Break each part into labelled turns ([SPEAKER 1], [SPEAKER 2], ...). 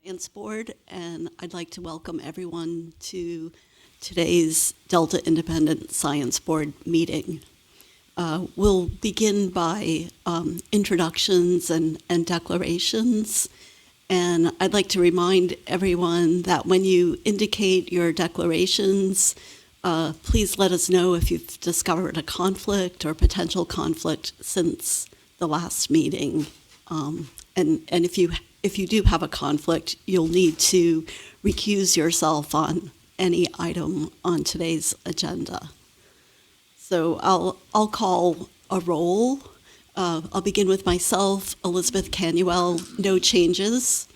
[SPEAKER 1] Science Board, and I'd like to welcome everyone to today's Delta Independent Science Board meeting. We'll begin by introductions and declarations, and I'd like to remind everyone that when you indicate your declarations, please let us know if you've discovered a conflict or potential conflict since the last meeting. And if you do have a conflict, you'll need to recuse yourself on any item on today's agenda. So I'll call a roll. I'll begin with myself, Elizabeth Canuel, no changes.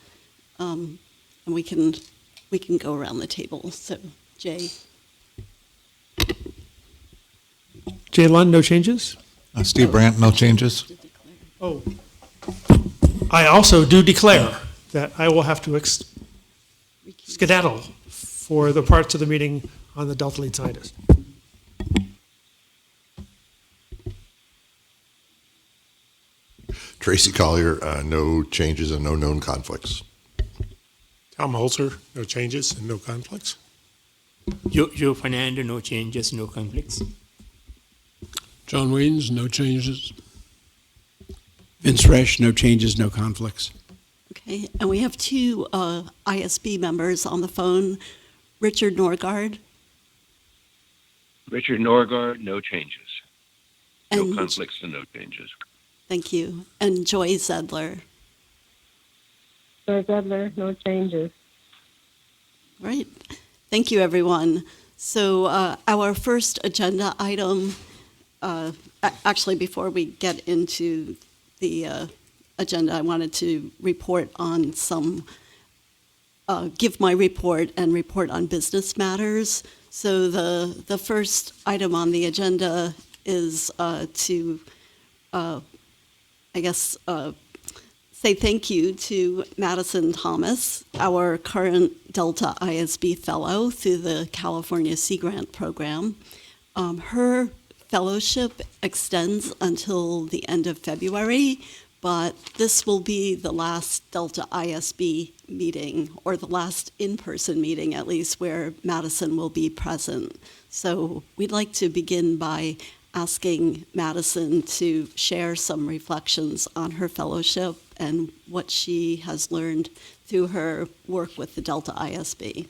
[SPEAKER 1] And we can go around the table. So Jay.
[SPEAKER 2] Jay Lund, no changes.
[SPEAKER 3] Steve Brandt, no changes.
[SPEAKER 2] Oh, I also do declare that I will have to skedaddle for the parts of the meeting on the Delta lead scientist.
[SPEAKER 4] Tracy Collier, no changes and no known conflicts.
[SPEAKER 5] Tom Holzer, no changes and no conflicts.
[SPEAKER 6] Joe Fernando, no changes, no conflicts.
[SPEAKER 5] John Weens, no changes.
[SPEAKER 7] Vince Resch, no changes, no conflicts.
[SPEAKER 1] Okay, and we have two ISB members on the phone. Richard Norgard.
[SPEAKER 8] Richard Norgard, no changes. No
[SPEAKER 1] And
[SPEAKER 8] conflicts and no changes.
[SPEAKER 1] thank you. And Joy Zedler.
[SPEAKER 9] Joy Zedler, no changes.
[SPEAKER 1] Right. Thank you, everyone. So our first agenda item, actually, before we get into the agenda, I wanted to report on give my report and report on business matters. So the first item on the agenda is to, say thank you to Madison Thomas, our current Delta ISB fellow through the California Sea Grant program. Her fellowship extends until the end of February, but this will be the last Delta ISB meeting, or the last in-person meeting at least, where Madison will be present. So we'd like to begin by asking Madison to share some reflections on her fellowship and what she has learned through her work with the Delta ISB.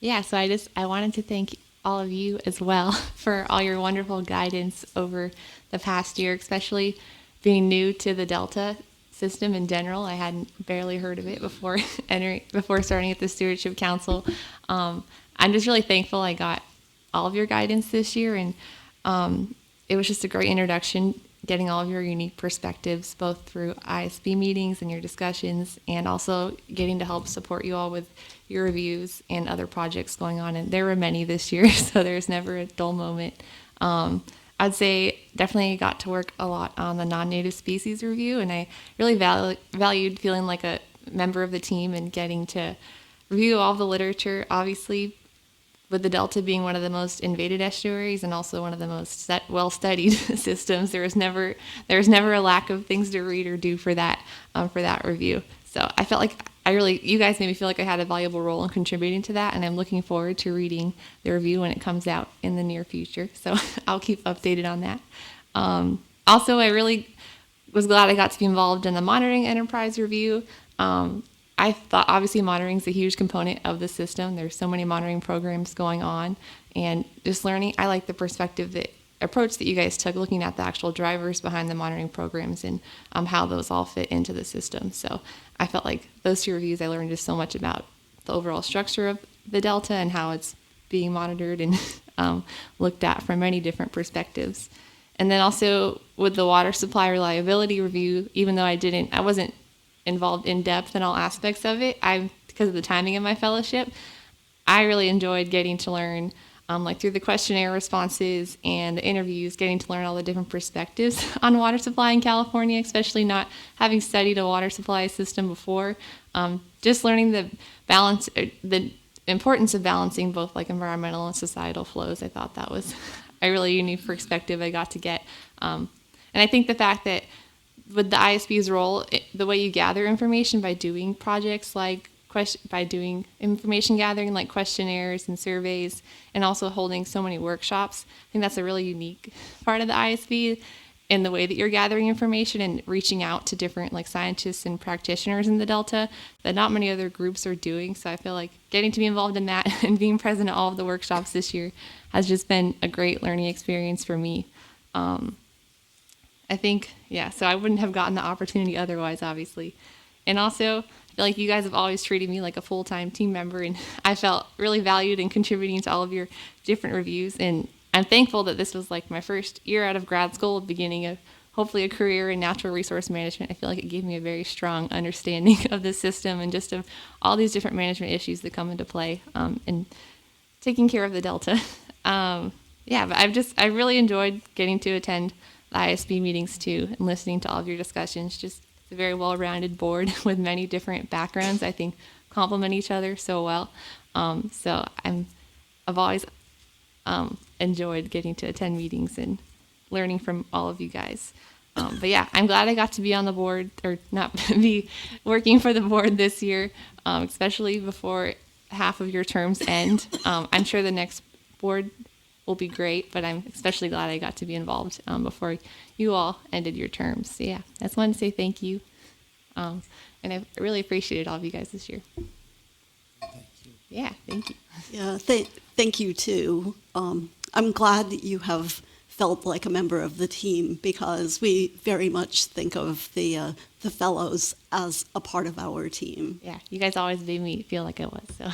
[SPEAKER 10] Yeah, so I wanted to thank all of you as well for all your wonderful guidance over the past year, especially being new to the Delta system in general. I hadn't barely heard of it before starting at the Stewardship Council. I'm just really thankful I got all of your guidance this year, and it was just a great introduction, getting all of your unique perspectives, both through ISB meetings and your discussions, and also getting to help support you all with your reviews and other projects going on. And there were many this year, so there's never a dull moment. I'd say definitely got to work a lot on the non-native species review, and I really valued feeling like a member of the team and getting to review all the literature, obviously, with the Delta being one of the most invaded estuaries and also one of the most well-studied systems. There was never a lack of things to read or do for that review. So I felt like you guys made me feel like I had a valuable role in contributing to that, and I'm looking forward to reading the review when it comes out in the near future. So I'll keep updated on that. Also, I really was glad I got to be involved in the monitoring enterprise review. I thought obviously monitoring is a huge component of the system. There's so many monitoring programs going on, and just learning, I like the approach that you guys took, looking at the actual drivers behind the monitoring programs and how those all fit into the system. So I felt like those two reviews, I learned just so much about the overall structure of the Delta and how it's being monitored and looked at from many different perspectives. And then also with the water supply reliability review, even though I wasn't involved in depth in all aspects of it, because of the timing of my fellowship, I really enjoyed getting to learn, through the questionnaire responses and the interviews, getting to learn all the different perspectives on water supply in California, especially not having studied a water supply system before. Just learning the importance of balancing both like environmental and societal flows. I thought that was a really unique perspective I got to get. And I think the fact that with the ISB's role, the way you gather information by doing projects like by doing information gathering like questionnaires and surveys, and also holding so many workshops. I think that's a really unique part of the ISB in the way that you're gathering information and reaching out to different like scientists and practitioners in the Delta that not many other groups are doing. So I feel like getting to be involved in that and being present at all of the workshops this year has just been a great learning experience for me. I think, so I wouldn't have gotten the opportunity otherwise, obviously. And also, I feel like you guys have always treated me like a full-time team member, and I felt really valued in contributing to all of your different reviews. And I'm thankful that this was like my first year out of grad school, beginning of hopefully a career in natural resource management. I feel like it gave me a very strong understanding of the system and just of all these different management issues that come into play in taking care of the Delta. But I really enjoyed getting to attend the ISB meetings too and listening to all of your discussions. Just a very well-rounded board with many different backgrounds, I think, complement each other so well. So I've always enjoyed getting to attend meetings and learning from all of you guys. I'm glad I got to be on the board, or not be working for the board this year, especially before half of your terms end. I'm sure the next board will be great, but I'm especially glad I got to be involved before you all ended your terms. So I just wanted to say thank you. And I really appreciated all of you guys this year. Thank you.
[SPEAKER 1] Yeah, thank you too. I'm glad that you have felt like a member of the team, because we very much think of the fellows as a part of our team.
[SPEAKER 10] Yeah, you guys always made me feel like I was, so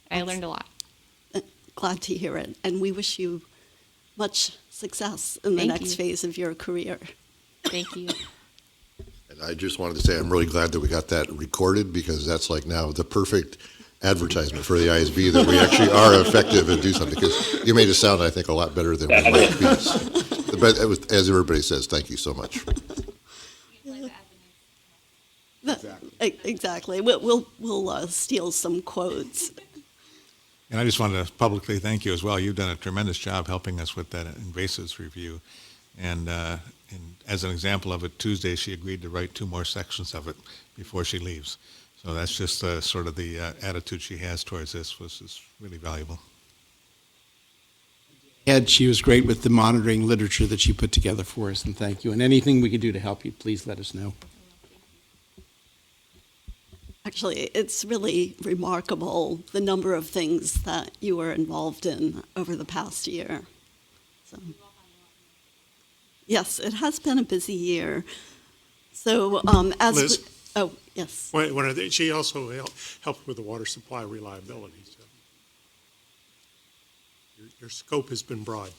[SPEAKER 10] I learned a lot.
[SPEAKER 1] Glad to hear it, and we wish you much success in the next phase of your career.
[SPEAKER 10] Thank you.
[SPEAKER 4] And I just wanted to say I'm really glad that we got that recorded, because that's like now the perfect advertisement for the ISB that we actually are effective and do something, because you made it sound, I think, a lot better than we might be. But it was, as everybody says, thank you so much.
[SPEAKER 1] Exactly. We'll steal some quotes.
[SPEAKER 3] And I just wanted to publicly thank you as well. You've done a tremendous job helping us with that invasives review. And as an example of it, Tuesday she agreed to write 2 more sections of it before she leaves. So that's just sort of the attitude she has towards this, which is really valuable.
[SPEAKER 7] Ed, she was great with the monitoring literature that she put together for us, and thank you. And anything we could do to help you, please let us know.
[SPEAKER 1] Actually, it's really remarkable the number of things that you were involved in over the past year. So, yes, it has been a busy year. So,
[SPEAKER 5] Liz?
[SPEAKER 1] Yes.
[SPEAKER 5] She also helped with the water supply reliability. So your scope has been broad.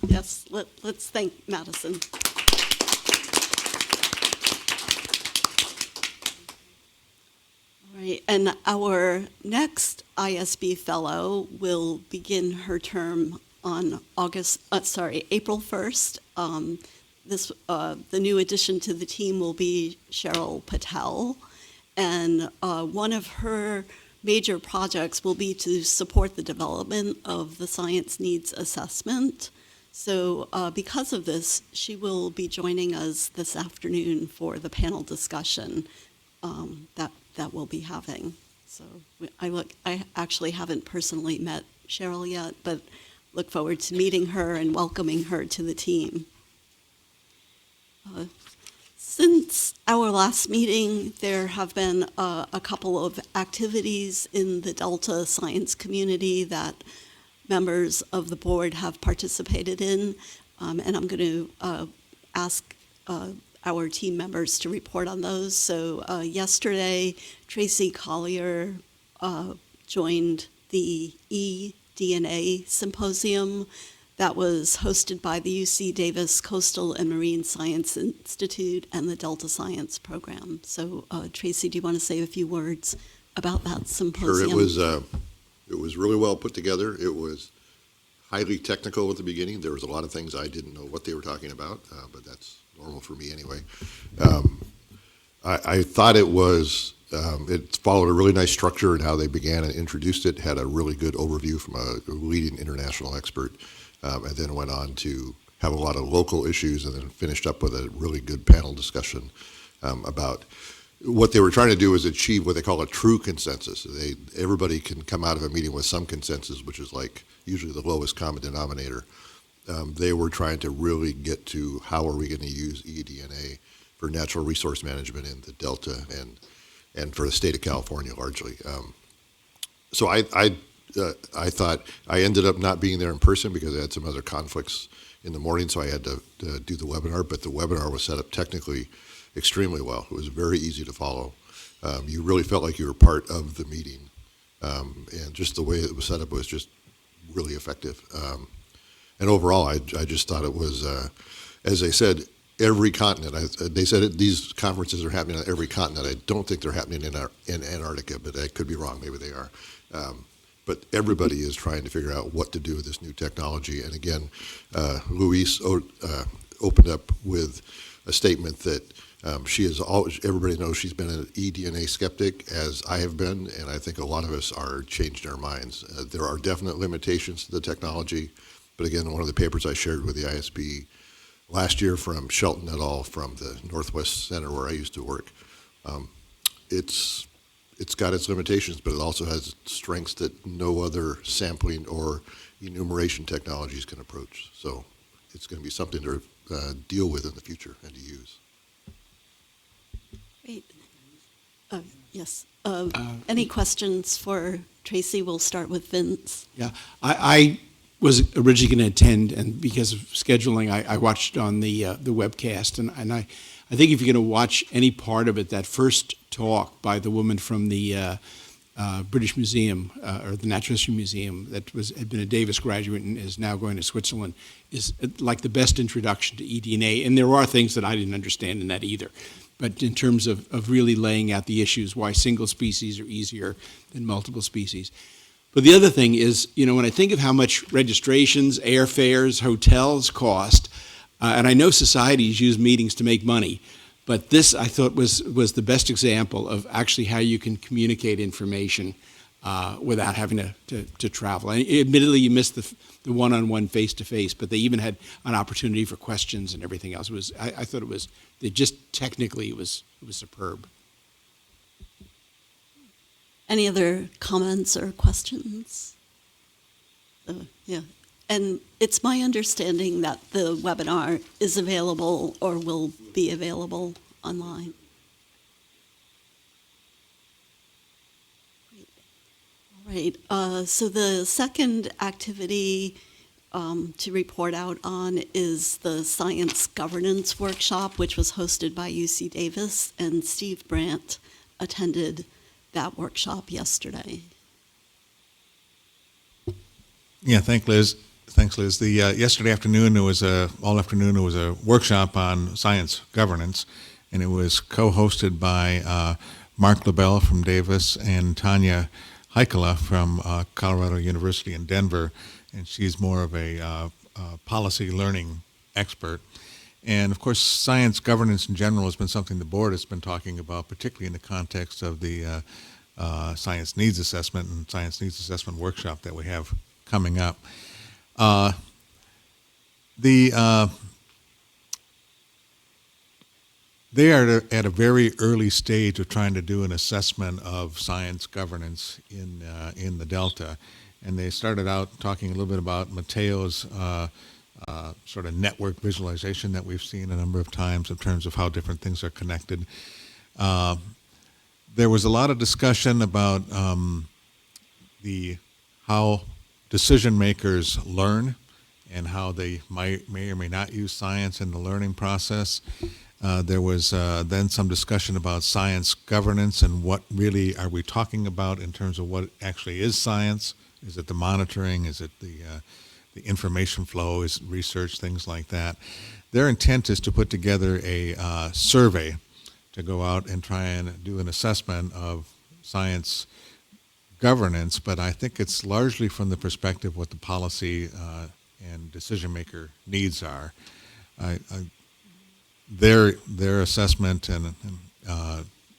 [SPEAKER 1] Yes, let's thank Madison. All right, and our next ISB fellow will begin her term on April 1st. The new addition to the team will be Cheryl Patel, and one of her major projects will be to support the development of the science needs assessment. So because of this, she will be joining us this afternoon for the panel discussion that we'll be having. So I actually haven't personally met Cheryl yet, but look forward to meeting her and welcoming her to the team. Since our last meeting, there have been a couple of activities in the Delta science community that members of the board have participated in, and I'm going to ask our team members to report on those. So yesterday, Tracy Collier joined the eDNA Symposium that was hosted by the UC Davis Coastal and Marine Science Institute and the Delta Science Program. So Tracy, do you want to say a few words about that symposium?
[SPEAKER 4] Sure, it was really well put together. It was highly technical at the beginning. There was a lot of things I didn't know what they were talking about, but that's normal for me anyway. I thought it was, it followed a really nice structure in how they began and introduced it, had a really good overview from a leading international expert, and then went on to have a lot of local issues, and then finished up with a really good panel discussion about what they were trying to do is achieve what they call a true consensus. Everybody can come out of a meeting with some consensus, which is like usually the lowest common denominator. They were trying to really get to how are we going to use eDNA for natural resource management in the Delta and for the state of California largely. So I thought I ended up not being there in person because I had some other conflicts in the morning, so I had to do the webinar, but the webinar was set up technically extremely well. It was very easy to follow. You really felt like you were part of the meeting, and just the way it was set up was just really effective. And overall, I just thought it was, as they said, every continent. They said these conferences are happening on every continent. I don't think they're happening in Antarctica, but I could be wrong. Maybe they are. But everybody is trying to figure out what to do with this new technology. And again, Louise opened up with a statement that she is always, everybody knows she's been an eDNA skeptic, as I have been, and I think a lot of us are changed our minds. There are definite limitations to the technology, but again, one of the papers I shared with the ISB last year from Shelton et al. From the Northwest Center where I used to work, it's got its limitations, but it also has strengths that no other sampling or enumeration technologies can approach. So it's going to be something to deal with in the future and to use.
[SPEAKER 1] Great. Yes. Any questions for Tracy? We'll start with Vince.
[SPEAKER 7] Yeah, I was originally going to attend, and because of scheduling, I watched on the webcast, and I think if you're going to watch any part of it, that first talk by the woman from the British Museum or the Natural History Museum that had been a Davis graduate and is now going to Switzerland is like the best introduction to eDNA. And there are things that I didn't understand in that either. But in terms of really laying out the issues, why single species are easier than multiple species. But the other thing is, when I think of how much registrations, airfares, hotels cost, and I know societies use meetings to make money, but this I thought was the best example of actually how you can communicate information without having to travel. And admittedly, you missed the one-on-one face-to-face, but they even had an opportunity for questions and everything else. I thought just technically it was superb.
[SPEAKER 1] Any other comments or questions? Yeah. And it's my understanding that the webinar is available or will be available online. All right. So the second activity to report out on is the Science Governance Workshop, which was hosted by UC Davis, and Steve Brandt attended that workshop yesterday.
[SPEAKER 3] Yeah, thanks, Liz. The yesterday afternoon all afternoon there was a workshop on science governance, and it was co-hosted by Mark LaBelle from Davis and Tanya Heikala from Colorado University in Denver, and she's more of a policy learning expert. And of course, science governance in general has been something the board has been talking about, particularly in the context of the science needs assessment and science needs assessment workshop that we have coming up. They are at a very early stage of trying to do an assessment of science governance in the Delta, and they started out talking a little bit about Mateo's sort of network visualization that we've seen a number of times in terms of how different things are connected. There was a lot of discussion about how decision makers learn and how they may or may not use science in the learning process. There was then some discussion about science governance and what really are we talking about in terms of what actually is science. Is it the monitoring? Is it the information flow? Is it research, things like that? Their intent is to put together a survey to go out and try and do an assessment of science governance, but I think it's largely from the perspective what the policy and decision maker needs are. Their assessment, and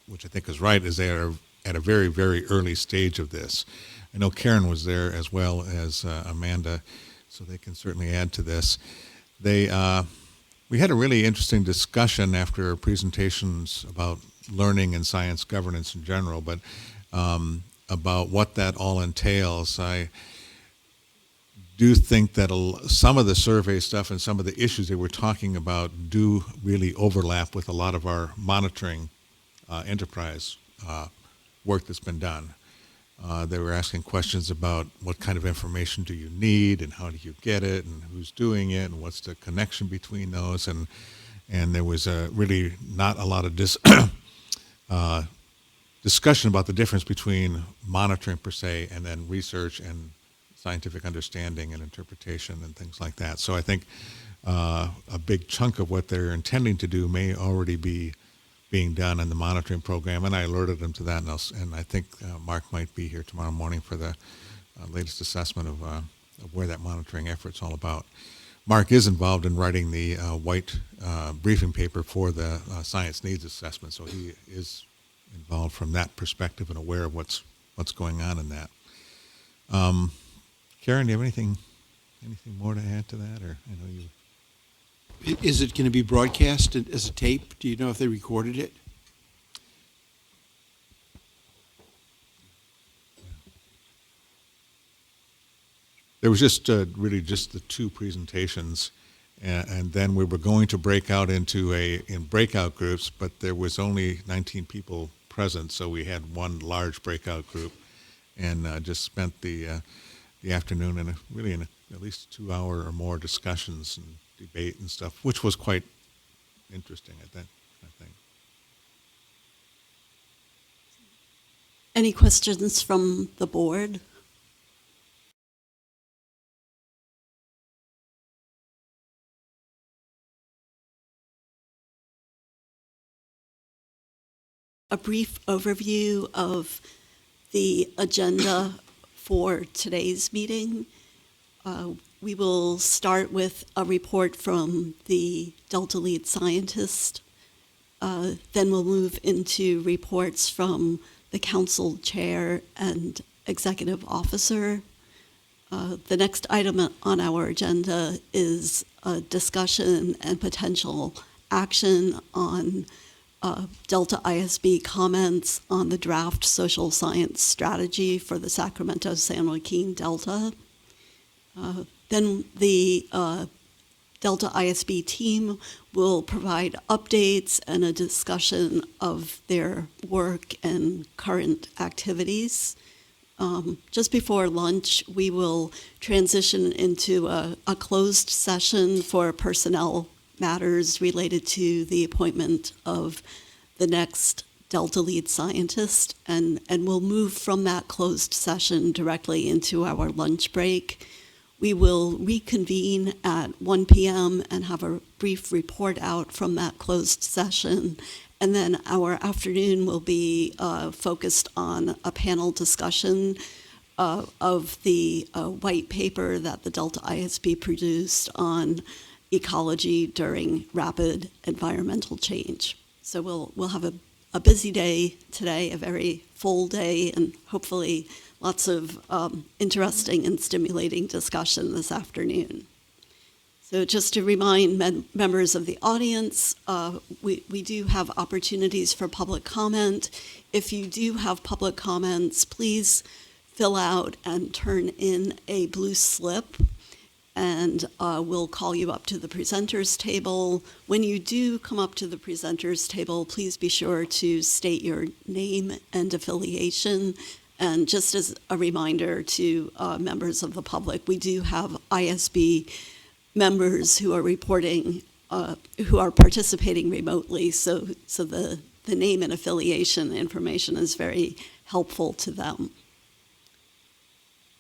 [SPEAKER 3] which I think is right, is they are at a very, very early stage of this. I know Karen was there as well as Amanda, so they can certainly add to this. we had a really interesting discussion after presentations about learning and science governance in general, but about what that all entails. I do think that some of the survey stuff and some of the issues they were talking about do really overlap with a lot of our monitoring enterprise work that's been done. They were asking questions about what kind of information do you need and how do you get it and who's doing it and what's the connection between those, and there was really not a lot of discussion about the difference between monitoring per se and then research and scientific understanding and interpretation and things like that. So I think a big chunk of what they're intending to do may already be being done in the monitoring program, and I alerted them to that, and I think Mark might be here tomorrow morning for the latest assessment of where that monitoring effort's all about. Mark is involved in writing the white briefing paper for the science needs assessment, so he is involved from that perspective and aware of what's going on in that. Karen, do you have anything more to add to that, or I know you?
[SPEAKER 7] Is it going to be broadcast as a tape? Do you know if they recorded it?
[SPEAKER 3] There was just really just the two presentations, and then we were going to break out in breakout groups, but there was only 19 people present, so we had one large breakout group, and just spent the afternoon in at least 2 hour or more discussions and debate and stuff, which was quite interesting, I think.
[SPEAKER 1] Any questions from the board? A brief overview of the agenda for today's meeting. We will start with a report from the Delta lead scientist. Then we'll move into reports from the council chair and executive officer. The next item on our agenda is a discussion and potential action on Delta ISB comments on the draft social science strategy for the Sacramento-San Joaquin Delta. Then the Delta ISB team will provide updates and a discussion of their work and current activities. Just before lunch, we will transition into a closed session for personnel matters related to the appointment of the next Delta lead scientist, and we'll move from that closed session directly into our lunch break. We will reconvene at 1 p.m. and have a brief report out from that closed session, and then our afternoon will be focused on a panel discussion of the white paper that the Delta ISB produced on ecology during rapid environmental change. So we'll have a busy day today, a very full day, and hopefully lots of interesting and stimulating discussion this afternoon. So just to remind members of the audience, we do have opportunities for public comment. If you do have public comments, please fill out and turn in a blue slip, and we'll call you up to the presenters table. When you do come up to the presenters table, please be sure to state your name and affiliation. And just as a reminder to members of the public, we do have ISB members who are reporting, who are participating remotely, so the name and affiliation information is very helpful to them.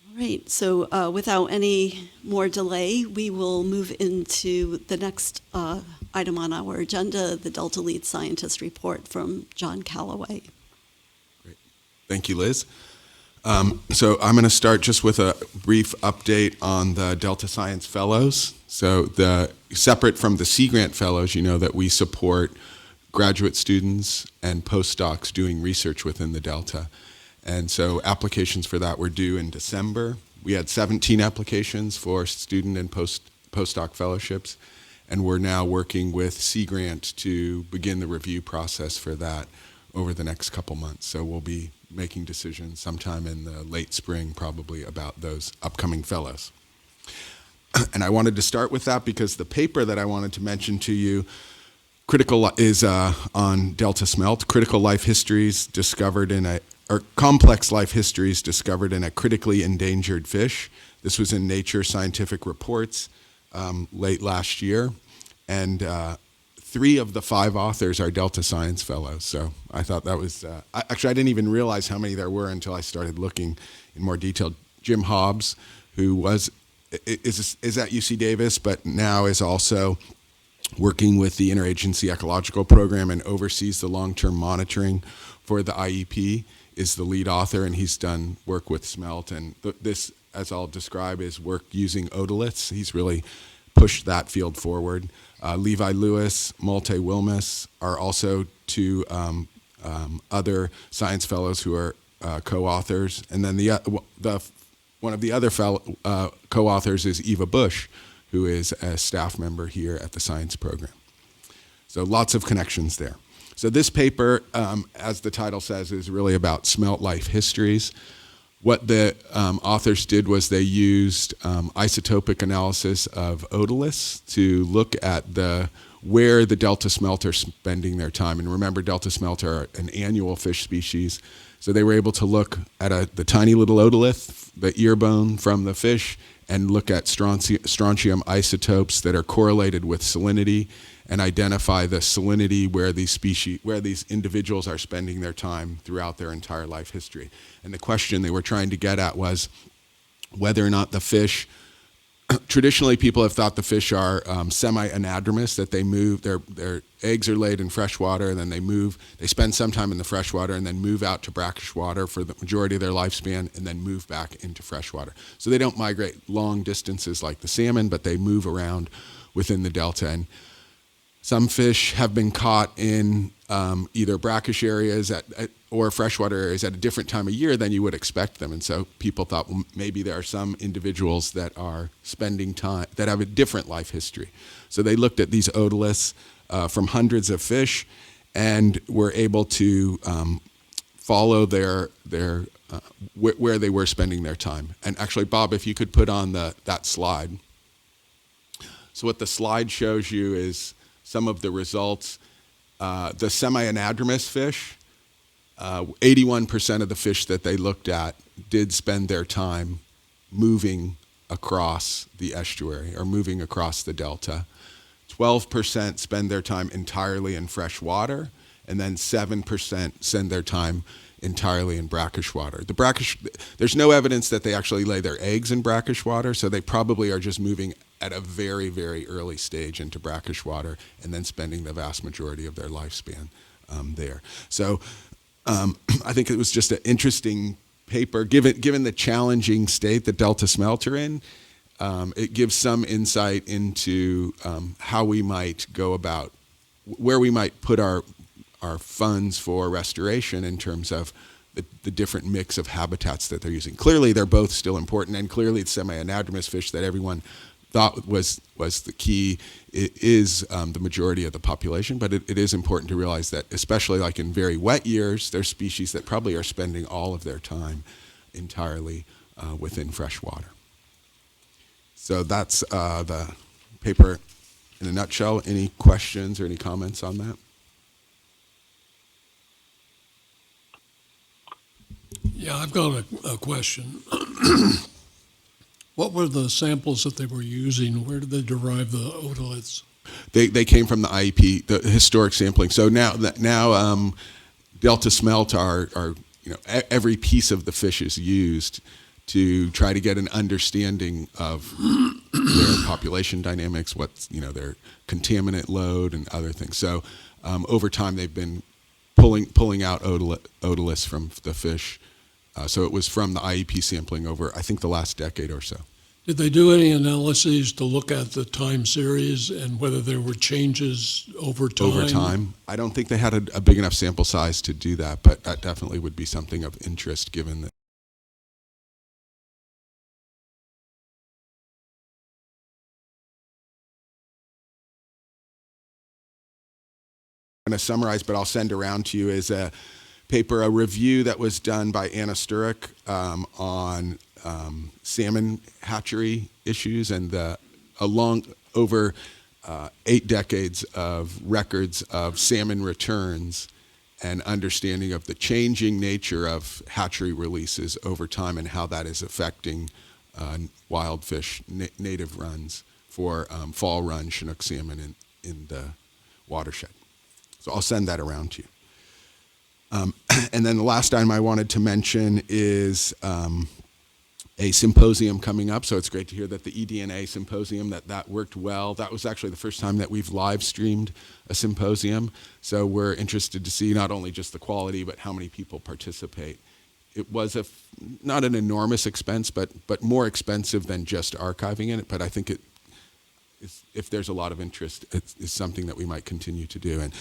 [SPEAKER 1] All right, so without any more delay, we will move into the next item on our agenda, the Delta Lead Scientist report from John Callaway.
[SPEAKER 11] Great. Thank you, Liz. So I'm going to start just with a brief update on the Delta Science Fellows. So separate from the Sea Grant Fellows, you know that we support graduate students and postdocs doing research within the Delta. And so applications for that were due in December. We had 17 applications for student and postdoc fellowships, and we're now working with Sea Grant to begin the review process for that over the next couple months. So we'll be making decisions sometime in the late spring, probably, about those upcoming fellows. And I wanted to start with that because the paper that I wanted to mention to you is on Delta smelt, critical life histories discovered in or complex life histories discovered in a critically endangered fish. This was in Nature Scientific Reports late last year. And 3 of the 5 authors are Delta Science Fellows. So I thought that was, actually, I didn't even realize how many there were until I started looking in more detail. Jim Hobbs, who is at UC Davis, but now is also working with the Interagency Ecological Program and oversees the long-term monitoring for the IEP, is the lead author, and he's done work with smelt. And this, as I'll describe, is work using otoliths. He's really pushed that field forward. Levi Lewis, Malte Wilmus are also 2 other science fellows who are co-authors. And then one of the other co-authors is Eva Bush, who is a staff member here at the science program. So lots of connections there. So this paper, as the title says, is really about smelt life histories. What the authors did was they used isotopic analysis of otoliths to look at where the Delta smelt are spending their time. And remember, Delta smelt are an annual fish species. So they were able to look at the tiny little otolith, the ear bone from the fish, and look at strontium isotopes that are correlated with salinity and identify the salinity where these individuals are spending their time throughout their entire life history. And the question they were trying to get at was whether or not the fish, traditionally people have thought the fish are semi-anadromous, that they move, their eggs are laid in fresh water, and then they spend some time in the fresh water and then move out to brackish water for the majority of their lifespan and then move back into fresh water. So they don't migrate long distances like the salmon, but they move around within the delta. And some fish have been caught in either brackish areas or freshwater areas at a different time of year than you would expect them. And so people thought, well, maybe there are some individuals that are spending time, that have a different life history. So they looked at these otoliths from hundreds of fish and were able to follow where they were spending their time. And actually, Bob, if you could put on that slide. So what the slide shows you is some of the results. The semi-anadromous fish, 81% of the fish that they looked at did spend their time moving across the estuary or moving across the delta. 12% spend their time entirely in fresh water, and then 7% spend their time entirely in brackish water. There's no evidence that they actually lay their eggs in brackish water, so they probably are just moving at a very, very early stage into brackish water and then spending the vast majority of their lifespan there. So I think it was just an interesting paper, given the challenging state that Delta smelt are in. It gives some insight into how we might go about, where we might put our funds for restoration in terms of the different mix of habitats that they're using. Clearly, they're both still important, and clearly it's semi-anadromous fish that everyone thought was the key. It is the majority of the population, but it is important to realize that, especially like in very wet years, there's species that probably are spending all of their time entirely within fresh water. So that's the paper in a nutshell. Any questions or any comments on that?
[SPEAKER 12] Yeah, I've got a question. What were the samples that they were using? Where did they derive the otoliths?
[SPEAKER 11] They came from the IEP, the historic sampling. So now Delta smelt are every piece of the fish is used to try to get an understanding of their population dynamics, what's their contaminant load and other things. So over time they've been pulling out otoliths from the fish. So it was from the IEP sampling over, I think, the last decade or so.
[SPEAKER 12] Did they do any analyses to look at the time series and whether there were changes over time?
[SPEAKER 11] Over time. I don't think they had a big enough sample size to do that, but that definitely would be something of interest given that going to summarize, but I'll send around to you, is a paper, a review that was done by Anna Sturek on salmon hatchery issues and over 8 decades of records of salmon returns and understanding of the changing nature of hatchery releases over time and how that is affecting wild fish, native runs for fall run Chinook salmon in the watershed. So I'll send that around to you. And then the last item I wanted to mention is a symposium coming up. So it's great to hear that the eDNA symposium, that worked well. That was actually the first time that we've live streamed a symposium. So we're interested to see not only just the quality, but how many people participate. It was not an enormous expense, but more expensive than just archiving it. But I think if there's a lot of interest, it's something that we might continue to do. And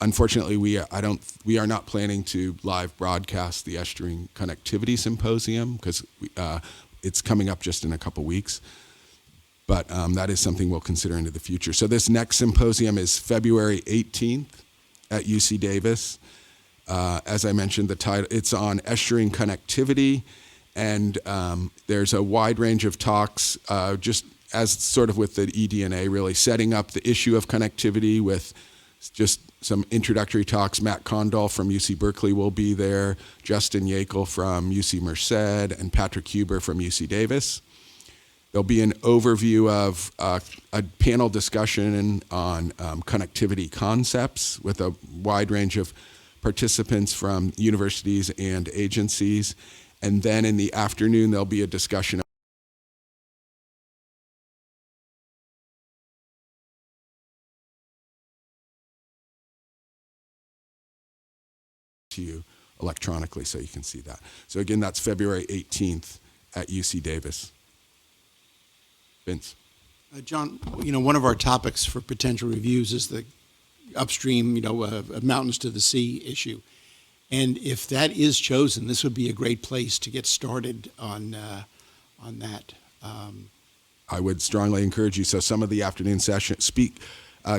[SPEAKER 11] unfortunately, we are not planning to live broadcast the Estuarine Connectivity Symposium because it's coming up just in a couple weeks. But that is something we'll consider into the future. So this next symposium is February 18th at UC Davis. As I mentioned, the title, it's on estuarine connectivity, and there's a wide range of talks, just as sort of with the eDNA, really setting up the issue of connectivity with just some introductory talks. Matt Condall from UC Berkeley will be there, Justin Yackel from UC Merced, and Patrick Huber from UC Davis. There'll be an overview of a panel discussion on connectivity concepts with a wide range of participants from universities and agencies. And then in the afternoon, there'll be a discussion to you electronically so you can see that. So again, that's February 18th at UC Davis. Vince.
[SPEAKER 7] John, one of our topics for potential reviews is the upstream, mountains to the sea issue. And if that is chosen, this would be a great place to get started on that.
[SPEAKER 11] I would strongly encourage you. So some of the afternoon session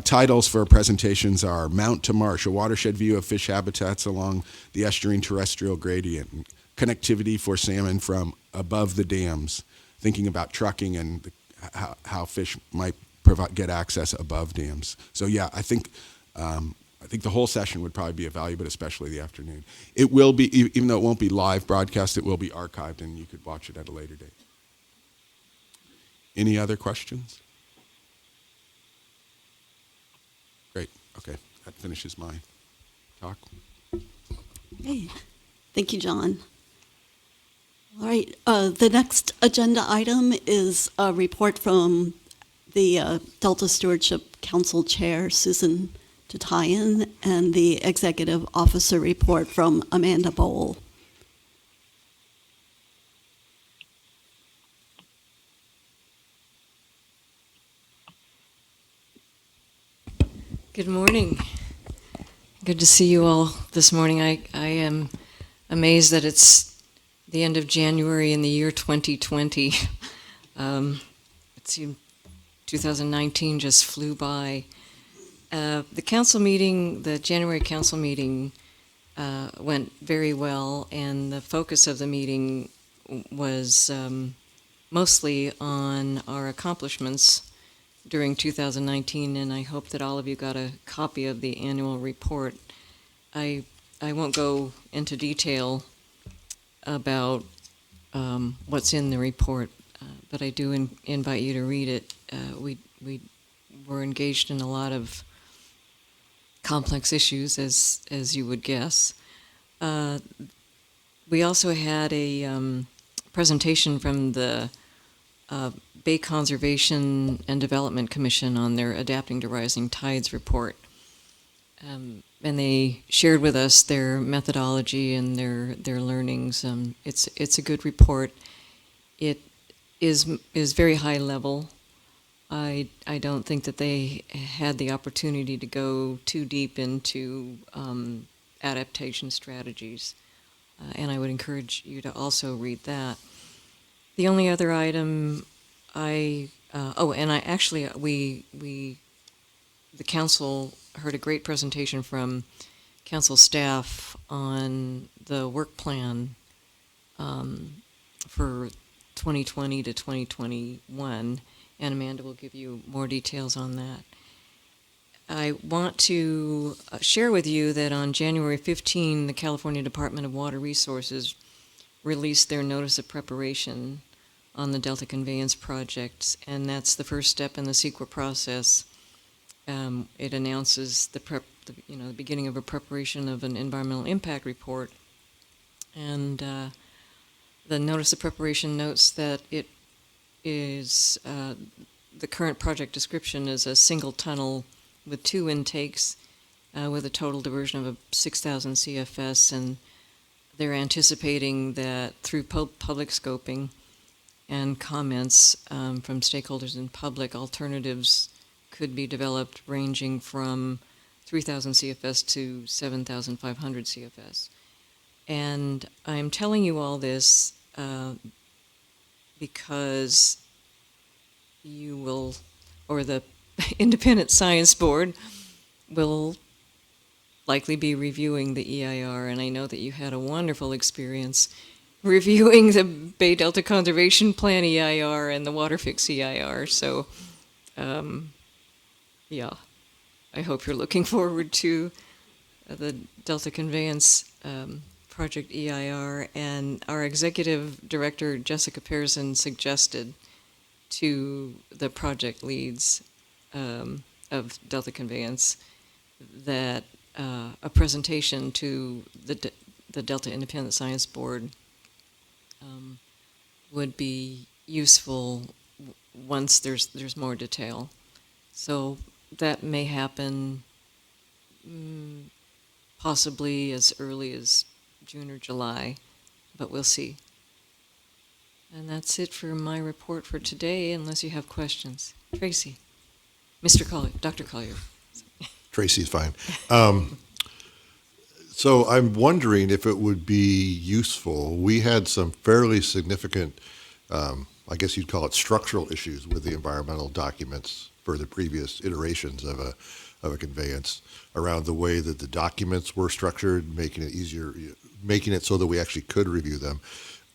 [SPEAKER 11] titles for presentations are Mount to Marsh, a watershed view of fish habitats along the estuarine terrestrial gradient, connectivity for salmon from above the dams, thinking about trucking and how fish might get access above dams. So yeah, I think the whole session would probably be of value, but especially the afternoon. It will be, even though it won't be live broadcast, it will be archived and you could watch it at a later date. Any other questions? Great, okay, that finishes my talk.
[SPEAKER 1] Okay, thank you, John. All right, the next agenda item is a report from the Delta Stewardship Council Chair, Susan Tatayan, and the Executive Officer report from Amanda Bowl.
[SPEAKER 13] Good morning. Good to see you all this morning. I am amazed that it's the end of January in the year 2020. It seemed 2019 just flew by. The council meeting, the January council meeting, went very well, and the focus of the meeting was mostly on our accomplishments during 2019, and I hope that all of you got a copy of the annual report. I won't go into detail about what's in the report, but I do invite you to read it. We were engaged in a lot of complex issues, as you would guess. We also had a presentation from the Bay Conservation and Development Commission on their Adapting to Rising Tides report. And they shared with us their methodology and their learnings. It's a good report. It is very high level. I don't think that they had the opportunity to go too deep into adaptation strategies, and I would encourage you to also read that. The only other item we the council heard a great presentation from council staff on the work plan for 2020 to 2021, and Amanda will give you more details on that. I want to share with you that on January 15, the California Department of Water Resources released their notice of preparation on the Delta Conveyance project, and that's the first step in the CEQA process. It announces the beginning of a preparation of an environmental impact report, and the notice of preparation notes that it is the current project description is a single tunnel with 2 intakes with a total diversion of 6,000 CFS, and they're anticipating that through public scoping and comments from stakeholders in public, alternatives could be developed ranging from 3,000 CFS to 7,500 CFS. And I'm telling you all this because you will, or the Independent Science Board will likely be reviewing the EIR, and I know that you had a wonderful experience reviewing the Bay Delta Conservation Plan EIR and the Waterfix EIR. So, yeah, I hope you're looking forward to the Delta Conveyance Project EIR. And our executive director, Jessica Pearson, suggested to the project leads of Delta Conveyance that a presentation to the Delta Independent Science Board would be useful once there's more detail. So that may happen possibly as early as June or July, but we'll see. And that's it for my report for today, unless you have questions. Tracy. Mr. Collier, Dr. Collier.
[SPEAKER 4] Tracy's fine. So I'm wondering if it would be useful. We had some fairly significant, I guess you'd call it structural issues with the environmental documents for the previous iterations of a conveyance around the way that the documents were structured, making it easier, making it so that we actually could review them.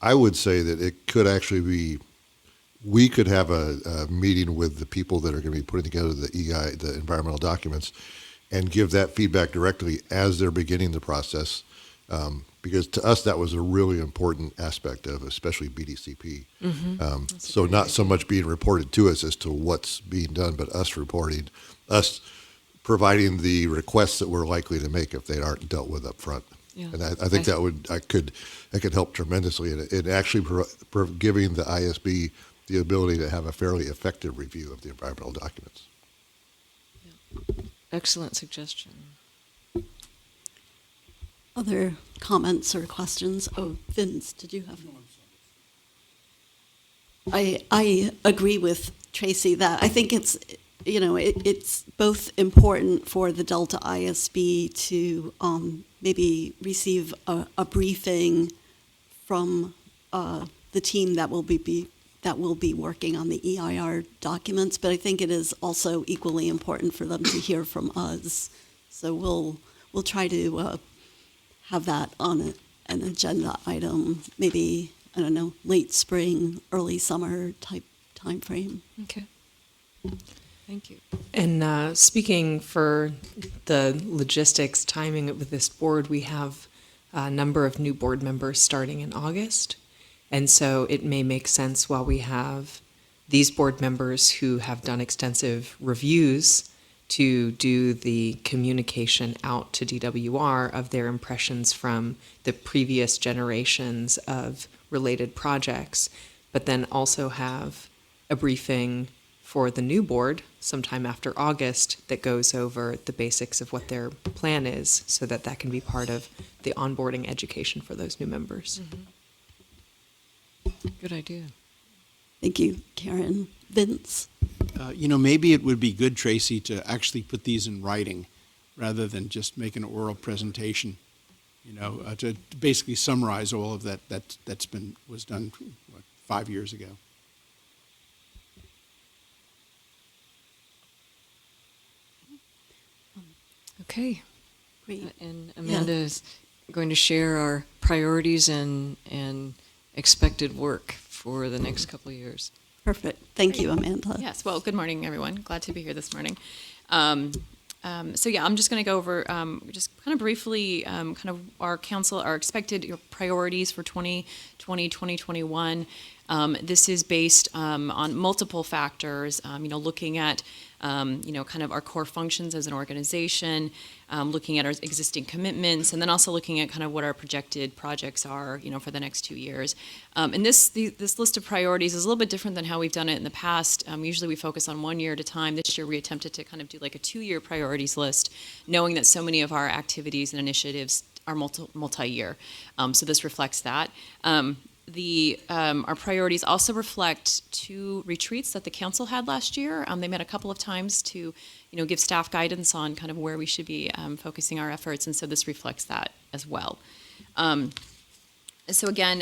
[SPEAKER 4] I would say that it could actually be, we could have a meeting with the people that are going to be putting together the EI, the environmental documents, and give that feedback directly as they're beginning the process, because to us that was a really important aspect of especially BDCP. So not so much being reported to us as to what's being done, but us reporting, us providing the requests that we're likely to make if they aren't dealt with up front. Yeah. And I think that could help tremendously in actually giving the ISB the ability to have a fairly effective review of the environmental documents.
[SPEAKER 13] Yeah. Excellent suggestion.
[SPEAKER 1] Other comments or questions? Oh, Vince, did you have? I agree with Tracy that I think it's, it's both important for the Delta ISB to maybe receive a briefing from the team that will be working on the EIR documents, but I think it is also equally important for them to hear from us. So we'll try to have that on an agenda item, maybe, I don't know, late spring, early summer type time frame.
[SPEAKER 13] Okay. Thank you.
[SPEAKER 14] And speaking for the logistics timing with this board, we have a number of new board members starting in August. And so it may make sense while we have these board members who have done extensive reviews to do the communication out to DWR of their impressions from the previous generations of related projects, but then also have a briefing for the new board sometime after August that goes over the basics of what their plan is so that that can be part of the onboarding education for those new members.
[SPEAKER 13] Mm-hmm. Good idea.
[SPEAKER 1] Thank you, Karen. Vince?
[SPEAKER 7] Maybe it would be good, Tracy, to actually put these in writing rather than just make an oral presentation, to basically summarize all of that was done 5 years ago.
[SPEAKER 13] Okay.
[SPEAKER 1] Great.
[SPEAKER 13] And Amanda is going to share our priorities and expected work for the next couple of years.
[SPEAKER 1] Perfect. Thank you, Amanda.
[SPEAKER 15] Yes, well, good morning, everyone. Glad to be here this morning. So yeah, I'm just going to go over just kind of briefly kind of our expected priorities for 2020, 2021. This is based on multiple factors, looking at, kind of our core functions as an organization, looking at our existing commitments, and then also looking at kind of what our projected projects are, for the next 2 years. And this list of priorities is a little bit different than how we've done it in the past. Usually we focus on 1 year at a time. This year we attempted to kind of do like a 2-year priorities list, knowing that so many of our activities and initiatives are multi-year. So this reflects that. Our priorities also reflect 2 retreats that the council had last year. They met a couple of times to, give staff guidance on kind of where we should be focusing our efforts, and so this reflects that as well. So again,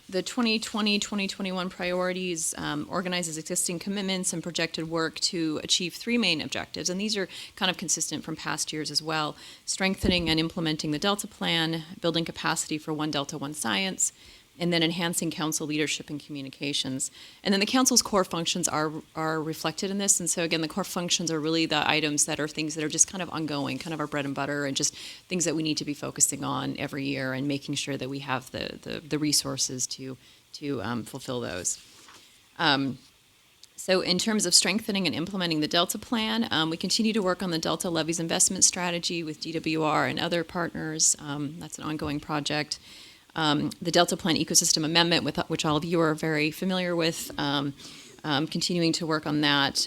[SPEAKER 15] the 2020-2021 priorities organizes existing commitments and projected work to achieve 3 main objectives, and these are kind of consistent from past years as well: strengthening and implementing the Delta Plan, building capacity for One Delta, One Science, and then enhancing council leadership and communications. And then the council's core functions are reflected in this. And so again, the core functions are really the items that are things that are just kind of ongoing, kind of our bread and butter, and just things that we need to be focusing on every year and making sure that we have the resources to fulfill those. So in terms of strengthening and implementing the Delta Plan, we continue to work on the Delta Levees investment strategy with DWR and other partners. That's an ongoing project. The Delta Plan Ecosystem Amendment, which all of you are very familiar with, continuing to work on that.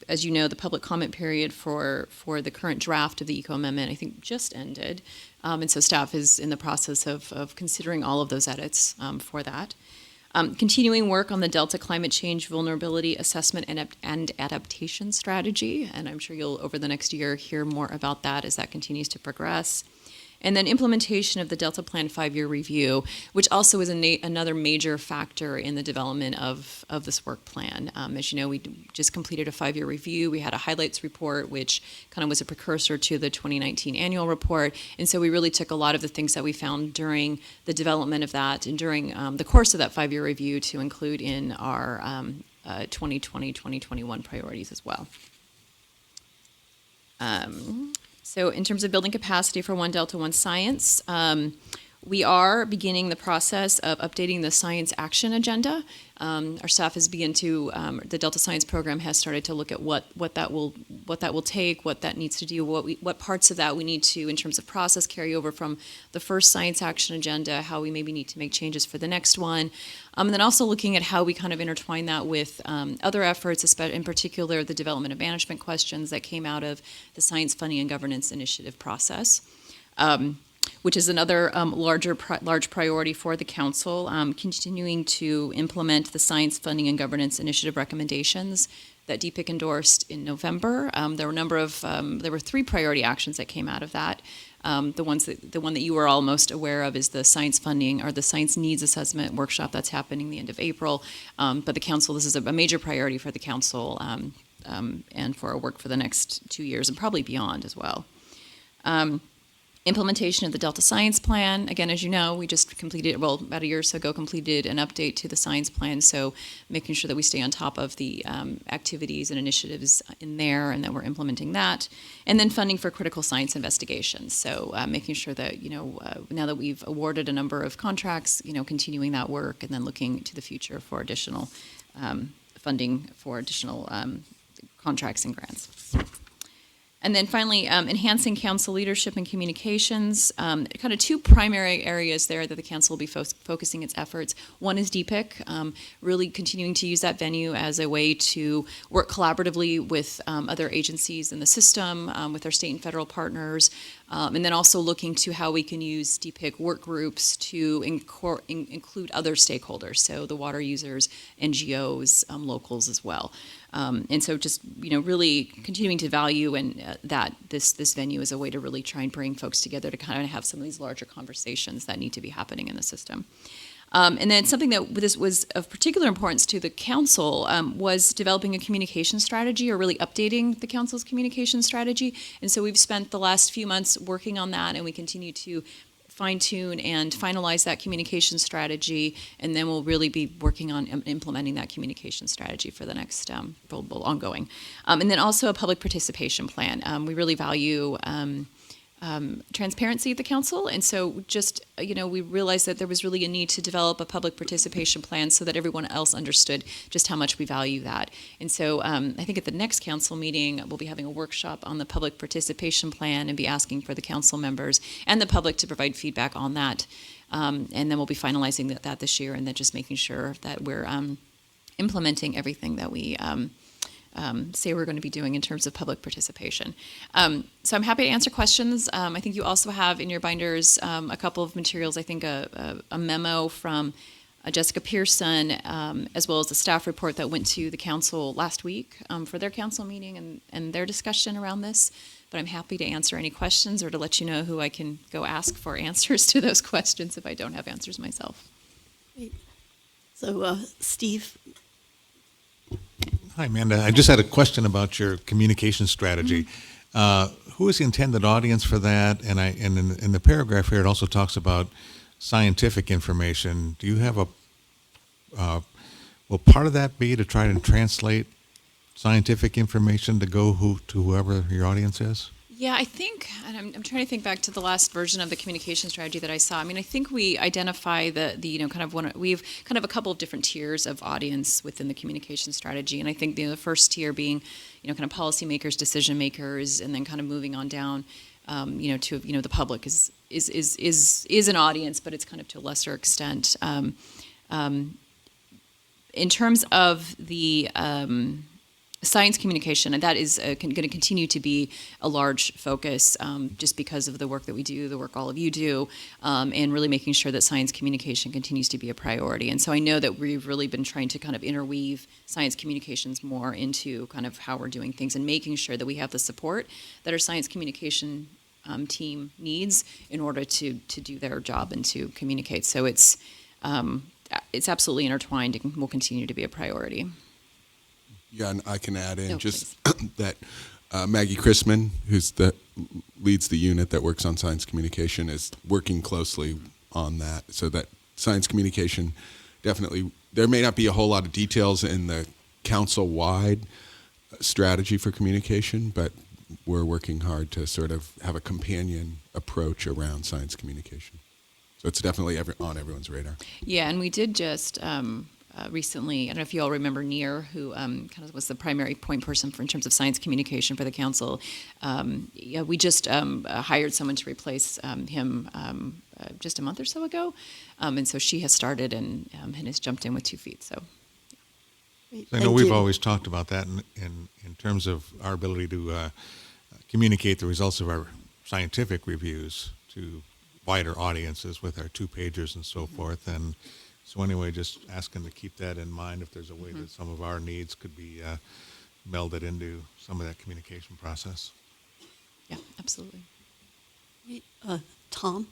[SPEAKER 15] As you know, the public comment period for the current draft of the Eco Amendment, I think, just ended. And so staff is in the process of considering all of those edits for that. Continuing work on the Delta Climate Change Vulnerability Assessment and Adaptation Strategy, and I'm sure you'll, over the next year, hear more about that as that continues to progress. And then implementation of the Delta Plan 5-year review, which also is another major factor in the development of this work plan. As you know, we just completed a 5-year review. We had a highlights report, which kind of was a precursor to the 2019 annual report. And so we really took a lot of the things that we found during the development of that and during the course of that 5-year review to include in our 2020-2021 priorities as well. So in terms of building capacity for One Delta, One Science, we are beginning the process of updating the science action agenda. Our staff has begun to, the Delta Science program has started to look at what that will take, what that needs to do, what parts of that we need to, in terms of process, carry over from the first science action agenda, how we maybe need to make changes for the next one. And then also looking at how we kind of intertwine that with other efforts, in particular the development of management questions that came out of the Science Funding and Governance Initiative process. Which is another large priority for the council, continuing to implement the Science Funding and Governance Initiative recommendations that DPIC endorsed in November. There were 3 priority actions that came out of that. The one that you are all most aware of is the science funding or the science needs assessment workshop that's happening the end of April. But the council, this is a major priority for the council and for our work for the next 2 years and probably beyond as well. Implementation of the Delta Science Plan. Again, as you know, we just completed, about a year or so ago, completed an update to the science plan. So making sure that we stay on top of the activities and initiatives in there and that we're implementing that. And then funding for critical science investigations. So making sure that, now that we've awarded a number of contracts, continuing that work and then looking to the future for additional funding for additional contracts and grants. And then finally, enhancing council leadership and communications. Kind of 2 primary areas there that the council will be focusing its efforts. One is DPIC, really continuing to use that venue as a way to work collaboratively with other agencies in the system, with our state and federal partners, and then also looking to how we can use DPIC work groups to include other stakeholders, so the water users, NGOs, locals as well. And so just, really continuing to value and that this venue is a way to really try and bring folks together to kind of have some of these larger conversations that need to be happening in the system. And then something that this was of particular importance to the council was developing a communication strategy, or really updating the council's communication strategy. And so we've spent the last few months working on that, and we continue to fine-tune and finalize that communication strategy, and then we'll really be working on implementing that communication strategy for the next ongoing. And then also a public participation plan. We really value transparency at the council, and so just we realized that there was really a need to develop a public participation plan so that everyone else understood just how much we value that. And so I think at the next council meeting we'll be having a workshop on the public participation plan and be asking for the council members and the public to provide feedback on that, and then we'll be finalizing that this year, and then just making sure that we're implementing everything that we say we're going to be doing in terms of public participation. So I'm happy to answer questions. I think you also have in your binders a couple of materials, I think a memo from Jessica Pearson, as well as a staff report that went to the council last week for their council meeting and their discussion around this. But I'm happy to answer any questions or to let you know who I can go ask for answers to those questions if I don't have answers myself.
[SPEAKER 1] Great. So, Steve.
[SPEAKER 3] Hi, Amanda. I just had a question about your communication strategy. Who is the intended audience for that? And in the paragraph here, it also talks about scientific information. Do you have will part of that be to try and translate scientific information to go to whoever your audience is?
[SPEAKER 15] Yeah, I think, and I'm trying to think back to the last version of the communication strategy that I saw. I mean, I think we identify we have kind of a couple of different tiers of audience within the communication strategy, and I think the first tier being, kind of policymakers, decision makers, and then kind of moving on down, to the public is an audience, but it's kind of to a lesser extent. In terms of the science communication, and that is going to continue to be a large focus just because of the work that we do, the work all of you do, and really making sure that science communication continues to be a priority. And so I know that we've really been trying to kind of interweave science communications more into kind of how we're doing things and making sure that we have the support that our science communication team needs in order to do their job and to communicate. So it's absolutely intertwined and will continue to be a priority.
[SPEAKER 11] Yeah, and I can add in that Maggie Chrisman, leads the unit that works on science communication, is working closely on that. So that science communication, definitely, there may not be a whole lot of details in the council-wide strategy for communication, but we're working hard to sort of have a companion approach around science communication. So it's definitely on everyone's radar.
[SPEAKER 15] Yeah, and we did just recently, I don't know if you all remember Neer, who kind of was the primary point person in terms of science communication for the council. We just hired someone to replace him just a month or so ago, and so she has started and has jumped in with 2 feet. So,
[SPEAKER 3] I know we've always talked about that in terms of our ability to communicate the results of our scientific reviews to wider audiences with our 2-pagers and so forth. And so anyway, just asking to keep that in mind if there's a way that some of our needs could be melded into some of that communication process.
[SPEAKER 15] Yeah, absolutely.
[SPEAKER 1] Tom?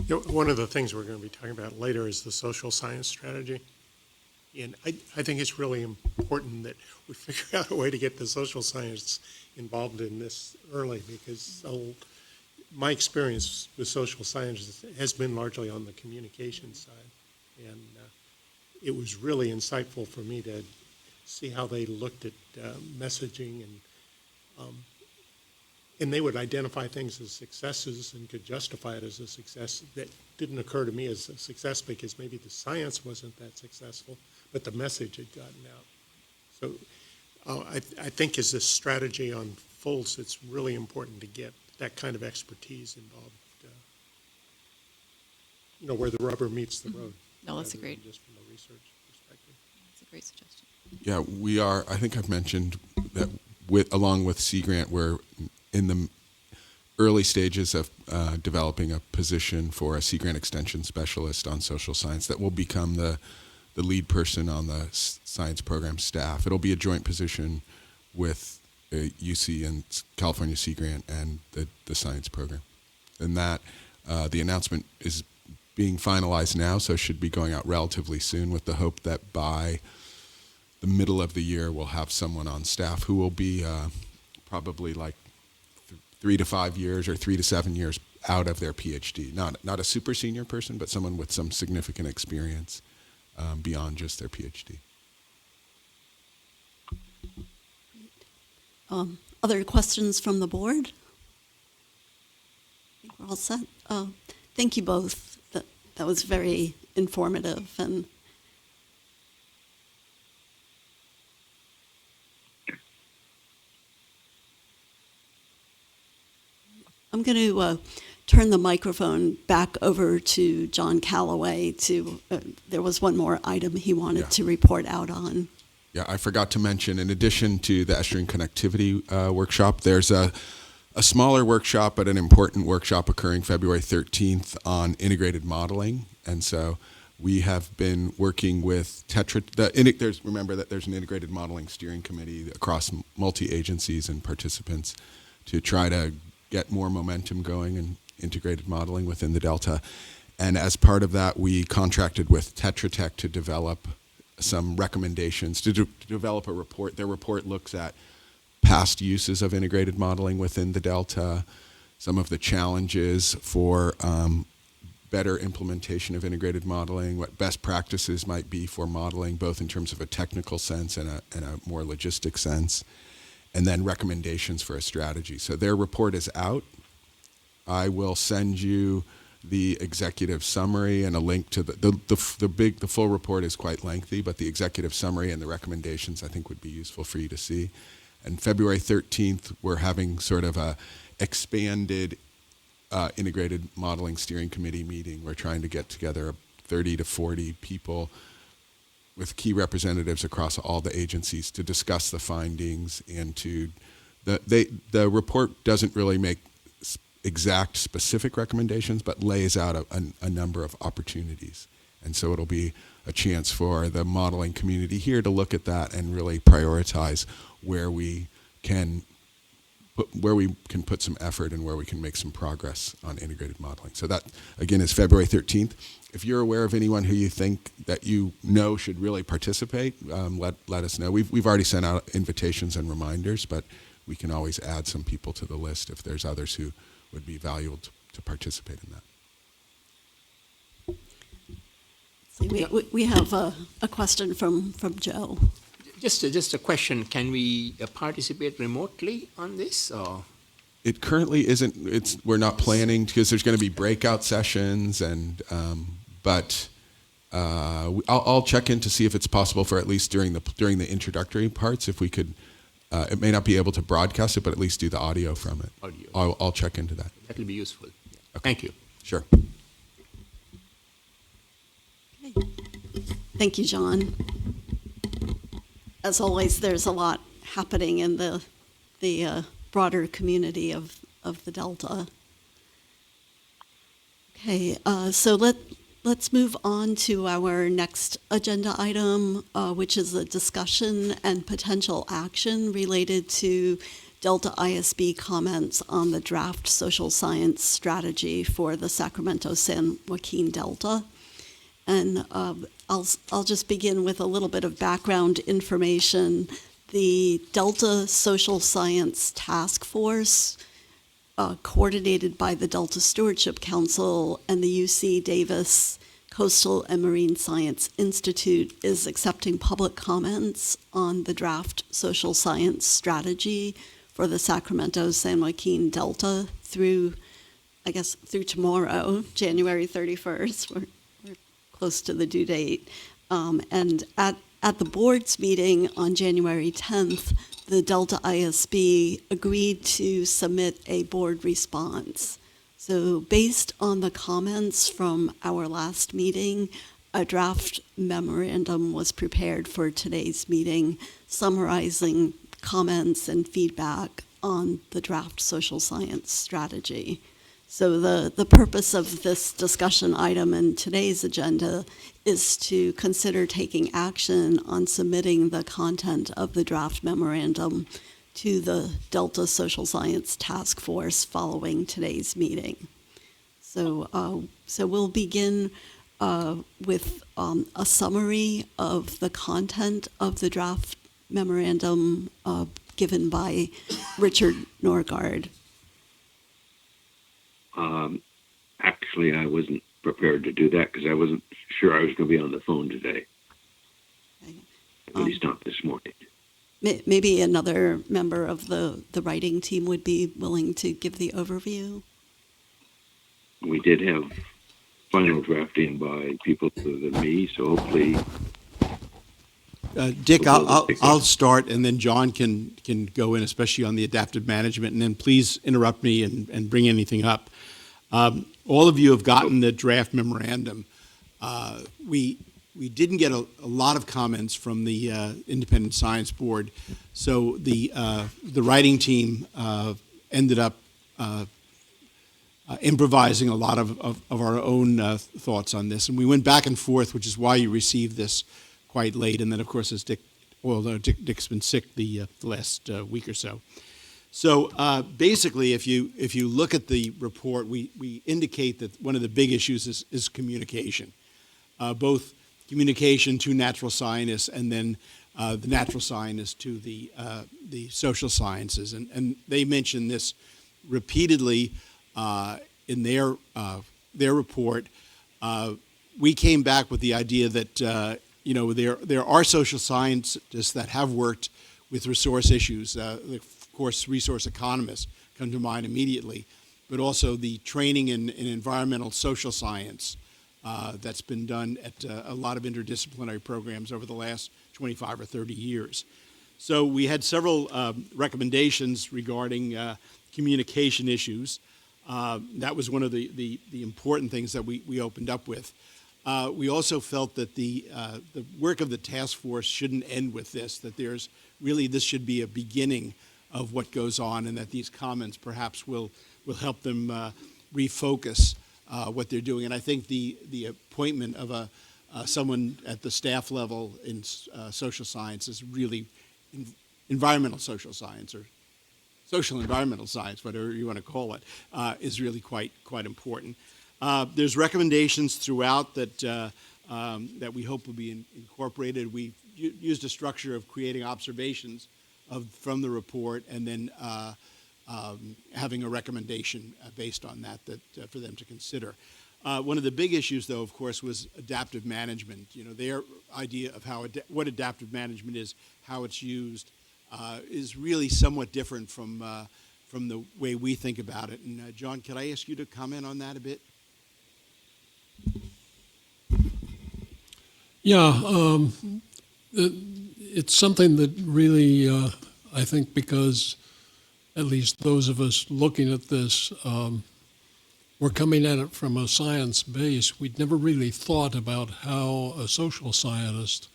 [SPEAKER 5] One of the things we're going to be talking about later is the social science strategy. And I think it's really important that we figure out a way to get the social science involved in this early, because my experience with social science has been largely on the communication side. And it was really insightful for me to see how they looked at messaging, and they would identify things as successes and could justify it as a success that didn't occur to me as a success because maybe the science wasn't that successful, but the message had gotten out. So I think as this strategy unfolds, it's really important to get that kind of expertise involved, where the rubber meets the road.
[SPEAKER 15] No, that's great.
[SPEAKER 5] Just from a research perspective.
[SPEAKER 15] That's a great suggestion.
[SPEAKER 11] Yeah, we are. I think I've mentioned that along with Sea Grant, we're in the early stages of developing a position for a Sea Grant extension specialist on social science that will become the lead person on the science program staff. It'll be a joint position with UC and California Sea Grant and the science program. And that the announcement is being finalized now, so it should be going out relatively soon, with the hope that by the middle of the year we'll have someone on staff who will be probably like 3 to 5 years or 3 to 7 years out of their PhD. Not a super senior person, but someone with some significant experience beyond just their PhD.
[SPEAKER 1] Other questions from the board? I think we're all set. Thank you both. That was very informative, and I'm going to turn the microphone back over to John Callaway. There was one more item he wanted to report out on.
[SPEAKER 11] Yeah, I forgot to mention, in addition to the Estuarine Connectivity Workshop, there's a smaller workshop, but an important workshop occurring February 13th on integrated modeling. And so we have been working with Tetra. Remember that there's an integrated modeling steering committee across multi-agencies and participants to try to get more momentum going in integrated modeling within the Delta. And as part of that, we contracted with Tetra Tech to develop some recommendations, to develop a report. Their report looks at past uses of integrated modeling within the Delta, some of the challenges for better implementation of integrated modeling, what best practices might be for modeling, both in terms of a technical sense and a more logistic sense, and then recommendations for a strategy. So their report is out. I will send you the executive summary and a link to the full report is quite lengthy, but the executive summary and the recommendations I think would be useful for you to see. And February 13th, we're having sort of a expanded integrated modeling steering committee meeting. We're trying to get together 30 to 40 people with key representatives across all the agencies to discuss the findings and the report doesn't really make exact specific recommendations, but lays out a number of opportunities. And so it'll be a chance for the modeling community here to look at that and really prioritize where we can put some effort and where we can make some progress on integrated modeling. So that, again, is February 13th. If you're aware of anyone who you think that you know should really participate, let us know. We've already sent out invitations and reminders, but we can always add some people to the list if there's others who would be valuable to participate in that.
[SPEAKER 1] We have a question from Joe.
[SPEAKER 6] Just a question. Can we participate remotely on this? Or?
[SPEAKER 11] It currently isn't. We're not planning because there's going to be breakout sessions, and but I'll check in to see if it's possible for at least during the introductory parts, if we could. It may not be able to broadcast it, but at least do the audio from it. I'll check into that.
[SPEAKER 6] That will be useful.
[SPEAKER 11] Okay.
[SPEAKER 6] Thank you.
[SPEAKER 11] Sure.
[SPEAKER 1] Okay. Thank you, John. As always, there's a lot happening in the broader community of the Delta. Okay, so let's move on to our next agenda item, which is a discussion and potential action related to Delta ISB comments on the draft social science strategy for the Sacramento-San Joaquin Delta. And I'll just begin with a little bit of background information. The Delta Social Science Task Force, coordinated by the Delta Stewardship Council and the UC Davis Coastal and Marine Science Institute, is accepting public comments on the draft social science strategy for the Sacramento-San Joaquin Delta through tomorrow, January 31st. We're close to the due date. And at the board's meeting on January 10th, the Delta ISB agreed to submit a board response. So based on the comments from our last meeting, a draft memorandum was prepared for today's meeting, summarizing comments and feedback on the draft social science strategy. So the purpose of this discussion item in today's agenda is to consider taking action on submitting the content of the draft memorandum to the Delta Social Science Task Force following today's meeting. So we'll begin with a summary of the content of the draft memorandum given by Richard Norgard.
[SPEAKER 8] Actually, I wasn't prepared to do that because I wasn't sure I was going to be on the phone today. At least not this morning.
[SPEAKER 1] Maybe another member of the writing team would be willing to give the overview.
[SPEAKER 8] We did have final drafting by people other than me, so hopefully.
[SPEAKER 7] Dick, I'll start, and then John can go in, especially on the adaptive management, and then please interrupt me and bring anything up. All of you have gotten the draft memorandum. We didn't get a lot of comments from the Independent Science Board, so the writing team ended up improvising a lot of our own thoughts on this, and we went back and forth, which is why you received this quite late. And then, of course, as Dick's been sick the last week or so. So basically, if you look at the report, we indicate that one of the big issues is communication, both communication to natural scientists and then the natural scientists to the social sciences. And they mention this repeatedly in their report. We came back with the idea that there are social scientists that have worked with resource issues. Of course, resource economists come to mind immediately, but also the training in environmental social science that's been done at a lot of interdisciplinary programs over the last 25 or 30 years. So we had several recommendations regarding communication issues. That was one of the important things that we opened up with. We also felt that the work of the task force shouldn't end with this, that this should be a beginning of what goes on, and that these comments perhaps will help them refocus what they're doing. And I think the appointment of someone at the staff level in social science is really environmental social science, or social environmental science, whatever you want to call it, is really quite important. There's recommendations throughout that we hope will be incorporated. We used a structure of creating observations from the report, and then having a recommendation based on that for them to consider. One of the big issues, though, of course, was adaptive management. Their idea of what adaptive management is, how it's used, is really somewhat different from the way we think about it. And John, could I ask you to comment on that a bit?
[SPEAKER 12] Yeah, it's something that really, I think, because at least those of us looking at this, we're coming at it from a science base. We'd never really thought about how a social scientist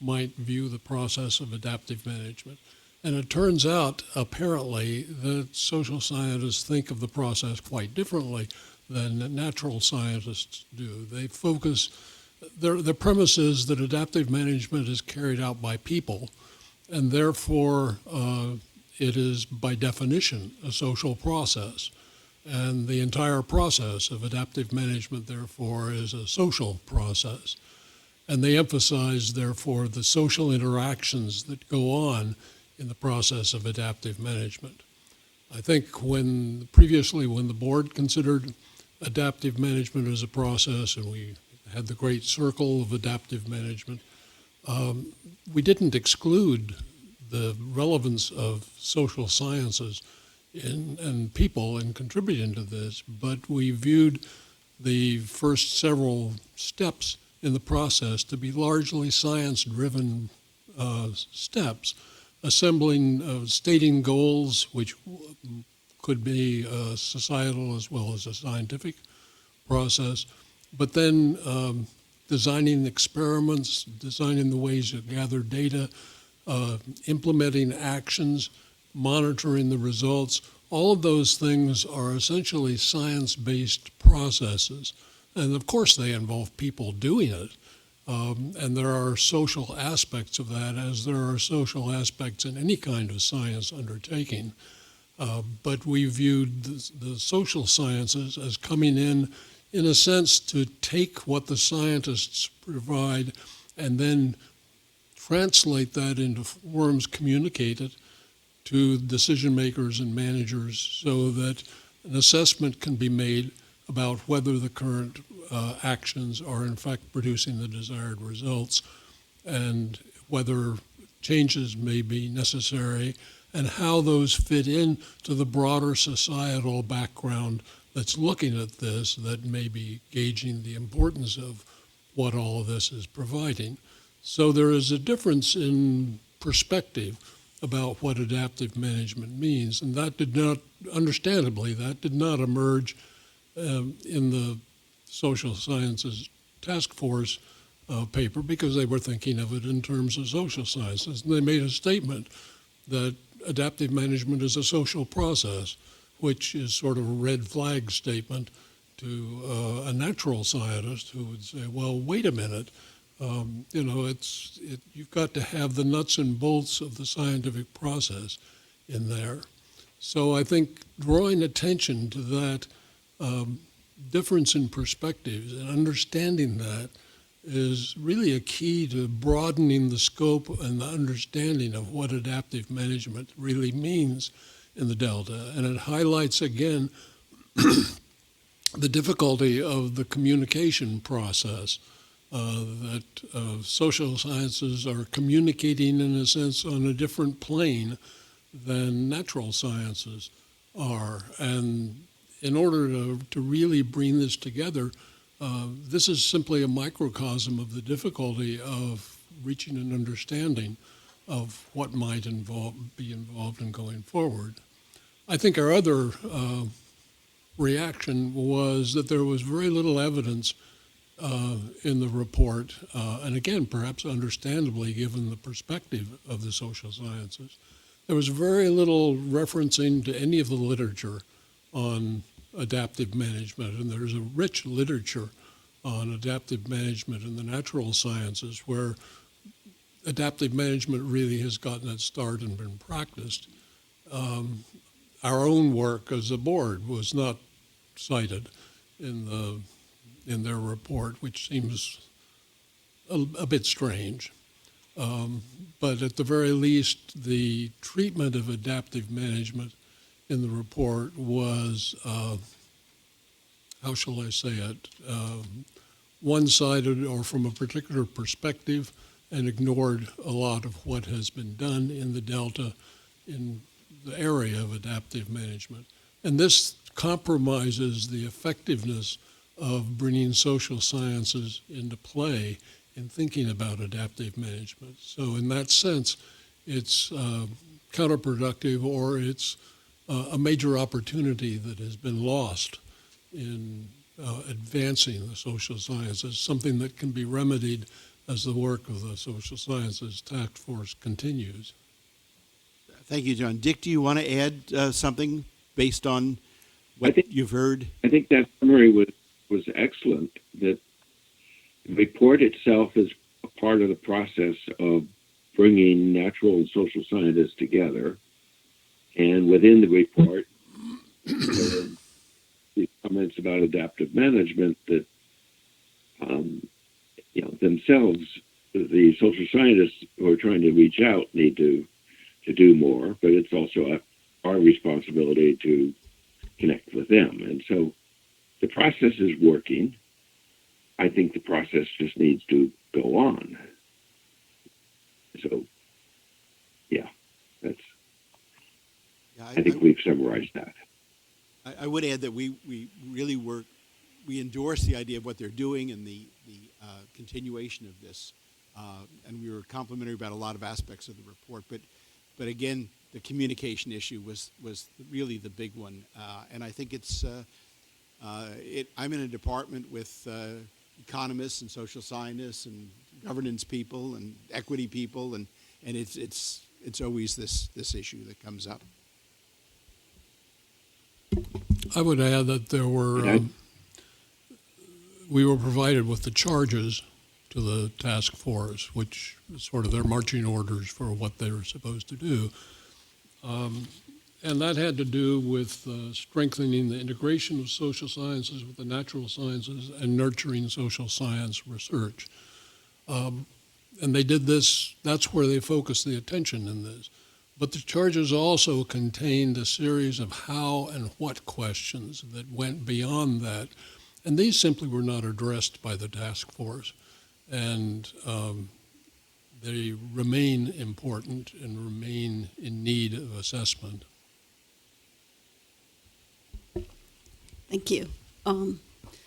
[SPEAKER 12] might view the process of adaptive management. And it turns out, apparently, that social scientists think of the process quite differently than natural scientists do. They focus, the premise is that adaptive management is carried out by people, and therefore it is by definition a social process. And the entire process of adaptive management, therefore, is a social process. And they emphasize, therefore, the social interactions that go on in the process of adaptive management. I think previously when the board considered adaptive management as a process, and we had the great circle of adaptive management, we didn't exclude the relevance of social sciences and people in contributing to this, but we viewed the first several steps in the process to be largely science-driven steps, stating goals, which could be societal as well as a scientific process, but then designing experiments, designing the ways to gather data, implementing actions, monitoring the results. All of those things are essentially science-based processes. And of course they involve people doing it. And there are social aspects of that, as there are social aspects in any kind of science undertaking. But we viewed the social sciences as coming in a sense, to take what the scientists provide and then translate that into forms communicated to decision makers and managers so that an assessment can be made about whether the current actions are in fact producing the desired results and whether changes may be necessary and how those fit in to the broader societal background that's looking at this, that may be gauging the importance of what all of this is providing. So there is a difference in perspective about what adaptive management means, and that did not, understandably, that did not emerge in the social sciences task force paper because they were thinking of it in terms of social sciences. And they made a statement that adaptive management is a social process, which is sort of a red flag statement to a natural scientist who would say, well, wait a minute, you've got to have the nuts and bolts of the scientific process in there. So I think drawing attention to that difference in perspectives and understanding that is really a key to broadening the scope and the understanding of what adaptive management really means in the Delta. And it highlights again the difficulty of the communication process, that social sciences are communicating in a sense on a different plane than natural sciences are. And in order to really bring this together, this is simply a microcosm of the difficulty of reaching an understanding of what might be involved in going forward. I think our other reaction was that there was very little evidence in the report, and again, perhaps understandably given the perspective of the social sciences, there was very little referencing to any of the literature on adaptive management, and there's a rich literature on adaptive management in the natural sciences where adaptive management really has gotten its start and been practiced. Our own work as a board was not cited in their report, which seems a bit strange. But at the very least, the treatment of adaptive management in the report was, how shall I say it, one-sided or from a particular perspective, and ignored a lot of what has been done in the Delta in the area of adaptive management. And this compromises the effectiveness of bringing social sciences into play in thinking about adaptive management. So in that sense, it's counterproductive, or it's a major opportunity that has been lost in advancing the social sciences, something that can be remedied as the work of the social sciences task force continues.
[SPEAKER 7] Thank you, John. Dick, do you want to add something based on what you've heard?
[SPEAKER 8] I think that summary was excellent. That the report itself is a part of the process of bringing natural and social scientists together. And within the report, there are the comments about adaptive management that, themselves, the social scientists who are trying to reach out need to do more, but it's also our responsibility to connect with them. And so the process is working. I think the process just needs to go on. So, I think we've summarized that.
[SPEAKER 7] I would add that we really we endorse the idea of what they're doing and the continuation of this, and we were complimentary about a lot of aspects of the report. But again, the communication issue was really the big one, and I think it's. I'm in a department with economists and social scientists and governance people and equity people, and it's always this issue that comes up.
[SPEAKER 12] I would add that we were provided with the charges to the task force, which is sort of their marching orders for what they were supposed to do. And that had to do with strengthening the integration of social sciences with the natural sciences and nurturing social science research. And they did this, that's where they focused the attention in this. But the charges also contained a series of how and what questions that went beyond that. And these simply were not addressed by the task force. And they remain important and remain in need of assessment.
[SPEAKER 1] Thank you.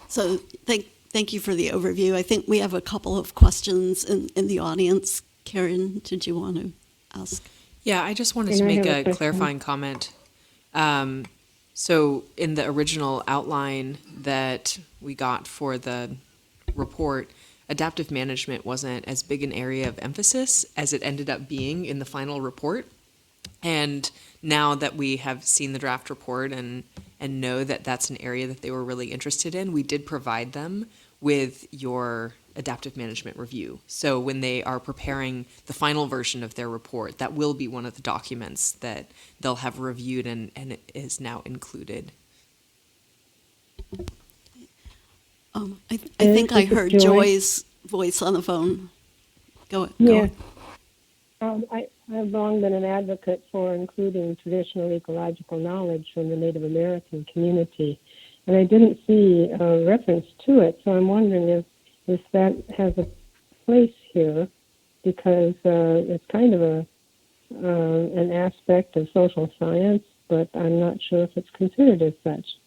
[SPEAKER 1] So thank you for the overview. I think we have a couple of questions in the audience. Karen, did you want to ask?
[SPEAKER 14] Yeah, I just wanted to make a clarifying comment. So in the original outline that we got for the report, adaptive management wasn't as big an area of emphasis as it ended up being in the final report. And now that we have seen the draft report and know that that's an area that they were really interested in, we did provide them with your adaptive management review. So when they are preparing the final version of their report, that will be one of the documents that they'll have reviewed and it is now included.
[SPEAKER 1] I think I heard Joy's voice on the phone. Go
[SPEAKER 9] Yeah. I've long been an advocate for including traditional ecological knowledge from the Native American community, and I didn't see a reference to it, so I'm wondering if that has a place here, because it's kind of an aspect of social science, but I'm not sure if it's considered as such.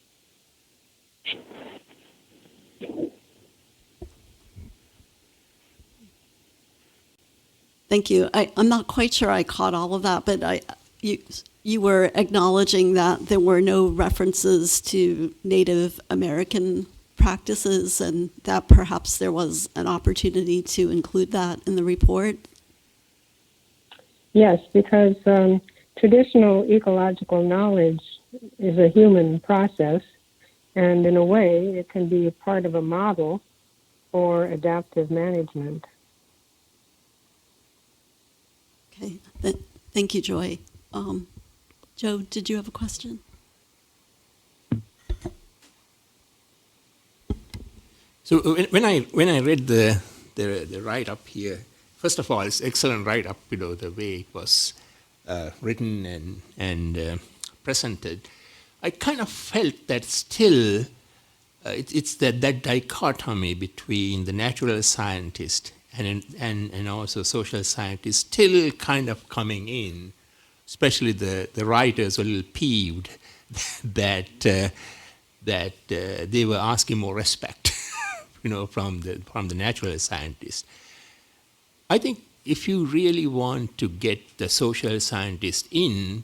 [SPEAKER 1] Thank you. I'm not quite sure I caught all of that, but you were acknowledging that there were no references to Native American practices and that perhaps there was an opportunity to include that in the report?
[SPEAKER 9] Yes, because traditional ecological knowledge is a human process, and in a way it can be a part of a model for adaptive management.
[SPEAKER 1] Okay, thank you, Joy. Joe, did you have a question?
[SPEAKER 6] So when I read the write-up here, first of all, it's excellent write-up, the way it was written and presented. I kind of felt that still it's that dichotomy between the natural scientist and also social scientists still kind of coming in, especially the writers were a little peeved that they were asking more respect, from the natural scientists. I think if you really want to get the social scientist in,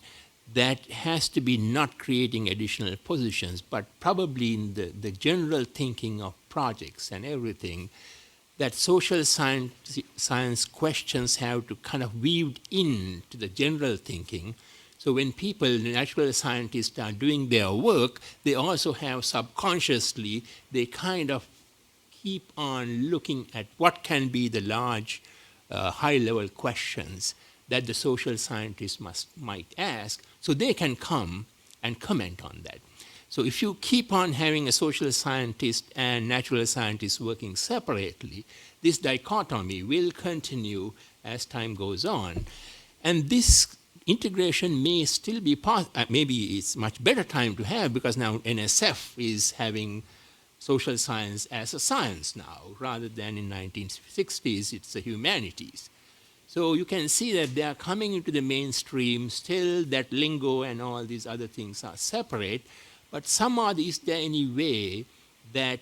[SPEAKER 6] that has to be not creating additional positions, but probably in the general thinking of projects and everything, that social science questions have to kind of weave into the general thinking. So when people, the natural scientists, are doing their work, they also have subconsciously, they kind of keep on looking at what can be the large, high-level questions that the social scientists might ask, so they can come and comment on that. So if you keep on having a social scientist and natural scientist working separately, this dichotomy will continue as time goes on. And this integration may still be maybe it's much better time to have, because now NSF is having social science as a science now, rather than in 1960s, it's the humanities. So you can see that they are coming into the mainstream, still that lingo and all these other things are separate, but somehow is there any way that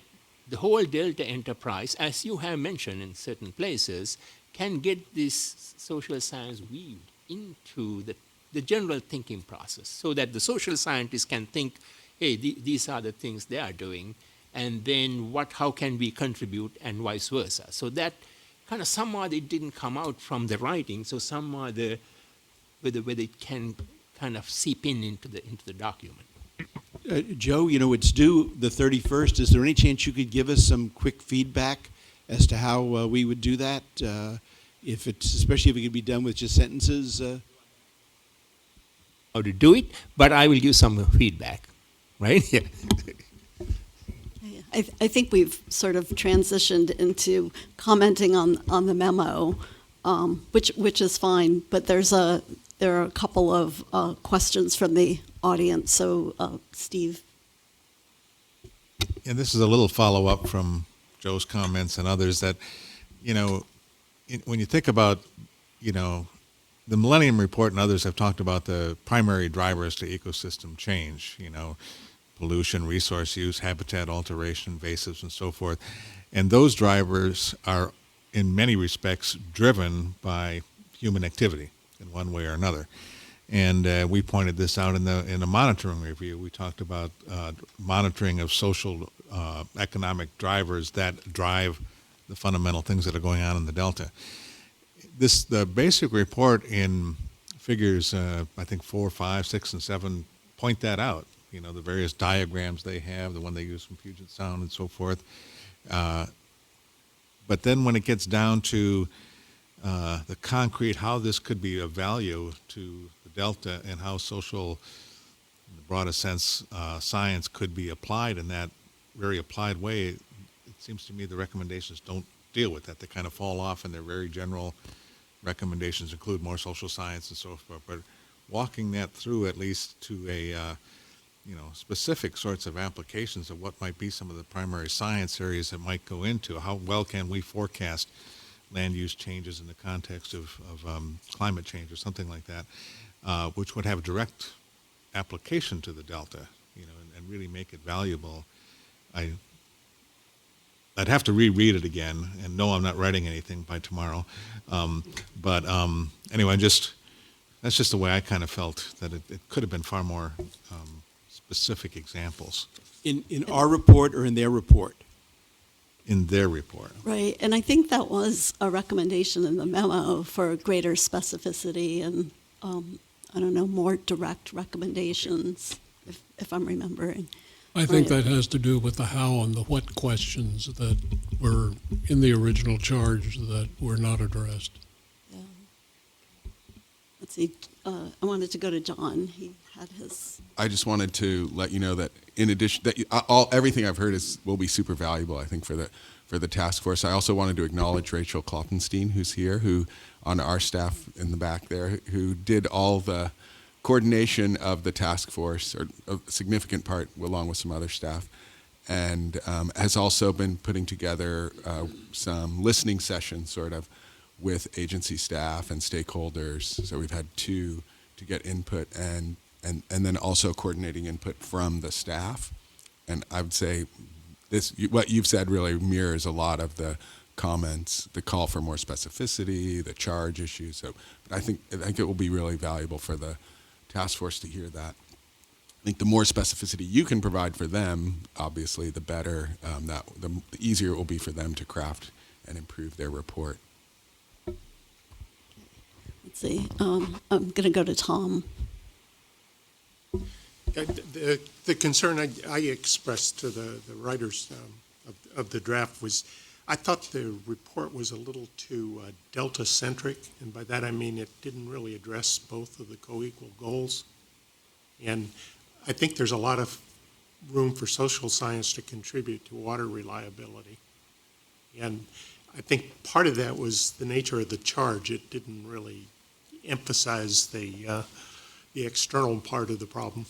[SPEAKER 6] the whole Delta enterprise, as you have mentioned in certain places, can get this social science weaved into the general thinking process, so that the social scientists can think, hey, these are the things they are doing, and then how can we contribute, and vice versa. So that kind of somehow it didn't come out from the writing, so somehow whether it can kind of seep into the document.
[SPEAKER 7] Joe, it's due the 31st. Is there any chance you could give us some quick feedback as to how we would do that? Especially if it could be done with just sentences?
[SPEAKER 6] how to do it, but I will give some feedback, right? Yeah.
[SPEAKER 1] I think we've sort of transitioned into commenting on the memo, which is fine, but there are a couple of questions from the audience. So, Steve.
[SPEAKER 3] And this is a little follow-up from Joe's comments and others that, when you think about, the Millennium Report and others have talked about the primary drivers to ecosystem change, pollution, resource use, habitat alteration, invasives, and so forth. And those drivers are, in many respects, driven by human activity in one way or another. And we pointed this out in the monitoring review. We talked about monitoring of social economic drivers that drive the fundamental things that are going on in the Delta. The basic report in figures, I think 4, 5, 6, and 7 point that out. The various diagrams they have, the one they use from Puget Sound and so forth. But then when it gets down to the concrete, how this could be of value to the Delta and how social, in the broadest sense, science could be applied in that very applied way, it seems to me the recommendations don't deal with that. They kind of fall off, and their very general recommendations include more social science and so forth. But walking that through at least to a specific sorts of applications of what might be some of the primary science areas that might go into. How well can we forecast land use changes in the context of climate change or something like that, which would have direct application to the Delta, and really make it valuable. I'd have to reread it again, and no, I'm not writing anything by tomorrow. But anyway, that's just the way I kind of felt that it could have been far more specific examples.
[SPEAKER 7] In our report or in their report?
[SPEAKER 3] In their report.
[SPEAKER 1] Right, and I think that was a recommendation in the memo for greater specificity and, more direct recommendations, if I'm remembering.
[SPEAKER 12] I think that has to do with the how and the what questions that were in the original charge that were not addressed.
[SPEAKER 1] Yeah. Let's see, I wanted to go to John. He had his...
[SPEAKER 11] I just wanted to let you know that in addition, that everything I've heard will be super valuable, I think, for the task force. I also wanted to acknowledge Rachel Kloppenstein, who's here, who on our staff in the back there, who did all the coordination of the task force, or a significant part, along with some other staff, and has also been putting together some listening sessions, sort of, with agency staff and stakeholders. So we've had 2 to get input, and then also coordinating input from the staff. And I would say what you've said really mirrors a lot of the comments, the call for more specificity, the charge issue. So I think it will be really valuable for the task force to hear that. I think the more specificity you can provide for them, obviously, the better. The easier it will be for them to craft and improve their report.
[SPEAKER 1] Let's see. I'm going to go to Tom.
[SPEAKER 5] The concern I expressed to the writers of the draft was, I thought the report was a little too Delta-centric, and by that I mean it didn't really address both of the co-equal goals. And I think there's a lot of room for social science to contribute to water reliability. And I think part of that was the nature of the charge. It didn't really emphasize the external part of the problem,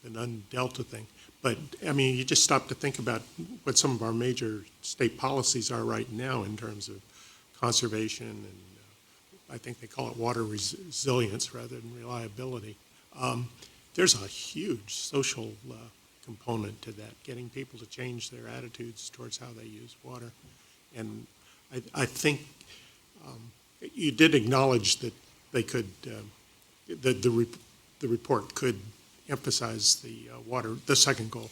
[SPEAKER 5] the non-Delta thing. But, I mean, you just stop to think about what some of our major state policies are right now in terms of conservation, and I think they call it water resilience rather than reliability. There's a huge social component to that, getting people to change their attitudes towards how they use water. And I think you did acknowledge that they could, the report could emphasize the second goal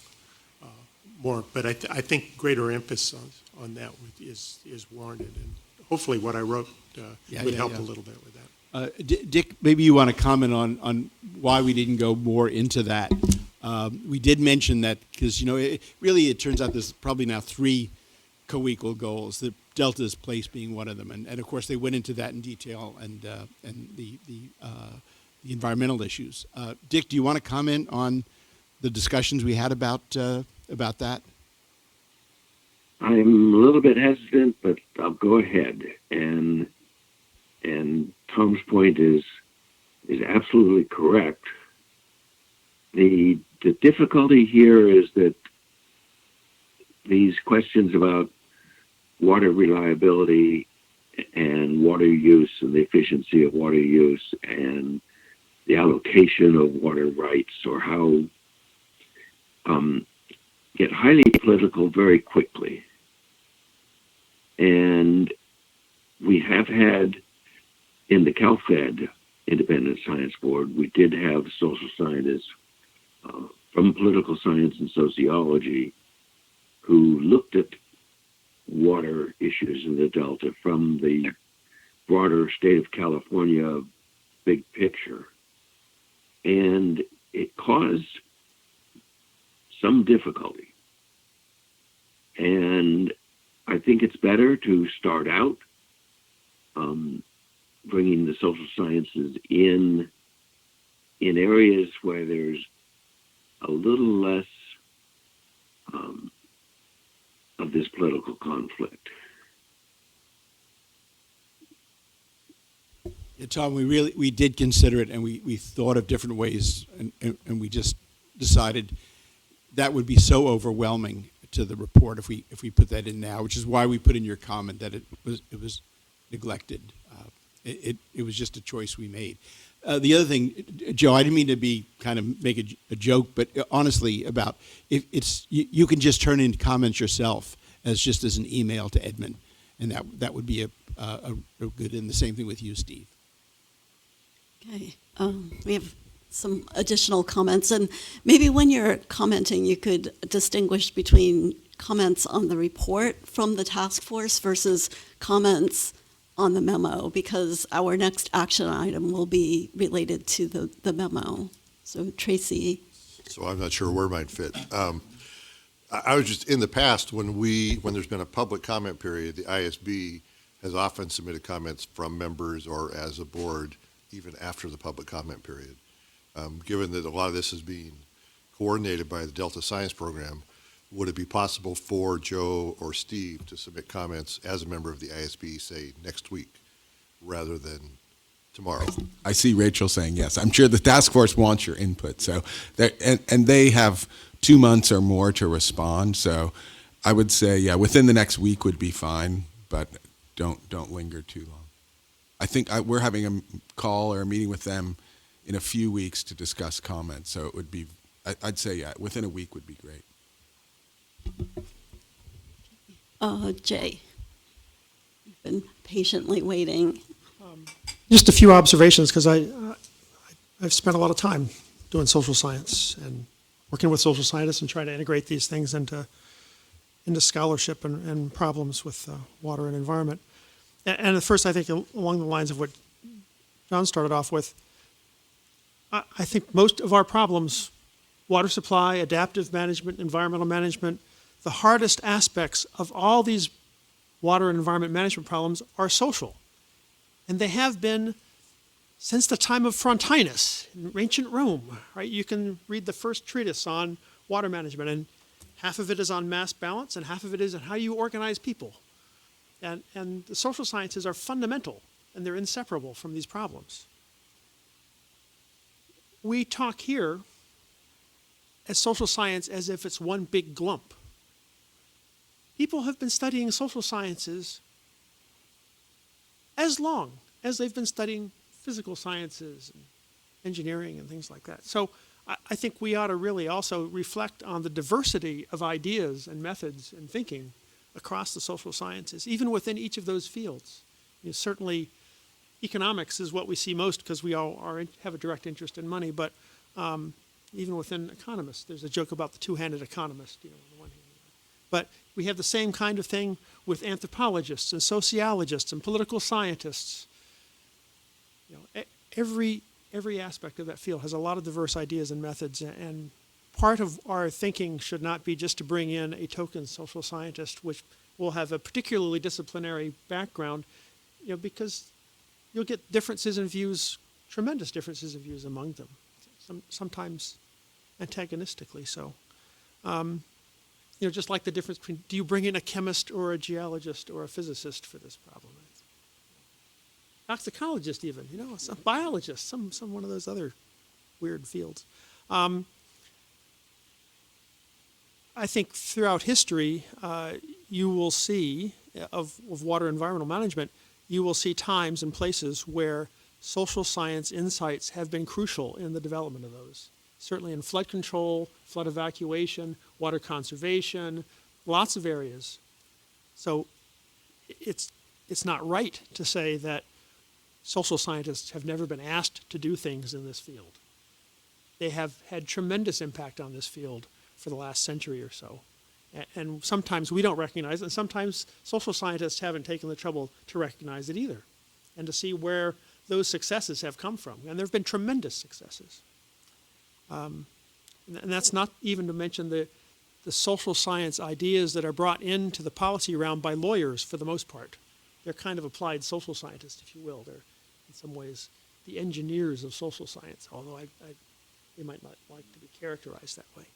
[SPEAKER 5] more, but I think greater emphasis on that is warranted, and hopefully what I wrote would help a little bit with that.
[SPEAKER 7] Dick, maybe you want to comment on why we didn't go more into that. We did mention that because, it turns out there's probably now 3 co-equal goals, the Delta's place being one of them, and of course they went into that in detail, and the the environmental issues. Dick, do you want to comment on the discussions we had about that?
[SPEAKER 8] I'm a little bit hesitant, but I'll go ahead. And Tom's point is absolutely correct. The difficulty here is that these questions about water reliability and water use and the efficiency of water use and the allocation of water rights or how get highly political very quickly. And we have had in the CalFed Independent Science Board, we did have social scientists from political science and sociology who looked at water issues in the Delta from the broader state of California big picture. And it caused some difficulty. And I think it's better to start out bringing the social sciences in areas where there's a little less of this political conflict.
[SPEAKER 7] Yeah, Tom, we did consider it, and we thought of different ways, and we just decided that would be so overwhelming to the report if we put that in now, which is why we put in your comment that it was neglected. It was just a choice we made. The other thing, Joe, I didn't mean to be kind of make a joke, but honestly, about if it's you can just turn in comments yourself as an email to Edmund, and that would be a good. And the same thing with you, Steve.
[SPEAKER 1] Okay, we have some additional comments, and maybe when you're commenting, you could distinguish between comments on the report from the task force versus comments on the memo, because our next action item will be related to the memo. So Tracy.
[SPEAKER 4] So I'm not sure where mine fit. I was just, in the past, when there's been a public comment period, the ISB has often submitted comments from members or as a board, even after the public comment period. Given that a lot of this is being coordinated by the Delta Science Program, would it be possible for Joe or Steve to submit comments as a member of the ISB, say, next week, rather than tomorrow?
[SPEAKER 11] I see Rachel saying yes. I'm sure the task force wants your input. So, and they have 2 months or more to respond. So, I would say, yeah, within the next week would be fine, but don't linger too long. I think we're having a call or a meeting with them in a few weeks to discuss comments. So it would be, I'd say, yeah, within a week would be great.
[SPEAKER 1] Jay, you've been patiently waiting.
[SPEAKER 2] Just a few observations, because I've spent a lot of time doing social science and working with social scientists and trying to integrate these things into scholarship and problems with water and environment. And at first, I think along the lines of what John started off with, I think most of our problems, water supply, adaptive management, environmental management, the hardest aspects of all these water and environment management problems are social. And they have been since the time of Frontinus in ancient Rome, right? You can read the first treatise on water management, and half of it is on mass balance, and half of it is on how you organize people. And the social sciences are fundamental, and they're inseparable from these problems. We talk here as social science as if it's one big glump. People have been studying social sciences as long as they've been studying physical sciences and engineering and things like that. So I think we ought to really also reflect on the diversity of ideas and methods and thinking across the social sciences, even within each of those fields. Certainly, economics is what we see most because we all have a direct interest in money, but even within economists, there's a joke about the two-handed economist, on the one hand. But we have the same kind of thing with anthropologists and sociologists and political scientists. Every aspect of that field has a lot of diverse ideas and methods, and part of our thinking should not be just to bring in a token social scientist, which will have a particularly disciplinary background, because you'll get differences in views tremendous differences of views among them, sometimes antagonistically so. Just like the difference between, do you bring in a chemist or a geologist or a physicist for this problem? Toxicologist even, some biologist, some one of those other weird fields. I think throughout history, you will see, of water environmental management, you will see times and places where social science insights have been crucial in the development of those. Certainly in flood control, flood evacuation, water conservation, lots of areas. So it's not right to say that social scientists have never been asked to do things in this field. They have had tremendous impact on this field for the last century or so. And sometimes we don't recognize it, and sometimes social scientists haven't taken the trouble to recognize it either, and to see where those successes have come from. And there have been tremendous successes. And that's not even to mention the social science ideas that are brought into the policy realm by lawyers for the most part. They're kind of applied social scientists, if you will. They're, in some ways, the engineers of social science, although they might not like to be characterized that way.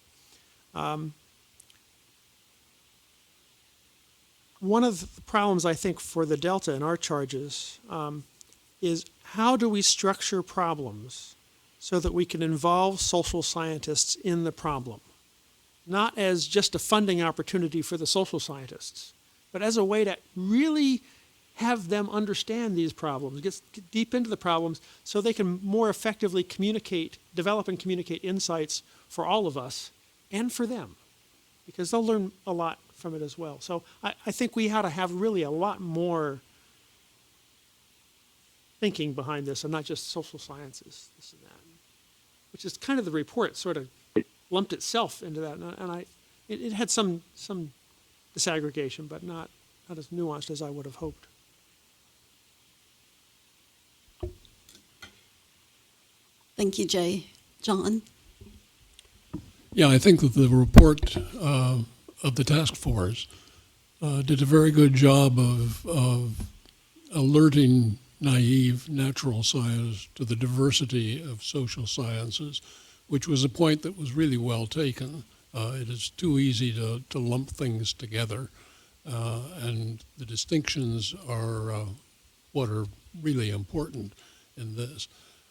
[SPEAKER 2] One of the problems, I think, for the Delta in our charges is how do we structure problems so that we can involve social scientists in the problem? Not as just a funding opportunity for the social scientists, but as a way to really have them understand these problems, get deep into the problems so they can more effectively develop and communicate insights for all of us and for them, because they'll learn a lot from it as well. So I think we ought to have really a lot more thinking behind this and not just social sciences, this and that, which is kind of the report sort of lumped itself into that. And it had some disaggregation, but not as nuanced as I would have hoped.
[SPEAKER 1] Thank you, Jay. John?
[SPEAKER 12] Yeah, I think that the report of the task force did a very good job of alerting naive natural science to the diversity of social sciences, which was a point that was really well taken. It is too easy to lump things together, and the distinctions are what are really important in this.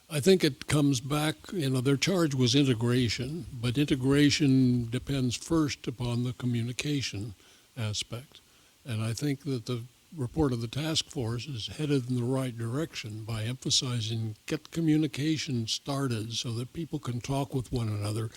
[SPEAKER 12] I think it comes back, their charge was integration, but integration depends first upon the communication aspect. And I think that the report of the task force is headed in the right direction by emphasizing get communication started so that people can talk with one another.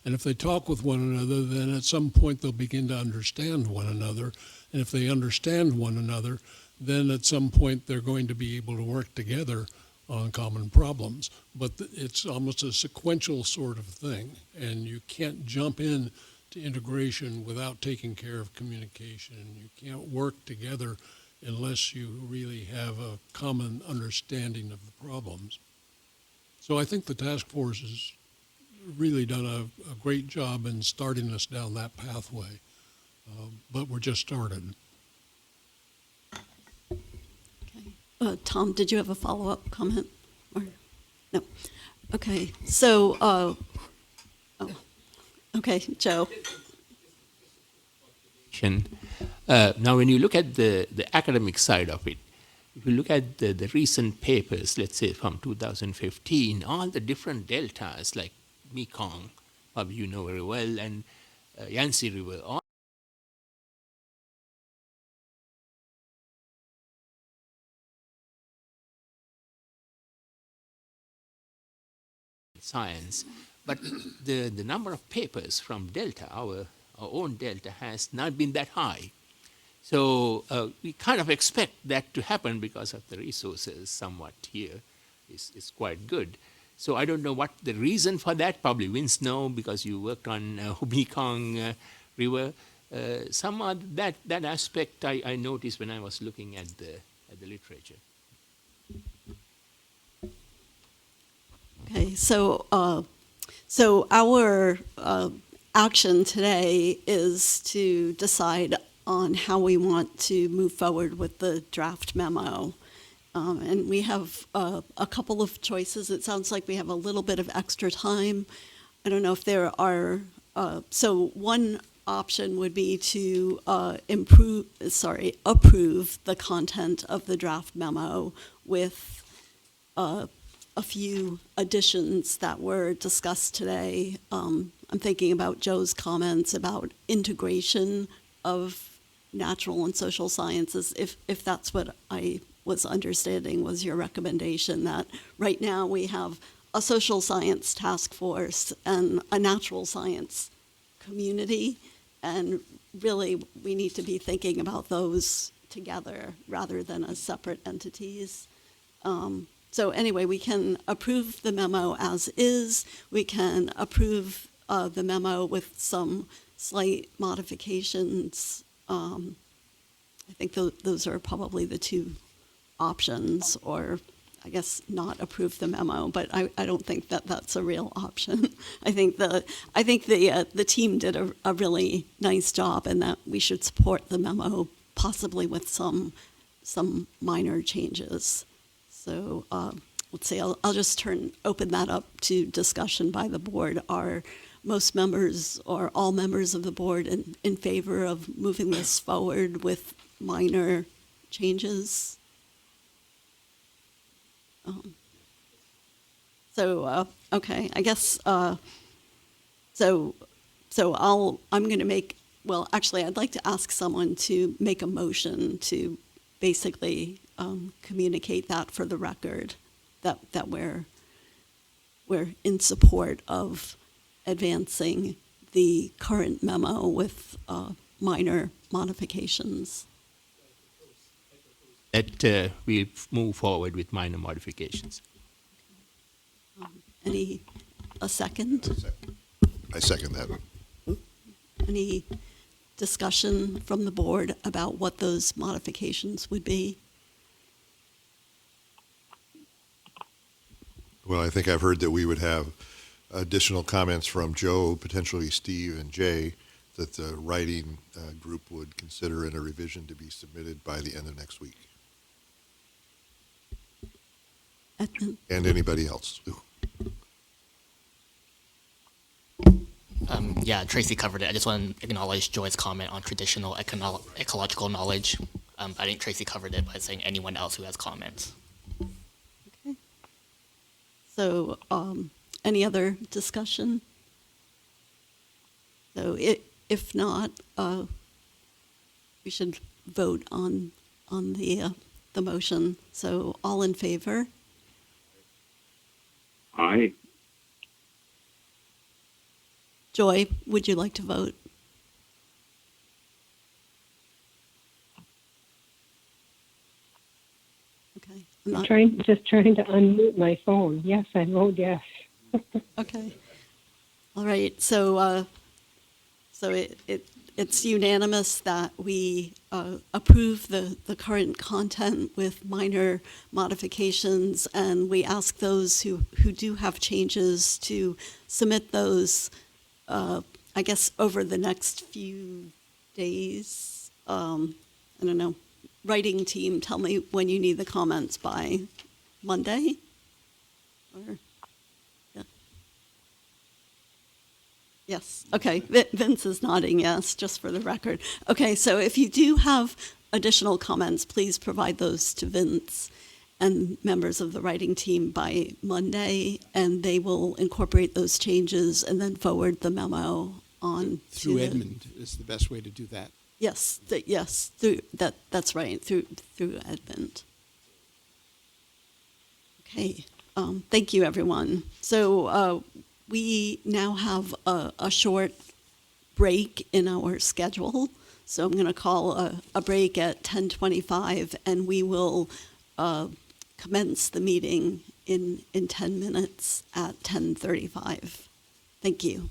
[SPEAKER 12] And if they talk with one another, then at some point they'll begin to understand one another. And if they understand one another, then at some point they're going to be able to work together on common problems. But it's almost a sequential sort of thing, and you can't jump in to integration without taking care of communication. You can't work together unless you really have a common understanding of the problems. So I think the task force has really done a great job in starting us down that pathway, but we're just started.
[SPEAKER 1] Tom, did you have a follow-up comment? Or no? Okay, so, okay, Joe.
[SPEAKER 6] Now, when you look at the academic side of it, if you look at the recent papers, let's say from 2015, all the different deltas like Mekong, probably you know very well, and Yangtze River, all science, but the number of papers from Delta, our own Delta, has not been that high. So we kind of expect that to happen because of the resources somewhat here is quite good. So I don't know what the reason for that, probably Vince know because you worked on Mekong River. Somehow that aspect I noticed when I was looking at the literature.
[SPEAKER 1] Okay, so our action today is to decide on how we want to move forward with the draft memo. And we have a couple of choices. It sounds like we have a little bit of extra time. I don't know if there are, so one option would be to approve the content of the draft memo with a few additions that were discussed today. I'm thinking about Joe's comments about integration of natural and social sciences, if that's what I was understanding was your recommendation, that right now we have a social science task force and a natural science community, and really we need to be thinking about those together rather than as separate entities. So anyway, we can approve the memo as is. We can approve the memo with some slight modifications. I think those are probably the two options, or I guess not approve the memo, but I don't think that that's a real option. I think the team did a really nice job, and that we should support the memo, possibly with some minor changes. So let's see, I'll just open that up to discussion by the board. Are most members or all members of the board in favor of moving this forward with minor changes? Okay, I guess, I'm going to make, well, actually, I'd like to ask someone to make a motion to basically communicate that for the record, that we're in support of advancing the current memo with minor modifications.
[SPEAKER 6] That we move forward with minor modifications.
[SPEAKER 1] A second?
[SPEAKER 4] I second that.
[SPEAKER 1] Any discussion from the board about what those modifications would be?
[SPEAKER 4] Well, I think I've heard that we would have additional comments from Joe, potentially Steve and Jay, that the writing group would consider in a revision to be submitted by the end of next week. And anybody else.
[SPEAKER 16] Yeah, Tracy covered it. I just want to acknowledge Joy's comment on traditional ecological knowledge. I think Tracy covered it by saying anyone else who has comments.
[SPEAKER 1] Okay. So, any other discussion? So, if not, we should vote on the motion. So, all in favor?
[SPEAKER 8] Aye.
[SPEAKER 1] Joy, would you like to vote? Okay.
[SPEAKER 9] Just trying to unmute my phone. Yes, I vote yes.
[SPEAKER 1] Okay. All right. So it's unanimous that we approve the current content with minor modifications, and we ask those who do have changes to submit those, I guess, over the next few days. I don't know. Writing team, tell me when you need the comments by Monday? Or, yeah. Yes, okay, Vince is nodding yes, just for the record. Okay, so if you do have additional comments, please provide those to Vince and members of the writing team by Monday, and they will incorporate those changes and then forward the memo on
[SPEAKER 7] through Edmund is the best way to do that.
[SPEAKER 1] Yes, through that's right, through Edmund. Okay, thank you, everyone. So we now have a short break in our schedule. So I'm going to call a break at 10:25, and we will commence the meeting in 10 minutes at 10:35. Thank you.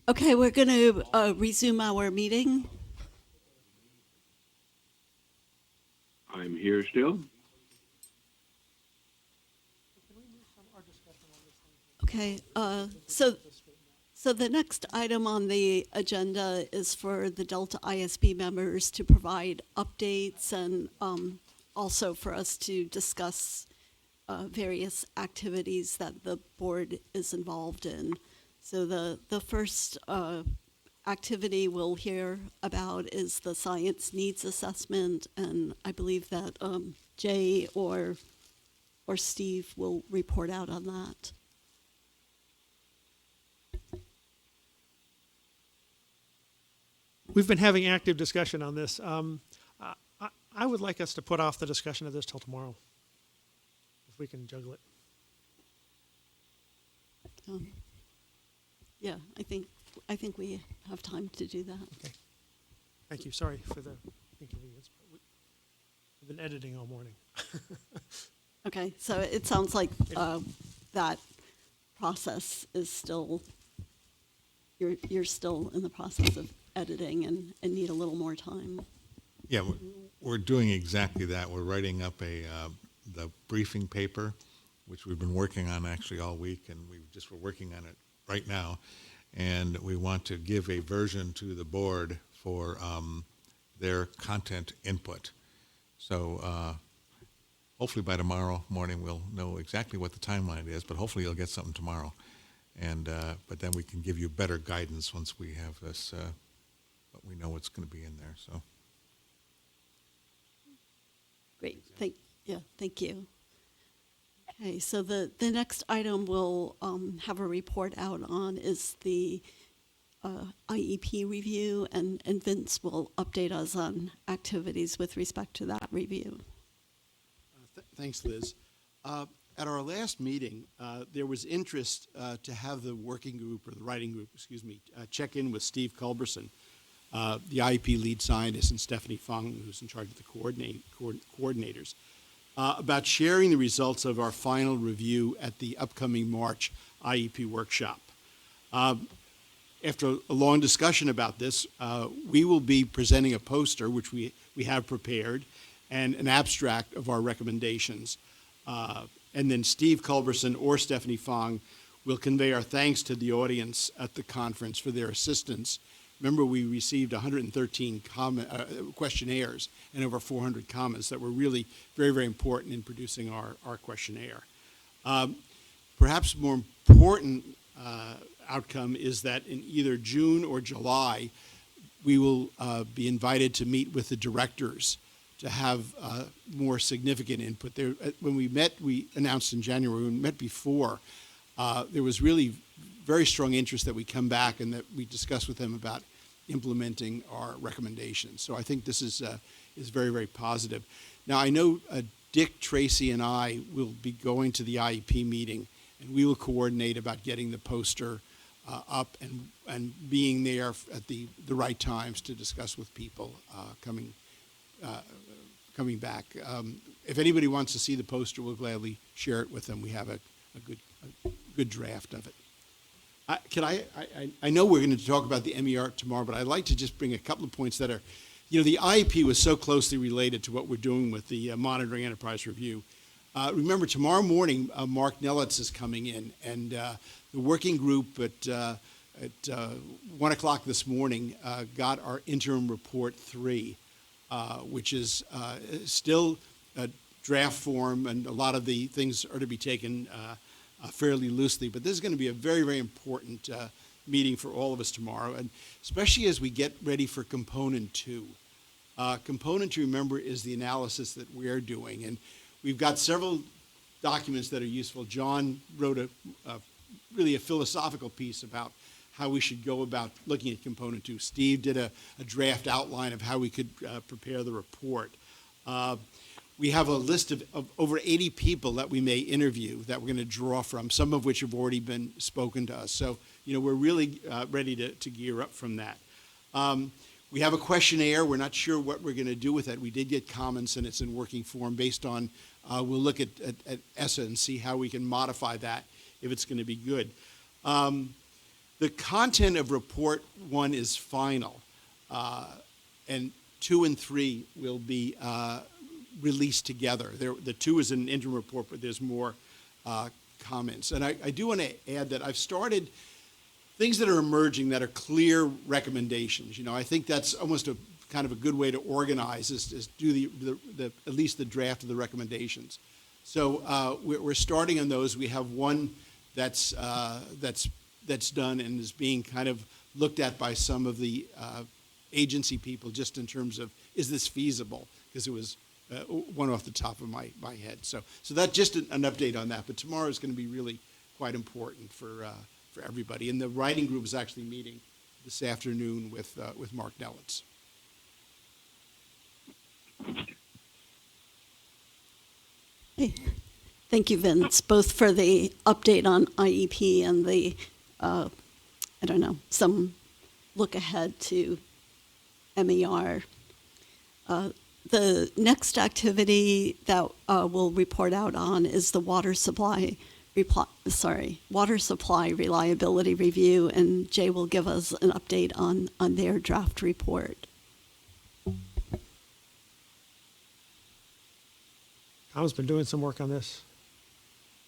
[SPEAKER 1] Okay, we're going to resume our meeting.
[SPEAKER 8] I'm here still.
[SPEAKER 1] Okay, so the next item on the agenda is for the Delta ISB members to provide updates and also for us to discuss various activities that the board is involved in. So the first activity we'll hear about is the science needs assessment, and I believe that Jay or Steve will report out on that.
[SPEAKER 2] We've been having active discussion on this. I would like us to put off the discussion of this till tomorrow, if we can juggle it.
[SPEAKER 1] Yeah, I think we have time to do that.
[SPEAKER 2] Okay. Thank you. Sorry for the inconvenience. But we've been editing all morning.
[SPEAKER 1] Okay, so it sounds like that process is still, you're still in the process of editing and need a little more time.
[SPEAKER 3] Yeah, we're doing exactly that. We're writing up the briefing paper, which we've been working on actually all week, and we're working on it right now. And we want to give a version to the board for their content input. So hopefully by tomorrow morning we'll know exactly what the timeline is, but hopefully you'll get something tomorrow. And but then we can give you better guidance once we have this, but we know what's going to be in there. So
[SPEAKER 1] Great, thank you. Okay, so the next item we'll have a report out on is the IEP review, and Vince will update us on activities with respect to that review.
[SPEAKER 7] Thanks, Liz. At our last meeting, there was interest to have the working group, or the writing group, check in with Steve Culberson, the IEP lead scientist, and Stephanie Fung, who's in charge of the coordinators, about sharing the results of our final review at the upcoming March Iep Workshop. After a long discussion about this, we will be presenting a poster, which we have prepared, and an abstract of our recommendations. And then Steve Culberson or Stephanie Fong will convey our thanks to the audience at the conference for their assistance. Remember, we received 113 questionnaires and over 400 comments that were really very, very important in producing our questionnaire. Perhaps more important outcome is that in either June or July, we will be invited to meet with the directors to have more significant input. When we met, we announced in January, when we met before, there was really very strong interest that we come back and that we discuss with them about implementing our recommendations. So I think this is very, very positive. Now, I know Dick, Tracy, and I will be going to the IEP meeting, and we will coordinate about getting the poster up and being there at the right times to discuss with people coming back. If anybody wants to see the poster, we'll gladly share it with them. We have a good draft of it. I know we're going to talk about the MER tomorrow, but I'd like to just bring a couple of points that are, the IEP was so closely related to what we're doing with the Monitoring Enterprise Review. Remember, tomorrow morning, Mark Nelitz is coming in, and the working group at 1 o'clock this morning got our interim report 3, which is still a draft form, and a lot of the things are to be taken fairly loosely. But this is going to be a very, very important meeting for all of us tomorrow, and especially as we get ready for Component 2. Component 2, remember, is the analysis that we're doing, and we've got several documents that are useful. John wrote really a philosophical piece about how we should go about looking at Component 2. Steve did a draft outline of how we could prepare the report. We have a list of over 80 people that we may interview that we're going to draw from, some of which have already been spoken to us. So, we're really ready to gear up from that. We have a questionnaire. We're not sure what we're going to do with it. We did get comments, and it's in working form based on, we'll look at ESSA and see how we can modify that if it's going to be good. The content of report 1 is final, and 2 and 3 will be released together. The 2 is an interim report, but there's more comments. And I do want to add that I've started things that are emerging that are clear recommendations. You know, I think that's almost a kind of a good way to organize is do at least the draft of the recommendations. So we're starting on those. We have one that's done and is being kind of looked at by some of the agency people just in terms of, is this feasible? Because it was one off the top of my head. So that's just an update on that. But tomorrow is going to be really quite important for everybody. And the writing group is actually meeting this afternoon with Mark Nellitz.
[SPEAKER 1] Hey. Thank you, Vince, both for the update on IEP and the, some look ahead to MER. The next activity that we'll report out on is the water supply reliability review, and Jay will give us an update on their draft report.
[SPEAKER 2] Tom's been doing some work on this.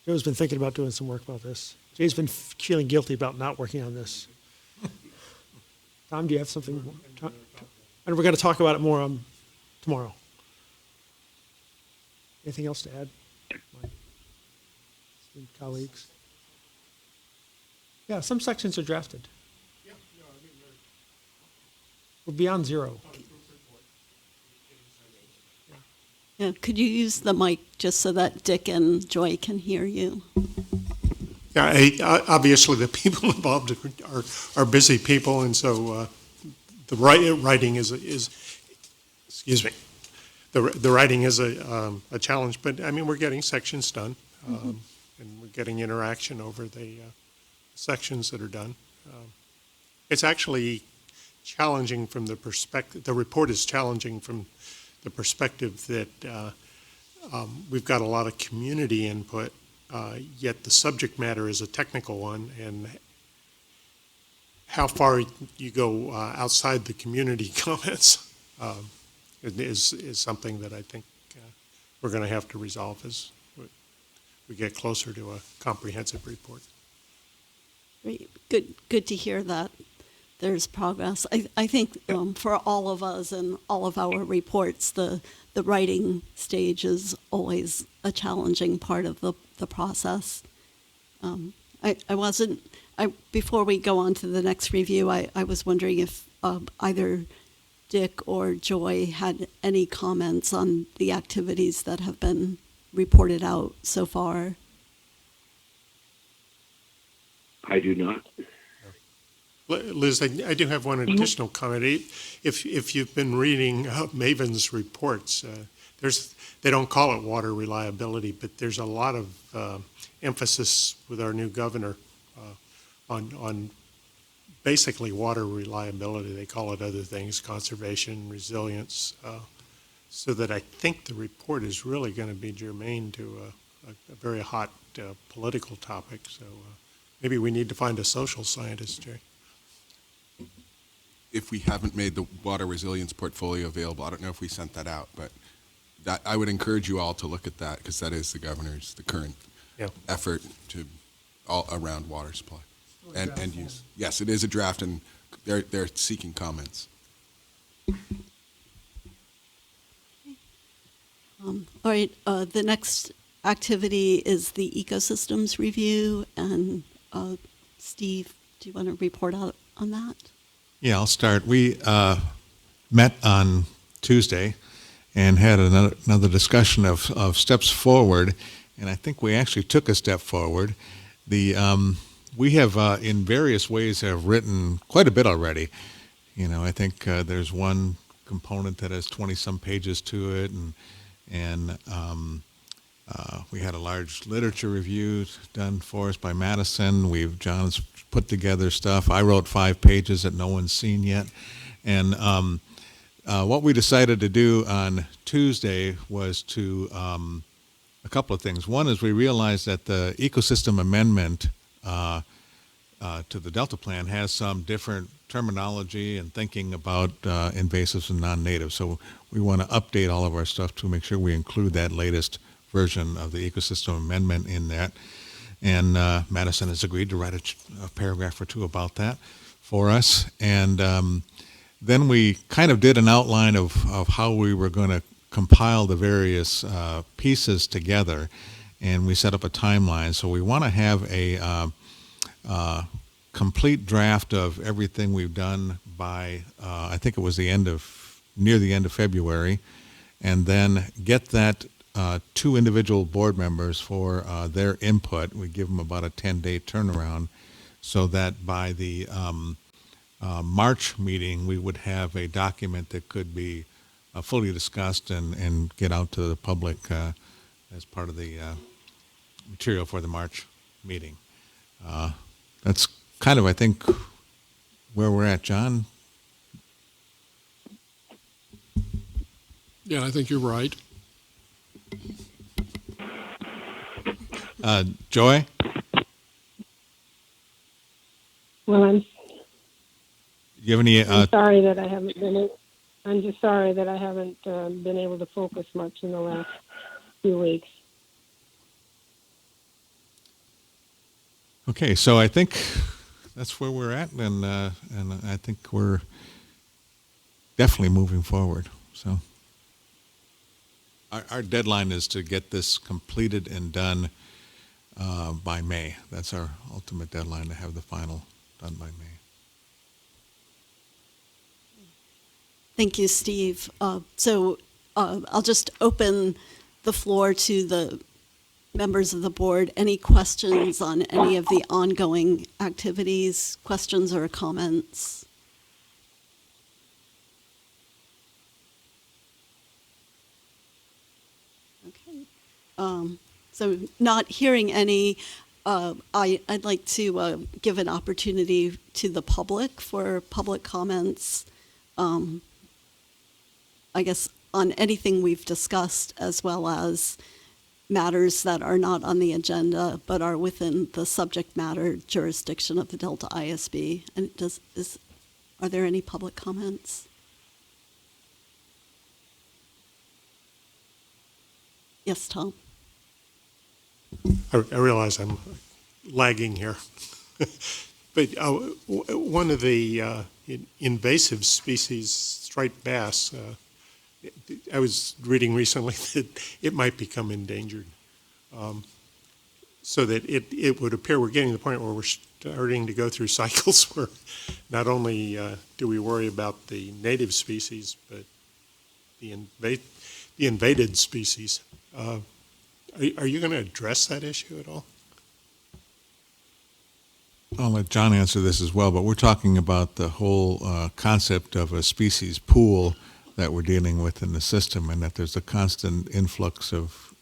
[SPEAKER 2] Joe's been thinking about doing some work about this. Jay's been feeling guilty about not working on this. Tom, do you have something? And we're going to talk about it more tomorrow. Anything else to add, my esteemed colleagues? Yeah, some sections are drafted. We're beyond 0.
[SPEAKER 1] Yeah, could you use the mic just so that Dick and Joy can hear you?
[SPEAKER 5] Yeah, obviously the people involved are busy people, and so the writing is excuse me, the writing is a challenge. But I mean, we're getting sections done, and we're getting interaction over the sections that are done. It's actually challenging from the perspective. The report is challenging from the perspective that we've got a lot of community input, yet the subject matter is a technical one, and how far you go outside the community comments is something that I think we're going to have to resolve as we get closer to a comprehensive report.
[SPEAKER 1] Great. Good to hear that there's progress. I think for all of us and all of our reports, the writing stage is always a challenging part of the process. Before we go on to the next review, I was wondering if either Dick or Joy had any comments on the activities that have been reported out so far.
[SPEAKER 8] I do not.
[SPEAKER 5] Liz, I do have one additional comment. If you've been reading Maven's reports, they don't call it water reliability, but there's a lot of emphasis with our new governor on basically water reliability. They call it other things, conservation, resilience, so that I think the report is really going to be germane to a very hot political topic. So maybe we need to find a social scientist, Jay.
[SPEAKER 11] If we haven't made the water resilience portfolio available, I don't know if we sent that out, but I would encourage you all to look at that because that is the current effort to all around water supply and use. Yes, it is a draft, and they're seeking comments.
[SPEAKER 1] All right, the next activity is the ecosystems review, and Steve, do you want to report out on that?
[SPEAKER 3] Yeah, I'll start. We met on Tuesday and had another discussion of steps forward, and I think we actually took a step forward. We have in various ways have written quite a bit already. You know, I think there's one component that has 20-some pages to it, and we had a large literature review done for us by Madison. John's put together stuff. I wrote 5 pages that no one's seen yet, And what we decided to do on Tuesday was to a couple of things. One is we realized that the ecosystem amendment to the Delta Plan has some different terminology and thinking about invasives and non-native. So we want to update all of our stuff to make sure we include that latest version of the ecosystem amendment in that. And Madison has agreed to write a paragraph or two about that for us. And then we kind of did an outline of how we were going to compile the various pieces together, and we set up a timeline. So we want to have a complete draft of everything we've done by, I think it was near the end of February, and then get that to individual board members for their input. We give them about a 10-day turnaround so that by the March meeting, we would have a document that could be fully discussed and get out to the public as part of the material for the March meeting. That's kind of, I think, where we're at. John?
[SPEAKER 12] Yeah, I think you're right.
[SPEAKER 3] Joy?
[SPEAKER 9] Well,
[SPEAKER 3] You have any?
[SPEAKER 9] I'm sorry that I haven't been. I'm just sorry that I haven't been able to focus much in the last few weeks.
[SPEAKER 3] Okay, so I think that's where we're at, and I think we're definitely moving forward. So our deadline is to get this completed and done by May. That's our ultimate deadline, to have the final done by May.
[SPEAKER 1] Thank you, Steve. So I'll just open the floor to the members of the board. Any questions on any of the ongoing activities, questions or comments? Okay. So not hearing any, I'd like to give an opportunity to the public for public comments. I guess on anything we've discussed, as well as matters that are not on the agenda but are within the subject matter jurisdiction of the Delta ISB. And are there any public comments? Yes, Tom.
[SPEAKER 5] I realize I'm lagging here. But one of the invasive species, striped bass, I was reading recently that it might become endangered. So that it would appear we're getting to the point where we're starting to go through cycles where not only do we worry about the native species, but the invaded species. Are you going to address that issue at all?
[SPEAKER 3] I'll let John answer this as well, but we're talking about the whole concept of a species pool that we're dealing with in the system, and that there's a constant influx of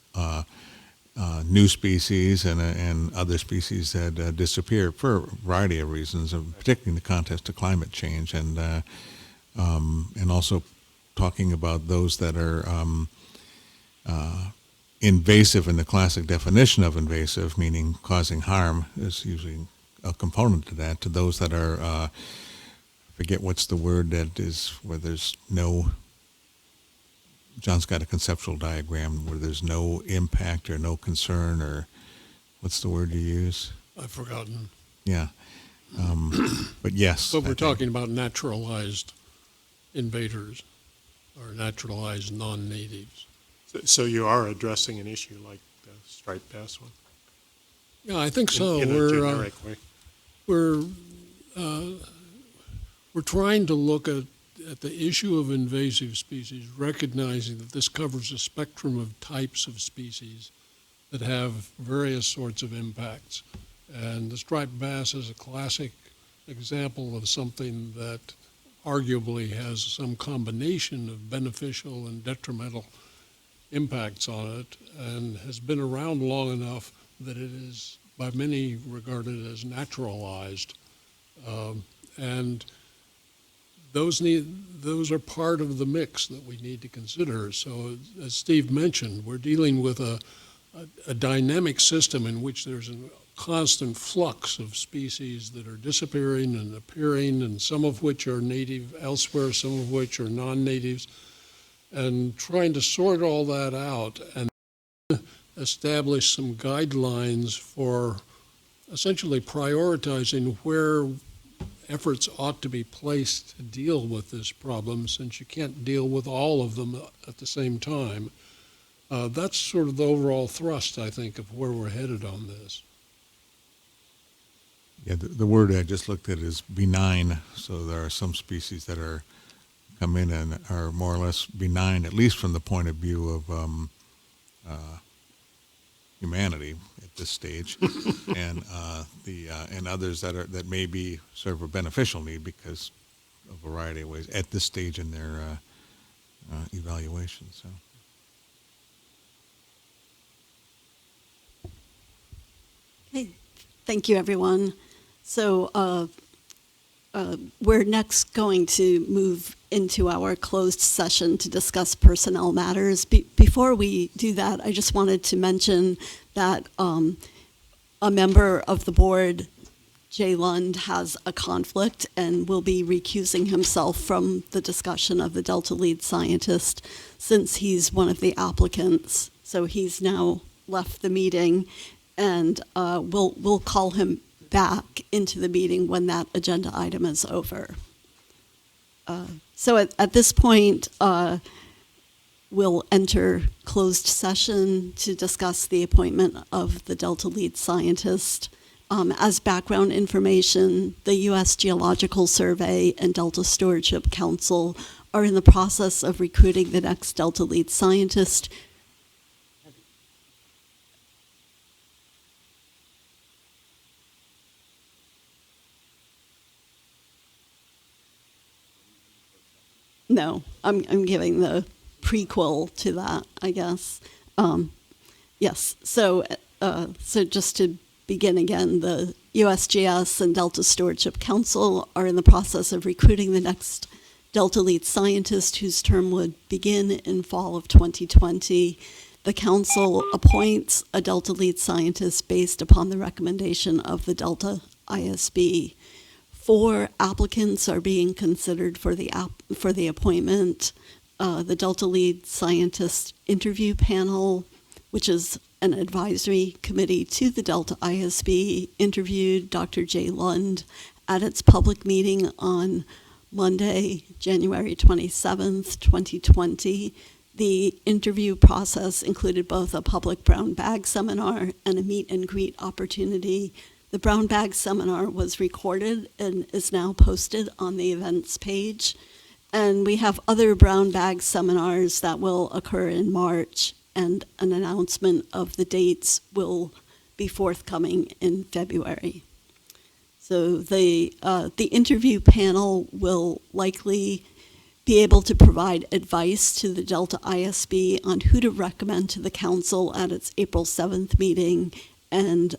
[SPEAKER 3] new species and other species that disappear for a variety of reasons, particularly in the context of climate change, and also talking about those that are invasive in the classic definition of invasive, meaning causing harm, is usually a component to that, to those that are, I forget what's the word that is, where there's no, John's got a conceptual diagram where there's no impact or no concern, or what's the word you use?
[SPEAKER 12] I've forgotten.
[SPEAKER 3] Yeah. But yes.
[SPEAKER 12] But we're talking about naturalized invaders or naturalized non-natives.
[SPEAKER 5] So you are addressing an issue like the striped bass one?
[SPEAKER 12] Yeah, I think so.
[SPEAKER 5] In a generic way.
[SPEAKER 12] We're trying to look at the issue of invasive species, recognizing that this covers a spectrum of types of species that have various sorts of impacts. And the striped bass is a classic example of something that arguably has some combination of beneficial and detrimental impacts on it, and has been around long enough that it is by many regarded as naturalized. And those are part of the mix that we need to consider. So as Steve mentioned, we're dealing with a dynamic system in which there's a constant flux of species that are disappearing and appearing, and some of which are native elsewhere, some of which are non-natives, and trying to sort all that out and establish some guidelines for essentially prioritizing where efforts ought to be placed to deal with this problem, since you can't deal with all of them at the same time. That's sort of the overall thrust, I think, of where we're headed on this.
[SPEAKER 3] Yeah, the word I just looked at is benign. So there are some species that come in and are more or less benign, at least from the point of view of humanity at this stage, and and others that may be sort of a beneficial need because of a variety of ways at this stage in their evaluation. So.
[SPEAKER 1] Okay, thank you, everyone. So we're next going to move into our closed session to discuss personnel matters. Before we do that, I just wanted to mention that a member of the board, Jay Lund, has a conflict and will be recusing himself from the discussion of the Delta lead scientist since he's one of the applicants. So he's now left the meeting, and we'll call him back into the meeting when that agenda item is over. So at this point, we'll enter closed session to discuss the appointment of the Delta lead scientist. As background information, the U.S. Geological Survey and Delta Stewardship Council are in the process of recruiting the next Delta lead scientist. No, I'm giving the prequel to that, I guess. Yes, so just to begin again, the USGS and Delta Stewardship Council are in the process of recruiting the next Delta lead scientist whose term would begin in fall of 2020. The council appoints a Delta lead scientist based upon the recommendation of the Delta ISB. 4 applicants are being considered for the appointment. The Delta lead scientist interview panel, which is an advisory committee to the Delta ISB, interviewed Dr. Jay Lund at its public meeting on Monday, January 27th, 2020. The interview process included both a public brown bag seminar and a meet and greet opportunity. The brown bag seminar was recorded and is now posted on the events page. And we have other brown bag seminars that will occur in March, and an announcement of the dates will be forthcoming in February. So the interview panel will likely be able to provide advice to the Delta ISB on who to recommend to the council at its April 7th meeting. And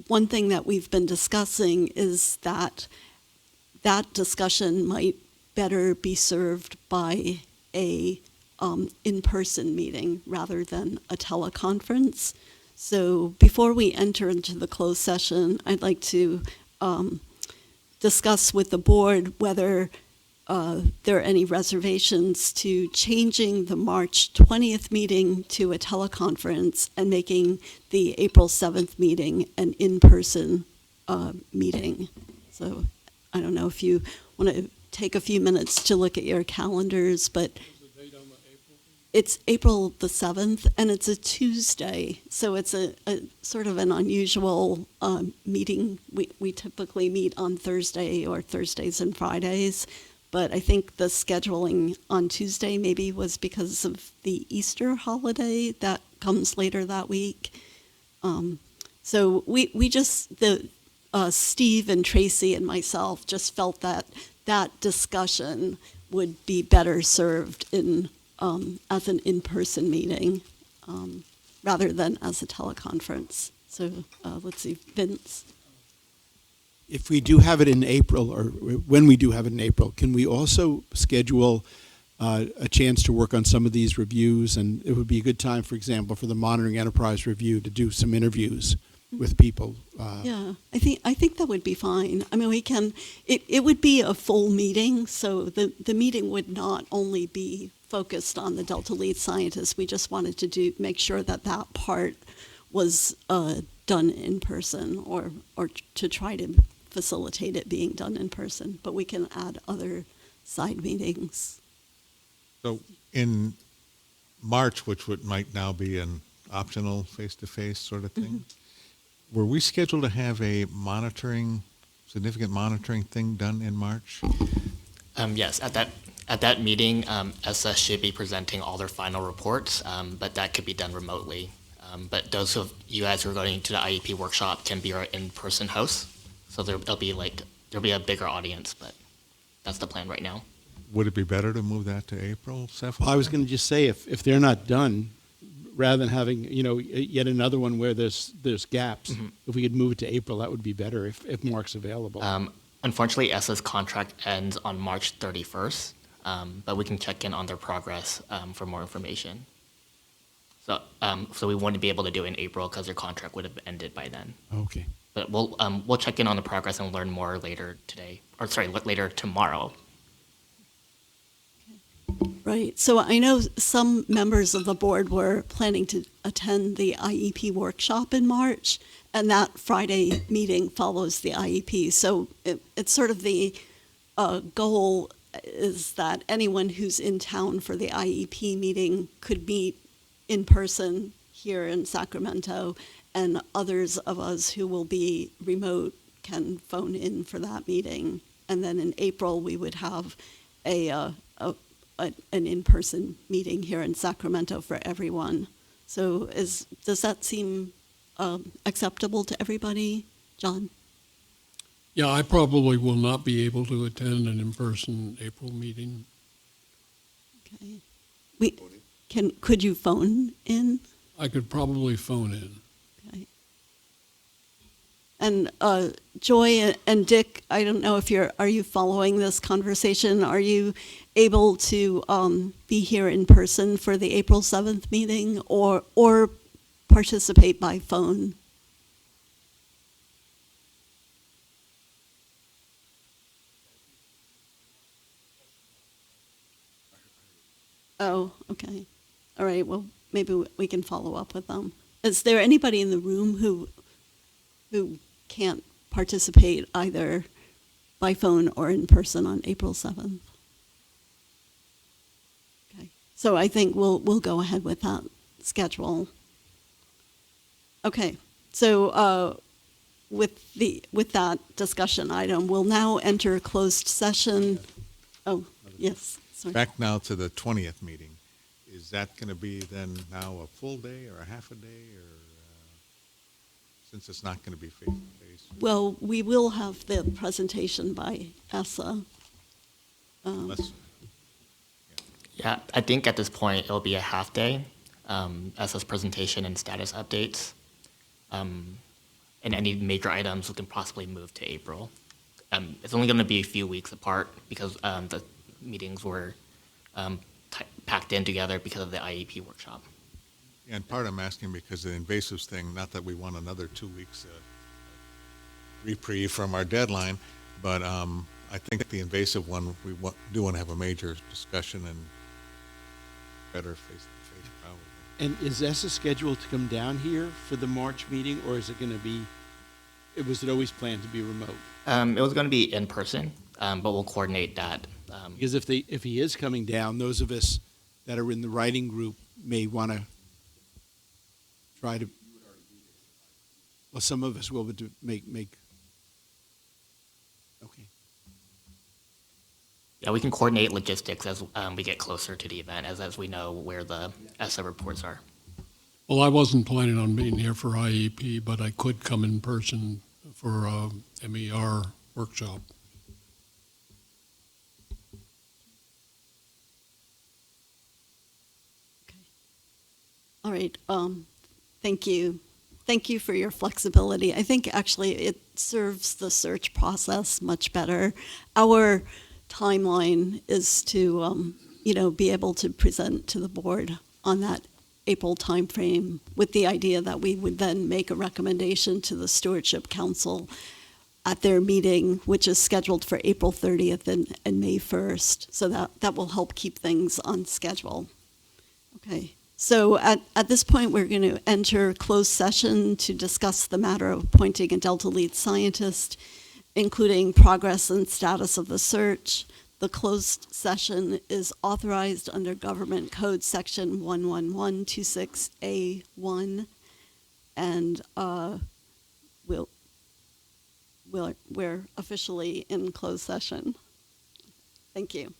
[SPEAKER 1] one thing that we've been discussing is that discussion might better be served by a in-person meeting rather than a teleconference. So before we enter into the closed session, I'd like to discuss with the board whether there are any reservations to changing the March 20th meeting to a teleconference and making the April 7th meeting an in-person meeting. So I don't know if you want to take a few minutes to look at your calendars, but it's April the 7th, and it's a Tuesday, so it's a sort of an unusual meeting. We typically meet on Thursday or Thursdays and Fridays, but I think the scheduling on Tuesday maybe was because of the Easter holiday that comes later that week. So we just, Steve and Tracy and myself just felt that discussion would be better served as an in-person meeting rather than as a teleconference. So let's see, Vince.
[SPEAKER 7] if we do have it in April, or when we do have it in April, can we also schedule a chance to work on some of these reviews? And it would be a good time, for example, for the Monitoring Enterprise Review to do some interviews with people.
[SPEAKER 1] Yeah, I think that would be fine. I mean, we can, it would be a full meeting, so the meeting would not only be focused on the Delta lead scientists. We just wanted to make sure that that part was done in person, or to try to facilitate it being done in person. But we can add other side meetings.
[SPEAKER 3] So in March, which might now be an optional face-to-face sort of thing, were we scheduled to have a significant monitoring thing done in March?
[SPEAKER 16] Yes, at that meeting, SS should be presenting all their final reports, but that could be done remotely. But those of you guys who are going to the IEP workshop can be our in-person hosts, so there'll be a bigger audience, but that's the plan right now.
[SPEAKER 3] Would it be better to move that to April 7th?
[SPEAKER 7] Well, I was going to just say, if they're not done, rather than having yet another one where there's gaps, if we could move it to April, that would be better if Mark's available.
[SPEAKER 16] Unfortunately, ESSA's contract ends on March 31st, but we can check in on their progress for more information. So we wouldn't be able to do it in April because their contract would have ended by then.
[SPEAKER 7] Okay.
[SPEAKER 16] But we'll check in on the progress and learn more later tomorrow.
[SPEAKER 1] Right. So I know some members of the board were planning to attend the IEP workshop in March, and that Friday meeting follows the IEP. So it's sort of the goal is that anyone who's in town for the IEP meeting could meet in person here in Sacramento, and others of us who will be remote can phone in for that meeting. And then in April, we would have an in-person meeting here in Sacramento for everyone. So does that seem acceptable to everybody, John?
[SPEAKER 12] Yeah, I probably will not be able to attend an in-person April meeting.
[SPEAKER 1] Okay. Could you phone in?
[SPEAKER 12] I could probably phone in.
[SPEAKER 1] Okay. And Joy and Dick, I don't know if are you following this conversation? Are you able to be here in person for the April 7th meeting, or participate by phone? Oh, okay. All right, well, maybe we can follow up with them. Is there anybody in the room who can't participate either by phone or in person on April 7th? Okay, so I think we'll go ahead with that schedule. Okay, so with that discussion item, we'll now enter closed session. Oh, yes, sorry.
[SPEAKER 3] Back now to the 20th meeting. Is that going to be then now a full day or a half a day, or since it's not going to be face-to-face?
[SPEAKER 1] Well, we will have the presentation by ESSA.
[SPEAKER 16] Yeah, I think at this point it'll be a half day, ESSA's presentation and status updates. And any major items we can possibly move to April. It's only going to be a few weeks apart because the meetings were packed in together because of the IEP workshop.
[SPEAKER 3] Yeah, and part I'm asking because of the invasives thing, not that we want another 2 weeks reprieve from our deadline, but I think the invasive one, we do want to have a major discussion and better face-to-face probably.
[SPEAKER 7] And is ESSA scheduled to come down here for the March meeting, or is it going to be, was it always planned to be remote?
[SPEAKER 16] It was going to be in person, but we'll coordinate that.
[SPEAKER 7] Because if he is coming down, those of us that are in the writing group may want to try to, well, some of us will make, okay.
[SPEAKER 16] Yeah, we can coordinate logistics as we get closer to the event, as we know where the ESSA reports are.
[SPEAKER 12] Well, I wasn't planning on being here for IEP, but I could come in person for MER workshop.
[SPEAKER 1] All right, thank you. thank you for your flexibility. I think actually it serves the search process much better. Our timeline is to, be able to present to the board on that April timeframe with the idea that we would then make a recommendation to the Stewardship Council at their meeting, which is scheduled for April 30th and May 1st. So that will help keep things on schedule. Okay. So at this point, we're going to enter closed session to discuss the matter of appointing a Delta lead scientist, including progress and status of the search. The closed session is authorized under Government Code Section 11126A1, and we're officially in closed session. Thank you.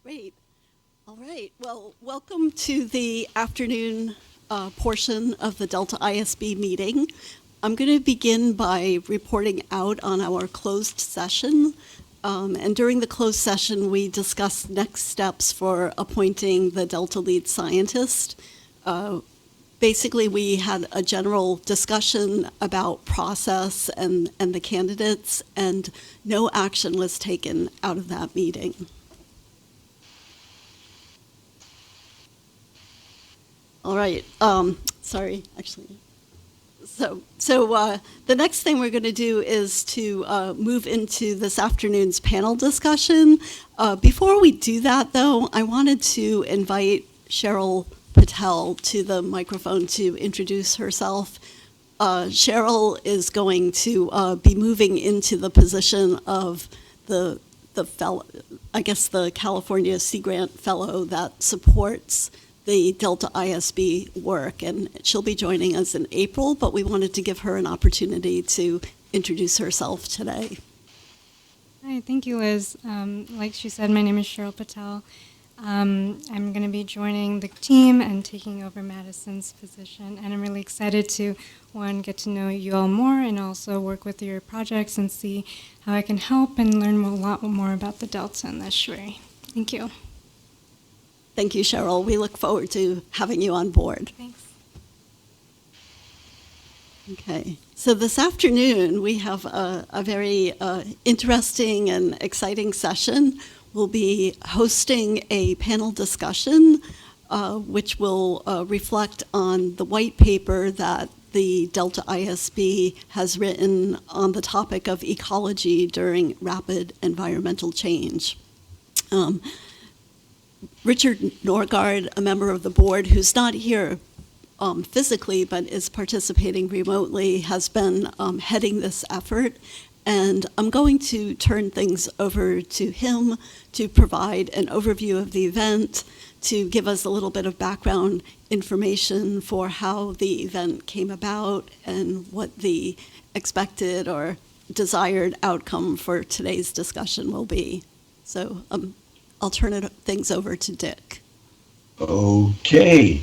[SPEAKER 1] Great. All right. Well, welcome to the afternoon portion of the Delta ISB meeting. I'm going to begin by reporting out on our closed session. And during the closed session, we discussed next steps for appointing the Delta lead scientist. Basically, we had a general discussion about process and the candidates, and no action was taken out of that meeting. All right. Sorry, actually. So the next thing we're going to do is to move into this afternoon's panel discussion. Before we do that, though, I wanted to invite Cheryl Patel to the microphone to introduce herself. Cheryl is going to be moving into the position of the fellow, I guess the California Sea Grant Fellow that supports the Delta ISB work, and she'll be joining us in April, but we wanted to give her an opportunity to introduce herself today.
[SPEAKER 17] Hi, thank you, Liz. Like she said, my name is Cheryl Patel. I'm going to be joining the team and taking over Madison's position, and I'm really excited to, one, get to know you all more and also work with your projects and see how I can help and learn a lot more about the Delta and the estuary. Thank you.
[SPEAKER 1] Thank you, Cheryl. We look forward to having you on board.
[SPEAKER 17] Thanks.
[SPEAKER 1] Okay. So this afternoon, we have a very interesting and exciting session. We'll be hosting a panel discussion, which will reflect on the white paper that the Delta ISB has written on the topic of ecology during rapid environmental change. Richard Norgard, a member of the board who's not here physically but is participating remotely, has been heading this effort. And I'm going to turn things over to him to provide an overview of the event, to give us a little bit of background information for how the event came about and what the expected or desired outcome for today's discussion will be. So I'll turn things over to Dick.
[SPEAKER 18] Okay.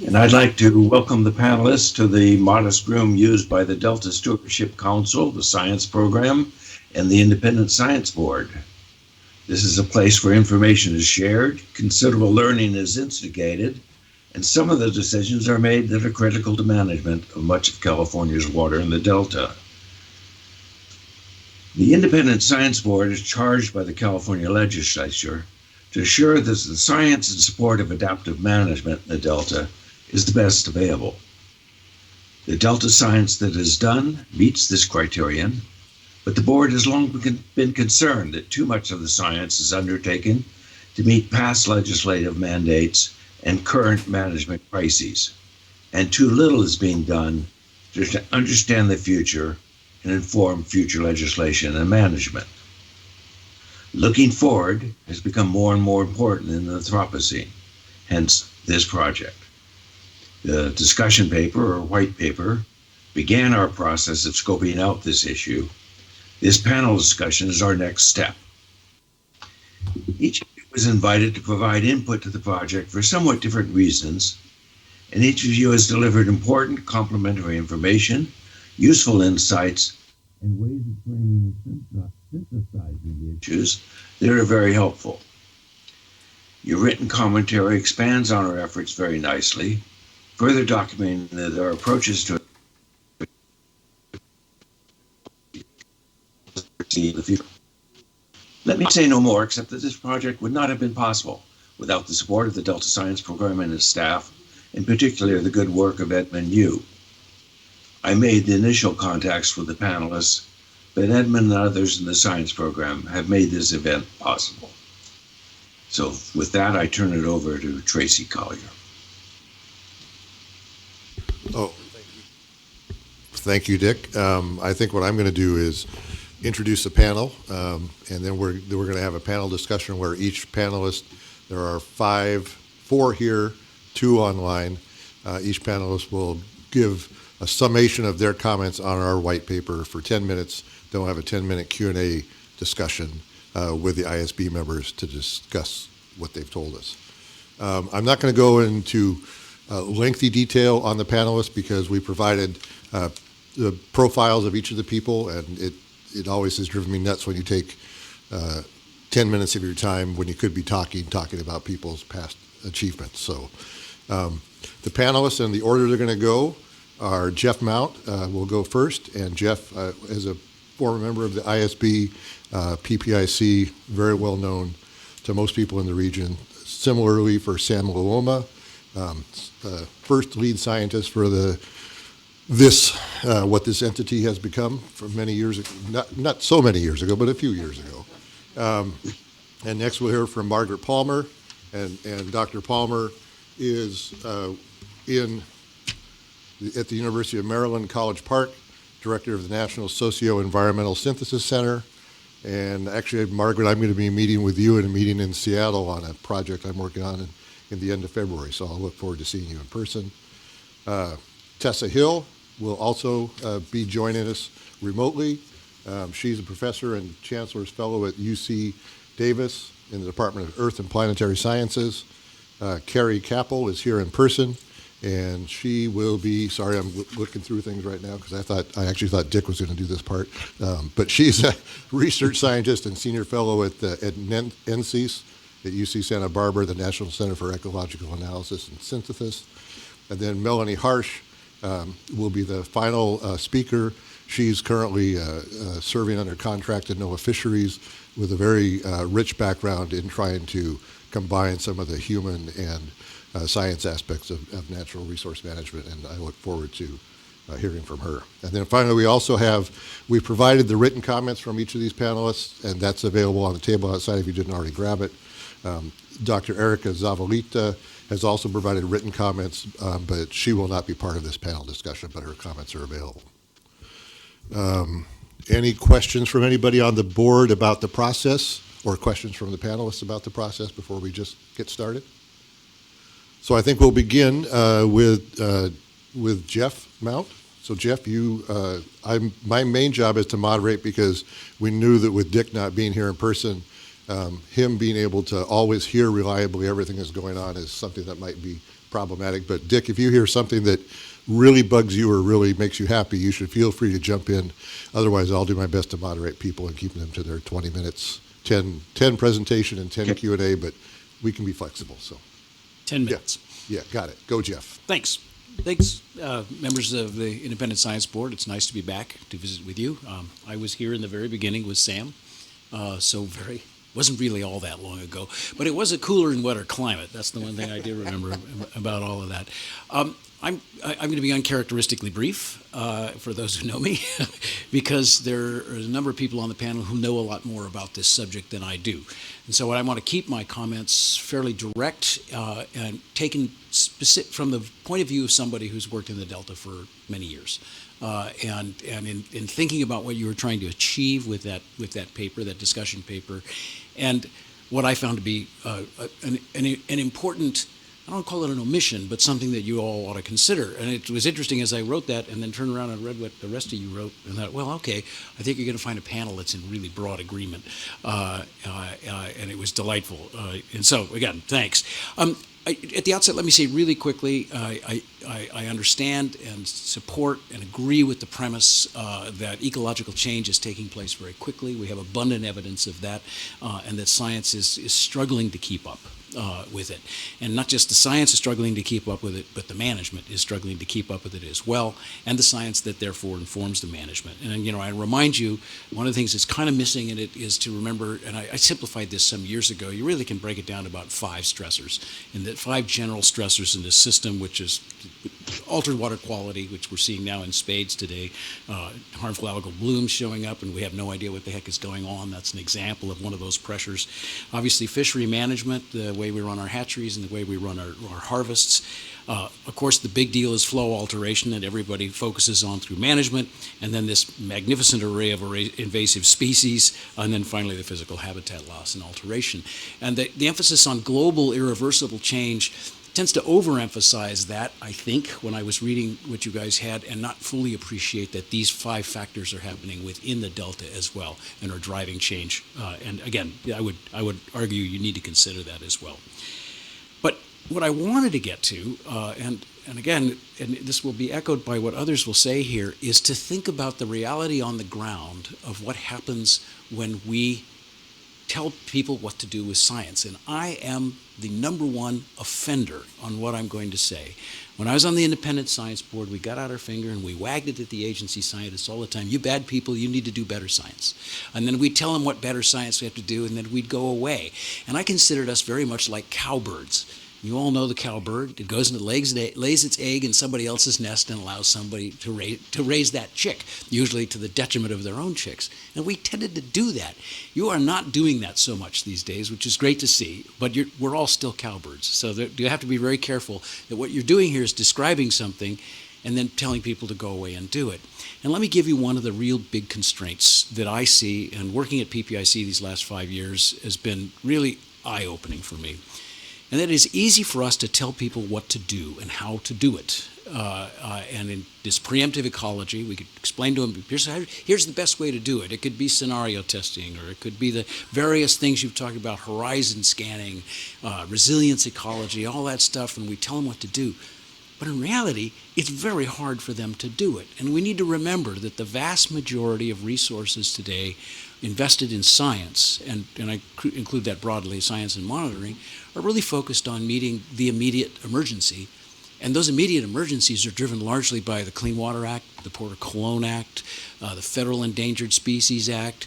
[SPEAKER 18] And I'd like to welcome the panelists to the modest room used by the Delta Stewardship Council, the Science Program, and the Independent Science Board. This is a place where information is shared, considerable learning is instigated, and some of the decisions are made that are critical to management of much of California's water in the Delta. The Independent Science Board is charged by the California Legislature to assure that the science in support of adaptive management in the Delta is the best available. The Delta science that is done meets this criterion, but the board has long been concerned that too much of the science is undertaken to meet past legislative mandates and current management crises, and too little is being done to understand the future and inform future legislation and management. Looking forward has become more and more important in the Anthropocene, hence this project. The discussion paper or white paper began our process of scoping out this issue. This panel discussion is our next step. Each of you was invited to provide input to the project for somewhat different reasons, and each of you has delivered important complementary information, useful insights, and ways of framing and synthesizing the issues that are very helpful. Your written commentary expands on our efforts very nicely, further documenting that our approaches to the future. Let me say no more except that this project would not have been possible without the support of the Delta Science Program and its staff, in particular the good work of Edmund Yu. I made the initial contacts with the panelists, but Edmund and others in the science program have made this event possible. So with that, I turn it over to Tracy Collier.
[SPEAKER 4] Oh, thank you, Dick. I think what I'm going to do is introduce the panel, and then we're going to have a panel discussion where each panelist, there are four here, 2 online. Each panelist will give a summation of their comments on our white paper for 10 minutes. Then we'll have a 10-minute Q&A discussion with the ISB members to discuss what they've told us. I'm not going to go into lengthy detail on the panelists because we provided the profiles of each of the people, and it always has driven me nuts when you take 10 minutes of your time when you could be talking about people's past achievements. So the panelists and the order they're going to go are Jeff Mount will go first, and Jeff is a former member of the ISB, PPIC, very well known to most people in the region. Similarly for Sam Luoma, first lead scientist for what this entity has become from many years ago, not so many years ago, but a few years ago. And next we'll hear from Margaret Palmer, and Dr. Palmer is at the University of Maryland, College Park, director of the National Socio-Environmental Synthesis Center. And actually, Margaret, I'm going to be meeting with you in a meeting in Seattle on a project I'm working on in the end of February, so I'll look forward to seeing you in person. Tessa Hill will also be joining us remotely. She's a professor and Chancellor's Fellow at UC Davis in the Department of Earth and Planetary Sciences. Carrie Capel is here in person, and she will be, sorry, I'm looking through things right now because I actually thought Dick was going to do this part, but she's a research scientist and senior fellow at NCEAS at UC Santa Barbara, the National Center for Ecological Analysis and Synthesis. And then Melanie Harsh will be the final speaker. She's currently serving under contract at NOAA Fisheries with a very rich background in trying to combine some of the human and science aspects of natural resource management, and I look forward to hearing from her. And then finally, we provided the written comments from each of these panelists, and that's available on the table outside if you didn't already grab it. Dr. Erica Zavalita has also provided written comments, but she will not be part of this panel discussion, but her comments are available. Any questions from anybody on the board about the process, or questions from the panelists about the process before we just get started? So I think we'll begin with Jeff Mount. So Jeff, my main job is to moderate because we knew that with Dick not being here in person, him being able to always hear reliably everything that's going on is something that might be problematic. But Dick, if you hear something that really bugs you or really makes you happy, you should feel free to jump in. Otherwise, I'll do my best to moderate people and keep them to their 20 minutes, 10 presentation and 10 Q&A, but we can be flexible. So
[SPEAKER 19] 10 minutes.
[SPEAKER 4] Yeah, got it. Go, Jeff.
[SPEAKER 19] Thanks, members of the Independent Science Board. It's nice to be back to visit with you. I was here in the very beginning with Sam, so very, Wasn't really all that long ago, but it was a cooler and wetter climate. That's the one thing I do remember about all of that. I'm going to be uncharacteristically brief for those who know me, because there are a number of people on the panel who know a lot more about this subject than I do. And so I want to keep my comments fairly direct and taken from the point of view of somebody who's worked in the Delta for many years. And in thinking about what you were trying to achieve with that paper, that discussion paper, and what I found to be an important, I don't call it an omission, but something that you all ought to consider. And it was interesting as I wrote that and then turned around and read what the rest of you wrote and thought, well, okay, I think you're going to find a panel that's in really broad agreement. And it was delightful. And so, again, thanks. At the outset, let me say really quickly, I understand and support and agree with the premise that ecological change is taking place very quickly. We have abundant evidence of that, and that science is struggling to keep up with it. And not just the science is struggling to keep up with it, but the management is struggling to keep up with it as well, and the science that therefore informs the management. And, I remind you, one of the things that's kind of missing in it is to remember, and I simplified this some years ago, you really can break it down to about 5 stressors, and that 5 general stressors in this system, which is altered water quality, which we're seeing now in spades today, harmful algal blooms showing up, and we have no idea what the heck is going on. That's an example of one of those pressures. Obviously, fishery management, the way we run our hatcheries and the way we run our harvests. Of course, the big deal is flow alteration that everybody focuses on through management, and then this magnificent array of invasive species, and then finally the physical habitat loss and alteration. And the emphasis on global irreversible change tends to overemphasize that, I think, when I was reading what you guys had, and not fully appreciate that these 5 factors are happening within the Delta as well and are driving change. And again, I would argue you need to consider that as well. But what I wanted to get to, and again, and this will be echoed by what others will say here, is to think about the reality on the ground of what happens when we tell people what to do with science. And I am the #1 offender on what I'm going to say. When I was on the Independent Science Board, we got out our finger and we wagged it at the agency scientists all the time. You bad people, you need to do better science. And then we'd tell them what better science we have to do, and then we'd go away. And I considered us very much like cowbirds. You all know the cowbird. It goes and lays its egg in somebody else's nest and allows somebody to raise that chick, usually to the detriment of their own chicks. And we tended to do that. You are not doing that so much these days, which is great to see, but we're all still cowbirds. So you have to be very careful that what you're doing here is describing something and then telling people to go away and do it. And let me give you one of the real big constraints that I see, and working at PPIC these last 5 years has been really eye-opening for me. And that it's easy for us to tell people what to do and how to do it. And in this preemptive ecology, we could explain to them, here's the best way to do it. It could be scenario testing, or it could be the various things you've talked about, horizon scanning, resilience ecology, all that stuff, and we tell them what to do. But in reality, it's very hard for them to do it. And we need to remember that the vast majority of resources today invested in science, and I include that broadly, science and monitoring, are really focused on meeting the immediate emergency. And those immediate emergencies are driven largely by the Clean Water Act, the Port of Cologne Act, the Federal Endangered Species Act,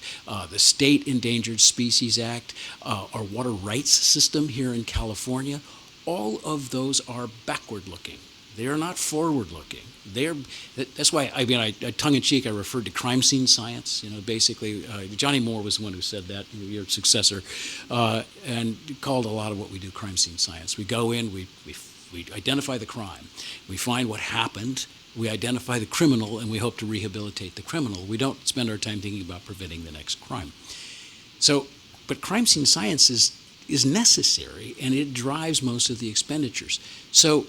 [SPEAKER 19] the State Endangered Species Act, our water rights system here in California. All of those are backward-looking. They are not forward-looking. That's why, tongue-in-cheek, I referred to crime scene science. Basically, Johnny Moore was the one who said that, your successor, and called a lot of what we do crime scene science. We go in, we identify the crime, we find what happened, we identify the criminal, and we hope to rehabilitate the criminal. We don't spend our time thinking about preventing the next crime. But crime scene science is necessary, and it drives most of the expenditures. So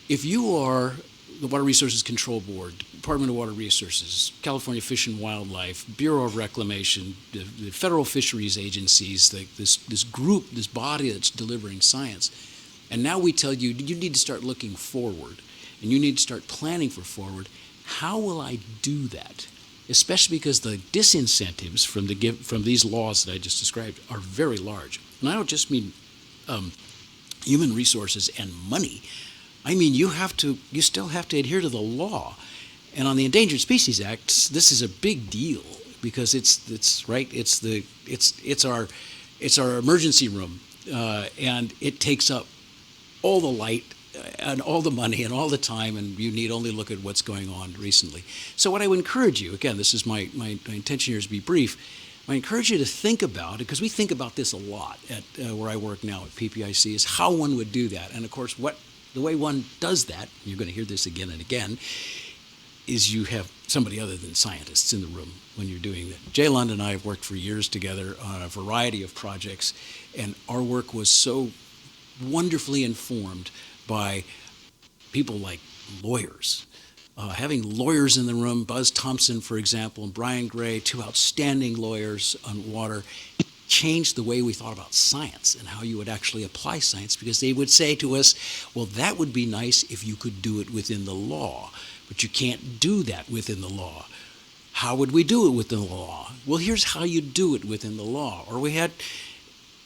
[SPEAKER 19] if you are the Water Resources Control Board, Department of Water Resources, California Fish and Wildlife, Bureau of Reclamation, the federal fisheries agencies, this group, this body that's delivering science, and now we tell you, you need to start looking forward, and you need to start planning for forward. How will I do that? Especially because the disincentives from these laws that I just described are very large. And I don't just mean human resources and money. I mean, you still have to adhere to the law. And on the Endangered Species Act, this is a big deal because it's It's our emergency room, and it takes up all the light and all the money and all the time, and you need only look at what's going on recently. So what I would encourage you, again, this is my intention here is to be brief, I encourage you to think about, because we think about this a lot at where I work now at PPIC, is how one would do that. And of course, the way one does that, you're going to hear this again and again, is you have somebody other than scientists in the room when you're doing that. Jay Lund and I have worked for years together on a variety of projects, and our work was so wonderfully informed by people like lawyers. Having lawyers in the room, Buzz Thompson, for example, and Brian Gray, two outstanding lawyers on water, changed the way we thought about science and how you would actually apply science, because they would say to us, well, that would be nice if you could do it within the law, but you can't do that within the law. How would we do it within the law? Well, here's how you do it within the law. Or we had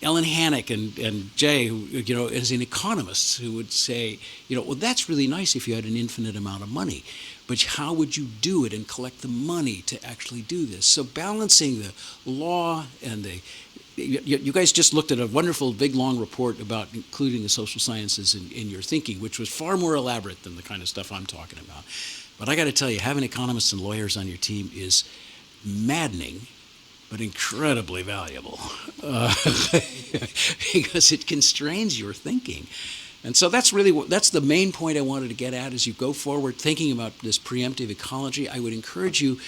[SPEAKER 19] Ellen Hannock and Jay, who, as an economist, who would say, well, that's really nice if you had an infinite amount of money, but how would you do it and collect the money to actually do this? So balancing the law and you guys just looked at a wonderful big long report about including the social sciences in your thinking, which was far more elaborate than the kind of stuff I'm talking about. But I got to tell you, having economists and lawyers on your team is maddening, but incredibly valuable, because it constrains your thinking. And so that's the main point I wanted to get at as you go forward thinking about this preemptive ecology. I would encourage you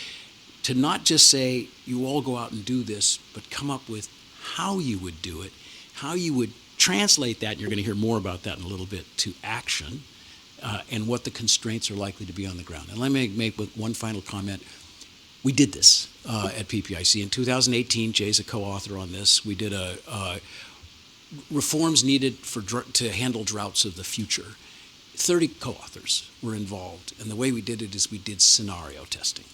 [SPEAKER 19] to not just say you all go out and do this, but come up with how you would do it, how you would translate that, and you're going to hear more about that in a little bit, to action, and what the constraints are likely to be on the ground. And let me make one final comment. We did this at PPIC. In 2018, Jay's a co-author on this. We did reforms needed to handle droughts of the future. 30 co-authors were involved, and the way we did it is we did scenario testing.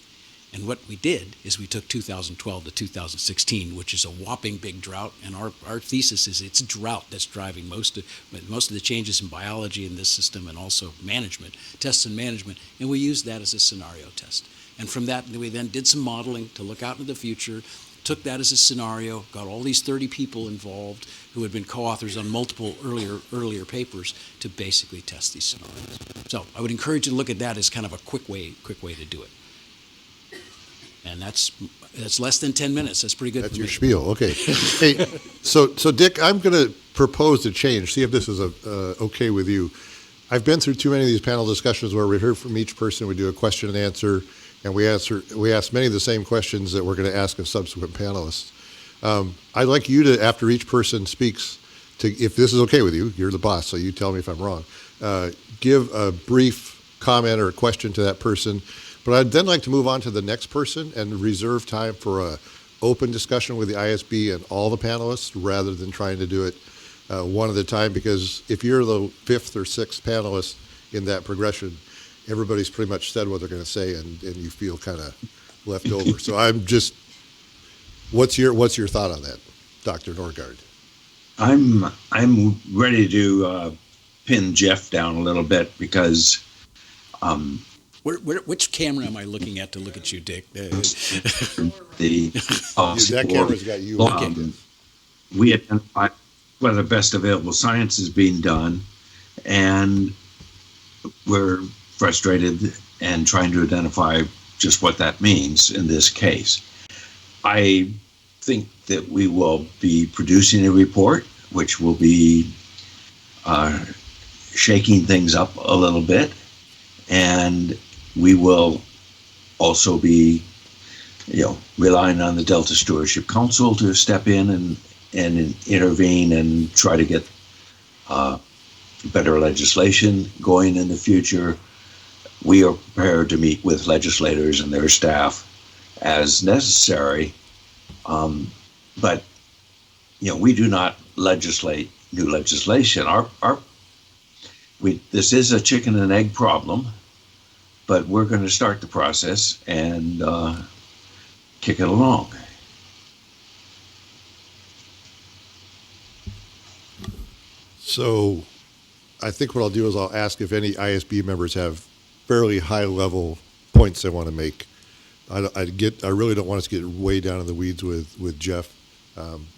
[SPEAKER 19] And what we did is we took 2012 to 2016, which is a whopping big drought, and our thesis is it's drought that's driving most of the changes in biology in this system, and also management, tests and management, and we used that as a scenario test. And from that, we then did some modeling to look out into the future, took that as a scenario, got all these 30 people involved who had been co-authors on multiple earlier papers to basically test these scenarios. So I would encourage you to look at that as kind of a quick way to do it. And that's less than 10 minutes. That's pretty good.
[SPEAKER 4] That's your spiel. Okay. Hey, so Dick, I'm going to propose a change. See if this is okay with you. I've been through too many of these panel discussions where we heard from each person. We do a question and answer, and we ask many of the same questions that we're going to ask of subsequent panelists. I'd like you to, after each person speaks, if this is okay with you, you're the boss, so you tell me if I'm wrong, give a brief comment or a question to that person. But I'd then like to move on to the next person and reserve time for an open discussion with the ISB and all the panelists, rather than trying to do it one at a time, because if you're the fifth or sixth panelist in that progression, everybody's pretty much said what they're going to say, and you feel kind of left over. So I'm just, what's your thought on that, Dr. Norgard?
[SPEAKER 18] I'm ready to pin Jeff down a little bit, because
[SPEAKER 19] which camera am I looking at to look at you, Dick?
[SPEAKER 4] That camera's got you.
[SPEAKER 18] We identify where the best available science is being done, and we're frustrated and trying to identify just what that means in this case. I think that we will be producing a report which will be shaking things up a little bit, and we will also be, relying on the Delta Stewardship Council to step in and intervene and try to get better legislation going in the future. We are prepared to meet with legislators and their staff as necessary, but we do not legislate new legislation. This is a chicken and egg problem, but we're going to start the process and kick it along.
[SPEAKER 4] So I think what I'll do is I'll ask if any ISB members have fairly high-level points they want to make. I really don't want us to get way down in the weeds with Jeff.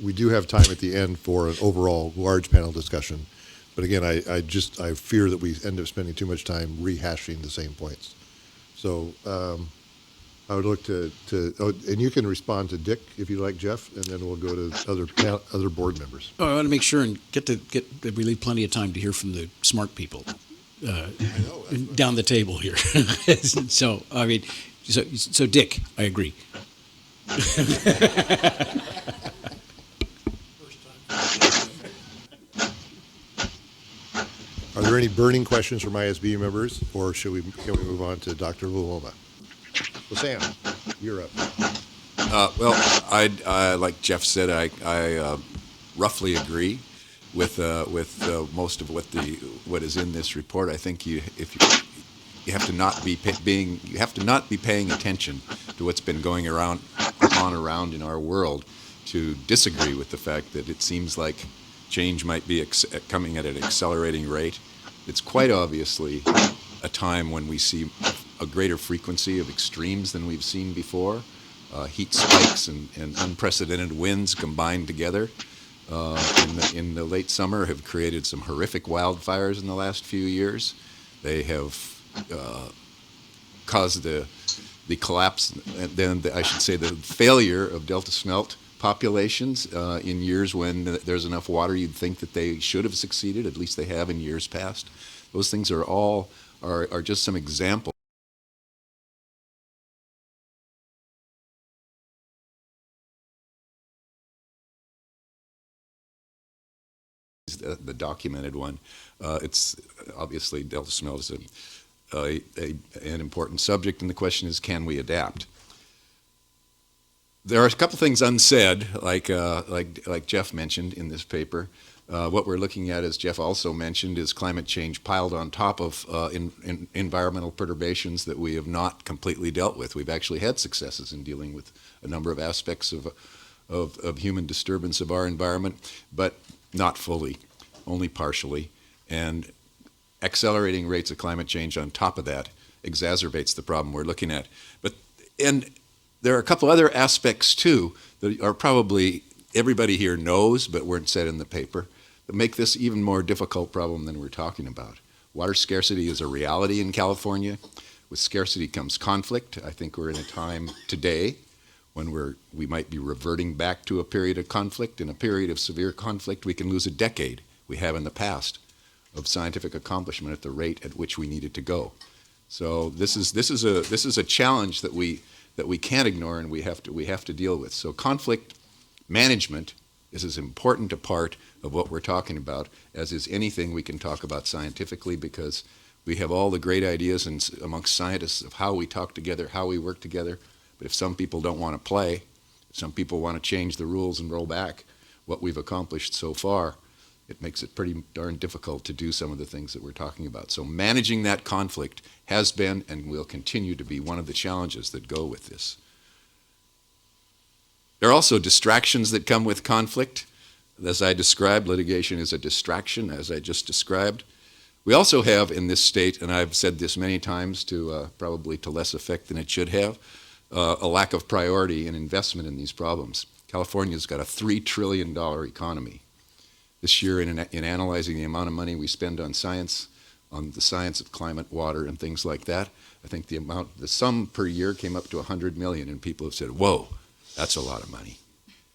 [SPEAKER 4] We do have time at the end for an overall large panel discussion. But again, I fear that we end up spending too much time rehashing the same points. So I would look to and you can respond to Dick if you like, Jeff, and then we'll go to other board members.
[SPEAKER 19] Oh, I want to make sure and we leave plenty of time to hear from the smart people down the table here. So, I mean, so Dick, I agree.
[SPEAKER 4] Are there any burning questions from ISB members, or can we move on to Dr. Luloma? So Sam, you're up.
[SPEAKER 20] Well, like Jeff said, I roughly agree with most of what is in this report. I think you have to not be paying attention to what's been going around in our world to disagree with the fact that it seems like change might be coming at an accelerating rate. It's quite obviously a time when we see a greater frequency of extremes than we've seen before. Heat spikes and unprecedented winds combined together in the late summer have created some horrific wildfires in the last few years. They have caused the collapse, and then I should say the failure of Delta smelt populations in years when there's enough water you'd think that they should have succeeded, at least they have in years past. Those things are just some examples. The documented one. It's obviously Delta smelt is an important subject, and the question is, can we adapt? There are a couple things unsaid, like Jeff mentioned in this paper. What we're looking at, as Jeff also mentioned, is climate change piled on top of environmental perturbations that we have not completely dealt with. We've actually had successes in dealing with a number of aspects of human disturbance of our environment, but not fully, only partially. And accelerating rates of climate change on top of that exacerbates the problem we're looking at. And there are a couple other aspects too that are probably everybody here knows but weren't said in the paper that make this even more difficult problem than we're talking about. Water scarcity is a reality in California. With scarcity comes conflict. I think we're in a time today when we might be reverting back to a period of conflict. In a period of severe conflict, we can lose a decade, we have in the past, of scientific accomplishment at the rate at which we need it to go. So this is a challenge that we can't ignore and we have to deal with. So conflict management is as important a part of what we're talking about as is anything we can talk about scientifically, because we have all the great ideas amongst scientists of how we talk together, how we work together. But if some people don't want to play, if some people want to change the rules and roll back what we've accomplished so far, it makes it pretty darn difficult to do some of the things that we're talking about. So managing that conflict has been and will continue to be one of the challenges that go with this. There are also distractions that come with conflict. As I described, litigation is a distraction, as I just described. We also have in this state, and I've said this many times probably to less effect than it should have, a lack of priority and investment in these problems. California's got a $3 trillion economy. This year, in analyzing the amount of money we spend on science, on the science of climate, water, and things like that, I think the sum per year came up to 100 million, and people have said, whoa, that's a lot of money.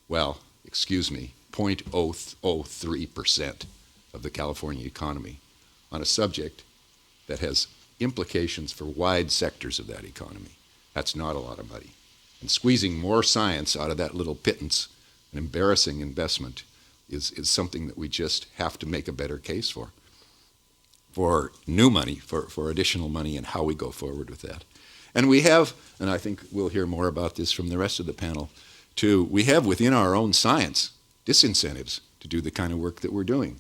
[SPEAKER 20] Well, excuse me, 0.003% of the California economy on a subject that has implications for wide sectors of that economy. That's not a lot of money. And squeezing more science out of that little pittance, an embarrassing investment, is something that we just have to make a better case for new money, for additional money, and how we go forward with that. And we have, and I think we'll hear more about this from the rest of the panel, too, we have within our own science disincentives to do the kind of work that we're doing.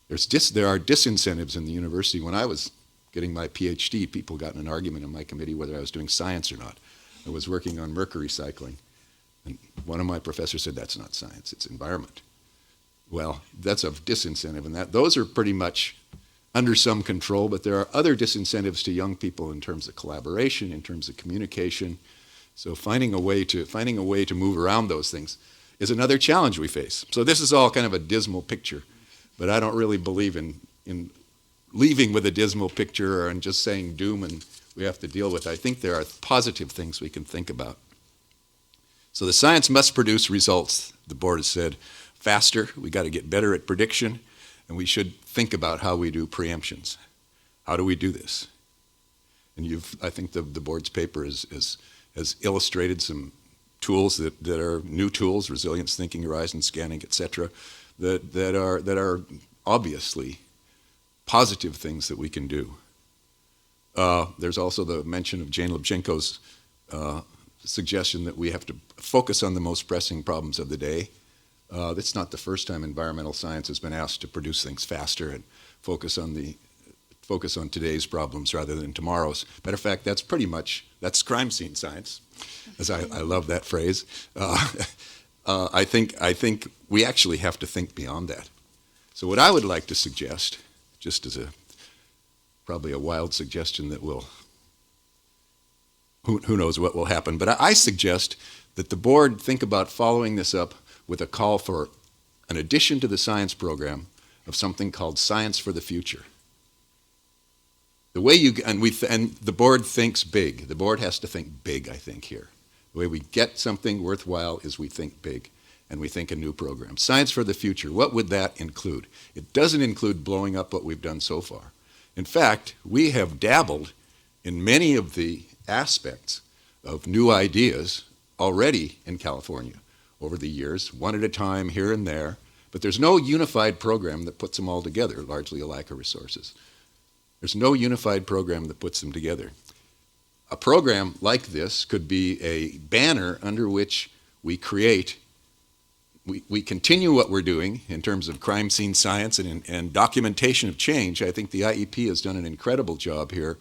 [SPEAKER 20] There are disincentives in the university. When I was getting my PhD, people got in an argument in my committee whether I was doing science or not. I was working on mercury cycling, and one of my professors said, that's not science, it's environment. Well, that's a disincentive, and those are pretty much under some control, but there are other disincentives to young people in terms of collaboration, in terms of communication. So finding a way to move around those things. is another challenge we face. So this is all kind of a dismal picture, but I don't really believe in leaving with a dismal picture and just saying doom and we have to deal with it. I think there are positive things we can think about. So the science must produce results, the board has said, faster. We got to get better at prediction, and we should think about how we do preemptions. How do we do this? And I think the board's paper has illustrated some tools that are new tools, resilience thinking, horizon scanning, etc., that are obviously positive things that we can do. There's also the mention of Jane Lubchenco's suggestion that we have to focus on the most pressing problems of the day. That's not the first time environmental science has been asked to produce things faster and focus on today's problems rather than tomorrow's. Matter of fact, that's crime scene science, as I love that phrase. I think we actually have to think beyond that. So what I would like to suggest, just as probably a wild suggestion that will, who knows what will happen, but I suggest that the board think about following this up with a call for an addition to the science program of something called Science for the Future. The way and the board thinks big. The board has to think big, I think, here. The way we get something worthwhile is we think big, and we think a new program. Science for the Future, what would that include? It doesn't include blowing up what we've done so far. In fact, we have dabbled in many of the aspects of new ideas already in California over the years, one at a time here and there, but there's no unified program that puts them all together, largely a lack of resources. There's no unified program that puts them together. A program like this could be a banner under which we continue what we're doing in terms of crime scene science and documentation of change. I think the IEP has done an incredible job here.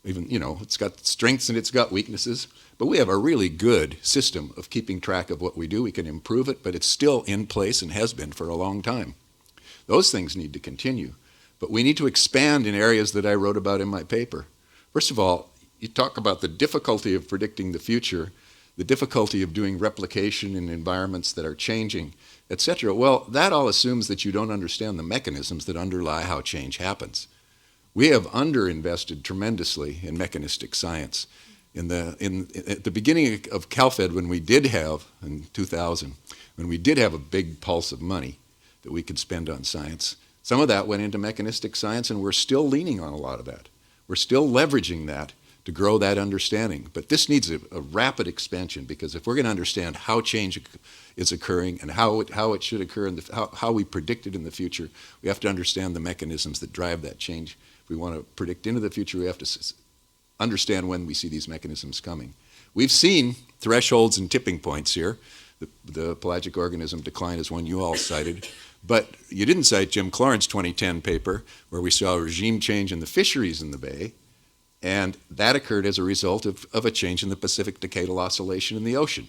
[SPEAKER 20] Even, it's got strengths and it's got weaknesses, but we have a really good system of keeping track of what we do. We can improve it, but it's still in place and has been for a long time. Those things need to continue, but we need to expand in areas that I wrote about in my paper. First of all, you talk about the difficulty of predicting the future, the difficulty of doing replication in environments that are changing, etc. Well, that all assumes that you don't understand the mechanisms that underlie how change happens. We have underinvested tremendously in mechanistic science. At the beginning of CalFed, when we did have, in 2000, when we did have a big pulse of money that we could spend on science, some of that went into mechanistic science, and we're still leaning on a lot of that. We're still leveraging that to grow that understanding. But this needs a rapid expansion, because if we're going to understand how change is occurring and how it should occur and how we predict it in the future, we have to understand the mechanisms that drive that change. If we want to predict into the future, we have to understand when we see these mechanisms coming. We've seen thresholds and tipping points here. The pelagic organism decline is one you all cited, but you didn't cite Jim Cloran's 2010 paper where we saw a regime change in the fisheries in the bay, and that occurred as a result of a change in the Pacific Decadal Oscillation in the ocean.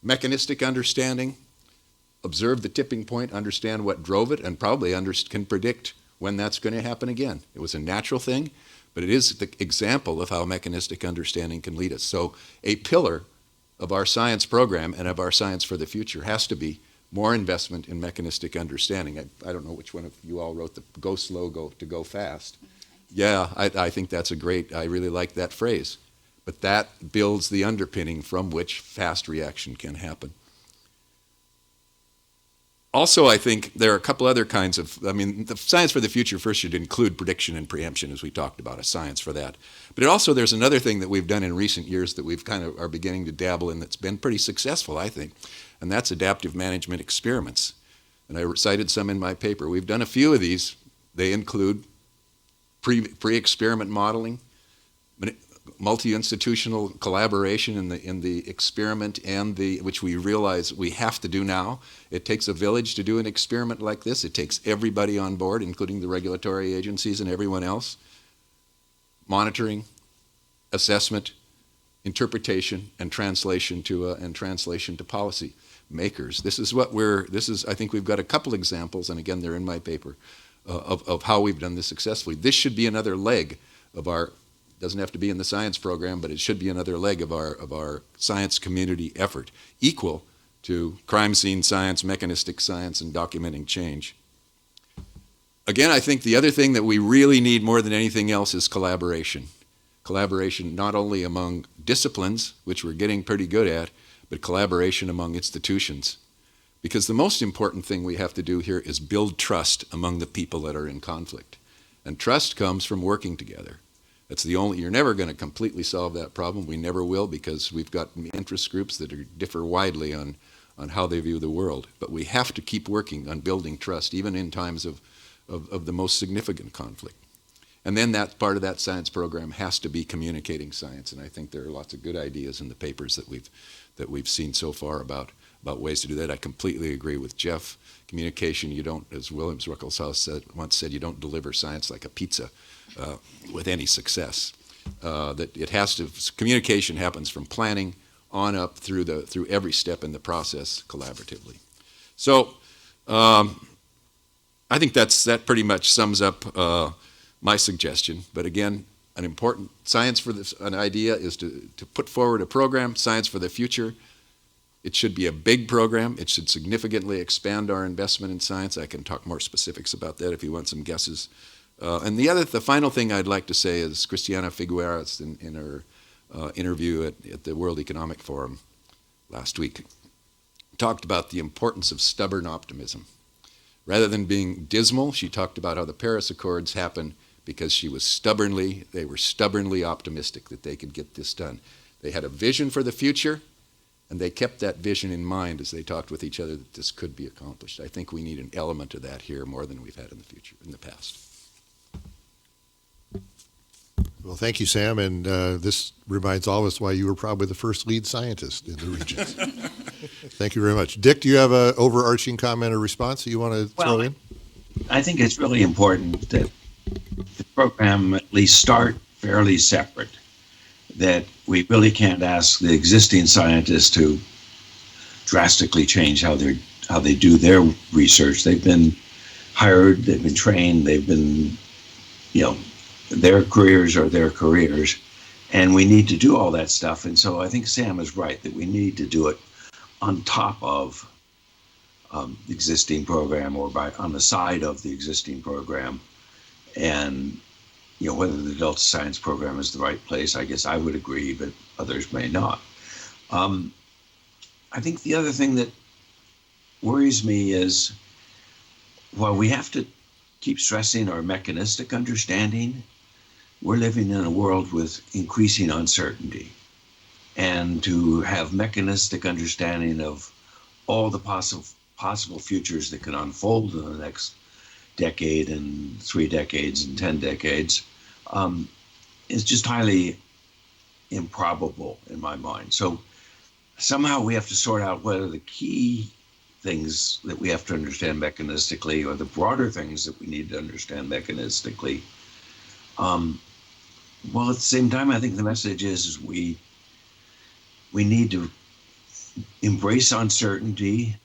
[SPEAKER 20] Mechanistic understanding, observe the tipping point, understand what drove it, and probably can predict when that's going to happen again. It was a natural thing, but it is the example of how mechanistic understanding can lead us. So a pillar of our science program and of our Science for the Future has to be more investment in mechanistic understanding. I don't know which one of you all wrote the go slow, go fast. Yeah, I think that's I really like that phrase. But that builds the underpinning from which fast reaction can happen. Also, I think there are a couple other kinds of, the Science for the Future first should include prediction and preemption, as we talked about, a science for that. But there's another thing that we've done in recent years that we've kind of are beginning to dabble in that's been pretty successful, I think, and that's adaptive management experiments. And I cited some in my paper. We've done a few of these. They include pre-experiment modeling, multi-institutional collaboration in the experiment and which we realize we have to do now. It takes a village to do an experiment like this. It takes everybody on board, including the regulatory agencies and everyone else. Monitoring, assessment, interpretation, and translation to policy makers. I think we've got a couple examples, and again, they're in my paper, of how we've done this successfully. This should be another leg of our, doesn't have to be in the science program, but it should be another leg of our science community effort, equal to crime scene science, mechanistic science, and documenting change. Again, I think the other thing that we really need more than anything else is collaboration. Collaboration not only among disciplines, which we're getting pretty good at, but collaboration among institutions. Because the most important thing we have to do here is build trust among the people that are in conflict. And trust comes from working together. That's the only, you're never going to completely solve that problem. We never will, because we've got interest groups that differ widely on how they view the world. But we have to keep working on building trust, even in times of the most significant conflict. And then that part of that science program has to be communicating science. And I think there are lots of good ideas in the papers that we've seen so far about ways to do that. I completely agree with Jeff. Communication, you don't, as Williams Ruckelshaus once said, you don't deliver science like a pizza with any success. That it has to, communication happens from planning on up through every step in the process collaboratively. So I think that pretty much sums up my suggestion. But again, an important science for this, an idea is to put forward a program, science for the future. It should be a big program. It should significantly expand our investment in science. I can talk more specifics about that if you want some guesses. And the final thing I'd like to say is Christiana Figueras in her interview at the World Economic Forum last week talked about the importance of stubborn optimism. Rather than being dismal, she talked about how the Paris Accords happened because they were stubbornly optimistic that they could get this done. They had a vision for the future, and they kept that vision in mind as they talked with each other that this could be accomplished. I think we need an element of that here more than we've had in the past.
[SPEAKER 4] Well, thank you, Sam, and this reminds all of us why you were probably the first lead scientist in the region. Thank you very much. Dick, do you have an overarching comment or response that you want to throw in?
[SPEAKER 18] I think it's really important that the program at least start fairly separate, that we really can't ask the existing scientists to drastically change how they do their research. They've been hired, they've been trained, they've been, their careers are their careers, and we need to do all that stuff. And so I think Sam is right that we need to do it on top of the existing program or on the side of the existing program. And whether the Delta Science Program is the right place, I guess I would agree, but others may not. I think the other thing that worries me is, while we have to keep stressing our mechanistic understanding, we're living in a world with increasing uncertainty. And to have mechanistic understanding of all the possible futures that can unfold in the next decade and 3 decades and 10 decades is just highly improbable in my mind. So somehow we have to sort out whether the key things that we have to understand mechanistically or the broader things that we need to understand mechanistically. While at the same time, I think the message is we need to embrace uncertainty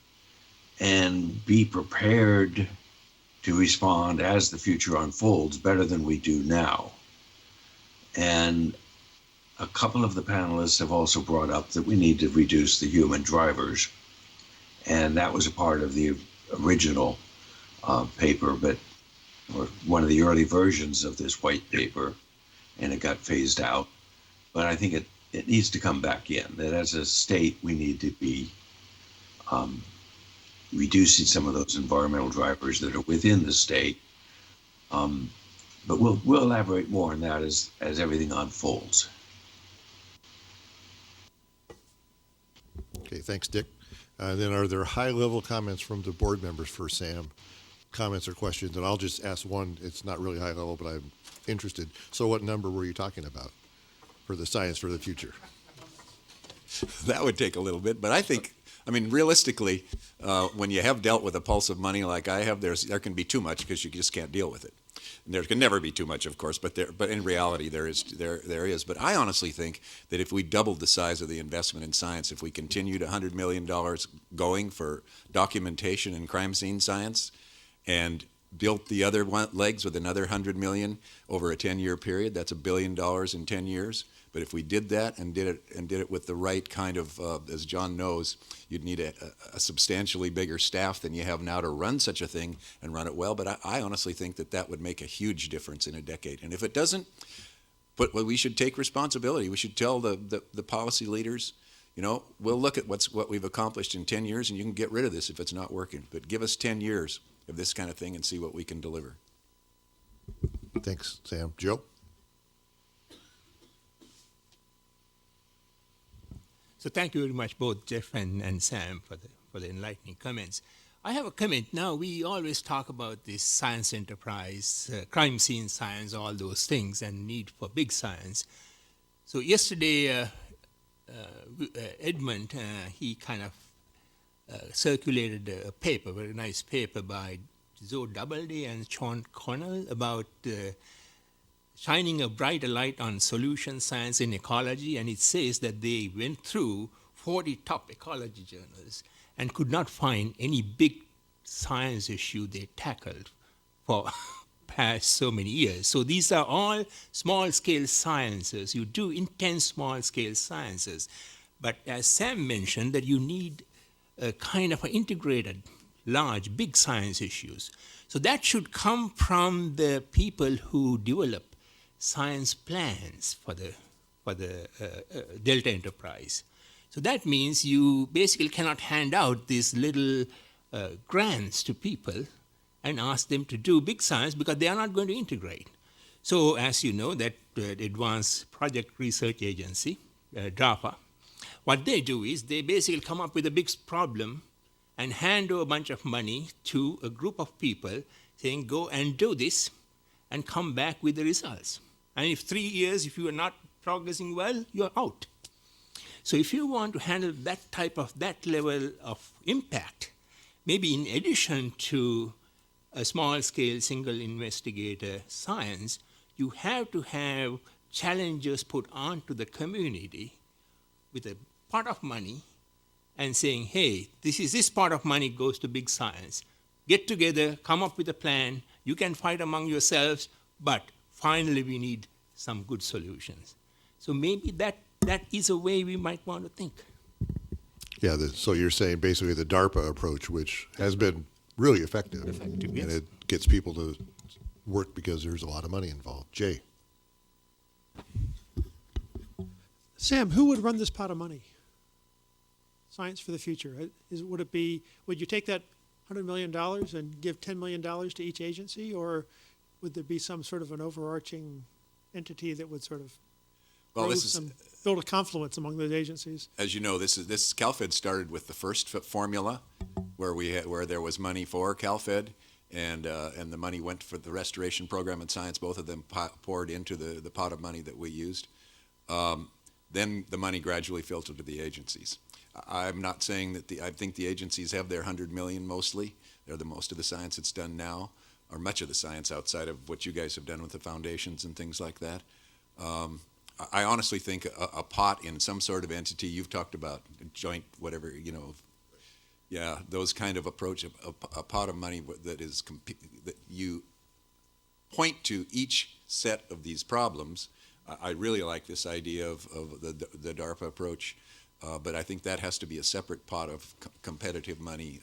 [SPEAKER 18] and be prepared to respond as the future unfolds better than we do now. And a couple of the panelists have also brought up that we need to reduce the human drivers. And that was a part of the original paper, or one of the early versions of this white paper, and it got phased out. But I think it needs to come back in, that as a state, we need to be reducing some of those environmental drivers that are within the state. But we'll elaborate more on that as everything unfolds.
[SPEAKER 4] Okay, thanks, Dick. Then are there high-level comments from the board members for Sam? Comments or questions? And I'll just ask one. It's not really high-level, but I'm interested. So what number were you talking about for the science for the future?
[SPEAKER 20] That would take a little bit, but I think, realistically, when you have dealt with a pulse of money like I have, there can be too much because you just can't deal with it. And there can never be too much, of course, but in reality there is. But I honestly think that if we doubled the size of the investment in science, if we continued $100 million going for documentation and crime scene science, and built the other legs with another $100 million over a 10-year period, that's $1 billion in 10 years. But if we did that and did it with the right kind of, as John knows, you'd need a substantially bigger staff than you have now to run such a thing and run it well. But I honestly think that would make a huge difference in a decade. And if it doesn't, but we should take responsibility. We should tell the policy leaders, we'll look at what we've accomplished in 10 years, and you can get rid of this if it's not working. But give us 10 years of this kind of thing and see what we can deliver.
[SPEAKER 4] Thanks, Sam. Joe?
[SPEAKER 6] So thank you very much, both Jeff and Sam, for the enlightening comments. I have a comment. Now, we always talk about this science enterprise, crime scene science, all those things, and need for big science. So yesterday, Edmund, he kind of circulated a paper, a very nice paper by Zoe Doubleday and Sean Connell about shining a brighter light on solution science in ecology, and it says that they went through 40 top ecology journals and could not find any big science issue they tackled for past so many years. So these are all small-scale sciences. You do intense small-scale sciences. But as Sam mentioned, that you need a kind of integrated, large, big science issues. So that should come from the people who develop science plans for the Delta enterprise. So that means you basically cannot hand out these little grants to people and ask them to do big science because they are not going to integrate. So as you know, that Advanced Project Research Agency, DARPA, what they do is they basically come up with a big problem and hand over a bunch of money to a group of people saying, go and do this and come back with the results. And if 3 years, if you are not progressing well, you're out. So if you want to handle that level of impact, maybe in addition to a small-scale single investigator science, you have to have challenges put onto the community with a pot of money and saying, hey, this pot of money goes to big science. Get together, come up with a plan. You can fight among yourselves, but finally we need some good solutions. So maybe that is a way we might want to think.
[SPEAKER 4] Yeah, so you're saying basically the DARPA approach, which has been really effective,
[SPEAKER 6] yes.
[SPEAKER 4] And it gets people to work because there's a lot of money involved. Jay?
[SPEAKER 2] Sam, who would run this pot of money? Science for the Future. Would you take that $100 million and give $10 million to each agency, or would there be some sort of an overarching entity that would sort of build a confluence among those agencies?
[SPEAKER 20] As you know, this CalFed started with the first formula, where there was money for CalFed, and the money went for the restoration program and science. Both of them poured into the pot of money that we used. Then the money gradually filtered to the agencies. I'm not saying that I think the agencies have their $100 million mostly. They're the most of the science that's done now, or much of the science outside of what you guys have done with the foundations and things like that. I honestly think a pot in some sort of entity, you've talked about joint, whatever, those kind of approach, a pot of money that you point to each set of these problems. I really like this idea of the DARPA approach, but I think that has to be a separate pot of competitive money,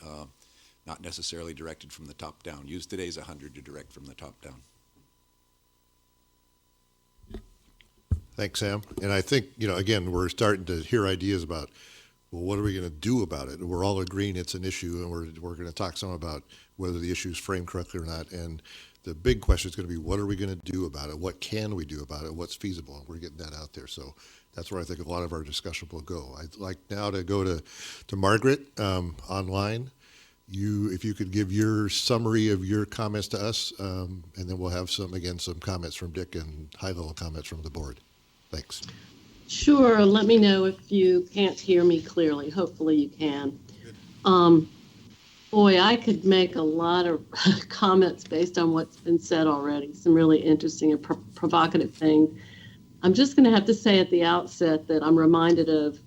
[SPEAKER 20] not necessarily directed from the top down. Use today's 100 to direct from the top down.
[SPEAKER 4] Thanks, Sam. And I think, again, we're starting to hear ideas about, well, what are we going to do about it? And we're all agreeing it's an issue, and we're going to talk some about whether the issue is framed correctly or not. And the big question is going to be, what are we going to do about it? What can we do about it? What's feasible? And we're getting that out there. So that's where I think a lot of our discussion will go. I'd like now to go to Margaret online. If you could give your summary of your comments to us, and then we'll have some comments from Dick and high-level comments from the board. Thanks.
[SPEAKER 19] Sure. Let me know if you can't hear me clearly. Hopefully you can. Boy, I could make a lot of comments based on what's been said already. Some really interesting and provocative things. I'm just going to have to say at the outset that I'm reminded of,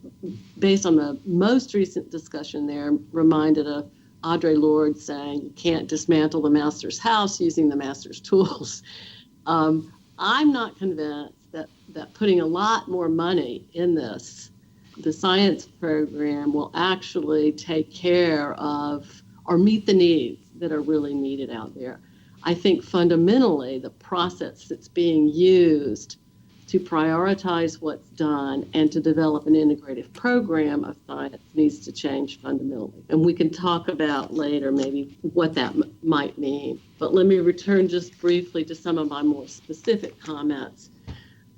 [SPEAKER 19] based on the most recent discussion there, reminded of Audre Lorde saying, you can't dismantle the master's house using the master's tools. I'm not convinced
[SPEAKER 21] that putting a lot more money in this, the science program will actually take care of or meet the needs that are really needed out there. I think fundamentally the process that's being used to prioritize what's done and to develop an integrative program of science needs to change fundamentally. And we can talk about later maybe what that might mean. But let me return just briefly to some of my more specific comments.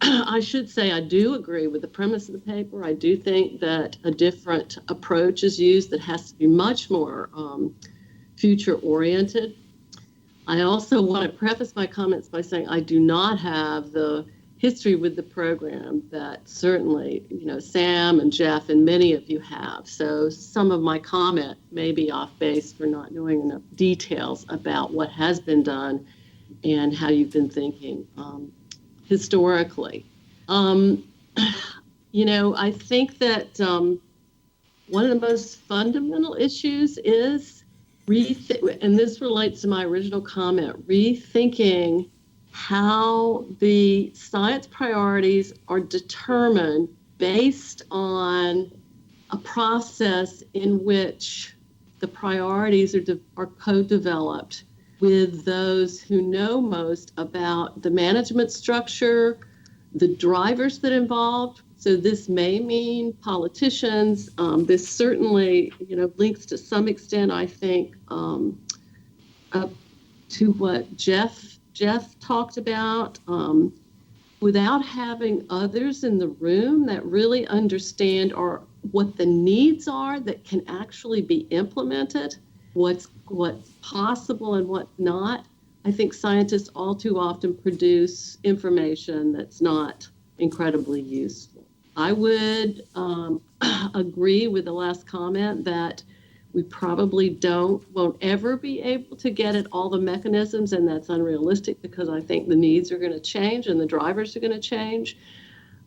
[SPEAKER 21] I should say I do agree with the premise of the paper. I do think that a different approach is used that has to be much more future-oriented. I also want to preface my comments by saying I do not have the history with the program that certainly, Sam and Jeff and many of you have. So some of my comment may be off base for not knowing enough details about what has been done and how you've been thinking historically. I think that one of the most fundamental issues is and this relates to my original comment, rethinking how the science priorities are determined based on a process in which the priorities are co-developed with those who know most about the management structure, the drivers that involved. So this may mean politicians. This certainly, links to some extent, I think, up to what Jeff talked about. Without having others in the room that really understand or what the needs are that can actually be implemented, what's possible and what's not, I think scientists all too often produce information that's not incredibly useful. I would agree with the last comment that we probably won't ever be able to get at all the mechanisms, and that's unrealistic because I think the needs are going to change and the drivers are going to change.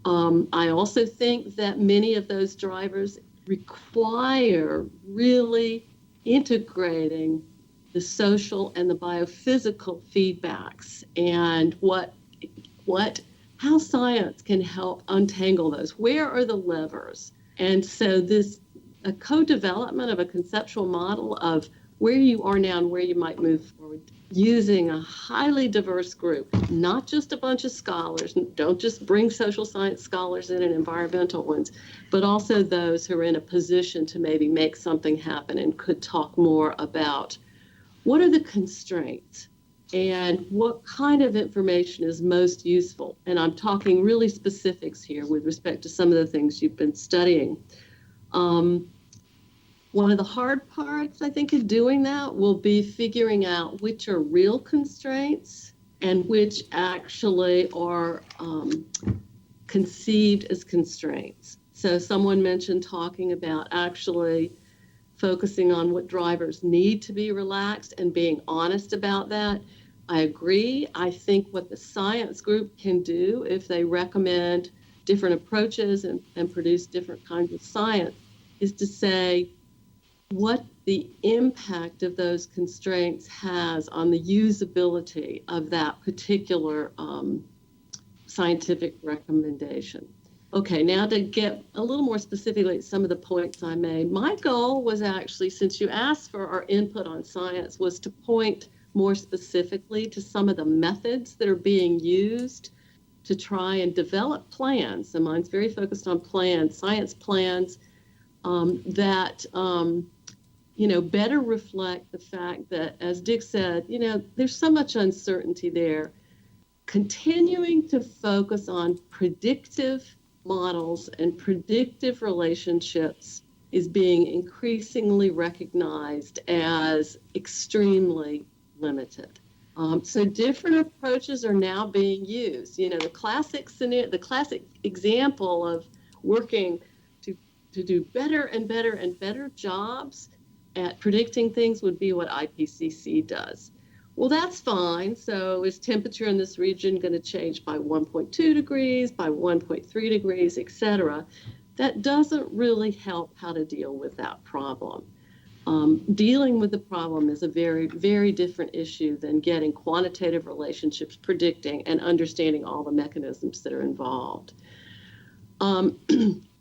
[SPEAKER 21] I also think that many of those drivers require really integrating the social and the biophysical feedbacks and how science can help untangle those. Where are the levers? And so a co-development of a conceptual model of where you are now and where you might move forward using a highly diverse group, not just a bunch of scholars. Don't just bring social science scholars in and environmental ones, but also those who are in a position to maybe make something happen and could talk more about what are the constraints and what kind of information is most useful. And I'm talking really specifics here with respect to some of the things you've been studying. One of the hard parts, I think, of doing that will be figuring out which are real constraints and which actually are conceived as constraints. So someone mentioned talking about actually focusing on what drivers need to be relaxed and being honest about that. I agree. I think what the science group can do if they recommend different approaches and produce different kinds of science is to say what the impact of those constraints has on the usability of that particular scientific recommendation. Okay, now to get a little more specifically at some of the points I made, my goal was actually, since you asked for our input on science, was to point more specifically to some of the methods that are being used to try and develop plans. So mine's very focused on plans, science plans, that better reflect the fact that, as Dick said, there's so much uncertainty there. Continuing to focus on predictive models and predictive relationships is being increasingly recognized as extremely limited. So different approaches are now being used. The classic example of working to do better and better and better jobs at predicting things would be what IPCC does. Well, that's fine. So is temperature in this region going to change by 1.2 degrees, by 1.3 degrees, et cetera? That doesn't really help how to deal with that problem. dealing with the problem is a very, very different issue than getting quantitative relationships, predicting, and understanding all the mechanisms that are involved.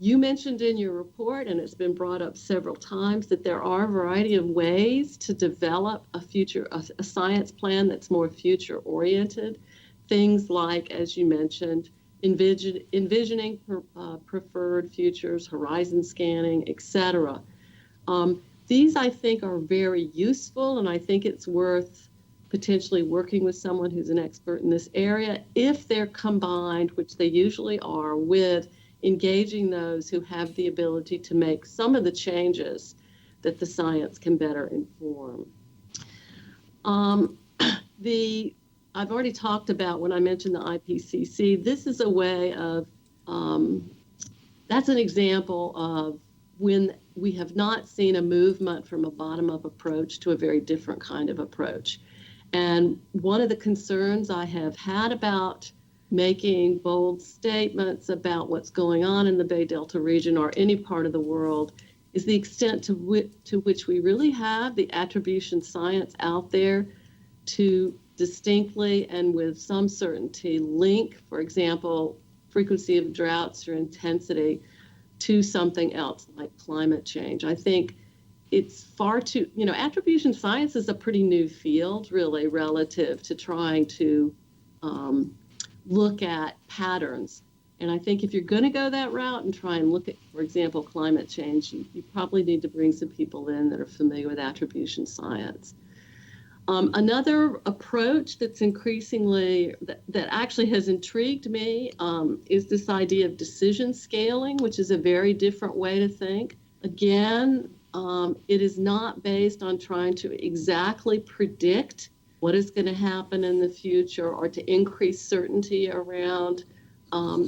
[SPEAKER 21] You mentioned in your report, and it's been brought up several times, that there are a variety of ways to develop a science plan that's more future-oriented. Things like, as you mentioned, envisioning preferred futures, horizon scanning, etc. These, I think, are very useful, and I think it's worth potentially working with someone who's an expert in this area if they're combined, which they usually are, with engaging those who have the ability to make some of the changes that the science can better inform. I've already talked about when I mentioned the IPCC. This is a way of, that's an example of when we have not seen a movement from a bottom-up approach to a very different kind of approach. And one of the concerns I have had about making bold statements about what's going on in the Bay Delta region or any part of the world is the extent to which we really have the attribution science out there to distinctly and with some certainty link, for example, frequency of droughts or intensity to something else like climate change. I think it's far too, attribution science is a pretty new field, really, relative to trying to look at patterns. And I think if you're going to go that route and try and look at, for example, climate change, you probably need to bring some people in that are familiar with attribution science. Another approach that's increasingly, that actually has intrigued me is this idea of decision scaling, which is a very different way to think. Again, it is not based on trying to exactly predict what is going to happen in the future or to increase certainty around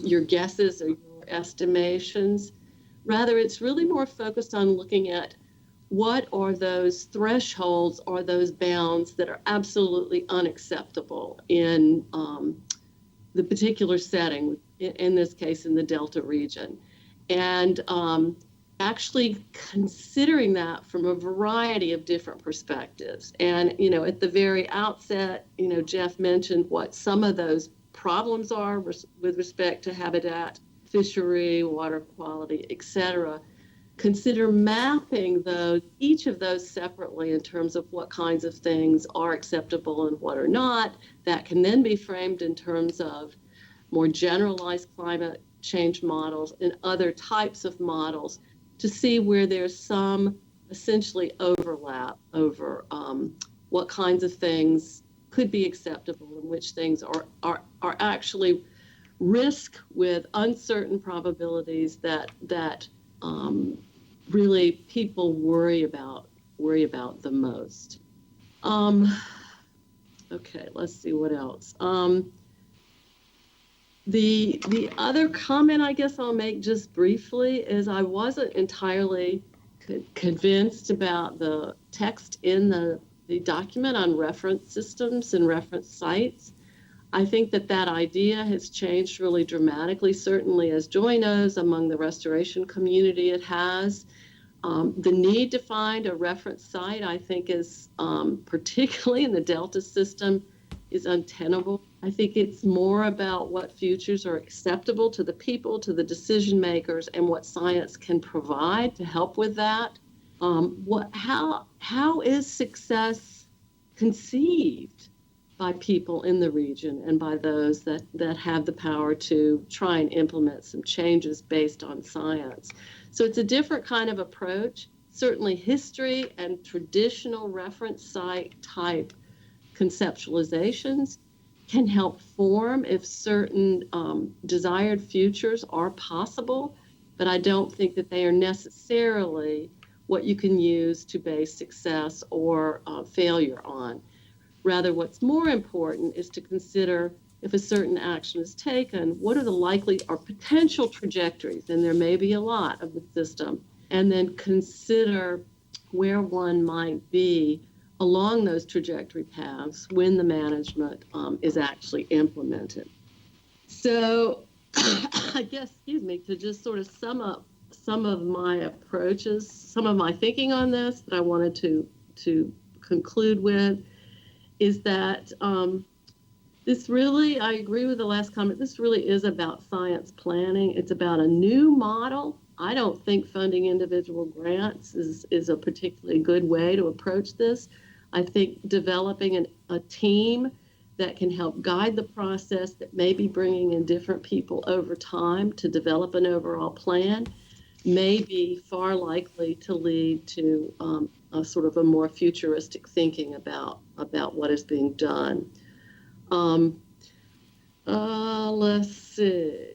[SPEAKER 21] your guesses or your estimations. Rather, it's really more focused on looking at what are those thresholds or those bounds that are absolutely unacceptable in the particular setting, in this case in the Delta region. And actually considering that from a variety of different perspectives. And, at the very outset, Jeff mentioned what some of those problems are with respect to habitat, fishery, water quality, etc. Consider mapping each of those separately in terms of what kinds of things are acceptable and what are not. That can then be framed in terms of more generalized climate change models and other types of models to see where there's some essentially overlap over what kinds of things could be acceptable and which things are actually risk with uncertain probabilities that really people worry about the most. Okay, let's see what else. The other comment I guess I'll make just briefly is I wasn't entirely convinced about the text in the document on reference systems and reference sites. I think that idea has changed really dramatically, certainly as Joy knows, among the restoration community it has. The need to find a reference site, I think, is particularly in the Delta system, is untenable. I think it's more about what futures are acceptable to the people, to the decision makers, and what science can provide to help with that. How is success conceived by people in the region and by those that have the power to try and implement some changes based on science? So it's a different kind of approach. Certainly history and traditional reference site type conceptualizations can help form if certain desired futures are possible, but I don't think that they are necessarily what you can use to base success or failure on. Rather, what's more important is to consider if a certain action is taken, what are the likely or potential trajectories, and there may be a lot of the system, and then consider where one might be along those trajectory paths when the management is actually implemented. So I guess, to just sort of sum some of my approaches, some of my thinking on this that I wanted to conclude with is that this really, I agree with the last comment, this really is about science planning. It's about a new model. I don't think funding individual grants is a particularly good way to approach this. I think developing a team that can help guide the process, that may be bringing in different people over time to develop an overall plan, may be far likely to lead to a sort of a more futuristic thinking about what is being done. Let's see.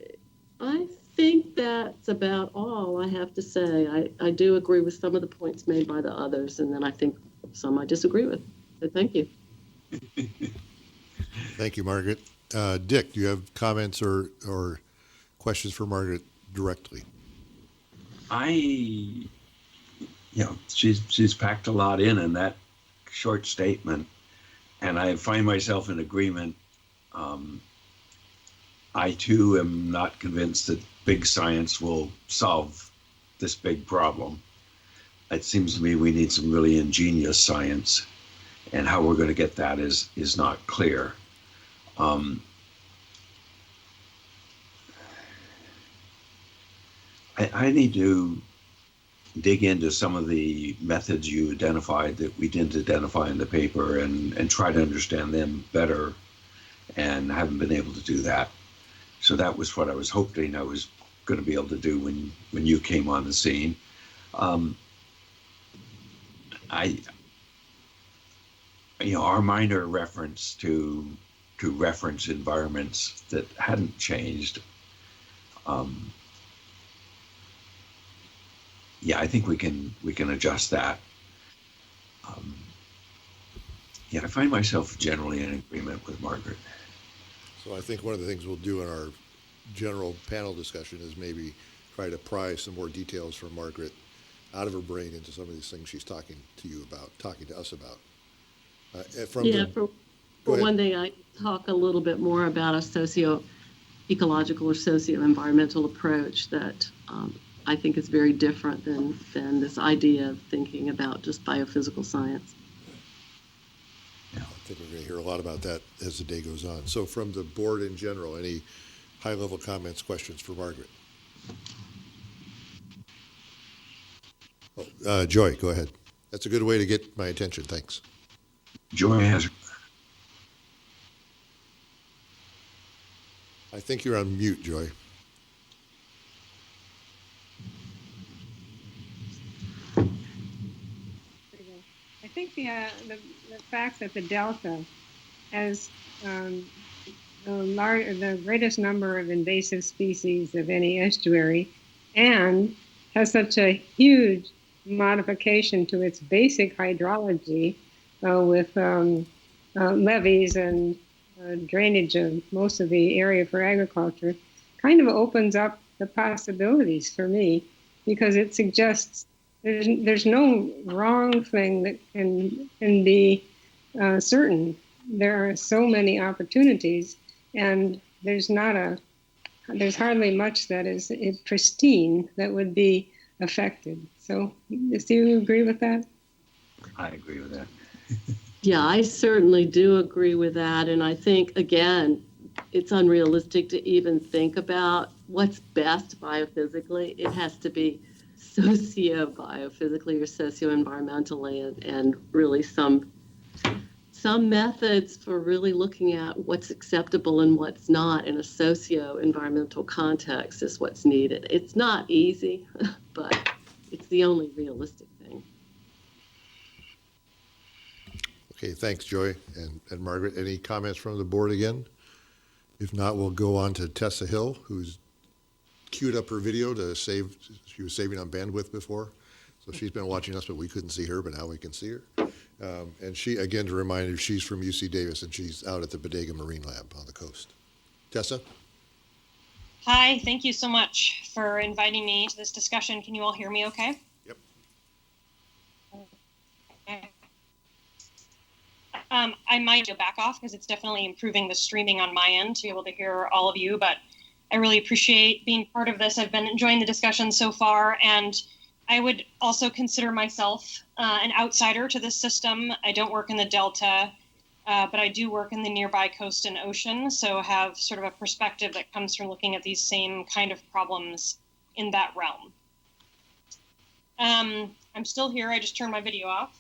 [SPEAKER 21] I think that's about all I have to say. I do agree with some of the points made by the others, and then I think some I disagree with. So thank you.
[SPEAKER 4] Thank you, Margaret. Dick, do you have comments or questions for Margaret directly?
[SPEAKER 18] She's packed a lot in that short statement, and I find myself in agreement. I too am not convinced that big science will solve this big problem. It seems to me we need some really ingenious science, and how we're going to get that is not clear. I need to dig into some of the methods you identified that we didn't identify in the paper and try to understand them better, and haven't been able to do that. So that was what I was hoping I was going to be able to do when you came on the scene. Our minor reference to reference environments that hadn't changed. I think we can adjust that. I find myself generally in agreement with Margaret.
[SPEAKER 4] So I think one of the things we'll do in our general panel discussion is maybe try to pry some more details from Margaret out of her brain into some of these things she's talking to us about.
[SPEAKER 21] For one thing, I talk a little bit more about a socio-ecological or socio-environmental approach that I think is very different than this idea of thinking about just biophysical science.
[SPEAKER 4] I think we're going to hear a lot about that as the day goes on. So from the board in general, any high-level comments, questions for Margaret? Joy, go ahead. That's a good way to get my attention. Thanks.
[SPEAKER 18] Joy has.
[SPEAKER 4] I think you're on mute, Joy.
[SPEAKER 10] I think the fact that the Delta has the greatest number of invasive species of any estuary and has such a huge modification to its basic hydrology with levees and drainage of most of the area for agriculture kind of opens up the possibilities for me, because it suggests there's no wrong thing that can be certain. There are so many opportunities, and there's hardly much that is pristine that would be affected. So, do you agree with that?
[SPEAKER 18] I agree with that.
[SPEAKER 21] Yeah, I certainly do agree with that. And I think, again, it's unrealistic to even think about what's best biophysically. It has to be socio-biophysically or socio-environmentally, and really some methods for really looking at what's acceptable and what's not in a socio-environmental context is what's needed. It's not easy, but it's the only realistic thing.
[SPEAKER 4] Okay, thanks, Joy and Margaret. Any comments from the board again? If not, we'll go on to Tessa Hill, who's queued up her video to save. She was saving on bandwidth before, so she's been watching us, but we couldn't see her, but now we can see her. And she, again, to remind you, she's from UC Davis, and she's out at the Bodega Marine Lab on the coast. Tessa?
[SPEAKER 22] Hi, thank you so much for inviting me to this discussion. Can you all hear me okay?
[SPEAKER 4] Yep.
[SPEAKER 22] Okay. I might go back off because it's definitely improving the streaming on my end to be able to hear all of you, but I really appreciate being part of this. I've been enjoying the discussion so far, and I would also consider myself an outsider to this system. I don't work in the Delta, but I do work in the nearby coast and ocean, so have sort of a perspective that comes from looking at these same kind of problems in that realm. I'm still here. I just turned my video off.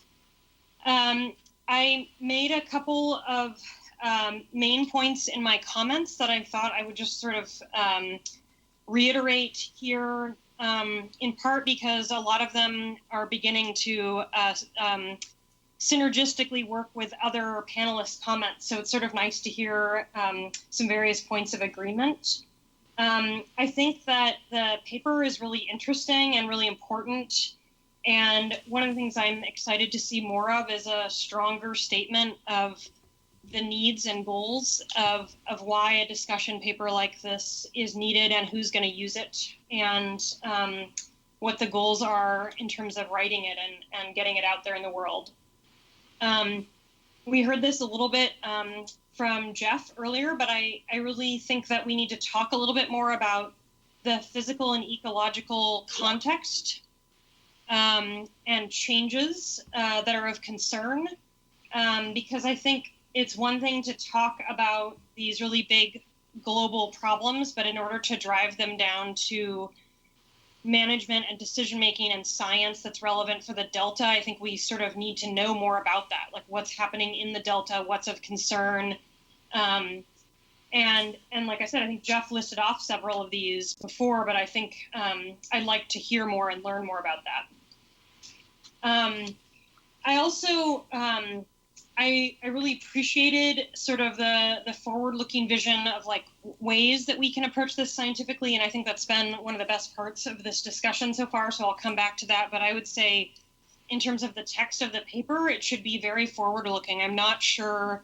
[SPEAKER 22] I made a couple of main points in my comments that I thought I would just sort of reiterate here, in part because a lot of them are beginning to synergistically work with other panelists' comments. So it's sort of nice to hear some various points of agreement. I think that the paper is really interesting and really important. And one of the things I'm excited to see more of is a stronger statement of the needs and goals of why a discussion paper like this is needed and who's going to use it, and what the goals are in terms of writing it and getting it out there in the world. We heard this a little bit from Jeff earlier, but I really think that we need to talk a little bit more about the physical and ecological context and changes that are of concern, because I think it's one thing to talk about these really big global problems, but in order to drive them down to management and decision-making and science that's relevant for the Delta, I think we sort of need to know more about that, like what's happening in the Delta, what's of concern. And like I said, I think Jeff listed off several of these before, but I think I'd like to hear more and learn more about that. I also, I really appreciated sort of the forward-looking vision of like ways that we can approach this scientifically, and I think that's been one of the best parts of this discussion so far, so I'll come back to that. But I would say in terms of the text of the paper, it should be very forward-looking. I'm not sure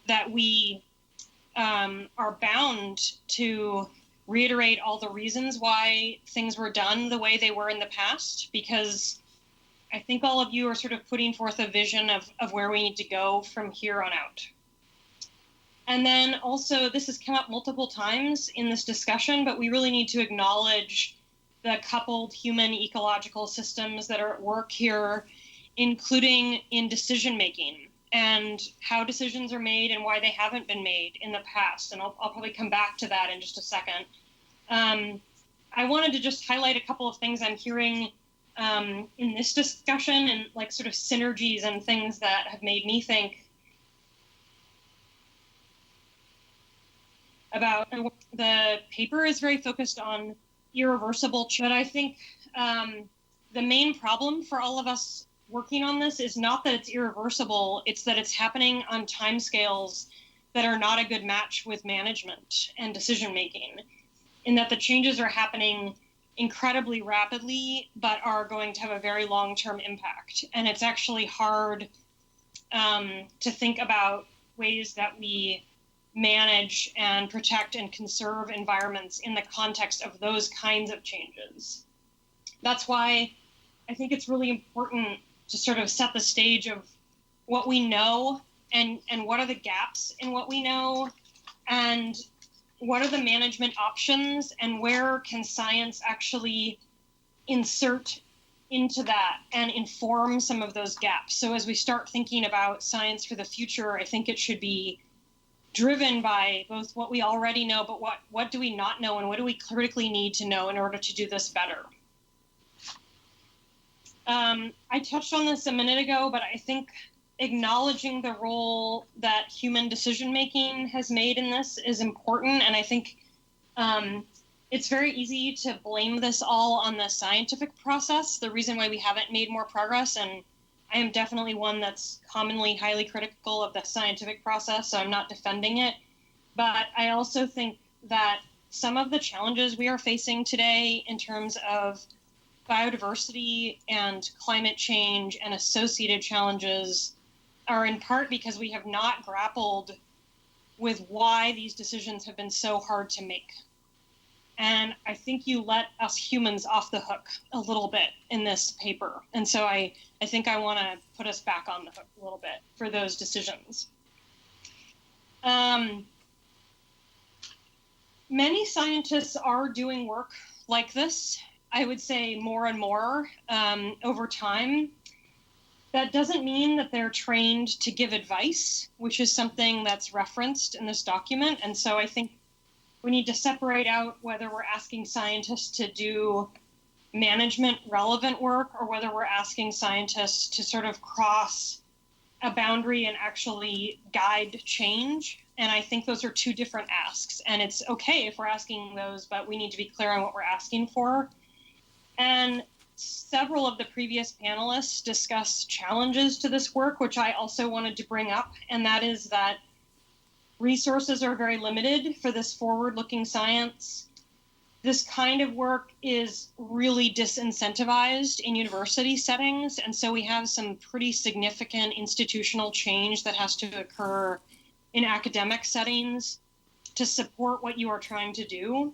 [SPEAKER 22] that we are bound to reiterate all the reasons why things were done the way they were in the past, because I think all of you are sort of putting forth a vision of where we need to go from here on out. And then also, this has come up multiple times in this discussion, but we really need to acknowledge the coupled human ecological systems that are at work here, including in decision-making and how decisions are made and why they haven't been made in the past. And I'll probably come back to that in just a second. I wanted to just highlight a couple of things I'm hearing in this discussion, and like sort of synergies and things that have made me think about the paper is very focused on irreversible change. But I think the main problem for all of us working on this is not that it's irreversible, it's that it's happening on timescales that are not a good match with management and decision making, in that the changes are happening incredibly rapidly, but are going to have a very long-term impact. And it's actually hard to think about ways that we manage and protect and conserve environments in the context of those kinds of changes. That's why I think it's really important to sort of set the stage of what we know and what are the gaps in what we know, and what are the management options, and where can science actually insert into that and inform some of those gaps. So as we start thinking about science for the future, I think it should be driven by both what we already know, but what do we not know, and what do we critically need to know in order to do this better? I touched on this a minute ago, but I think acknowledging the role that human decision-making has made in this is important. And I think it's very easy to blame this all on the scientific process, the reason why we haven't made more progress. And I am definitely one that's commonly highly critical of the scientific process, so I'm not defending it. But I also think that some of the challenges we are facing today in terms of biodiversity and climate change and associated challenges are in part because we have not grappled with why these decisions have been so hard to make. And I think you let us humans off the hook a little bit in this paper. And so I think I want to put us back on the hook a little bit for those decisions. Many scientists are doing work like this. I would say more and more over time. That doesn't mean that they're trained to give advice, which is something that's referenced in this document. And so I think we need to separate out whether we're asking scientists to do management relevant work or whether we're asking scientists to sort of cross a boundary and actually guide change. And I think those are two different asks. And it's okay if we're asking those, but we need to be clear on what we're asking for. And several of the previous panelists discussed challenges to this work, which I also wanted to bring up. And that is that resources are very limited for this forward-looking science. This kind of work is really disincentivized in university settings. And so we have some pretty significant institutional change that has to occur in academic settings to support what you are trying to do.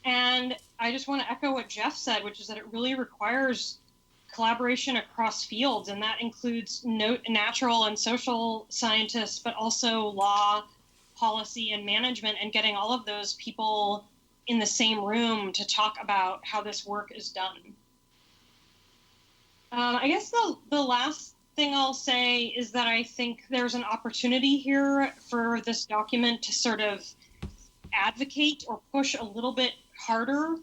[SPEAKER 22] And I just want to echo what Jeff said, which is that it really requires collaboration across fields, and that includes natural and social scientists, but also law, policy, and management, and getting all of those people in the same room to talk about how this work is done. I guess the last thing I'll say is that I think there's an opportunity here for this document to sort of advocate or push a little bit harder.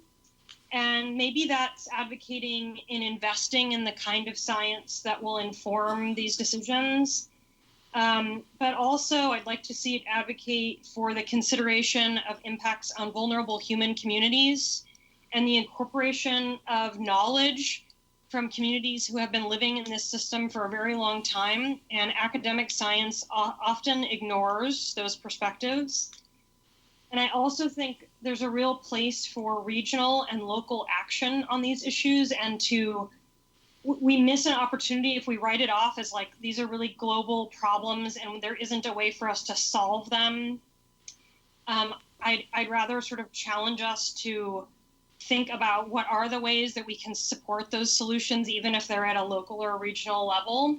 [SPEAKER 22] And maybe that's advocating in investing in the kind of science that will inform these decisions. But also I'd like to see it advocate for the consideration of impacts on vulnerable human communities and the incorporation of knowledge from communities who have been living in this system for a very long time. And academic science often ignores those perspectives. And I also think there's a real place for regional and local action on these issues, and we miss an opportunity if we write it off as like, these are really global problems and there isn't a way for us to solve them. I'd rather sort of challenge us to think about what are the ways that we can support those solutions, even if they're at a local or regional level.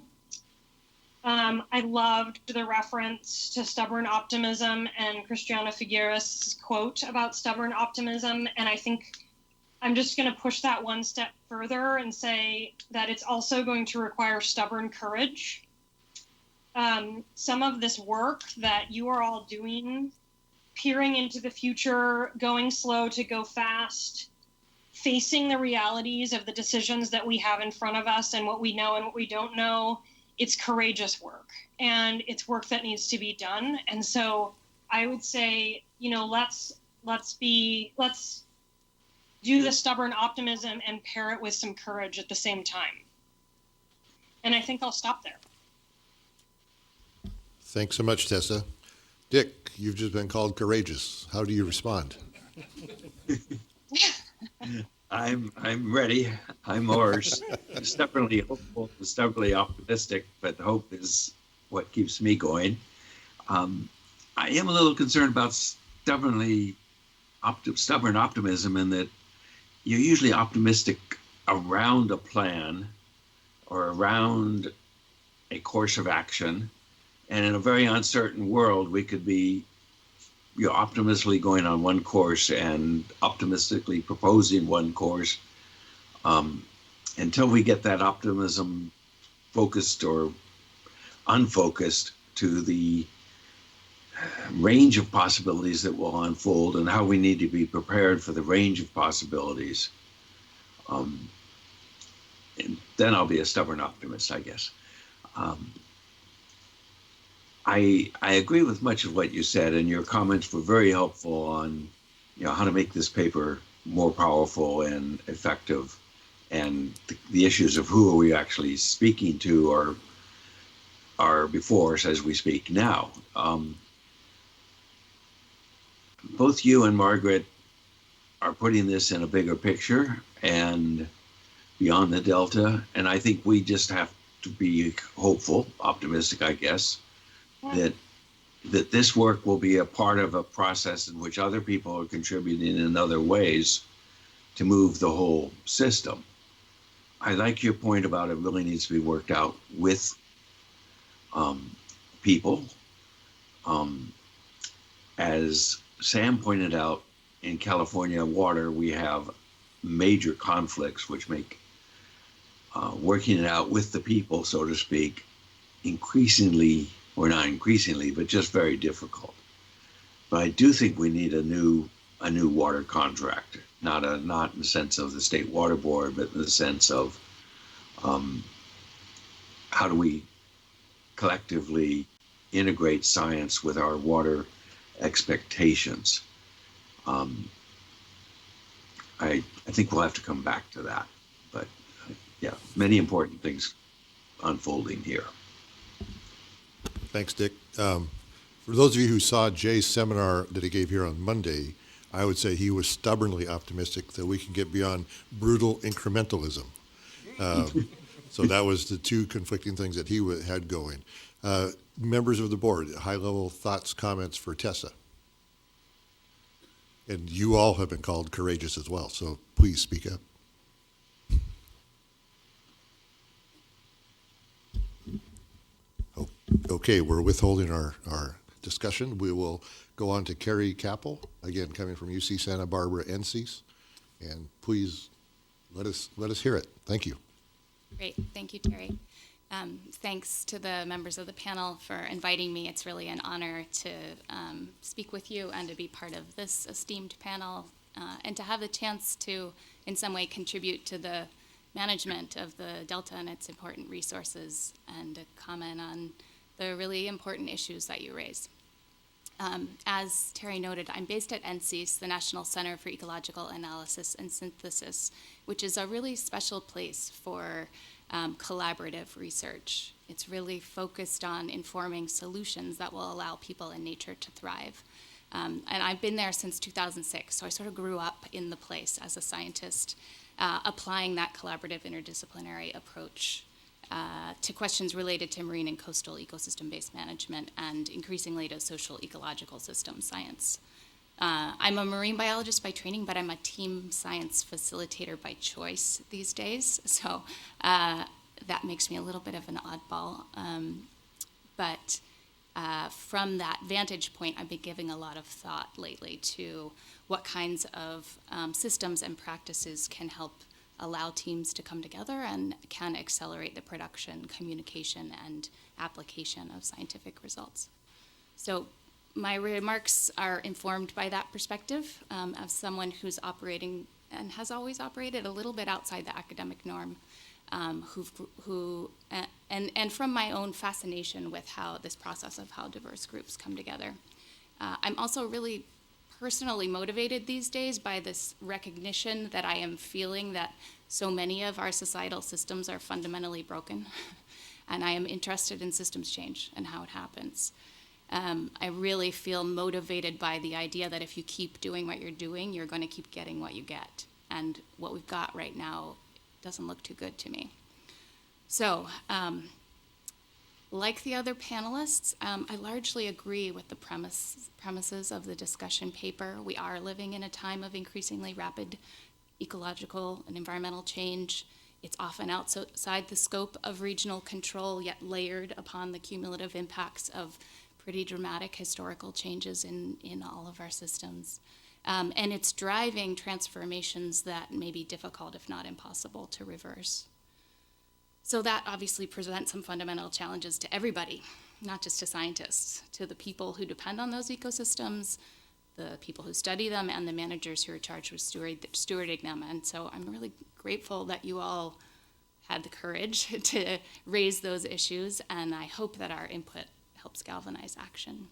[SPEAKER 22] I loved the reference to stubborn optimism and Christiana Figueres' quote about stubborn optimism. And I think I'm just going to push that one step further and say that it's also going to require stubborn courage. Some of this work that you are all doing, peering into the future, going slow to go fast, facing the realities of the decisions that we have in front of us and what we know and what we don't know, it's courageous work, and it's work that needs to be done. And so I would say, let's do the stubborn optimism and pair it with some courage at the same time. And I think I'll stop there.
[SPEAKER 4] Thanks so much, Tessa. Dick, you've just been called courageous. How do you respond?
[SPEAKER 18] I'm ready. I'm more stubbornly hopeful, stubbornly optimistic, but hope is what keeps me going. I am a little concerned about stubborn optimism in that you're usually optimistic around a plan or around a course of action. And in a very uncertain world, we could be optimistically going on one course and optimistically proposing one course. Until we get that optimism focused or unfocused to the range of possibilities that will unfold and how we need to be prepared for the range of possibilities. And then I'll be a stubborn optimist, I guess. I agree with much of what you said, and your comments were very helpful on how to make this paper more powerful and effective, and the issues of who are we actually speaking to or are before us as we speak now. Both you and Margaret are putting this in a bigger picture and beyond the Delta, and I think we just have to be hopeful, optimistic, I guess, that this work will be a part of a process in which other people are contributing in other ways to move the whole system. I like your point about it really needs to be worked out with people as Sam pointed out, in California water, we have major conflicts which make working it out with the people, so to speak, increasingly, or not increasingly, but just very difficult. But I do think we need a new water contract, not in the sense of the State Water Board, but in the sense of how do we collectively integrate science with our water expectations. I think we'll have to come back to that, but yeah, many important things unfolding here.
[SPEAKER 4] Thanks, Dick. For those of you who saw Jay's seminar that he gave here on Monday, I would say he was stubbornly optimistic that we can get beyond brutal incrementalism. So that was the two conflicting things that he had going. Members of the board, high-level thoughts, comments for Tessa. And you all have been called courageous as well, so please speak up. Okay, we're withholding our discussion. We will go on to Carrie Capel, again coming from UC Santa Barbara NCEAS, and please let us hear it. Thank you.
[SPEAKER 13] Great, thank you, Terry. Thanks to the members of the panel for inviting me. It's really an honor to speak with you and to be part of this esteemed panel and to have the chance to, in some way, contribute to the management of the Delta and its important resources and to comment on the really important issues that you raise. As Terry noted, I'm based at NCEAS, the National Center for Ecological Analysis and Synthesis, which is a really special place for collaborative research. It's really focused on informing solutions that will allow people and nature to thrive. And I've been there since 2006, so I sort of grew up in the place as a scientist, applying that collaborative interdisciplinary approach to questions related to marine and coastal ecosystem-based management and increasingly to social ecological system science. I'm a marine biologist by training, but I'm a team science facilitator by choice these days, so that makes me a little bit of an oddball. But from that vantage point, I've been giving a lot of thought lately to what kinds of systems and practices can help allow teams to come together and can accelerate the production, communication, and application of scientific results. So my remarks are informed by that perspective as someone who's operating and has always operated a little bit outside the academic norm, and from my own fascination with how this process of how diverse groups come together. I'm also really personally motivated these days by this recognition that I am feeling that so many of our societal systems are fundamentally broken, and I am interested in systems change and how it happens. I really feel motivated by the idea that if you keep doing what you're doing, you're going to keep getting what you get. And what we've got right now doesn't look too good to me. So, like the other panelists, I largely agree with the premises of the discussion paper. We are living in a time of increasingly rapid ecological and environmental change. It's often outside the scope of regional control, yet layered upon the cumulative impacts of pretty dramatic historical changes in all of our systems. And it's driving transformations that may be difficult, if not impossible, to reverse. So that obviously presents some fundamental challenges to everybody, not just to scientists, to the people who depend on those ecosystems, the people who study them, and the managers who are charged with stewarding them. And so I'm really grateful that you all had the courage to raise those issues, and I hope that our input helps galvanize action.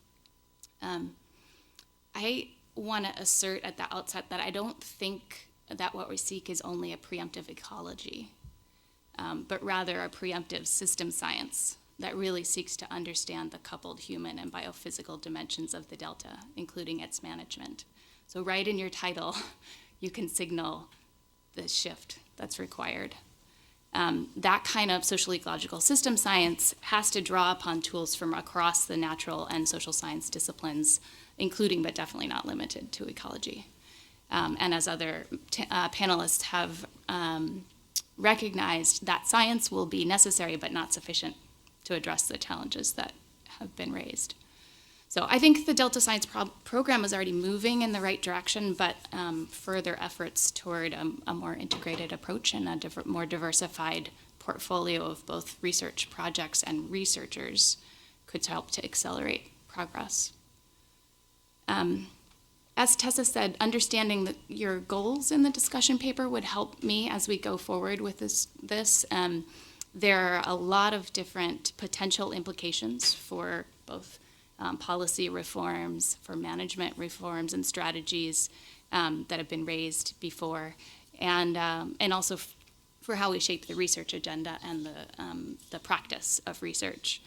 [SPEAKER 13] I want to assert at the outset that I don't think that what we seek is only a preemptive ecology, but rather a preemptive system science that really seeks to understand the coupled human and biophysical dimensions of the Delta, including its management. So right in your title, you can signal the shift that's required. That kind of social ecological system science has to draw upon tools from across the natural and social science disciplines, including but definitely not limited to ecology. And as other panelists have recognized, that science will be necessary but not sufficient to address the challenges that have been raised. So I think the Delta Science program is already moving in the right direction, but further efforts toward a more integrated approach and a more diversified portfolio of both research projects and researchers could help to accelerate progress. As Tessa said, understanding your goals in the discussion paper would help me as we go forward with this. There are a lot of different potential implications for both policy reforms, for management reforms and strategies that have been raised before, and also for how we shape the research agenda and the practice of research.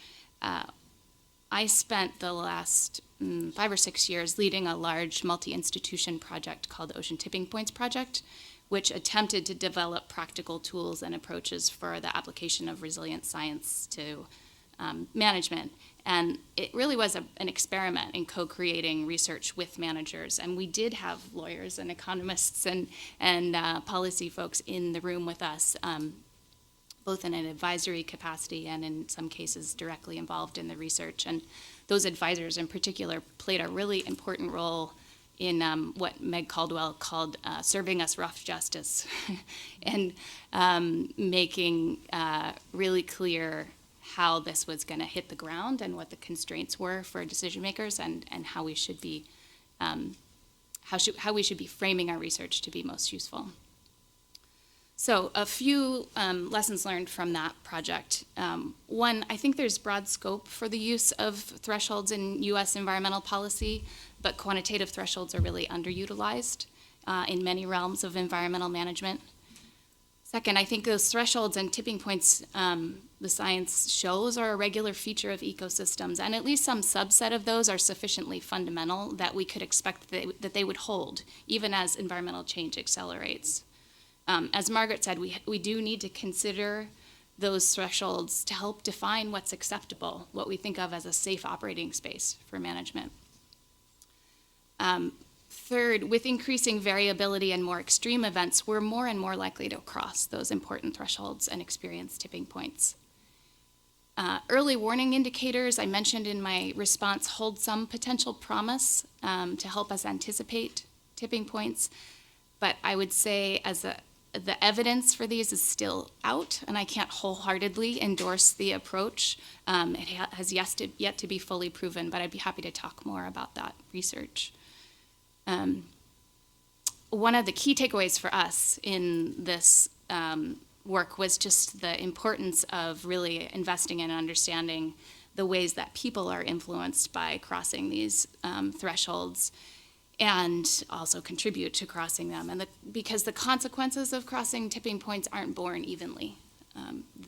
[SPEAKER 13] I spent the last 5 or 6 years leading a large multi-institution project called the Ocean Tipping Points Project, which attempted to develop practical tools and approaches for the application of resilient science to management. And it really was an experiment in co-creating research with managers. And we did have lawyers and economists and policy folks in the room with us, both in an advisory capacity and in some cases directly involved in the research. And those advisors in particular played a really important role in what Meg Caldwell called serving us rough justice and making really clear how this was going to hit the ground and what the constraints were for decision makers and how we should be how we should be framing our research to be most useful. So a few lessons learned from that project. One, I think there's broad scope for the use of thresholds in U.S. environmental policy, but quantitative thresholds are really underutilized in many realms of environmental management. Second, I think those thresholds and tipping points the science shows are a regular feature of ecosystems, and at least some subset of those are sufficiently fundamental that we could expect that they would hold, even as environmental change accelerates. As Margaret said, we do need to consider those thresholds to help define what's acceptable, what we think of as a safe operating space for management. Third, with increasing variability and more extreme events, we're more and more likely to cross those important thresholds and experience tipping points. Early warning indicators, I mentioned in my response, hold some potential promise to help us anticipate tipping points, but I would say the evidence for these is still out, and I can't wholeheartedly endorse the approach. It has yet to be fully proven, but I'd be happy to talk more about that research. One of the key takeaways for us in this work was just the importance of really investing in understanding the ways that people are influenced by crossing these thresholds and also contribute to crossing them. And because the consequences of crossing tipping points aren't borne evenly.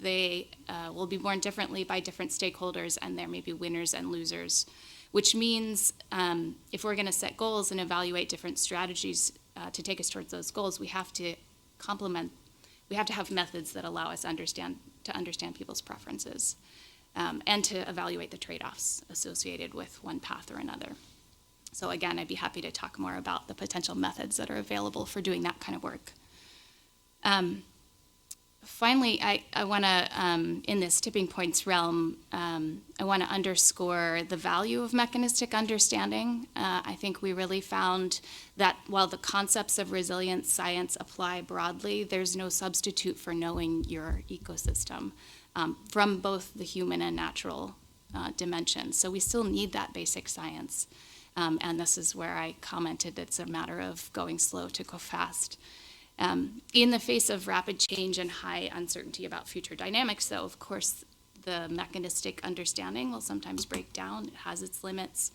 [SPEAKER 13] They will be borne differently by different stakeholders, and there may be winners and losers, which means if we're going to set goals and evaluate different strategies to take us towards those goals, we have to have methods that allow us to understand people's preferences and to evaluate the trade-offs associated with one path or another. So again, I'd be happy to talk more about the potential methods that are available for doing that kind of work. Finally, I want to, in this tipping points realm, I want to underscore the value of mechanistic understanding. I think we really found that while the concepts of resilient science apply broadly, there's no substitute for knowing your ecosystem from both the human and natural dimensions. So we still need that basic science. And this is where I commented it's a matter of going slow to go fast. In the face of rapid change and high uncertainty about future dynamics, though, of course, the mechanistic understanding will sometimes break down. It has its limits.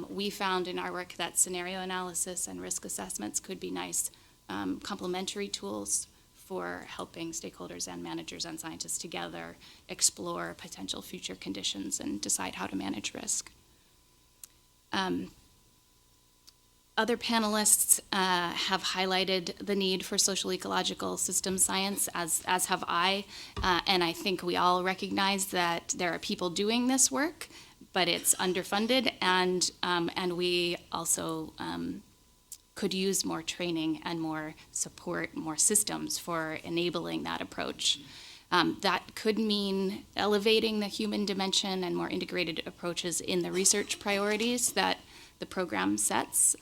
[SPEAKER 13] We found in our work that scenario analysis and risk assessments could be nice complementary tools for helping stakeholders and managers and scientists together explore potential future conditions and decide how to manage risk. Other panelists have highlighted the need for social ecological system science, as have I, and I think we all recognize that there are people doing this work, but it's underfunded, and we also could use more training and more support, more systems for enabling that approach. That could mean elevating the human dimension and more integrated approaches in the research priorities that the program sets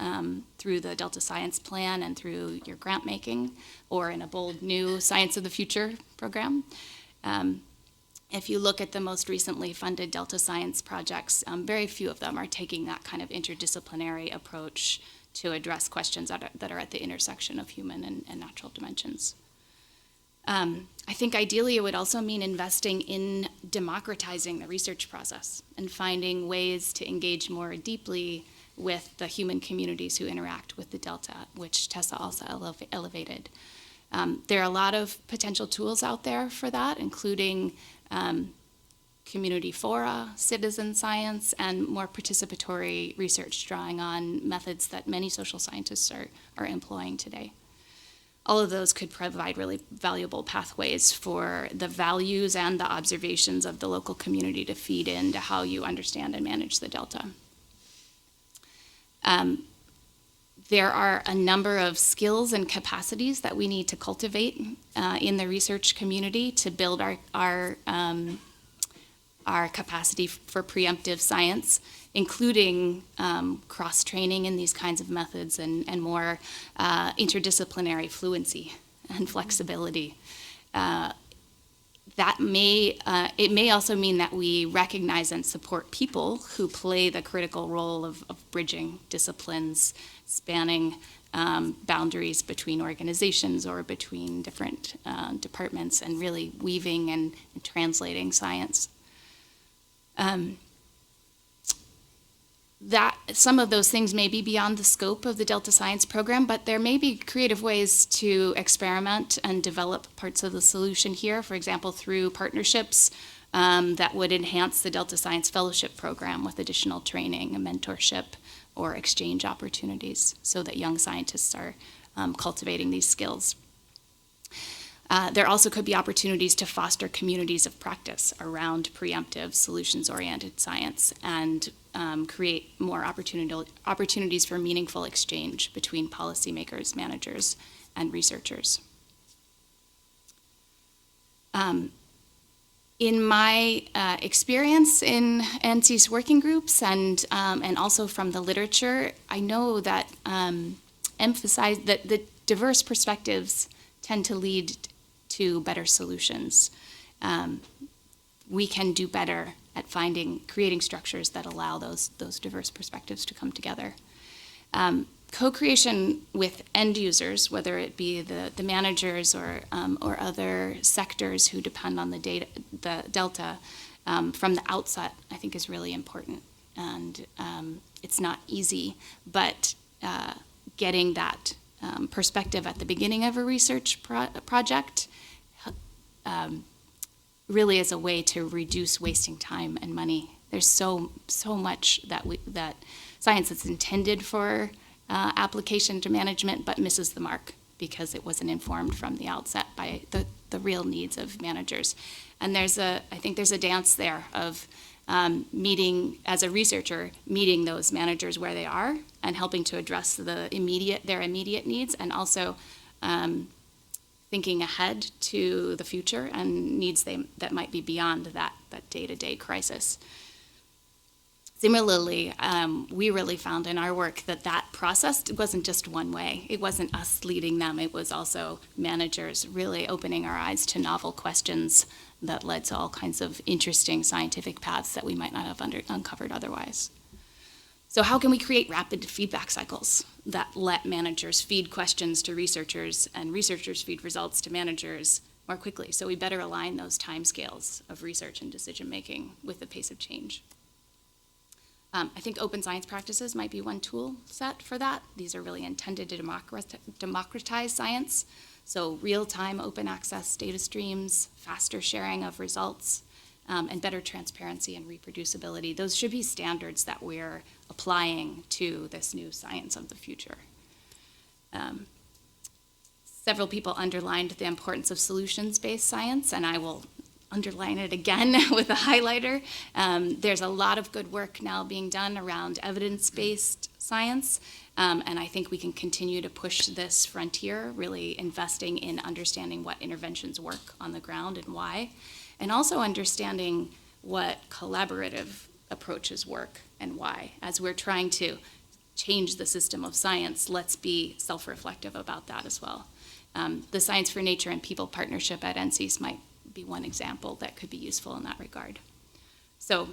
[SPEAKER 13] through the Delta Science Plan and through your grant making, or in a bold new Science of the Future program. If you look at the most recently funded Delta Science projects, very few of them are taking that kind of interdisciplinary approach to address questions that are at the intersection of human and natural dimensions. I think ideally it would also mean investing in democratizing the research process and finding ways to engage more deeply with the human communities who interact with the Delta, which Tessa also elevated. There are a lot of potential tools out there for that, including community fora, citizen science, and more participatory research drawing on methods that many social scientists are employing today. All of those could provide really valuable pathways for the values and the observations of the local community to feed into how you understand and manage the Delta. There are a number of skills and capacities that we need to cultivate in the research community to build our capacity for preemptive science, including cross-training in these kinds of methods and more interdisciplinary fluency and flexibility. It may also mean that we recognize and support people who play the critical role of bridging disciplines, spanning boundaries between organizations or between different departments, and really weaving and translating science. That some of those things may be beyond the scope of the Delta Science program, but there may be creative ways to experiment and develop parts of the solution here, for example, through partnerships that would enhance the Delta Science Fellowship program with additional training and mentorship or exchange opportunities so that young scientists are cultivating these skills. There also could be opportunities to foster communities of practice around preemptive, solutions-oriented science and create more opportunities for meaningful exchange between policymakers, managers, and researchers. In my experience in NC's working groups and also from the literature, I know that emphasize that the diverse perspectives tend to lead to better solutions. We can do better at creating structures that allow those diverse perspectives to come together. Co-creation with end users, whether it be the managers or other sectors who depend on the Delta from the outset, I think is really important. And it's not easy, but getting that perspective at the beginning of a research project really is a way to reduce wasting time and money. There's so much that science is intended for application to management, but misses the mark because it wasn't informed from the outset by the real needs of managers. And I think there's a dance there of meeting, as a researcher, meeting those managers where they are and helping to address their immediate needs, and also thinking ahead to the future and needs that might be beyond that day-to-day crisis. Similarly, we really found in our work that process wasn't just one way. It wasn't us leading them. It was also managers really opening our eyes to novel questions that led to all kinds of interesting scientific paths that we might not have uncovered otherwise. So how can we create rapid feedback cycles that let managers feed questions to researchers and researchers feed results to managers more quickly? So we better align those timescales of research and decision-making with the pace of change. I think open science practices might be one tool set for that. These are really intended to democratize science. So real-time open access data streams, faster sharing of results, and better transparency and reproducibility. Those should be standards that we're applying to this new science of the future. Several people underlined the importance of solutions-based science, and I will underline it again with a highlighter. There's a lot of good work now being done around evidence-based science, and I think we can continue to push this frontier, really investing in understanding what interventions work on the ground and why, and also understanding what collaborative approaches work and why. As we're trying to change the system of science, let's be self-reflective about that as well. The Science for Nature and People partnership at NCEAS might be one example that could be useful in that regard. So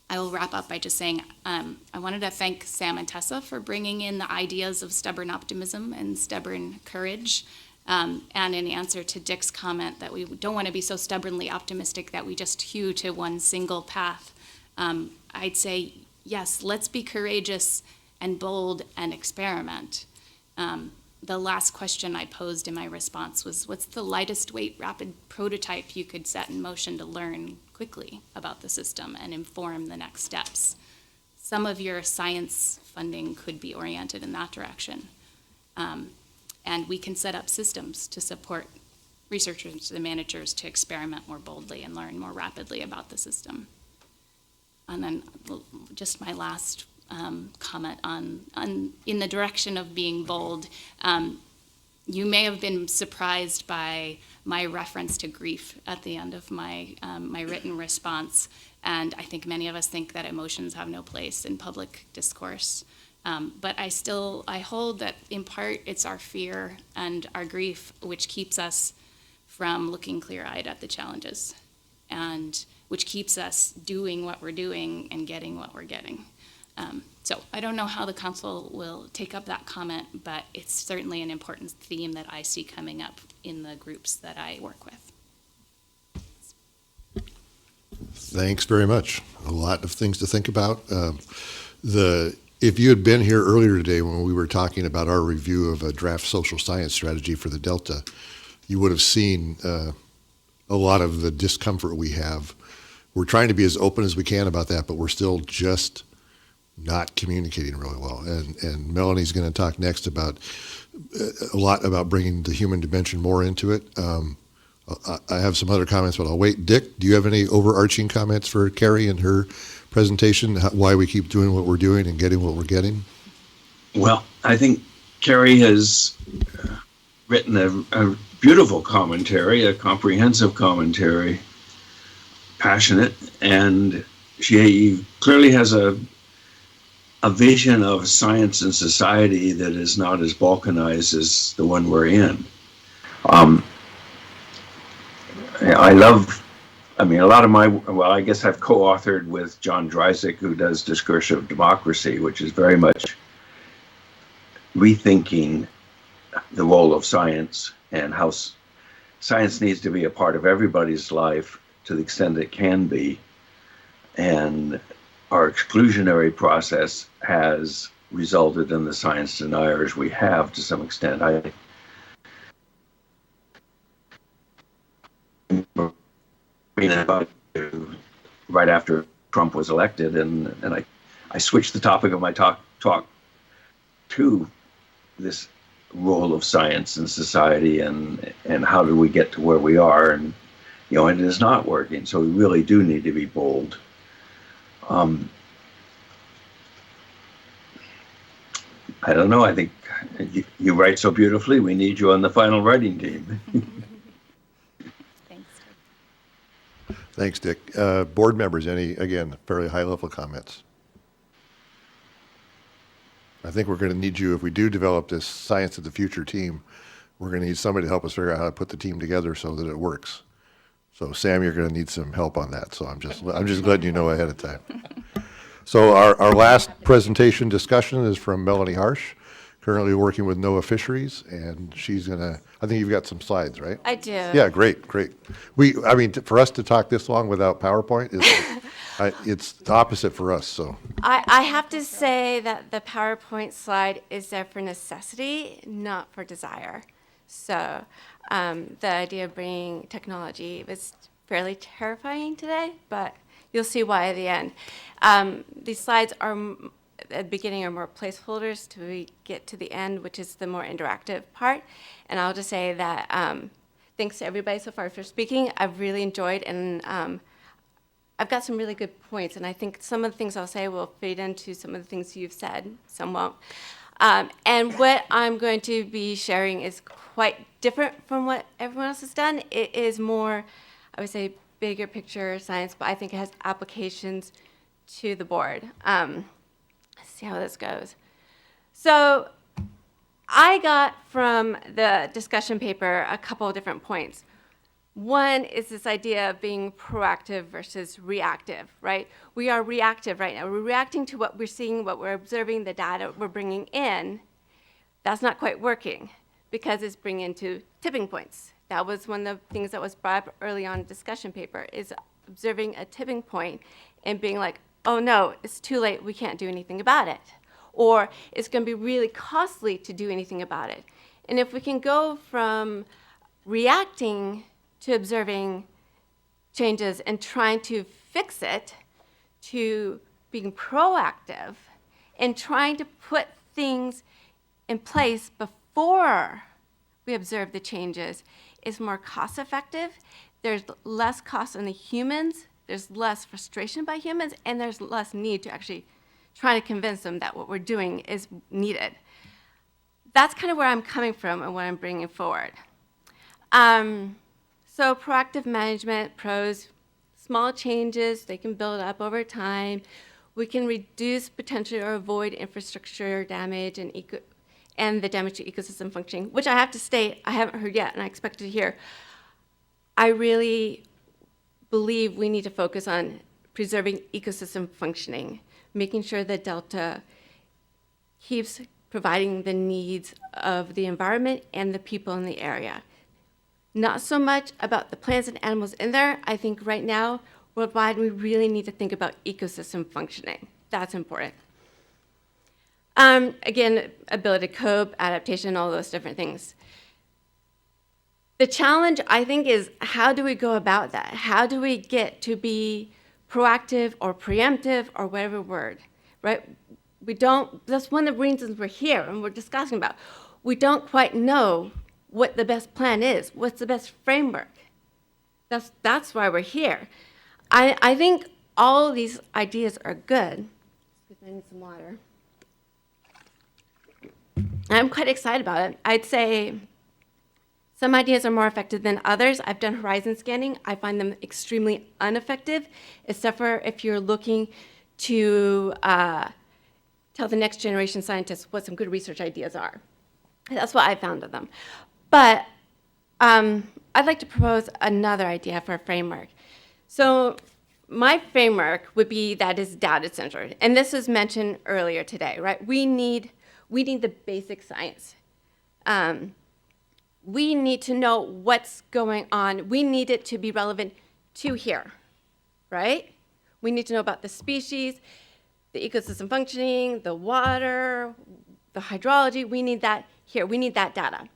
[SPEAKER 13] I will wrap up by just saying I wanted to thank Sam and Tessa for bringing in the ideas of stubborn optimism and stubborn courage. And in answer to Dick's comment that we don't want to be so stubbornly optimistic that we just hew to one single path, I'd say, yes, let's be courageous and bold and experiment. The last question I posed in my response was, what's the lightest weight rapid prototype you could set in motion to learn quickly about the system and inform the next steps? Some of your science funding could be oriented in that direction. And we can set up systems to support researchers and managers to experiment more boldly and learn more rapidly about the system. And then just my last comment on in the direction of being bold. You may have been surprised by my reference to grief at the end of my my written response, and I think many of us think that emotions have no place in public discourse. But I hold that in part it's our fear and our grief which keeps us from looking clear-eyed at the challenges, and which keeps us doing what we're doing and getting what we're getting. So I don't know how the council will take up that comment, but it's certainly an important theme that I see coming up in the groups that I work with.
[SPEAKER 4] Thanks very much. A lot of things to think about. If you had been here earlier today when we were talking about our review of a draft social science strategy for the Delta, you would have seen a lot of the discomfort we have. We're trying to be as open as we can about that, but we're still just not communicating really well. And Melanie's going to talk next about a lot about bringing the human dimension more into it. I have some other comments, but I'll wait. Dick, do you have any overarching comments for Carrie and her presentation, why we keep doing what we're doing and getting what we're getting?
[SPEAKER 18] Well, I think Carrie has written a beautiful commentary, a comprehensive commentary, passionate, and she clearly has a vision of science and society that is not as balkanized as the one we're in. A lot of I guess I've co-authored with John Drysick, who does Discursive Democracy, which is very much rethinking the role of science and how science needs to be a part of everybody's life to the extent it can be. And our exclusionary process has resulted in the science deniers we have to some extent. Right after Trump was elected, and I switched the topic of my talk to this role of science in society and how do we get to where we are, and it is not working. So we really do need to be bold. I don't know. I think you write so beautifully. We need you on the final writing team.
[SPEAKER 4] Thanks, Dick. Board members, any, again, fairly high-level comments? I think we're going to need you, if we do develop this Science of the Future team, we're going to need somebody to help us figure out how to put the team together so that it works. So, Sam, you're going to need some help on that. So I'm just letting you know ahead of time. So our last presentation discussion is from Melanie Harsh, currently working with NOAA Fisheries, and she's going to, I think you've got some slides, right?
[SPEAKER 14] I do.
[SPEAKER 4] Yeah, great. For us to talk this long without PowerPoint, it's the opposite for us, so.
[SPEAKER 14] I have to say that the PowerPoint slide is there for necessity, not for desire. So the idea of bringing technology was fairly terrifying today, but you'll see why at the end. These slides are at the beginning are more placeholders to get to the end, which is the more interactive part. And I'll just say that thanks to everybody so far for speaking. I've really enjoyed, and I've got some really good points, and I think some of the things I'll say will feed into some of the things you've said, some won't. And what I'm going to be sharing is quite different from what everyone else has done. It is more, I would say, bigger picture science, but I think it has applications to the board. Let's see how this goes. So I got from the discussion paper a couple of different points. One is this idea of being proactive versus reactive, right? We are reactive right now. We're reacting to what we're seeing, what we're observing, the data we're bringing in. That's not quite working because it's bringing into tipping points. That was one of the things that was brought up early on in the discussion paper, is observing a tipping point and being like, oh no, it's too late, we can't do anything about it. Or it's going to be really costly to do anything about it. And if we can go from reacting to observing changes and trying to fix it, to being proactive and trying to put things in place before we observe the changes, is more cost effective. There's less cost on the humans, there's less frustration by humans, and there's less need to actually try to convince them that what we're doing is needed. That's kind of where I'm coming from and what I'm bringing forward. So proactive management, pros, small changes, they can build up over time. We can reduce potentially or avoid infrastructure damage and the damage to ecosystem functioning, which I have to state, I haven't heard yet, and I expect to hear. I really believe we need to focus on preserving ecosystem functioning, making sure that Delta keeps providing the needs of the environment and the people in the area. Not so much about the plants and animals in there. I think right now, worldwide, we really need to think about ecosystem functioning. That's important. Again, ability to cope, adaptation, all those different things. The challenge, I think, is how do we go about that? How do we get to be proactive or preemptive or whatever word, right? That's one of the reasons we're here and we're discussing about. We don't quite know what the best plan is, what's the best framework. That's why we're here. I think all of these ideas are good. Excuse me, I need some water. I'm quite excited about it. I'd say some ideas are more effective than others. I've done horizon scanning. I find them extremely ineffective, except for if you're looking to tell the next generation scientists what some good research ideas are. That's what I found of them. But I'd like to propose another idea for a framework. So my framework would be that is data-centered. And this was mentioned earlier today, right? We need the basic science. We need to know what's going on. We need it to be relevant to here, right? We need to know about the species, the ecosystem functioning, the water, the hydrology. We need that here. We need that data.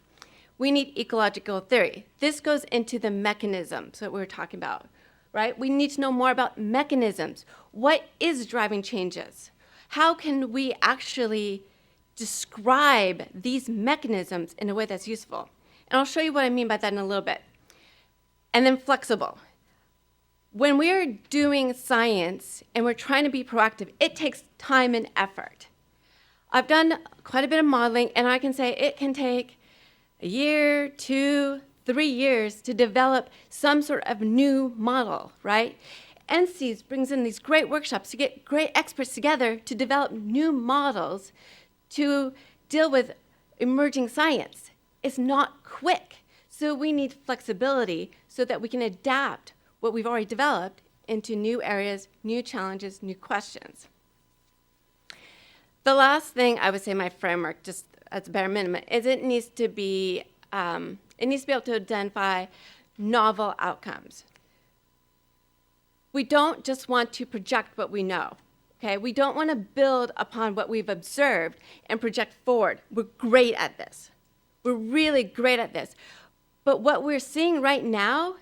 [SPEAKER 14] We need ecological theory. This goes into the mechanisms that we were talking about, right? We need to know more about mechanisms. What is driving changes? How can we actually describe these mechanisms in a way that's useful? And I'll show you what I mean by that in a little bit. And then flexible. When we're doing science and we're trying to be proactive, it takes time and effort. I've done quite a bit of modeling, and I can say it can take a year, 2, 3 years to develop some sort of new model, right? NCs brings in these great workshops to get great experts together to develop new models to deal with emerging science. It's not quick. So we need flexibility so that we can adapt what we've already developed into new areas, new challenges, new questions. The last thing I would say my framework, just as a bare minimum, is it needs to be able to identify novel outcomes. We don't just want to project what we know. Okay, we don't want to build upon what we've observed and project forward. We're great at this. We're really great at this. But what we're seeing right now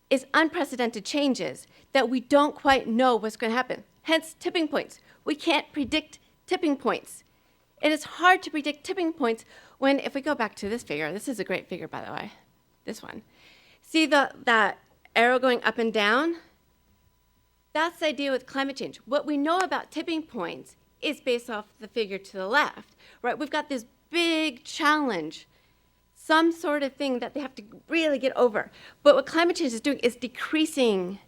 [SPEAKER 14] is unprecedented changes that we don't quite know what's going to happen. Hence, tipping points. We can't predict tipping points. It is hard to predict tipping points when, if we go back to this figure, this is a great figure, by the way. This one. See that arrow going up and down? That's the idea with climate change. What we know about tipping points is based off the figure to the left, right? We've got this big challenge, some sort of thing that they have to really get over. But what climate change is doing is decreasing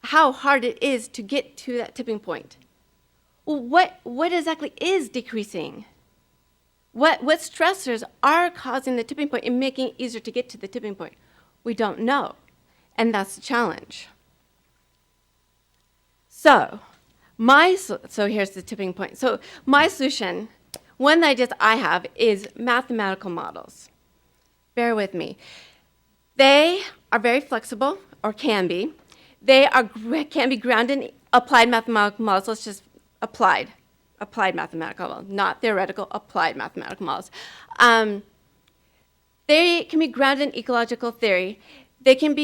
[SPEAKER 14] how hard it is to get to that tipping point. Well, what exactly is decreasing? What stressors are causing the tipping point and making it easier to get to the tipping point? We don't know, and that's the challenge. So here's the tipping point. So my solution, one idea I have, is mathematical models. Bear with me. They are very flexible, or can be. They can be grounded in applied mathematical models. Let's just applied mathematical models, not theoretical, applied mathematical models. They can be grounded in ecological theory. They can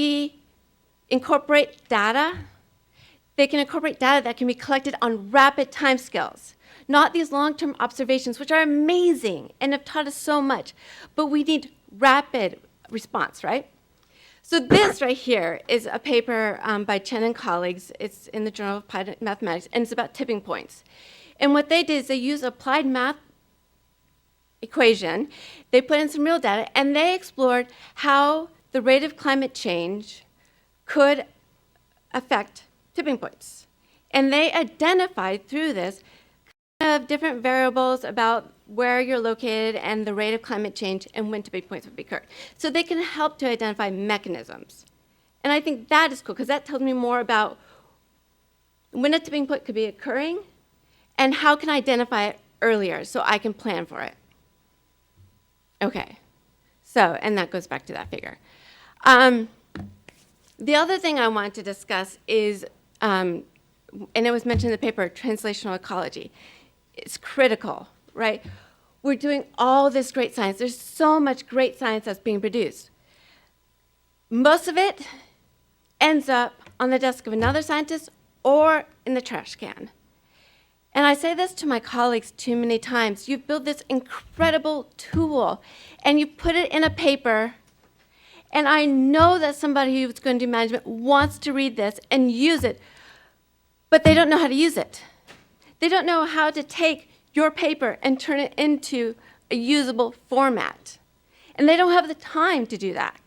[SPEAKER 14] incorporate data. They can incorporate data that can be collected on rapid timescales, not these long-term observations, which are amazing and have taught us so much, but we need rapid response, right? So this right here is a paper by Chen and colleagues. It's in the Journal of Applied Mathematics, and it's about tipping points. And what they did is they used applied math equation, they put in some real data, and they explored how the rate of climate change could affect tipping points. And they identified through this kind of different variables about where you're located and the rate of climate change and when tipping points would occur. So they can help to identify mechanisms. And I think that is cool because that tells me more about when a tipping point could be occurring and how can I identify it earlier so I can plan for it. Okay, so, and that goes back to that figure. The other thing I want to discuss is, and it was mentioned in the paper, translational ecology. It's critical, right? We're doing all this great science. There's so much great science that's being produced. Most of it ends up on the desk of another scientist or in the trash can. And I say this to my colleagues too many times. You've built this incredible tool, and you put it in a paper, and I know that somebody who's going to do management wants to read this and use it, but they don't know how to use it. They don't know how to take your paper and turn it into a usable format. And they don't have the time to do that.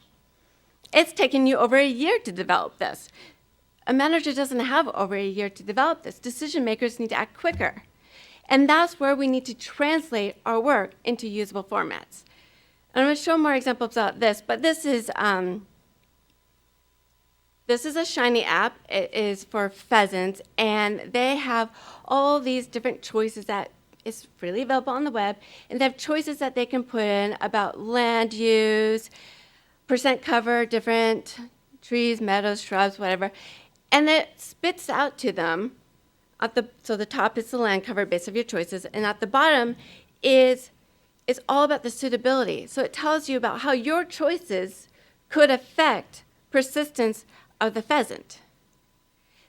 [SPEAKER 14] It's taken you over a year to develop this. A manager doesn't have over a year to develop this. Decision makers need to act quicker. And that's where we need to translate our work into usable formats. And I'm going to show more examples of this, but this is a Shiny app. It is for pheasants, and they have all these different choices that is freely available on the web, and they have choices that they can put in about land use, percent cover, different trees, meadows, shrubs, whatever. And it spits out to them, so the top is the land cover based on your choices, and at the bottom is all about the suitability. So it tells you about how your choices could affect persistence of the pheasant.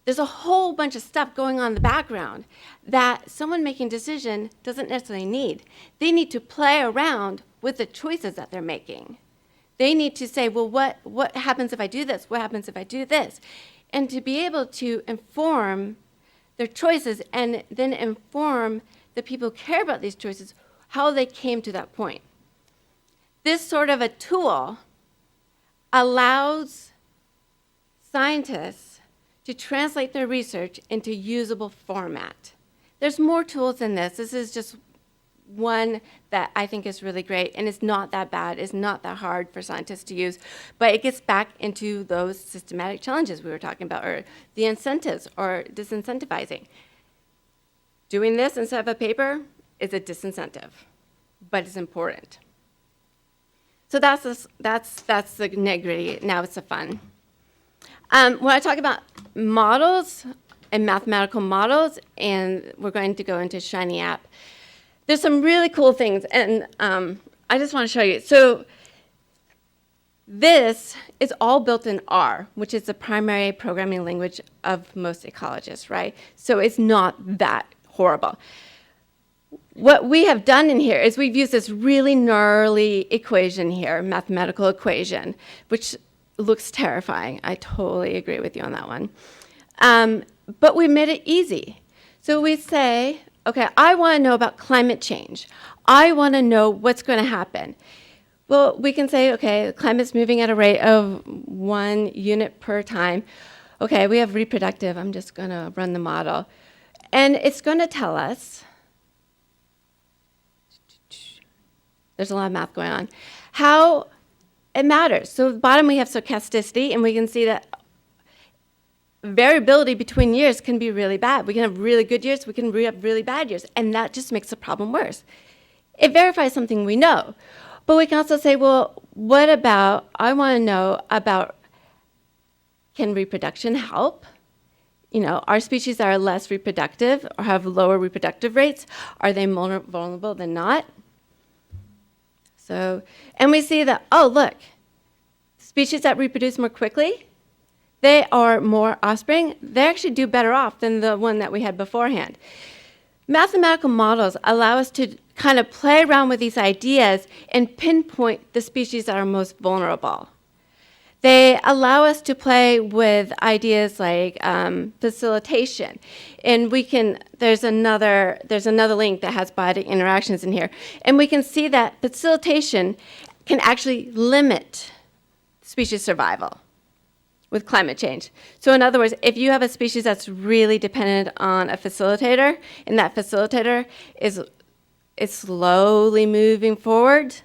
[SPEAKER 14] There's a whole bunch of stuff going on in the background that someone making a decision doesn't necessarily need. They need to play around with the choices that they're making. They need to say, well, what happens if I do this? What happens if I do this? And to be able to inform their choices and then inform the people who care about these choices how they came to that point. This sort of a tool allows scientists to translate their research into usable format. There's more tools than this. This is just one that I think is really great, and it's not that bad. It's not that hard for scientists to use, but it gets back into those systematic challenges we were talking about, or the incentives, or disincentivizing. Doing this instead of a paper is a disincentive, but it's important. So that's the nitty-gritty. Now it's the fun. When I talk about models and mathematical models, and we're going to go into Shiny app, there's some really cool things, and I just want to show you. So this is all built in R, which is the primary programming language of most ecologists, right? So it's not that horrible. what we have done in here is we've used this really gnarly equation here, mathematical equation, which looks terrifying. I totally agree with you on that one. But we made it easy. So we say, okay, I want to know about climate change. I want to know what's going to happen. Well, we can say, okay, the climate's moving at a rate of 1 unit per time. Okay, we have reproductive. I'm just going to run the model. And it's going to tell us, there's a lot of math going on, how it matters. So at the bottom we have stochasticity, and we can see that variability between years can be really bad. We can have really good years, we can have really bad years, and that just makes the problem worse. It verifies something we know. But we can also say, well, what about, I want to know about, can reproduction help? You know, are species that are less reproductive or have lower reproductive rates, are they more vulnerable than not? So, and we see that, oh, look, species that reproduce more quickly, they are more offspring, they actually do better off than the one that we had beforehand. Mathematical models allow us to kind of play around with these ideas and pinpoint the species that are most vulnerable. They allow us to play with ideas like facilitation. And we can, there's another link that has biotic interactions in here. And we can see that facilitation can actually limit species survival with climate change. So in other words, if you have a species that's really dependent on a facilitator, and that facilitator is slowly moving forward,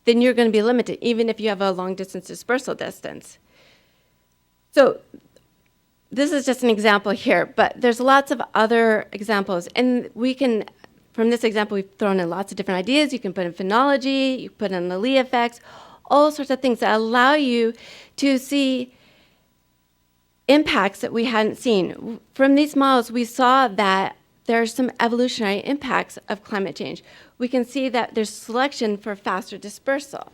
[SPEAKER 14] then you're going to be limited, even if you have a long-distance dispersal distance. So this is just an example here, but there's lots of other examples. And we can, from this example, we've thrown in lots of different ideas. You can put in phenology, you put in the Lee effects, all sorts of things that allow you to see impacts that we hadn't seen. From these models, we saw that there are some evolutionary impacts of climate change. We can see that there's selection for faster dispersal.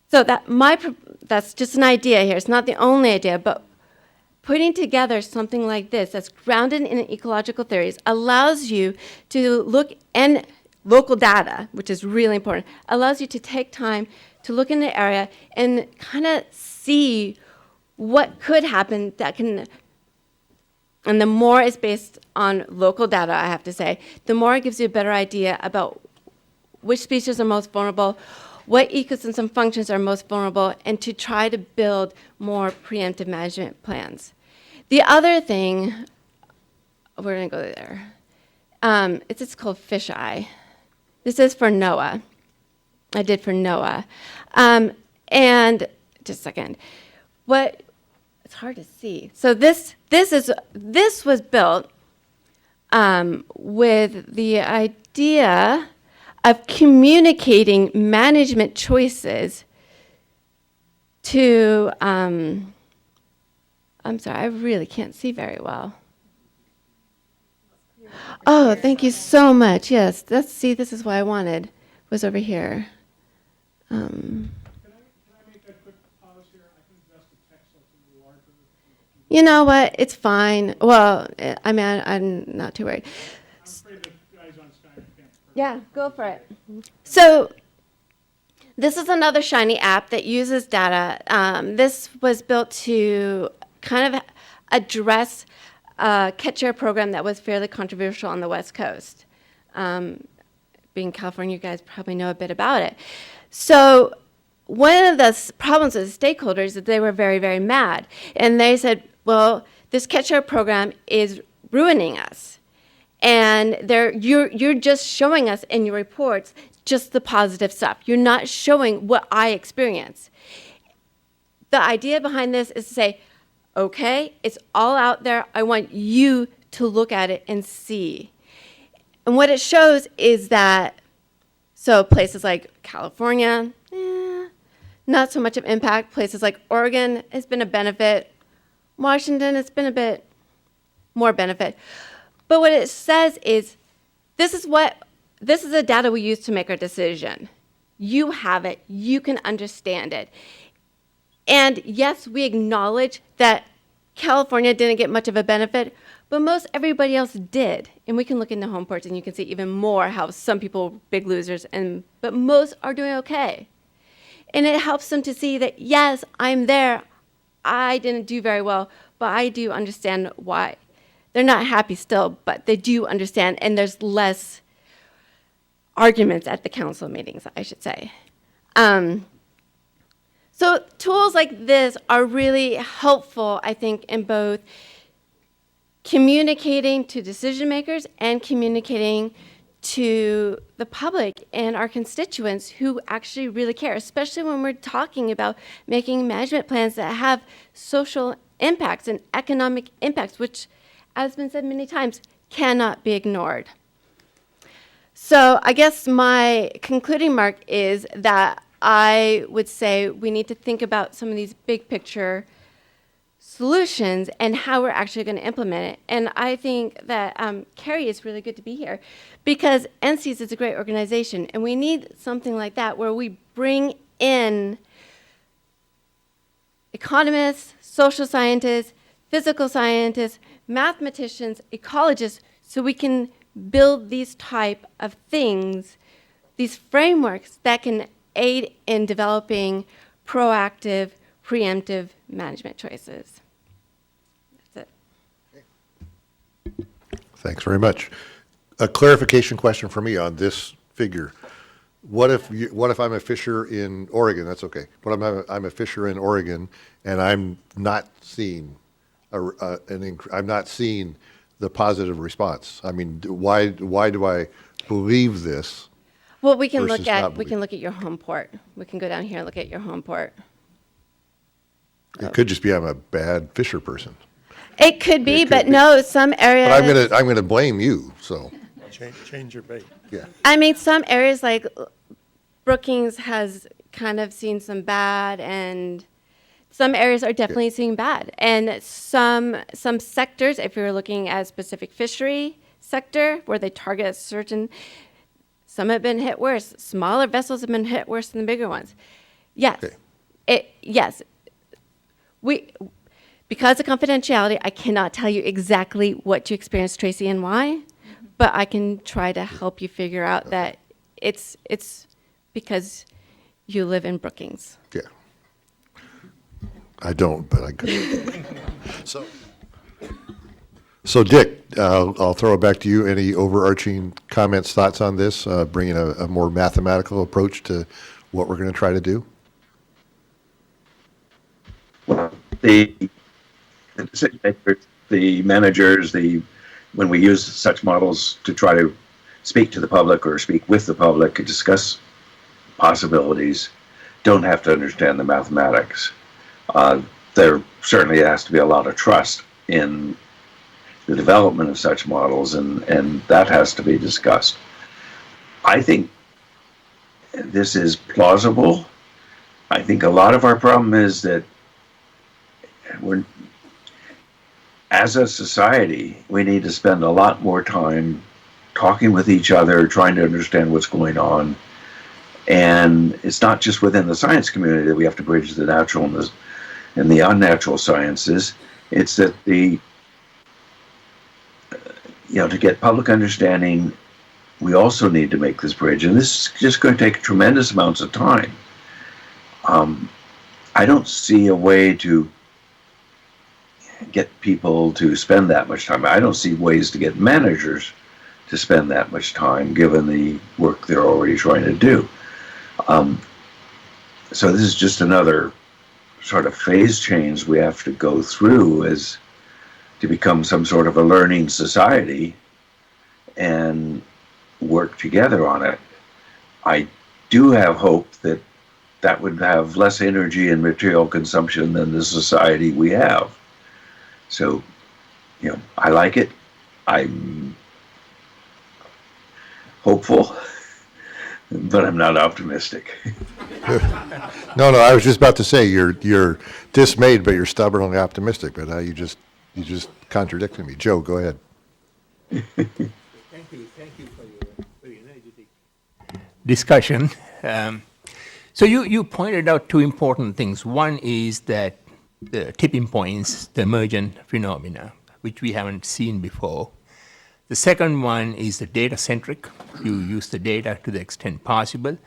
[SPEAKER 14] So that's just an idea here. It's not the only idea, but putting together something like this that's grounded in ecological theories allows you to look, and local data, which is really important, allows you to take time to look in the area and kind of see what could happen that can. And the more it's based on local data, I have to say, the more it gives you a better idea about which species are most vulnerable, what ecosystem functions are most vulnerable, and to try to build more preemptive management plans. The other thing, we're going to go there. It's called fisheye. This is for NOAA. I did for NOAA. And just a second. It's hard to see. So this was built with the idea of communicating management choices to, I'm sorry, I really can't see very well. Oh, thank you so much. Yes, this is what I wanted, was over here. You know what? It's fine. Well, I mean, I'm not too worried. Yeah, go for it. So this is another Shiny app that uses data. This was built to kind of address a catch-share program that was fairly controversial on the West Coast. Being California, you guys probably know a bit about it. So one of the problems with the stakeholders is that they were very, very mad. And they said, well, this catch-share program is ruining us. And you're just showing us in your reports just the positive stuff. You're not showing what I experience. The idea behind this is to say, okay, it's all out there. I want you to look at it and see. And what it shows is that, so places like California, not so much of impact. Places like Oregon has been a benefit. Washington has been a bit more benefit. But what it says is, this is the data we use to make our decision. You have it, you can understand it. And yes, we acknowledge that California didn't get much of a benefit, but most everybody else did. And we can look into home ports and you can see even more how some people were big losers, but most are doing okay. And it helps them to see that, yes, I'm there. I didn't do very well, but I do understand why. They're not happy still, but they do understand, and there's less arguments at the council meetings, I should say. So tools like this are really helpful, I think, in both communicating to decision makers and communicating to the public and our constituents who actually really care, especially when we're talking about making management plans that have social impacts and economic impacts, which, as has been said many times, cannot be ignored. So I guess my concluding mark is that I would say we need to think about some of these big picture solutions and how we're actually going to implement it. And I think that Carrie is really good to be here because NCEAS is a great organization, and we need something like that where we bring in economists, social scientists, physical scientists, mathematicians, ecologists, so we can build these type of things, these frameworks that can aid in developing proactive, preemptive management choices. That's it.
[SPEAKER 4] Thanks very much. A clarification question for me on this figure. What if I'm a fisher in Oregon? That's okay. What if I'm a fisher in Oregon and I'm not seeing I'm not seeing the positive response? I mean, why do I believe this?
[SPEAKER 14] Well, we can look
[SPEAKER 4] versus
[SPEAKER 14] at
[SPEAKER 4] not
[SPEAKER 14] your home port. We can go down here and look at your home port.
[SPEAKER 4] It could just be I'm a bad fisher person.
[SPEAKER 14] It could be, but no, some areas.
[SPEAKER 4] But I'm gonna blame you. So
[SPEAKER 5] Change your bait.
[SPEAKER 4] yeah.
[SPEAKER 14] I mean, some areas like Brookings has kind of seen some bad, and some areas are definitely seeing bad. And some sectors, if you're looking at a specific fishery sector where they target a certain, some have been hit worse. Smaller vessels have been hit worse than the bigger ones. Yes, yes. Because of confidentiality, I cannot tell you exactly what you experienced, Tracy, and why, but I can try to help you figure out that it's because you live in Brookings.
[SPEAKER 4] Yeah. I don't, but I could. So Dick, I'll throw it back to you. Any overarching comments, thoughts on this, bringing a more mathematical approach to what we're going to try to do?
[SPEAKER 18] Well, the decision makers, the managers, when we use such models to try to speak to the public or speak with the public and discuss possibilities, don't have to understand the mathematics. There certainly has to be a lot of trust in the development of such models, and that has to be discussed. I think this is plausible. I think a lot of our problem is that as a society, we need to spend a lot more time talking with each other, trying to understand what's going on. And it's not just within the science community that we have to bridge the natural and the unnatural sciences. It's that to get public understanding, we also need to make this bridge. And this is just going to take tremendous amounts of time. I don't see a way to get people to spend that much time. I don't see ways to get managers to spend that much time given the work they're already trying to do. So this is just another sort of phase change we have to go through as to become some sort of a learning society and work together on it. I do have hope that would have less energy and material consumption than the society we have. So, I like it. I'm hopeful, but I'm not optimistic.
[SPEAKER 4] No, I was just about to say you're dismayed, but you're stubbornly optimistic. But now you just contradicted me. Joe, go ahead.
[SPEAKER 6] Thank you for your very energetic discussion. So you pointed out two important things. One is that the tipping points, the emergent phenomena, which we haven't seen before. The second one is the data-centric. You use the data to the extent possible.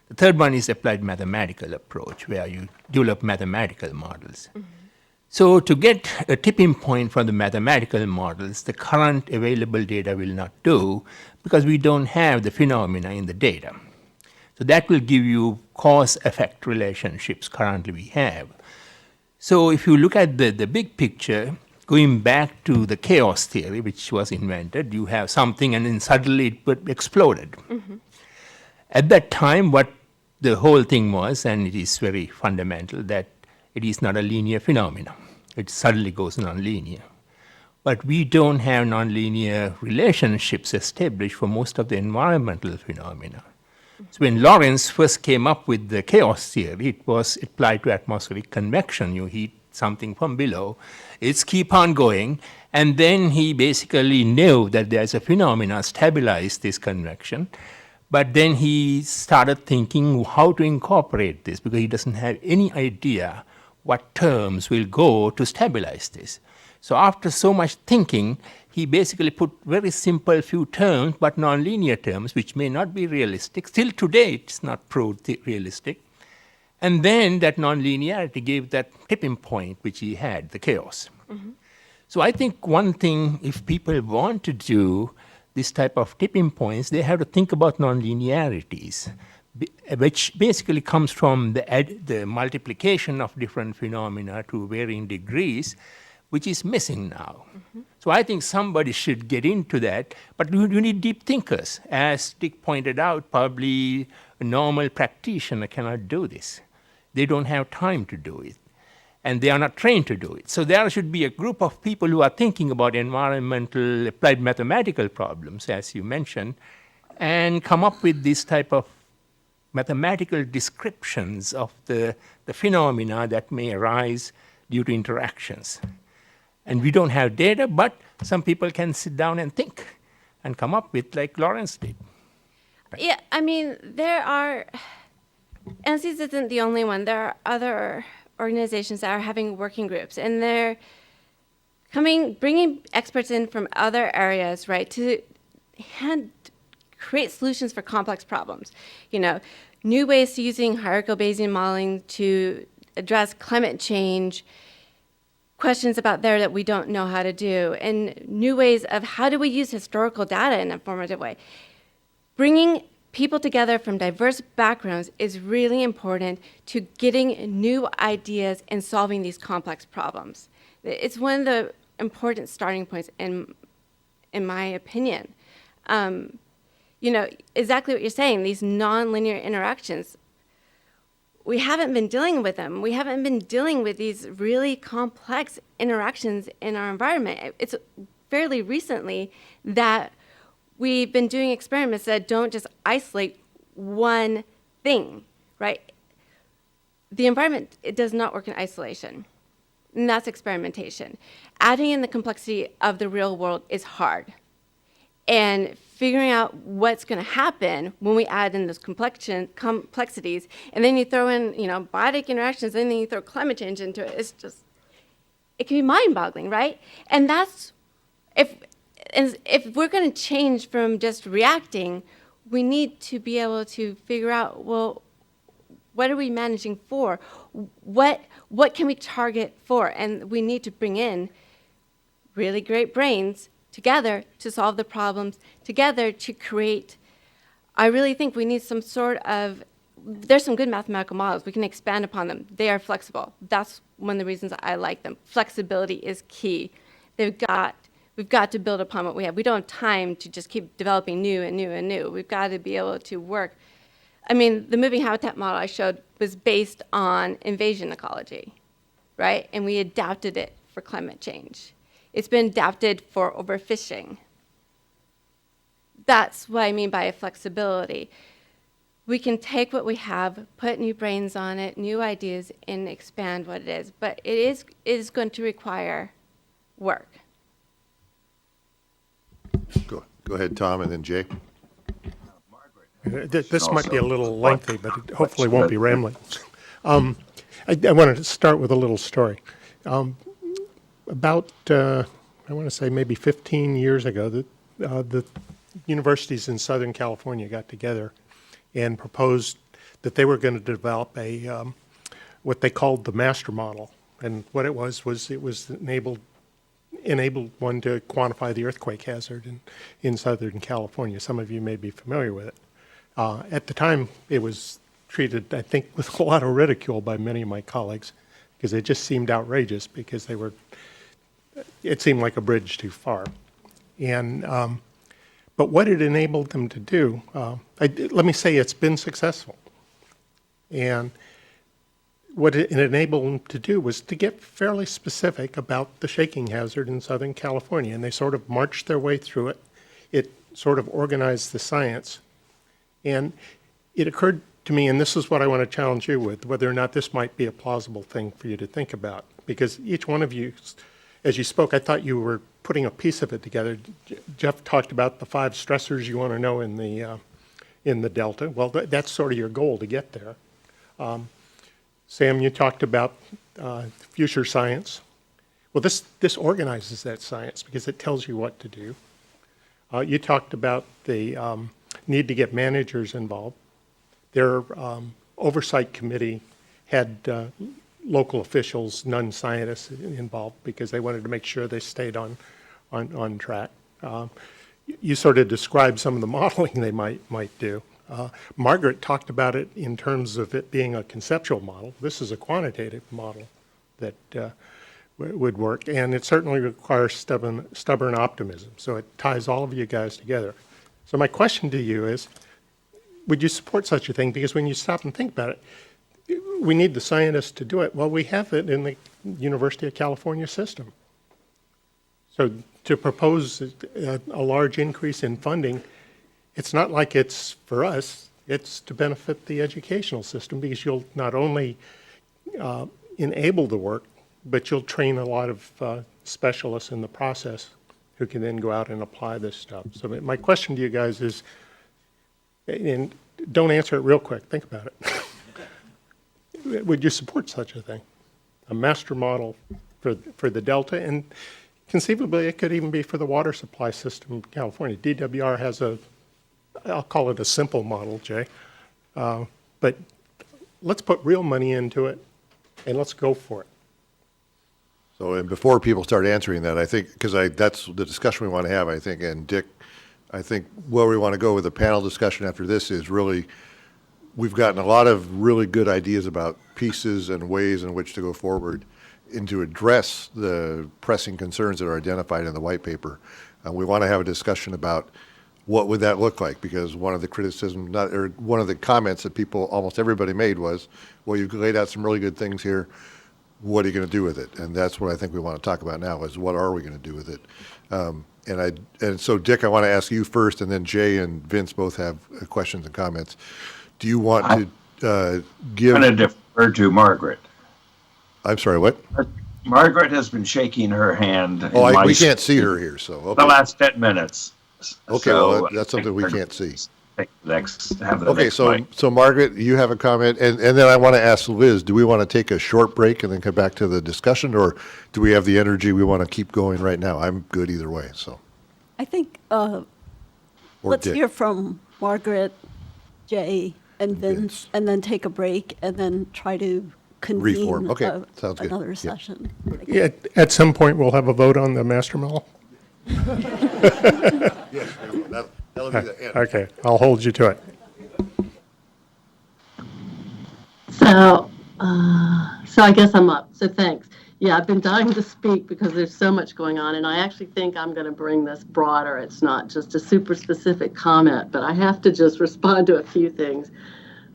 [SPEAKER 6] The third one is applied mathematical approach, where you develop mathematical models. So to get a tipping point from the mathematical models, the current available data will not do because we don't have the phenomena in the data. So that will give you cause-effect relationships currently we have. So if you look at the big picture, going back to the chaos theory, which was invented, you have something and then suddenly it exploded. At that time, what the whole thing was, and it is very fundamental, that it is not a linear phenomenon. It suddenly goes nonlinear. But we don't have nonlinear relationships established for most of the environmental phenomena. So when Lorentz first came up with the chaos theory, it was applied to atmospheric convection. You heat something from below, it's keep on going, and then he basically knew that there's a phenomena stabilize this convection. But then he started thinking how to incorporate this because he doesn't have any idea what terms will go to stabilize this. So after so much thinking, he basically put very simple few terms, but nonlinear terms, which may not be realistic. Still today, it's not proved realistic. And then that nonlinearity gave that tipping point, which he had, the chaos. So I think one thing, if people want to do this type of tipping points, they have to think about nonlinearities, which basically comes from the multiplication of different phenomena to varying degrees, which is missing now. So I think somebody should get into that, but you need deep thinkers. As Dick pointed out, probably a normal practitioner cannot do this. They don't have time to do it, and they are not trained to do it. So there should be a group of people who are thinking about environmental applied mathematical problems, as you mentioned, and come up with this type of mathematical descriptions of the phenomena that may arise due to interactions. And we don't have data, but some people can sit down and think and come up with, like Lawrence did.
[SPEAKER 14] Yeah, I mean, there are, NCS isn't the only one. There are other organizations that are having working groups, and they're bringing experts in from other areas, right, to create solutions for complex problems. You know, new ways to using hierarchical Bayesian modeling to address climate change, questions about there that we don't know how to do, and new ways of how do we use historical data in a formative way. Bringing people together from diverse backgrounds is really important to getting new ideas and solving these complex problems. It's one of the important starting points in my opinion. You know, exactly what you're saying, these nonlinear interactions, we haven't been dealing with them. We haven't been dealing with these really complex interactions in our environment. It's fairly recently that we've been doing experiments that don't just isolate one thing, right? The environment, it does not work in isolation, and that's experimentation. Adding in the complexity of the real world is hard. And figuring out what's going to happen when we add in those complexities, and then you throw in, you know, biotic interactions, and then you throw climate change into it. It's just, it can be mind-boggling, right? And that's, if we're going to change from just reacting, we need to be able to figure out, well, what are we managing for? What can we target for? And we need to bring in really great brains together to solve the problems, together to create. I really think we need some sort of, there's some good mathematical models. We can expand upon them. They are flexible. That's one of the reasons I like them. Flexibility is key. We've got to build upon what we have. We don't have time to just keep developing new and new and new. We've got to be able to work. I mean, the moving habitat model I showed was based on invasion ecology, right? And we adapted it for climate change. It's been adapted for overfishing. That's what I mean by flexibility. We can take what we have, put new brains on it, new ideas, and expand what it is. But it is going to require work.
[SPEAKER 4] Go ahead, Tom, and then Jay.
[SPEAKER 5] This might be a little lengthy, but it hopefully won't be rambling. I wanted to start with a little story. About, I want to say maybe 15 years ago, the universities in Southern California got together and proposed that they were going to develop a what they called the master model. And what it was it was enabled one to quantify the earthquake hazard in Southern California. Some of you may be familiar with it. At the time, it was treated, I think, with a lot of ridicule by many of my colleagues because it just seemed outrageous because it seemed like a bridge too far. And but what it enabled them to do, let me say it's been successful. And what it enabled them to do was to get fairly specific about the shaking hazard in Southern California. And they sort of marched their way through it. It sort of organized the science. And it occurred to me, and this is what I want to challenge you with, whether or not this might be a plausible thing for you to think about. Because each one of you, as you spoke, I thought you were putting a piece of it together. Jeff talked about the 5 stressors you want to know in the Delta. Well, that's sort of your goal to get there. Sam, you talked about future science. Well, this organizes that science because it tells you what to do. You talked about the need to get managers involved. Their oversight committee had local officials, non-scientists involved because they wanted to make sure they stayed on track. You sort of described some of the modeling they might do. Margaret talked about it in terms of it being a conceptual model. This is a quantitative model that would work, and it certainly requires stubborn optimism. So it ties all of you guys together. So my question to you is, would you support such a thing? Because when you stop and think about it, we need the scientists to do it. Well, we have it in the University of California system. So to propose a large increase in funding, it's not like it's for us, it's to benefit the educational system because you'll not only enable the work, but you'll train a lot of specialists in the process who can then go out and apply this stuff. So my question to you guys is, and don't answer it real quick, think about it. Would you support such a thing? A master model for the Delta, and conceivably it could even be for the water supply system in California. DWR has I'll call it a simple model, Jay, but let's put real money into it and let's go for it.
[SPEAKER 4] So, and before people start answering that, I think, because that's the discussion we want to have, I think, and Dick, I think where we want to go with the panel discussion after this is really, we've gotten a lot of really good ideas about pieces and ways in which to go forward and to address the pressing concerns that are identified in the white paper. And we want to have a discussion about what would that look like? Because one of the criticisms, or one of the comments that almost everybody made was, well, you've laid out some really good things here. What are you going to do with it? And that's what I think we want to talk about now is what are we going to do with it? And so, Dick, I want to ask you first, and then Jay and Vince both have questions and comments. Do you want to give...
[SPEAKER 18] I'm going to defer to Margaret.
[SPEAKER 4] I'm sorry, what?
[SPEAKER 18] Margaret has been shaking her hand.
[SPEAKER 4] We can't see her here, so... Okay.
[SPEAKER 18] The last 10 minutes.
[SPEAKER 4] Okay, well, that's something we can't see.
[SPEAKER 18] Okay,
[SPEAKER 4] so Margaret, you have a comment, and then I want to ask Liz, do we want to take a short break and then come back to the discussion, or do we have the energy we want to keep going right now? I'm good either way, so.
[SPEAKER 1] I think let's
[SPEAKER 4] Dick.
[SPEAKER 1] hear from Margaret, Jay, and Vince, and then take a break, and then try to convene
[SPEAKER 4] Reform. Okay, sounds good.
[SPEAKER 1] another session.
[SPEAKER 5] Yeah, at some point, we'll have a vote on the master model.
[SPEAKER 4] Yes, that'll be the end.
[SPEAKER 5] Okay, I'll hold you to it.
[SPEAKER 21] So I guess I'm up. So thanks. Yeah, I've been dying to speak because there's so much going on, and I actually think I'm going to bring this broader. It's not just a super specific comment, but I have to just respond to a few things.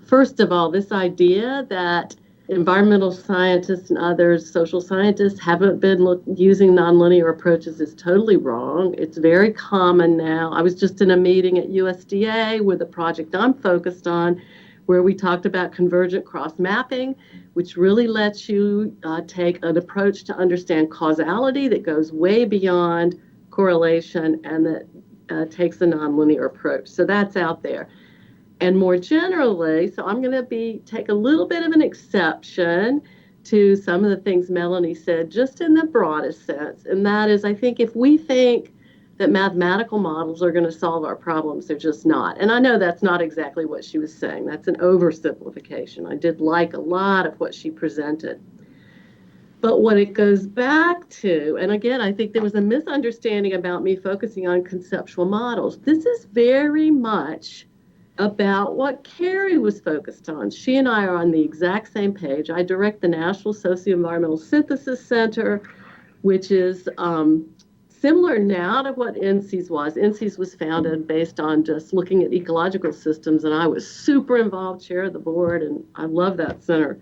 [SPEAKER 21] First of all, this idea that environmental scientists and others, social scientists, haven't been using nonlinear approaches is totally wrong. It's very common now. I was just in a meeting at USDA with a project I'm focused on where we talked about convergent cross-mapping, which really lets you take an approach to understand causality that goes way beyond correlation and that takes a nonlinear approach. So that's out there. And more generally, so I'm going to take a little bit of an exception to some of the things Melanie said, just in the broadest sense. And that is, I think if we think that mathematical models are going to solve our problems, they're just not. And I know that's not exactly what she was saying. That's an oversimplification. I did like a lot of what she presented. But what it goes back to, and again, I think there was a misunderstanding about me focusing on conceptual models. This is very much about what Carrie was focused on. She and I are on the exact same page. I direct the National Socio-Environmental Synthesis Center, which is similar now to what NCES was. NCES was founded based on just looking at ecological systems, and I was super involved, chair of the board, and I love that center.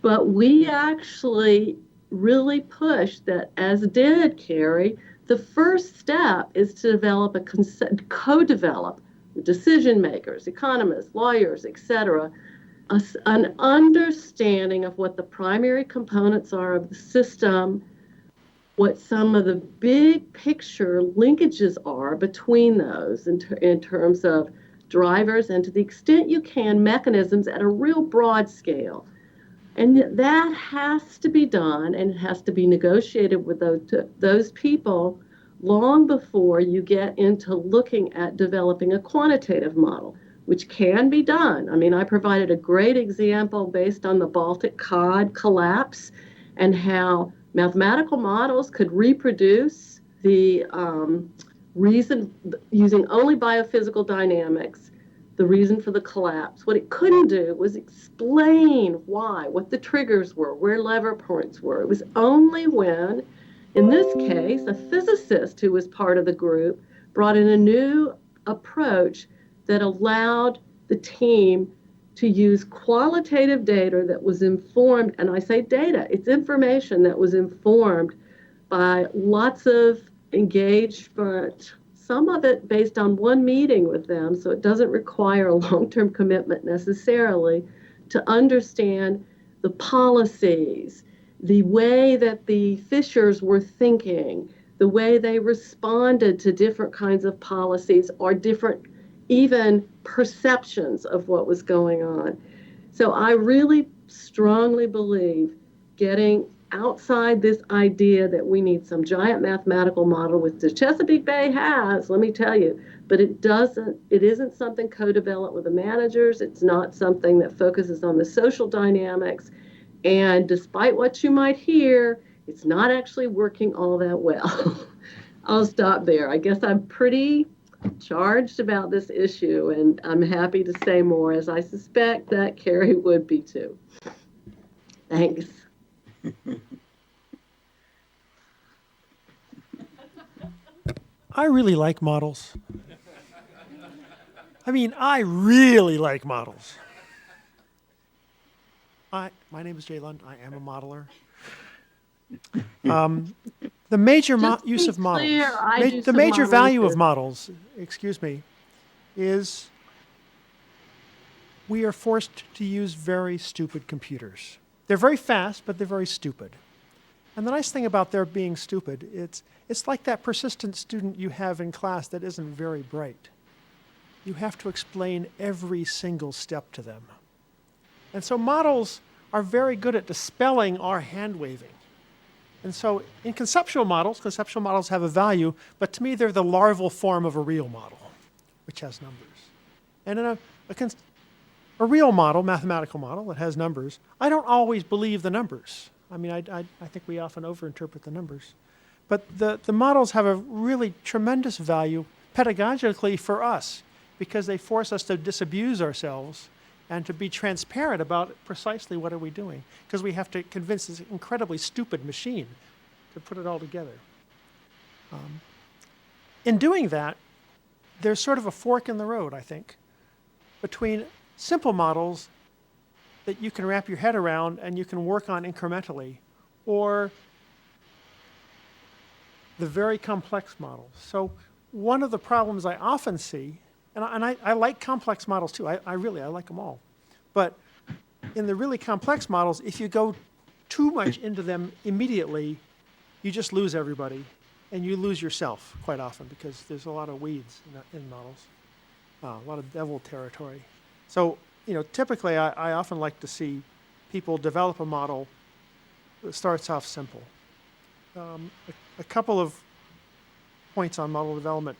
[SPEAKER 21] But we actually really pushed that, as did Carrie, the first step is to develop co-develop with decision makers, economists, lawyers, etc., an understanding of what the primary components are of the system, what some of the big picture linkages are between those in terms of drivers, and to the extent you can, mechanisms at a real broad scale. And that has to be done, and it has to be negotiated with those people long before you get into looking at developing a quantitative model, which can be done. I mean, I provided a great example based on the Baltic cod collapse and how mathematical models could reproduce the reason, using only biophysical dynamics, the reason for the collapse. What it couldn't do was explain why, what the triggers were, where lever points were. It was only when, in this case, a physicist who was part of the group brought in a new approach that allowed the team to use qualitative data that was informed, and I say data, it's information that was informed by lots of engagement, some of it based on one meeting with them, so it doesn't require a long-term commitment necessarily, to understand the policies, the way that the fishers were thinking, the way they responded to different kinds of policies or different even perceptions of what was going on. So I really strongly believe getting outside this idea that we need some giant mathematical model, which the Chesapeake Bay has, let me tell you, but it isn't something co-developed with the managers. It's not something that focuses on the social dynamics. And despite what you might hear, it's not actually working all that well. I'll stop there. I guess I'm pretty charged about this issue, and I'm happy to say more, as I suspect that Carrie would be too. Thanks.
[SPEAKER 2] I really like models. I mean, I really like models. My name is Jay Lund. I am a modeler. The major use of models, the major value of models, excuse me, is we are forced to use very stupid computers. They're very fast, but they're very stupid. And the nice thing about their being stupid, it's like that persistent student you have in class that isn't very bright. You have to explain every single step to them. And so models are very good at dispelling our hand-waving. And so in conceptual models have a value, but to me they're the larval form of a real model, which has numbers. And in a real model, mathematical model that has numbers, I don't always believe the numbers. I mean, I think we often overinterpret the numbers. But the models have a really tremendous value pedagogically for us, because they force us to disabuse ourselves and to be transparent about precisely what are we doing, because we have to convince this incredibly stupid machine to put it all together. In doing that, there's sort of a fork in the road, I think, between simple models that you can wrap your head around and you can work on incrementally, or the very complex models. So one of the problems I often see, and I like complex models too, I like them all. But in the really complex models, if you go too much into them immediately, you just lose everybody, and you lose yourself quite often, because there's a lot of weeds in models, a lot of devil territory. So, typically I often like to see people develop a model it starts off simple. A couple of points on model development.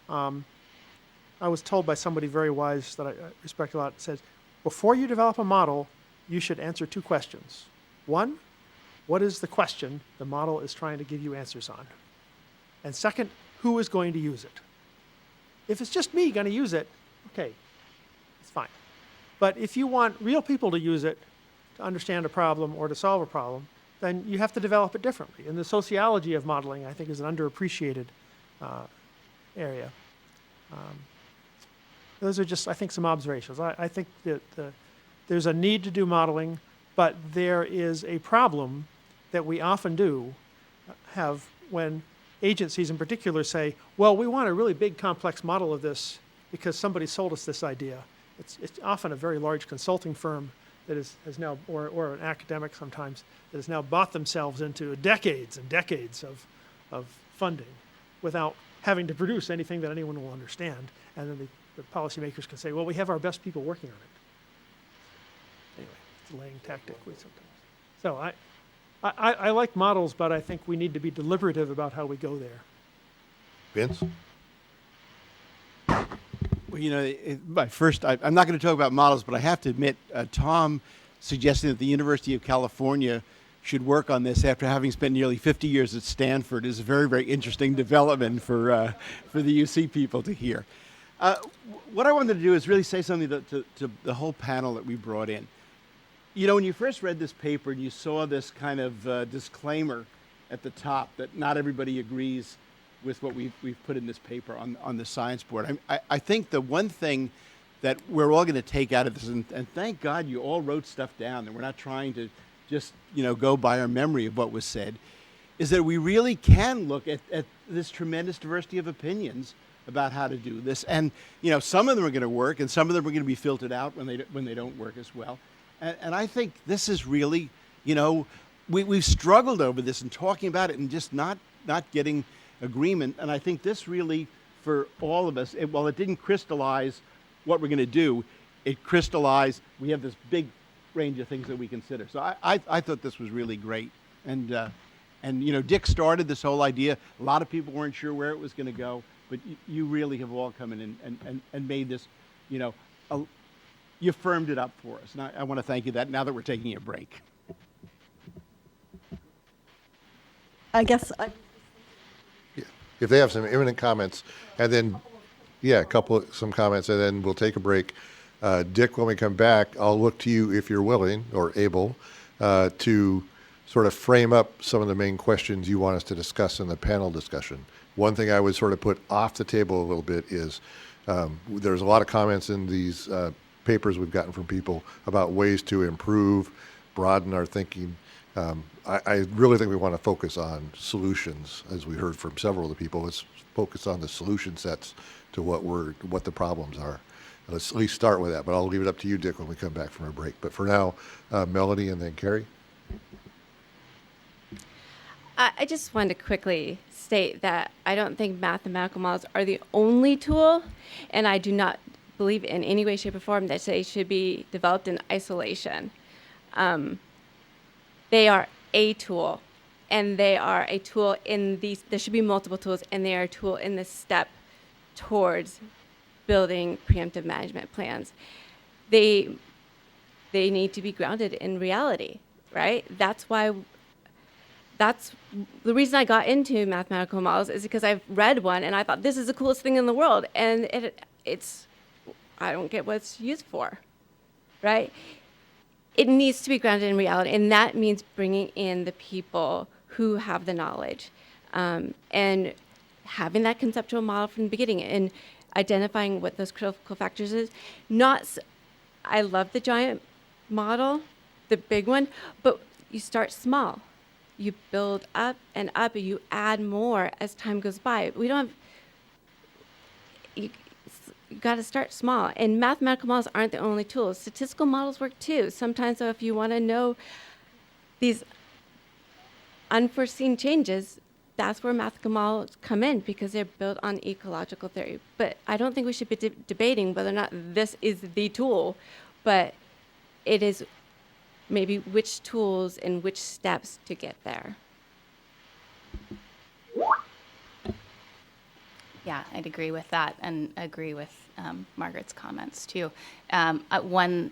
[SPEAKER 2] I was told by somebody very wise that I respect a lot, says, before you develop a model, you should answer two questions. One, what is the question the model is trying to give you answers on? And second, who is going to use it? If it's just me going to use it, okay, it's fine. But if you want real people to use it to understand a problem or to solve a problem, then you have to develop it differently. And the sociology of modeling, I think, is an underappreciated area. Those are just, I think, some observations. I think that there's a need to do modeling, but there is a problem that we often do have when agencies in particular say, well, we want a really big, complex model of this because somebody sold us this idea. It's often a very large consulting firm that has now, or an academic sometimes, that has now bought themselves into decades and decades of funding without having to produce anything that anyone will understand. And then the policymakers can say, well, we have our best people working on it. Anyway, it's a laying tactic sometimes. So I like models, but I think we need to be deliberative about how we go there.
[SPEAKER 4] Vince?
[SPEAKER 8] Well, you know, I'm not going to talk about models, but I have to admit, Tom suggesting that the University of California should work on this after having spent nearly 50 years at Stanford is a very, very interesting development for the UC people to hear. What I wanted to do is really say something to the whole panel that we brought in. You know, when you first read this paper and you saw this kind of disclaimer at the top that not everybody agrees with what we've put in this paper on the science board, I think the one thing that we're all going to take out of this, and thank God you all wrote stuff down, and we're not trying to just, you know, go by our memory of what was said, is that we really can look at this tremendous diversity of opinions about how to do this. And, you know, some of them are going to work, and some of them are going to be filtered out when they don't work as well. And I think this is really, you know, we've struggled over this and talking about it and just not getting agreement. And I think this really, for all of us, while it didn't crystallize what we're going to do, it crystallized, we have this big range of things that we consider. So I thought this was really great. And you know, Dick started this whole idea. A lot of people weren't sure where it was going to go, but you really have all come in and made this, you know, you firmed it up for us. And I want to thank you that now that we're taking a break.
[SPEAKER 1] I guess
[SPEAKER 4] If they have some imminent comments, and then, some comments, and then we'll take a break. Dick, when we come back, I'll look to you if you're willing or able to sort of frame up some of the main questions you want us to discuss in the panel discussion. One thing I would sort of put off the table a little bit is there's a lot of comments in these papers we've gotten from people about ways to improve, broaden our thinking. I really think we want to focus on solutions, as we heard from several of the people. Let's focus on the solution sets to what the problems are. Let's at least start with that, but I'll leave it up to you, Dick, when we come back from our break. But for now, Melody and then Carrie.
[SPEAKER 14] I just wanted to quickly state that I don't think mathematical models are the only tool, and I do not believe in any way, shape, or form that they should be developed in isolation. They are a tool, and they are a tool in these, there should be multiple tools, and they are a tool in this step towards building preemptive management plans. They need to be grounded in reality, right? That's the reason I got into mathematical models is because I've read one and I thought this is the coolest thing in the world, and it's I don't get what it's used for, right? It needs to be grounded in reality, and that means bringing in the people who have the knowledge, and having that conceptual model from the beginning and identifying what those critical factors is. I love the giant model, the big one, but you start small. You build up and up, and you add more as time goes by. You got to start small. And mathematical models aren't the only tools. Statistical models work too. Sometimes, though, if you want to know these unforeseen changes, that's where mathematical models come in, because they're built on ecological theory. But I don't think we should be debating whether or not this is the tool, but it is maybe which tools and which steps to get there.
[SPEAKER 13] Yeah, I'd agree with that and agree with Margaret's comments too. One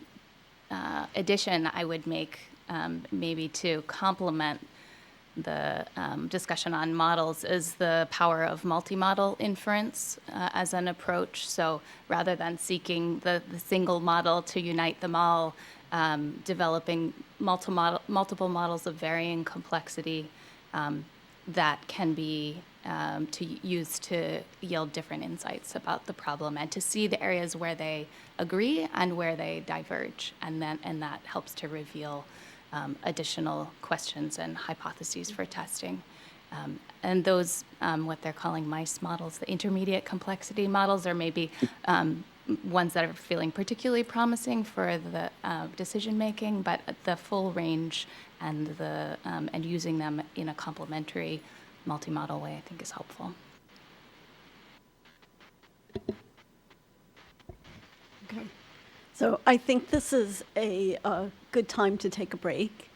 [SPEAKER 13] addition I would make maybe to complement the discussion on models is the power of multi-model inference as an approach. So rather than seeking the single model to unite them all, developing multiple models of varying complexity that can be to use to yield different insights about the problem and to see the areas where they agree and where they diverge, and that helps to reveal additional questions and hypotheses for testing. And those, what they're calling MICE models, the intermediate complexity models, are maybe ones that are feeling particularly promising for the decision making, but the full range and and using them in a complementary multi-model way, I think, is helpful.
[SPEAKER 1] Okay. So I think this is a good time to take a break.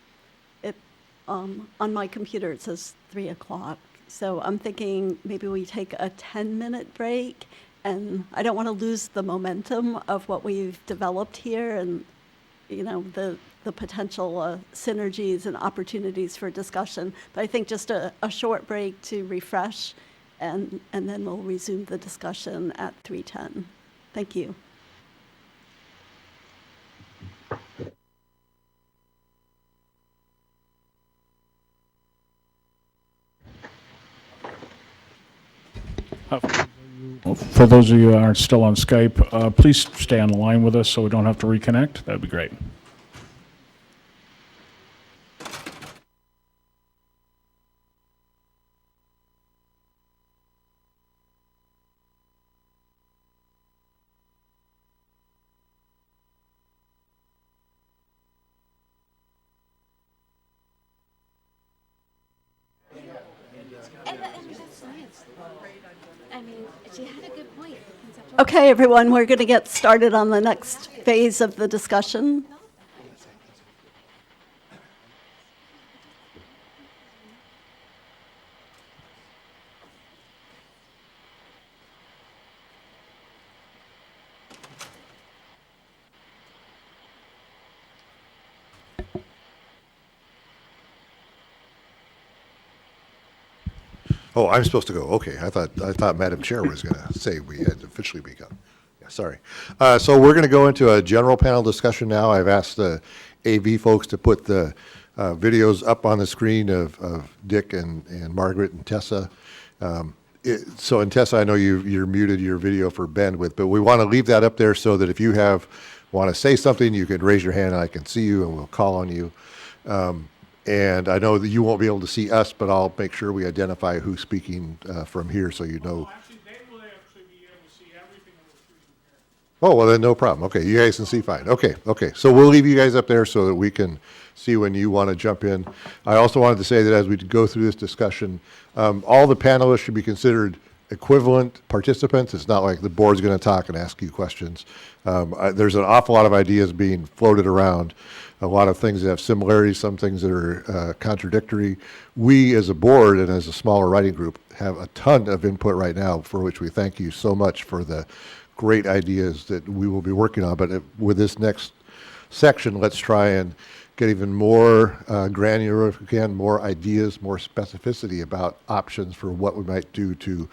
[SPEAKER 1] On my computer, it says 3 o'clock. So I'm thinking maybe we take a 10-minute break, and I don't want to lose the momentum of what we've developed here and, the potential synergies and opportunities for discussion. But I think just a short break to refresh, and then we'll resume the discussion at 3:10. Thank you.
[SPEAKER 11] For those of you who aren't still on Skype, please stay on the line with us so we don't have to reconnect. That'd be great.
[SPEAKER 1] Okay, everyone, we're going to get started on the next phase of the discussion.
[SPEAKER 4] Oh, I'm supposed to go. Okay, I thought Madam Chair was going to say we had officially begun. Yeah, sorry. So we're going to go into a general panel discussion now. I've asked the AV folks to put the videos up on the screen of Dick and Margaret and Tessa. So, and Tessa, I know you're muted your video for bandwidth, but we want to leave that up there so that if you want to say something, you can raise your hand and I can see you and we'll call on you. And I know that you won't be able to see us, but I'll make sure we identify who's speaking from here so you know.
[SPEAKER 11] Actually, they will actually be able to see everything on the screen here.
[SPEAKER 4] Oh, well then no problem. Okay, you guys can see fine. Okay. So we'll leave you guys up there so that we can see when you want to jump in. I also wanted to say that as we go through this discussion, all the panelists should be considered equivalent participants. It's not like the board's going to talk and ask you questions. There's an awful lot of ideas being floated around. A lot of things that have similarities, some things that are contradictory. We as a board and as a smaller writing group have a ton of input right now, for which we thank you so much for the great ideas that we will be working on. But with this next section, let's try and get even more granular if we can, more ideas, more specificity about options for what we might do to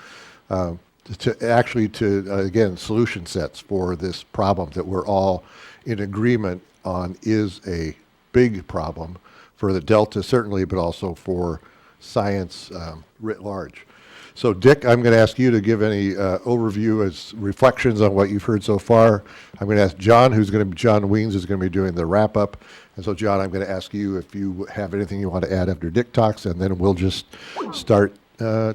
[SPEAKER 4] again, solution sets for this problem that we're all in agreement on is a big problem for the Delta, certainly, but also for science writ large. So, Dick, I'm going to ask you to give any overview as reflections on what you've heard so far. I'm going to ask John Weens, who's going to be doing the wrap-up. And so, John, I'm going to ask you if you have anything you want to add after Dick talks, and then we'll just start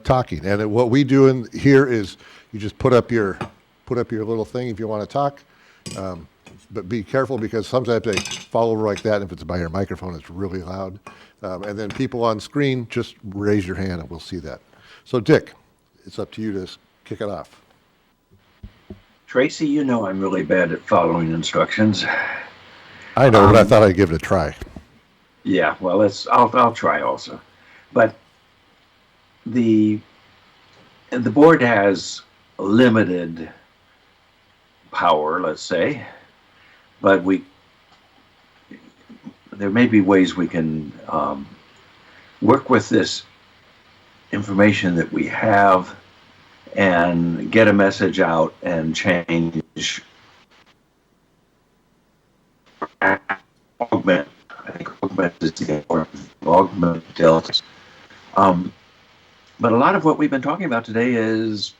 [SPEAKER 4] talking. And what we do in here is you just put up your little thing if you want to talk. But be careful because sometimes they fall over like that. And if it's by your microphone, it's really loud. And then people on screen, just raise your hand and we'll see that. So, Dick, it's up to you to kick it off.
[SPEAKER 18] Tracy, you know I'm really bad at following instructions.
[SPEAKER 4] I know, but I thought I'd give it a try.
[SPEAKER 18] Yeah, well, I'll try also. But the board has limited power, let's say, but there may be ways we can work with this information that we have and get a message out and change, augment. I think augment is the important, augment deltas. But a lot of what we've been talking about today is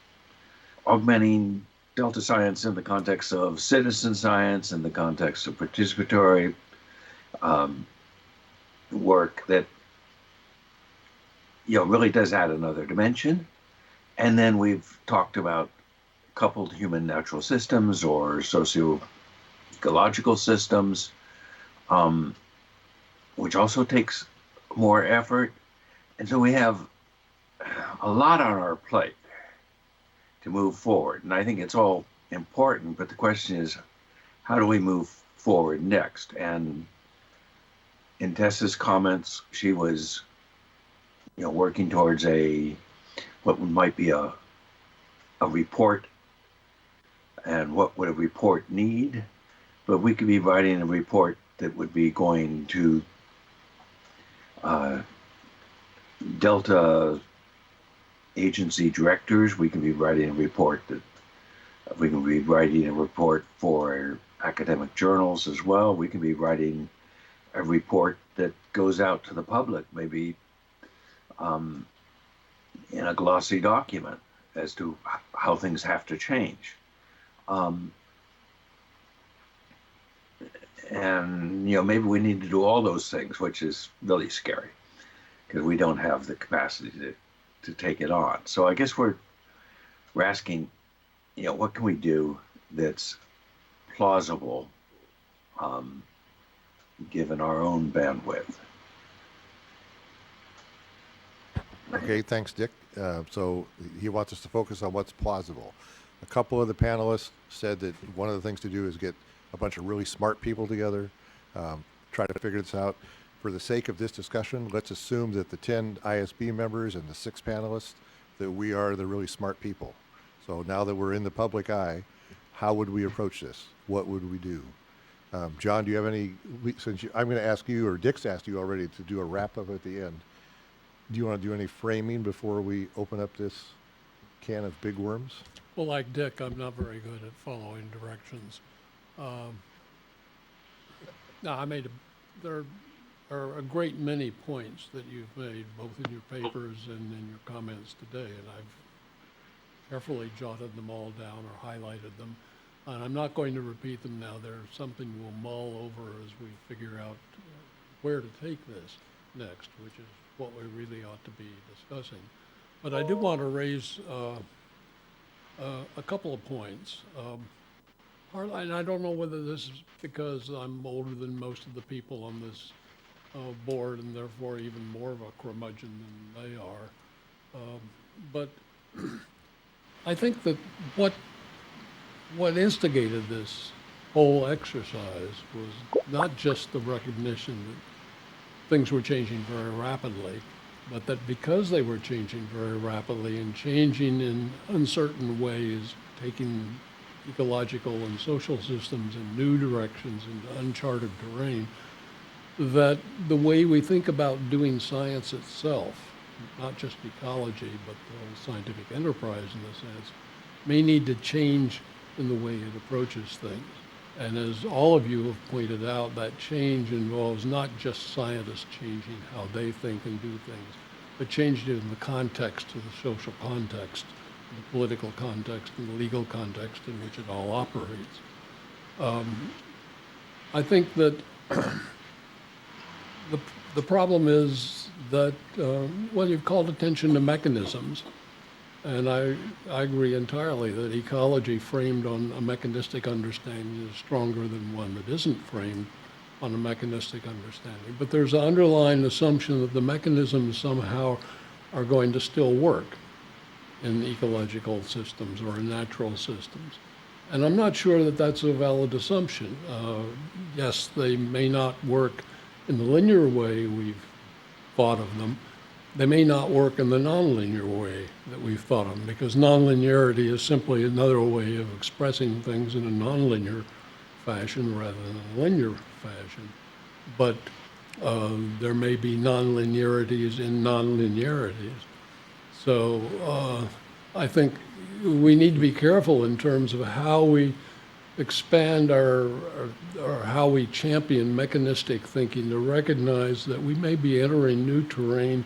[SPEAKER 18] augmenting Delta science in the context of citizen science, in the context of participatory work that really does add another dimension. And then we've talked about coupled human natural systems or socio-ecological systems, which also takes more effort. And so we have a lot on our plate to move forward. And I think it's all important, but the question is, how do we move forward next? And in Tessa's comments, she was working towards what might be a report, and what would a report need. But we could be writing a report that would be going to Delta agency directors. We can be writing a report for academic journals as well. We can be writing a report that goes out to the public, maybe in a glossy document as to how things have to change. And maybe we need to do all those things, which is really scary because we don't have the capacity to take it on. So I guess we're asking, what can we do that's plausible given our own bandwidth?
[SPEAKER 4] Okay, thanks, Dick. So he wants us to focus on what's plausible. A couple of the panelists said that one of the things to do is get a bunch of really smart people together, try to figure this out. For the sake of this discussion, let's assume that the 10 ISB members and the 6 panelists, that we are the really smart people. So now that we're in the public eye, how would we approach this? What would we do? John, do you have any, I'm going to ask you, or Dick's asked you already to do a wrap-up at the end. Do you want to do any framing before we open up this can of big worms?
[SPEAKER 12] Well, like Dick, I'm not very good at following directions. There are a great many points that you've made, both in your papers and in your comments today, and I've carefully jotted them all down or highlighted them. And I'm not going to repeat them now. They're something we'll mull over as we figure out where to take this next, which is what we really ought to be discussing. But I do want to raise a couple of points. And I don't know whether this is because I'm older than most of the people on this board and therefore even more of a curmudgeon than they are. But I think that what instigated this whole exercise was not just the recognition that things were changing very rapidly, but that because they were changing very rapidly and changing in uncertain ways, taking ecological and social systems in new directions into uncharted terrain, that the way we think about doing science itself, not just ecology, but the whole scientific enterprise in a sense, may need to change in the way it approaches things. And as all of you have pointed out, that change involves not just scientists changing how they think and do things, but changing it in the context of the social context, the political context, and the legal context in which it all operates. I think that the problem is that, you've called attention to mechanisms. And I agree entirely that ecology framed on a mechanistic understanding is stronger than one that isn't framed on a mechanistic understanding. But there's an underlying assumption that the mechanisms somehow are going to still work in ecological systems or in natural systems. And I'm not sure that that's a valid assumption. Yes, they may not work in the linear way we've thought of them, they may not work in the nonlinear way that we've thought of them, because nonlinearity is simply another way of expressing things in a nonlinear fashion rather than a linear fashion. But there may be nonlinearities in nonlinearities. So I think we need to be careful in terms of how we expand or how we champion mechanistic thinking, to recognize that we may be entering new terrain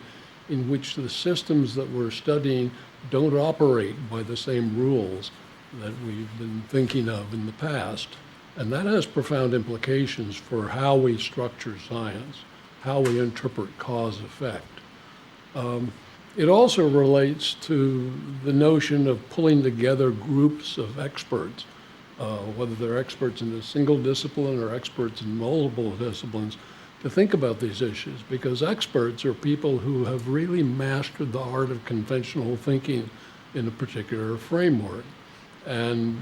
[SPEAKER 12] in which the systems that we're studying don't operate by the same rules that we've been thinking of in the past. And that has profound implications for how we structure science, how we interpret cause-effect. It also relates to the notion of pulling together groups of experts, whether they're experts in a single discipline or experts in multiple disciplines, to think about these issues, because experts are people who have really mastered the art of conventional thinking in a particular framework. And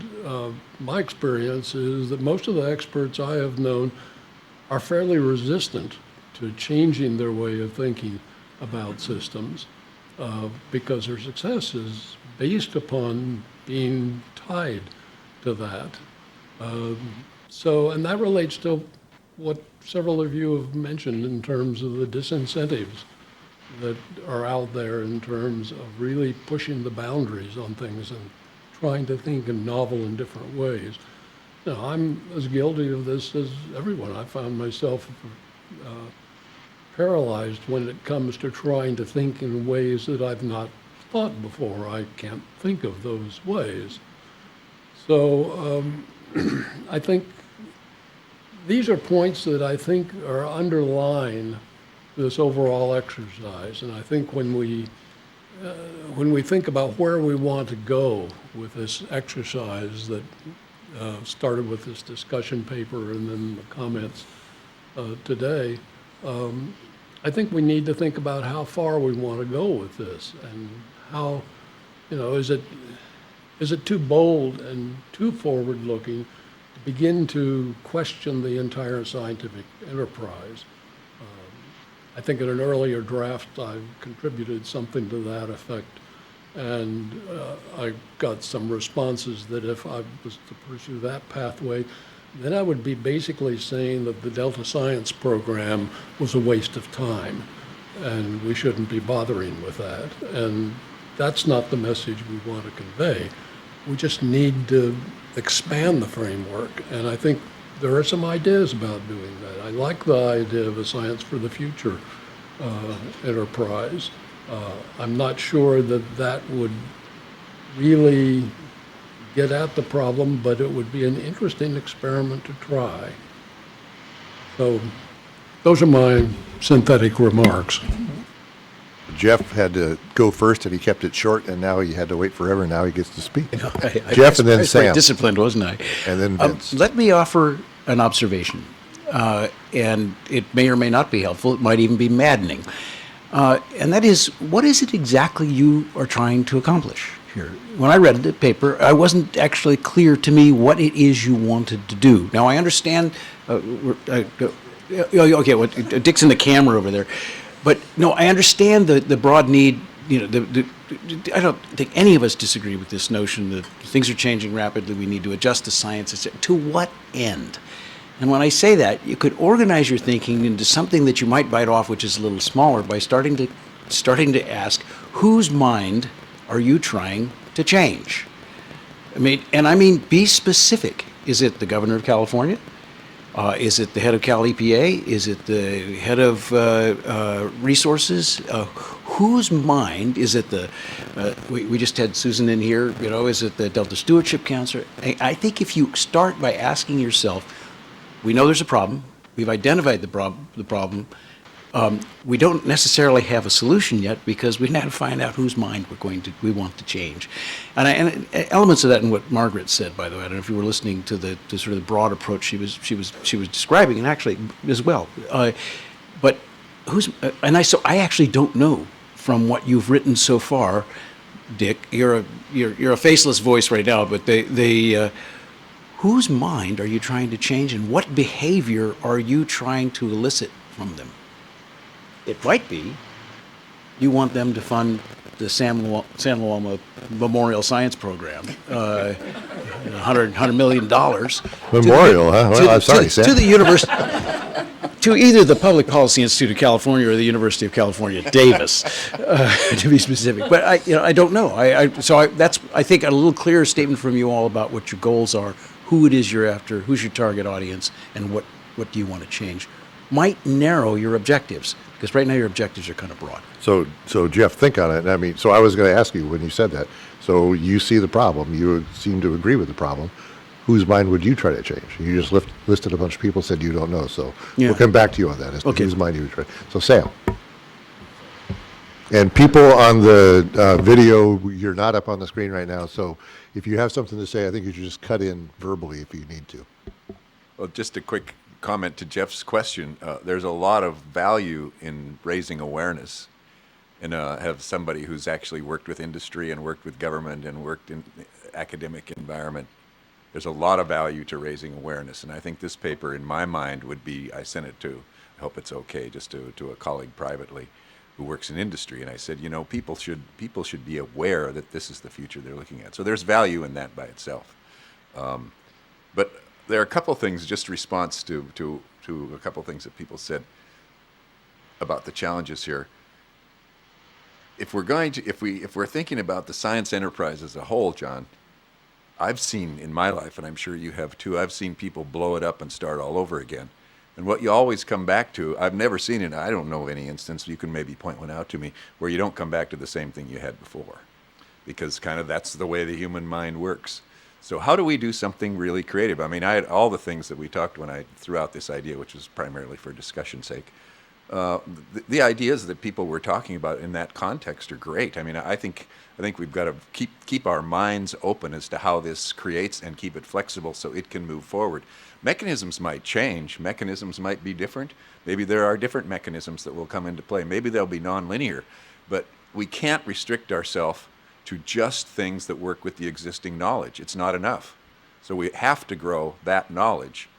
[SPEAKER 12] my experience is that most of the experts I have known are fairly resistant to changing their way of thinking about systems, because their success is based upon being tied to that. And that relates to what several of you have mentioned in terms of the disincentives that are out there in terms of really pushing the boundaries on things and trying to think in novel and different ways. Now, I'm as guilty of this as everyone. I found myself paralyzed when it comes to trying to think in ways that I've not thought before. I can't think of those ways. So I think these are points that I think are underlying this overall exercise. And I think when we think about where we want to go with this exercise that started with this discussion paper and then the comments today, I think we need to think about how far we want to go with this, and how, is it too bold and too forward-looking to begin to question the entire scientific enterprise? I think in an earlier draft I contributed something to that effect, and I got some responses that if I was to pursue that pathway, then I would be basically saying that the Delta Science program was a waste of time, and we shouldn't be bothering with that. And that's not the message we want to convey. We just need to expand the framework, and I think there are some ideas about doing that. I like the idea of a Science for the Future enterprise. I'm not sure that that would really get at the problem, but it would be an interesting experiment to try. So those are my synthetic remarks.
[SPEAKER 4] Jeff had to go first, and he kept it short, and now he had to wait forever. Now he gets to speak. Jeff, and then
[SPEAKER 19] I was
[SPEAKER 4] Sam.
[SPEAKER 19] quite disciplined, wasn't I?
[SPEAKER 4] And then Vince.
[SPEAKER 19] Let me offer an observation, and it may or may not be helpful. It might even be maddening. And that is, what is it exactly you are trying to accomplish here? When I read the paper, it wasn't actually clear to me what it is you wanted to do. Now, I understand, okay, Dick's in the camera over there, but no, I understand the broad need, I don't think any of us disagree with this notion that things are changing rapidly, we need to adjust the science, etc. To what end? And when I say that, you could organize your thinking into something that you might bite off, which is a little smaller, by starting to ask, whose mind are you trying to change? I mean, be specific. Is it the governor of California? Is it the head of Cal EPA? Is it the head of resources? Whose mind is it? We just had Susan in here. Is it the Delta Stewardship Council? I think if you start by asking yourself, we know there's a problem. We've identified the problem. We don't necessarily have a solution yet, because we have to find out whose mind we want to change. And elements of that in what Margaret said, by the way. I don't know if you were listening to sort of the broad approach she was describing, and actually as well. But I actually don't know from what you've written so far, Dick. You're a faceless voice right now, but whose mind are you trying to change, and what behavior are you trying to elicit from them. It might be you want them to fund the San Luoma Memorial Science Program, $100 million.
[SPEAKER 4] Memorial, huh? Well, I'm sorry, Sam.
[SPEAKER 19] To the university, to either the Public Policy Institute of California or the University of California, Davis, to be specific. But I don't know. That's I think a little clearer statement from you all about what your goals are, who it is you're after, who's your target audience, and what do you want to change, might narrow your objectives, because right now your objectives are kind of broad.
[SPEAKER 4] So Jeff, think on it. I mean, so I was going to ask you when you said that. So you see the problem. You seem to agree with the problem. Whose mind would you try to change? You just listed a bunch of people, said you don't know. So we'll come back to you on that. As to whose mind you would try. So Sam. And people on the video, you're not up on the screen right now. So if you have something to say, I think you should just cut in verbally if you need to.
[SPEAKER 20] Well, just a quick comment to Jeff's question. There's a lot of value in raising awareness, and have somebody who's actually worked with industry and worked with government and worked in academic environment. There's a lot of value to raising awareness, and I think this paper, in my mind, would be, I sent it to, I hope it's okay, just to a colleague privately who works in industry, and I said, people should be aware that this is the future they're looking at. So there's value in that by itself. But there are a couple things, just response to a couple things that people said about the challenges here. If we're thinking about the science enterprise as a whole, John, I've seen in my life, and I'm sure you have too, I've seen people blow it up and start all over again. And what you always come back to, I've never seen it, I don't know of any instance, you can maybe point one out to me, where you don't come back to the same thing you had before. Because kind of that's the way the human mind works. So how do we do something really creative? I mean, I had all the things that we talked when I threw out this idea, which was primarily for discussion's sake. The ideas that people were talking about in that context are great. I mean, I think we've got to keep our minds open as to how this creates and keep it flexible so it can move forward. Mechanisms might change. Mechanisms might be different. Maybe there are different mechanisms that will come into play. Maybe they'll be nonlinear. But we can't restrict ourselves to just things that work with the existing knowledge. It's not enough. So we have to grow that knowledge.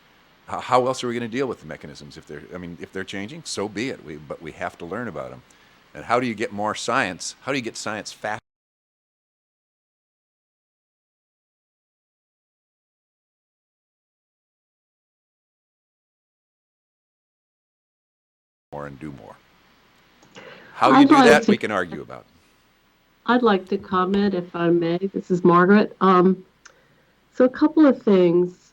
[SPEAKER 20] How else are we going to deal with the mechanisms? If they're changing, so be it. But we have to learn about them. And how do you get more science? How do you get science fast? More and do more. How you do that, we can argue about.
[SPEAKER 21] I'd like to comment, if I may. This is Margaret. So a couple of things,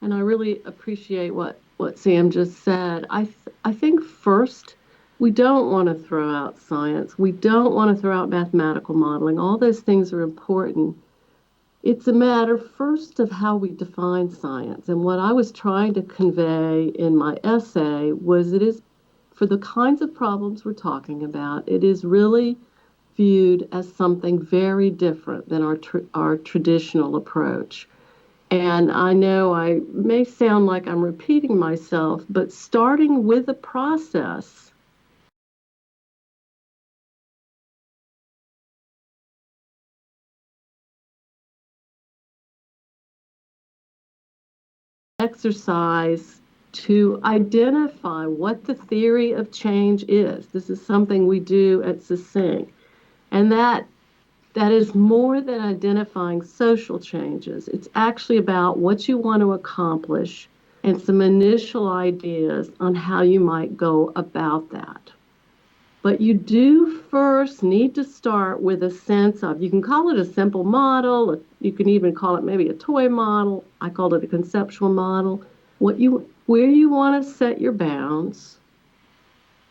[SPEAKER 21] and I really appreciate what Sam just said. I think first, we don't want to throw out science. We don't want to throw out mathematical modeling. All those things are important. It's a matter first of how we define science. And what I was trying to convey in my essay was it is, for the kinds of problems we're talking about, it is really viewed as something very different than our traditional approach. And I know I may sound like I'm repeating myself, but starting with a process exercise to identify what the theory of change is. This is something we do at Succinct. And that is more than identifying social changes. It's actually about what you want to accomplish and some initial ideas on how you might go about that. But you do first need to start with a sense of, you can call it a simple model, you can even call it maybe a toy model. I called it a conceptual model. Where you want to set your bounds,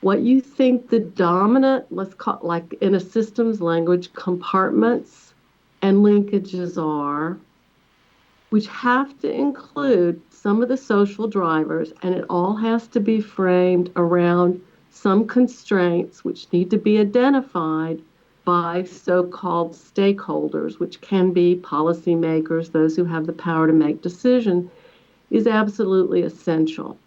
[SPEAKER 21] what you think the dominant, let's call, like in a systems language, compartments and linkages are, which have to include some of the social drivers, and it all has to be framed around some constraints which need to be identified by so-called stakeholders, which can be policymakers, those who have the power to make decisions, is absolutely essential.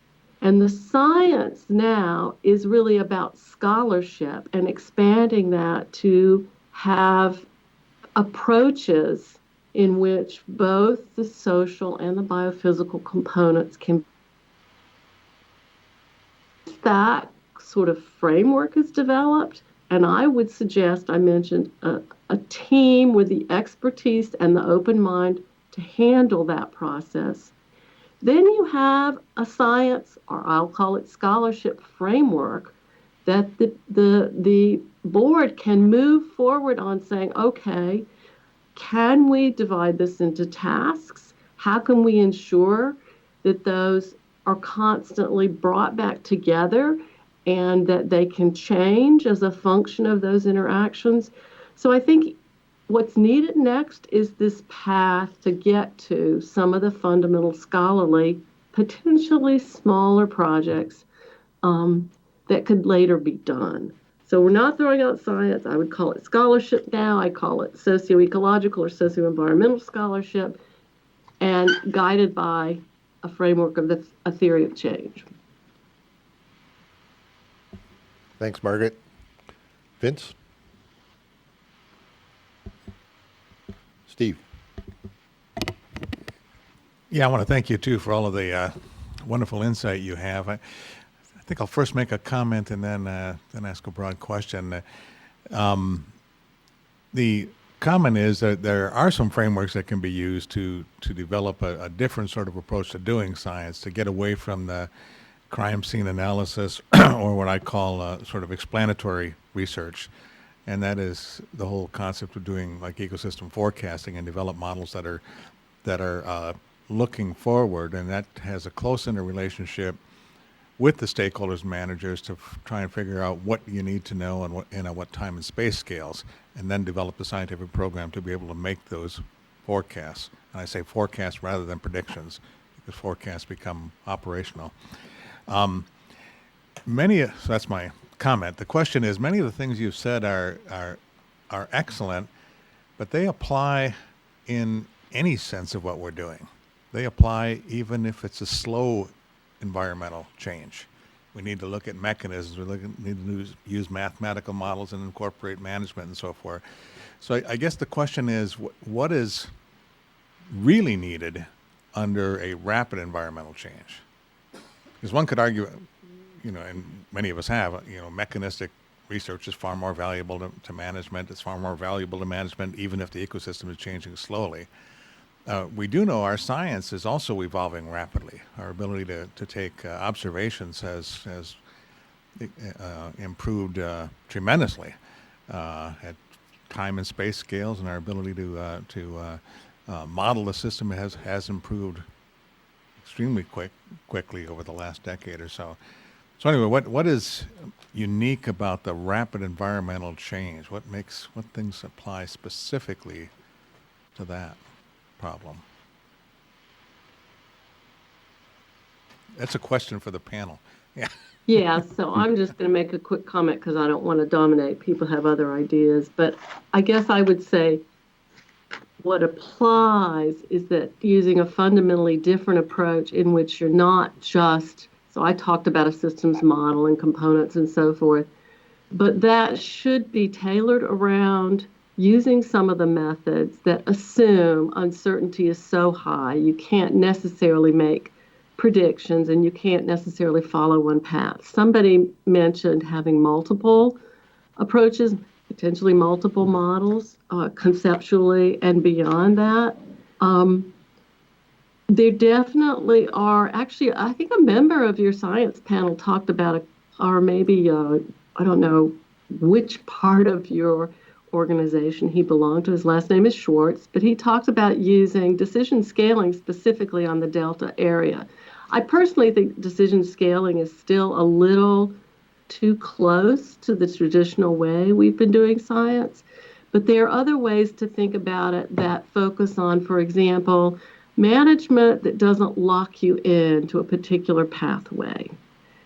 [SPEAKER 21] And the science now is really about scholarship and expanding that to have approaches in which both the social and the biophysical components can that sort of framework is developed, and I would suggest, I mentioned, a team with the expertise and the open mind to handle that process, then you have a science, or I'll call it scholarship framework, that the board can move forward on saying, okay, can we divide this into tasks? How can we ensure that those are constantly brought back together and that they can change as a function of those interactions? So I think what's needed next is this path to get to some of the fundamental scholarly, potentially smaller projects that could later be done. So we're not throwing out science. I would call it scholarship now. I call it socio-ecological or socio-environmental scholarship, and guided by a framework of a theory of change.
[SPEAKER 4] Thanks, Margaret. Vince? Steve?
[SPEAKER 3] Yeah, I want to thank you too for all of the wonderful insight you have. I think I'll first make a comment and then ask a broad question. The comment is that there are some frameworks that can be used to develop a different sort of approach to doing science, to get away from the crime scene analysis or what I call sort of explanatory research. And that is the whole concept of doing like ecosystem forecasting and develop models that are looking forward, and that has a close interrelationship with the stakeholders and managers to try and figure out what you need to know and at what time and space scales, and then develop the scientific program to be able to make those forecasts. And I say forecasts rather than predictions, because forecasts become operational. So that's my comment. The question is, many of the things you've said are excellent, but they apply in any sense of what we're doing. They apply even if it's a slow environmental change. We need to look at mechanisms. We need to use mathematical models and incorporate management and so forth. So I guess the question is, what is really needed under a rapid environmental change? Because one could argue, and many of us have, mechanistic research is far more valuable to management. It's far more valuable to management even if the ecosystem is changing slowly. We do know our science is also evolving rapidly. Our ability to take observations has improved tremendously at time and space scales, and our ability to model the system has improved extremely quickly over the last decade or so. So anyway, what is unique about the rapid environmental change? What things apply specifically to that problem? That's a question for the panel. Yeah.
[SPEAKER 21] Yeah, so I'm just going to make a quick comment because I don't want to dominate. People have other ideas. But I guess I would say what applies is that using a fundamentally different approach in which you're not just, so I talked about a systems model and components and so forth, but that should be tailored around using some of the methods that assume uncertainty is so high you can't necessarily make predictions and you can't necessarily follow one path. Somebody mentioned having multiple approaches, potentially multiple models, conceptually and beyond that. There definitely are, actually, I think a member of your science panel talked about, or maybe, I don't know which part of your organization he belonged to. His last name is Schwartz, but he talked about using decision scaling specifically on the Delta area. I personally think decision scaling is still a little too close to the traditional way we've been doing science, but there are other ways to think about it that focus on, for example, management that doesn't lock you into a particular pathway.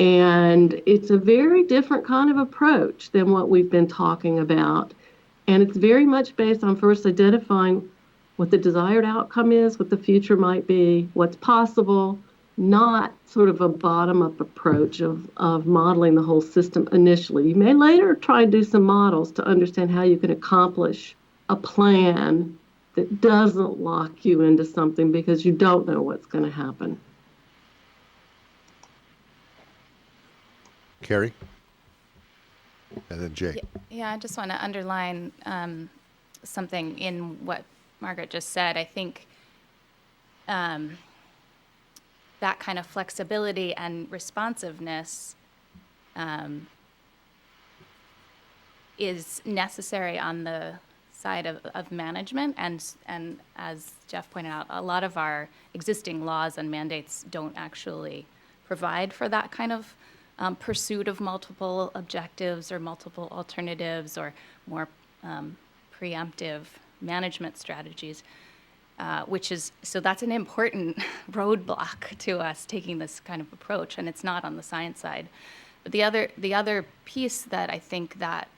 [SPEAKER 21] And it's a very different kind of approach than what we've been talking about. And it's very much based on first identifying what the desired outcome is, what the future might be, what's possible, not sort of a bottom-up approach of modeling the whole system initially. You may later try and do some models to understand how you can accomplish a plan that doesn't lock you into something because you don't know what's going to happen.
[SPEAKER 4] Carrie? And then Jay.
[SPEAKER 13] Yeah, I just want to underline something in what Margaret just said. I think that kind of flexibility and responsiveness is necessary on the side of management. And as Jeff pointed out, a lot of our existing laws and mandates don't actually provide for that kind of pursuit of multiple objectives or multiple alternatives or more preemptive management strategies, so that's an important roadblock to us taking this kind of approach, and it's not on the science side. But the other piece that I think that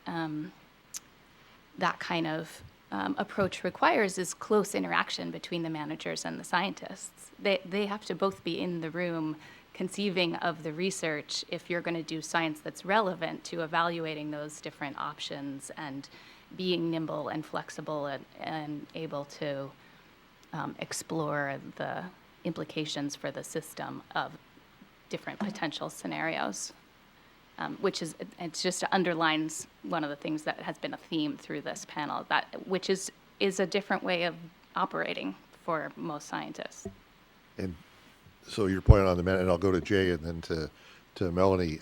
[SPEAKER 13] that kind of approach requires is close interaction between the managers and the scientists. They have to both be in the room conceiving of the research if you're going to do science that's relevant to evaluating those different options and being nimble and flexible and able to explore the implications for the system of different potential scenarios, it just underlines one of the things that has been a theme through this panel, which is a different way of operating for most scientists.
[SPEAKER 4] And so you're pointing on and I'll go to Jay and then to Melanie.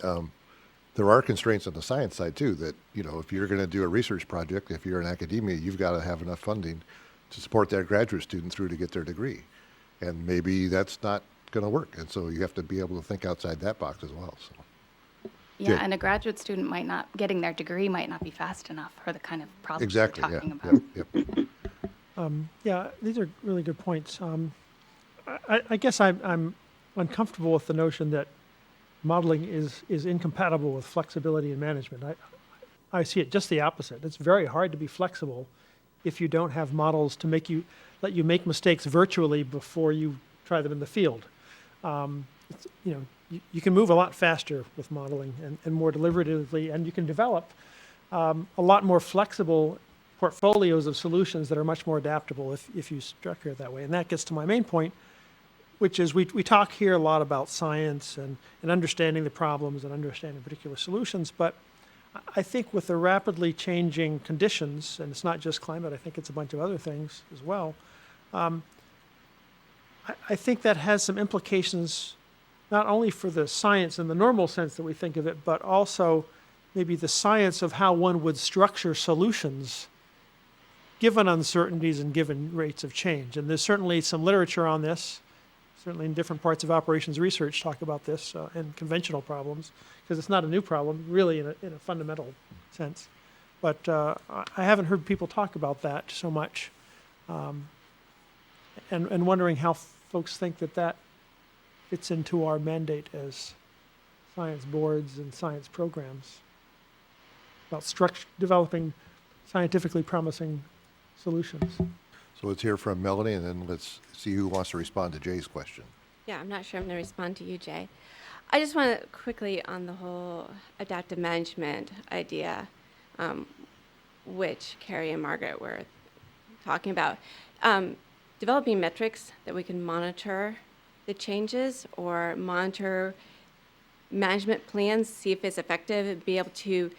[SPEAKER 4] There are constraints on the science side too, that, if you're going to do a research project, if you're in academia, you've got to have enough funding to support that graduate student through to get their degree. And maybe that's not going to work. And so you have to be able to think outside that box as well. So.
[SPEAKER 13] Yeah,
[SPEAKER 4] Jay.
[SPEAKER 13] and a graduate student getting their degree might not be fast enough for the kind of problems
[SPEAKER 4] Exactly,
[SPEAKER 13] we're talking
[SPEAKER 4] yeah,
[SPEAKER 13] about.
[SPEAKER 2] Yeah, these are really good points. I guess I'm uncomfortable with the notion that modeling is incompatible with flexibility in management. I see it just the opposite. It's very hard to be flexible if you don't have models to let you make mistakes virtually before you try them in the field. You can move a lot faster with modeling and more deliberatively, and you can develop a lot more flexible portfolios of solutions that are much more adaptable if you structure it that way. And that gets to my main point, which is we talk here a lot about science and understanding the problems and understanding particular solutions, but I think with the rapidly changing conditions, and it's not just climate, I think it's a bunch of other things as well, I think that has some implications not only for the science in the normal sense that we think of it, but also maybe the science of how one would structure solutions given uncertainties and given rates of change. And there's certainly some literature on this, certainly in different parts of operations research talk about this and conventional problems, because it's not a new problem, really, in a fundamental sense. But I haven't heard people talk about that so much, and wondering how folks think that fits into our mandate as science boards and science programs, about developing scientifically promising solutions.
[SPEAKER 4] So let's hear from Melanie, and then let's see who wants to respond to Jay's question.
[SPEAKER 14] Yeah, I'm not sure I'm going to respond to you, Jay. I just want to quickly on the whole adaptive management idea, which Carrie and Margaret were talking about. Developing metrics that we can monitor the changes or monitor management plans, see if it's effective, and be able to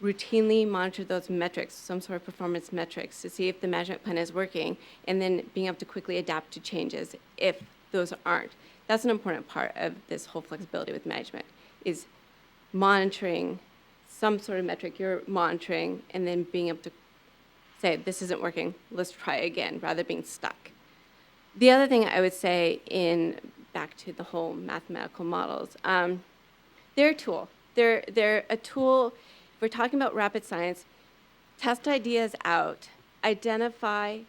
[SPEAKER 14] routinely monitor those metrics, some sort of performance metrics, to see if the management plan is working, and then being able to quickly adapt to changes if those aren't. That's an important part of this whole flexibility with management, is monitoring some sort of metric you're monitoring, and then being able to say, this isn't working, let's try again, rather than being stuck. The other thing I would say back to the whole mathematical models, they're a tool. They're a tool. If we're talking about rapid science, test ideas out, identify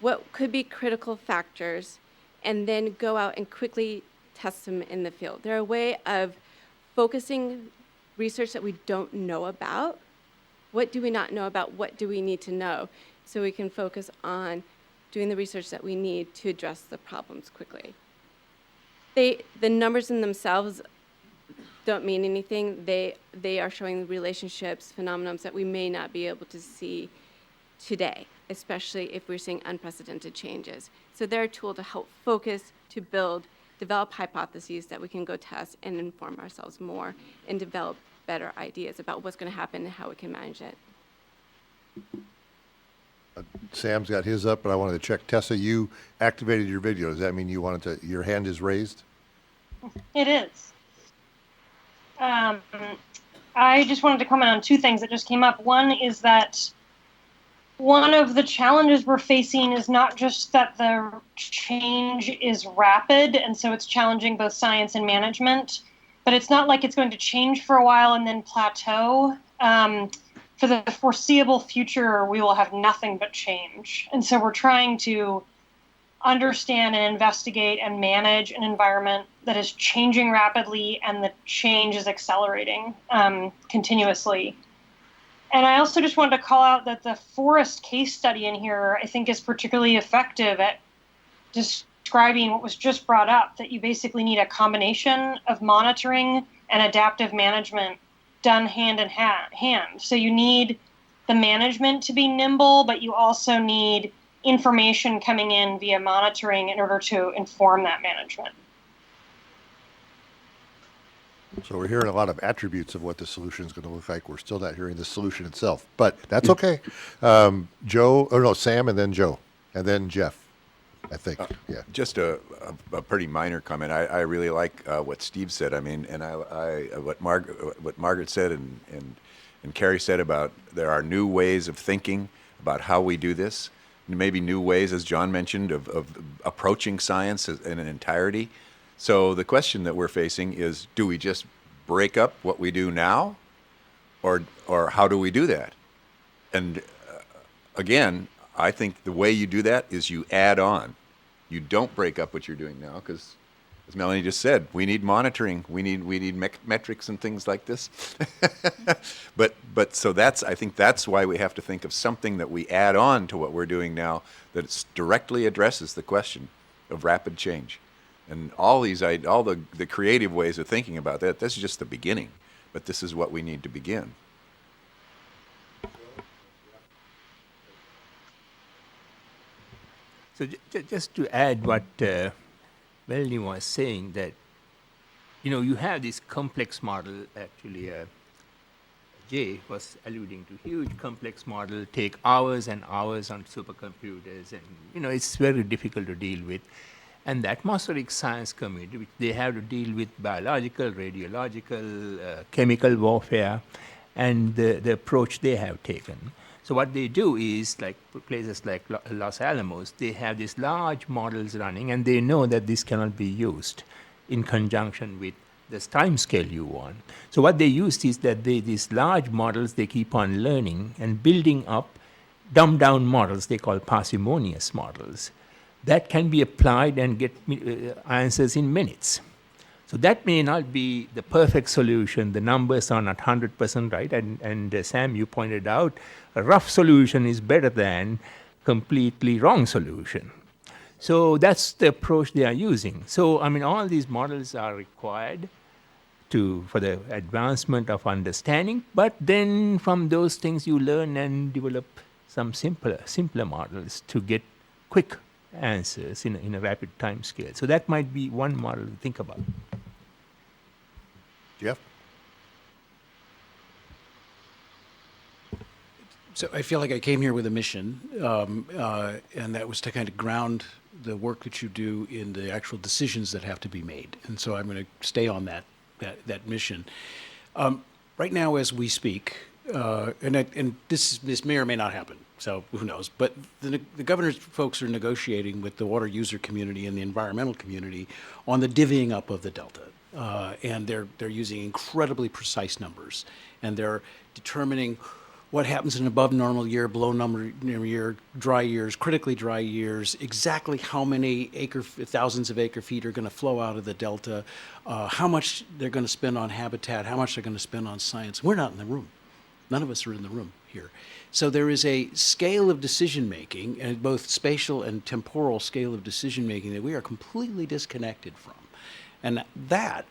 [SPEAKER 14] what could be critical factors, and then go out and quickly test them in the field. They're a way of focusing research that we don't know about. What do we not know about? What do we need to know? So we can focus on doing the research that we need to address the problems quickly. The numbers in themselves don't mean anything. They are showing relationships, phenomena that we may not be able to see today, especially if we're seeing unprecedented changes. So they're a tool to help focus, to build develop hypotheses that we can go test and inform ourselves more and develop better ideas about what's going to happen and how we can manage it.
[SPEAKER 4] Sam's got his up, but I wanted to check. Tessa, you activated your video. Does that mean you wanted to, your hand is raised?
[SPEAKER 22] It is. I just wanted to comment on two things that just came up. One is that one of the challenges we're facing is not just that the change is rapid, and so it's challenging both science and management, but it's not like it's going to change for a while and then plateau. For the foreseeable future, we will have nothing but change. And so we're trying to understand and investigate and manage an environment that is changing rapidly, and the change is accelerating continuously. And I also just wanted to call out that the forest case study in here, I think, is particularly effective at describing what was just brought up, that you basically need a combination of monitoring and adaptive management done hand in hand. So you need the management to be nimble, but you also need information coming in via monitoring in order to inform that management.
[SPEAKER 4] So we're hearing a lot of attributes of what the solution is going to look like. We're still not hearing the solution itself, but that's okay. Sam, and then Joe, and then Jeff, I think. Yeah.
[SPEAKER 20] Just a pretty minor comment. I really like what Steve said. I mean, and what Margaret said and Carrie said about there are new ways of thinking about how we do this. Maybe new ways, as John mentioned, of approaching science in an entirety. So the question that we're facing is, do we just break up what we do now, or how do we do that? And again, I think the way you do that is you add on. You don't break up what you're doing now, because, as Melanie just said, we need monitoring. We need metrics and things like this. But so I think that's why we have to think of something that we add on to what we're doing now that directly addresses the question of rapid change. And all the creative ways of thinking about that, that's just the beginning. But this is what we need to begin.
[SPEAKER 6] So just to add what Melanie was saying, that you have this complex model. Actually, Jay was alluding to huge complex model, take hours and hours on supercomputers, and it's very difficult to deal with. And the atmospheric science community, which they have to deal with biological, radiological, chemical warfare, and the approach they have taken. So what they do is, like places like Los Alamos, they have these large models running, and they know that this cannot be used in conjunction with this time scale you want. So what they use is that these large models, they keep on learning and building up dumbed down models they call parsimonious models that can be applied and get answers in minutes. So that may not be the perfect solution. The numbers are not 100% right. And Sam, you pointed out, a rough solution is better than completely wrong solution. So that's the approach they are using. So, I mean, all these models are required for the advancement of understanding, but then from those things you learn and develop some simpler models to get quick answers in a rapid time scale. So that might be one model to think about.
[SPEAKER 4] Jeff?
[SPEAKER 19] So I feel like I came here with a mission, and that was to kind of ground the work that you do in the actual decisions that have to be made. And so I'm going to stay on that mission. Right now, as we speak, and this may or may not happen, so who knows? But the governor's folks are negotiating with the water user community and the environmental community on the divvying up of the Delta. And they're using incredibly precise numbers, and they're determining what happens in an above normal year, below normal year, dry years, critically dry years, exactly how many thousands of acre feet are going to flow out of the Delta, how much they're going to spend on habitat, how much they're going to spend on science. We're not in the room. None of us are in the room here. So there is a scale of decision making, and both spatial and temporal scale of decision making, that we are completely disconnected from. And that,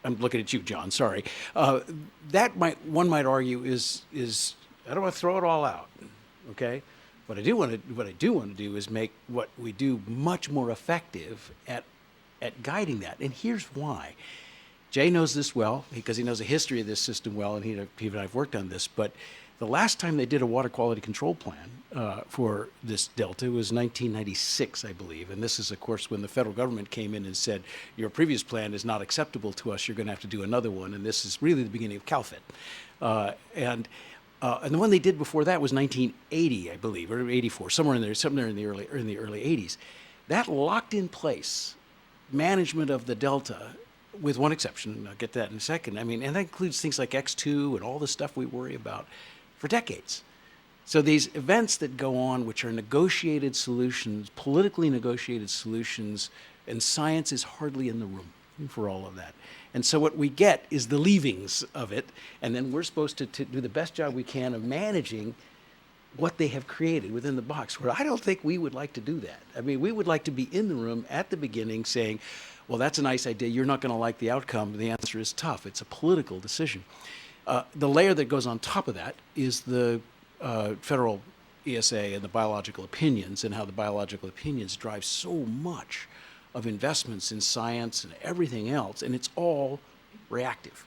[SPEAKER 19] I'm looking at you, John, sorry, one might argue is I don't want to throw it all out, okay? What I do want to do is make what we do much more effective at at guiding that. And here's why. Jay knows this well because he knows the history of this system well, and he and I've worked on this. But the last time they did a water quality control plan for this delta was 1996, I believe. And this is, of course, when the federal government came in and said, your previous plan is not acceptable to us, you're going to have to do another one. And this is really the beginning of CalFit. And the one they did before that was 1980, I believe, or 84, somewhere in the early 80s. That locked in place management of the delta, with one exception, and I'll get to that in a second. I mean, and that includes things like X2 and all the stuff we worry about for decades. So these events that go on, which are negotiated solutions, politically negotiated solutions, and science is hardly in the room for all of that. And so what we get is the leavings of it, and then we're supposed to do the best job we can of managing what they have created within the box, where I don't think we would like to do that. I mean, we would like to be in the room at the beginning saying, well, that's a nice idea. You're not going to like the outcome. The answer is tough. It's a political decision. The layer that goes on top of that is the federal ESA and the biological opinions, and how the biological opinions drive so much of investments in science and everything else, and it's all reactive.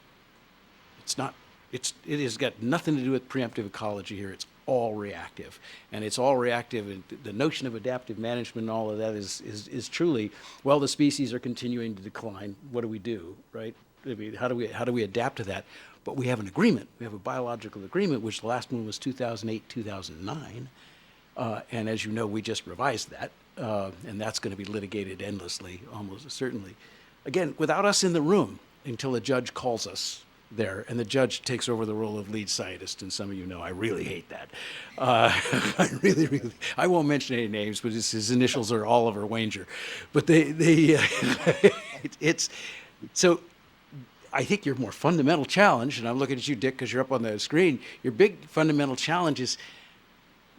[SPEAKER 19] It has got nothing to do with preemptive ecology here. It's all reactive, and it's all reactive. And the notion of adaptive management and all of that is truly, well, the species are continuing to decline. What do we do, right? I mean, how do we adapt to that? But we have an agreement. We have a biological agreement, which the last one was 2008, 2009, and as you know, we just revised that, and that's going to be litigated endlessly, almost certainly. Again, without us in the room until a judge calls us there, and the judge takes over the role of lead scientist, and some of you know I really hate that. I really, I won't mention any names, but his initials are Oliver Wanger. But it's, so I think your more fundamental challenge, and I'm looking at you, Dick, because you're up on the screen, your big fundamental challenge is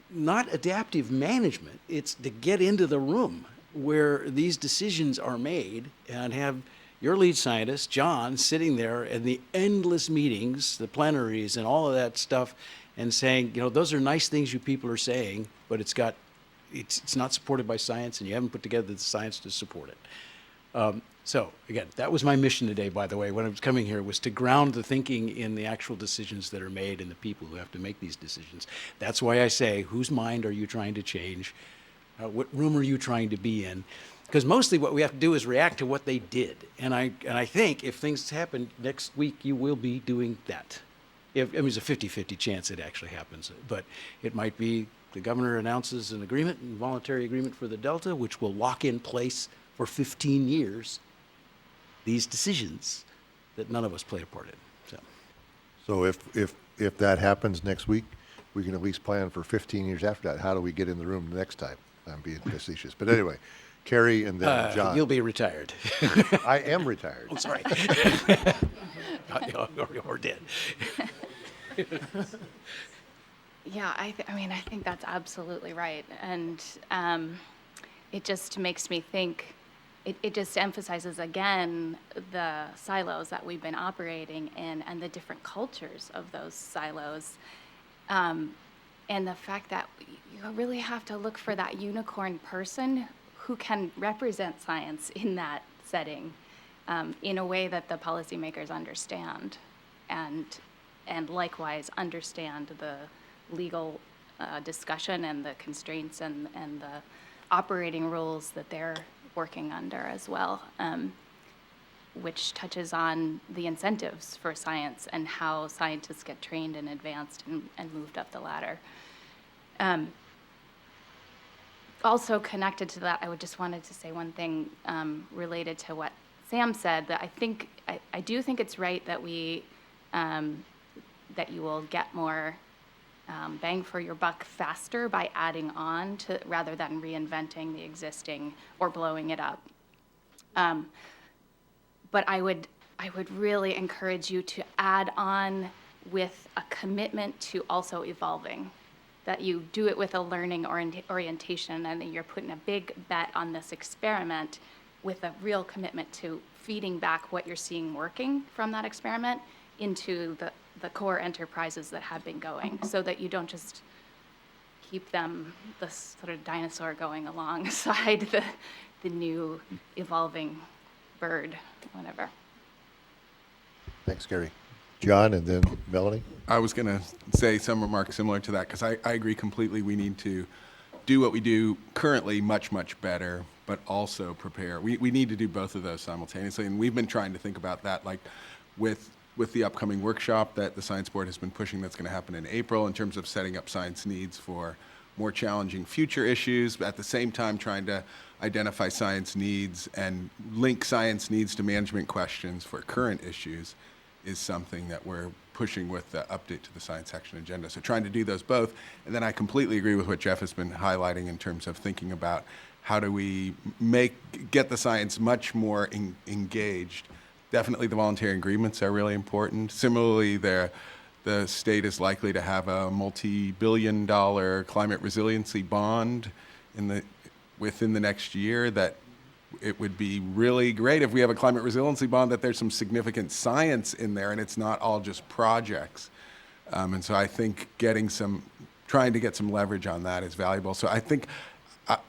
[SPEAKER 19] not adaptive management, it's to get into the room where these decisions are made and have your lead scientist, John, sitting there in the endless meetings, the plenaries and all of that stuff, and saying, you know, those are nice things you people are saying, but it's not supported by science, and you haven't put together the science to support it. So again, that was my mission today, by the way, when I was coming here, was to ground the thinking in the actual decisions that are made and the people who have to make these decisions. That's why I say, whose mind are you trying to change? What room are you trying to be in? Because mostly what we have to do is react to what they did. And I think if things happen next week, you will be doing that. I mean, there's a 50-50 chance it actually happens. But it might be the governor announces an agreement, a voluntary agreement for the Delta, which will lock in place for 15 years these decisions that none of us play a part in.
[SPEAKER 4] So if that happens next week, we can at least plan for 15 years after that. How do we get in the room the next time? I'm being facetious. But anyway, Carrie and then John.
[SPEAKER 19] You'll be retired.
[SPEAKER 4] I am retired.
[SPEAKER 19] Oh, sorry. or dead.
[SPEAKER 13] Yeah, I think that's absolutely right. And it just makes me think, it just emphasizes again the silos that we've been operating in and the different cultures of those silos. And the fact that you really have to look for that unicorn person who can represent science in that setting in a way that the policymakers understand, and likewise understand the legal discussion and the constraints and the operating rules that they're working under as well, which touches on the incentives for science and how scientists get trained and advanced and moved up the ladder. Also connected to that, I would just wanted to say one thing related to what Sam said, that I do think it's right that that you will get more bang for your buck faster by adding on to, rather than reinventing the existing or blowing it up. But I would really encourage you to add on with a commitment to also evolving, that you do it with a learning orientation, and that you're putting a big bet on this experiment with a real commitment to feeding back what you're seeing working from that experiment into the core enterprises that have been going, so that you don't just keep them, the sort of dinosaur going alongside the new evolving
[SPEAKER 9] bird, whatever.
[SPEAKER 4] Thanks, Gary. John, and then Melanie.
[SPEAKER 15] I was going to say some remarks similar to that because I agree completely. We need to do what we do currently much, much better, but also prepare. We need to do both of those simultaneously, and we've been trying to think about that, like with the upcoming workshop that the Science Board has been pushing that's going to happen in April in terms of setting up science needs for more challenging future issues, but at the same time trying to identify science needs and link science needs to management questions for current issues is something that we're pushing with the update to the science section agenda. So trying to do those both. And then I completely agree with what Jeff has been highlighting in terms of thinking about how do we get the science much more engaged. Definitely the voluntary agreements are really important. Similarly, the state is likely to have a multi-billion-dollar climate resiliency bond within the next year that it would be really great if we have a climate resiliency bond that there's some significant science in there and it's not all just projects. And so I think trying to get some leverage on that is valuable. So I think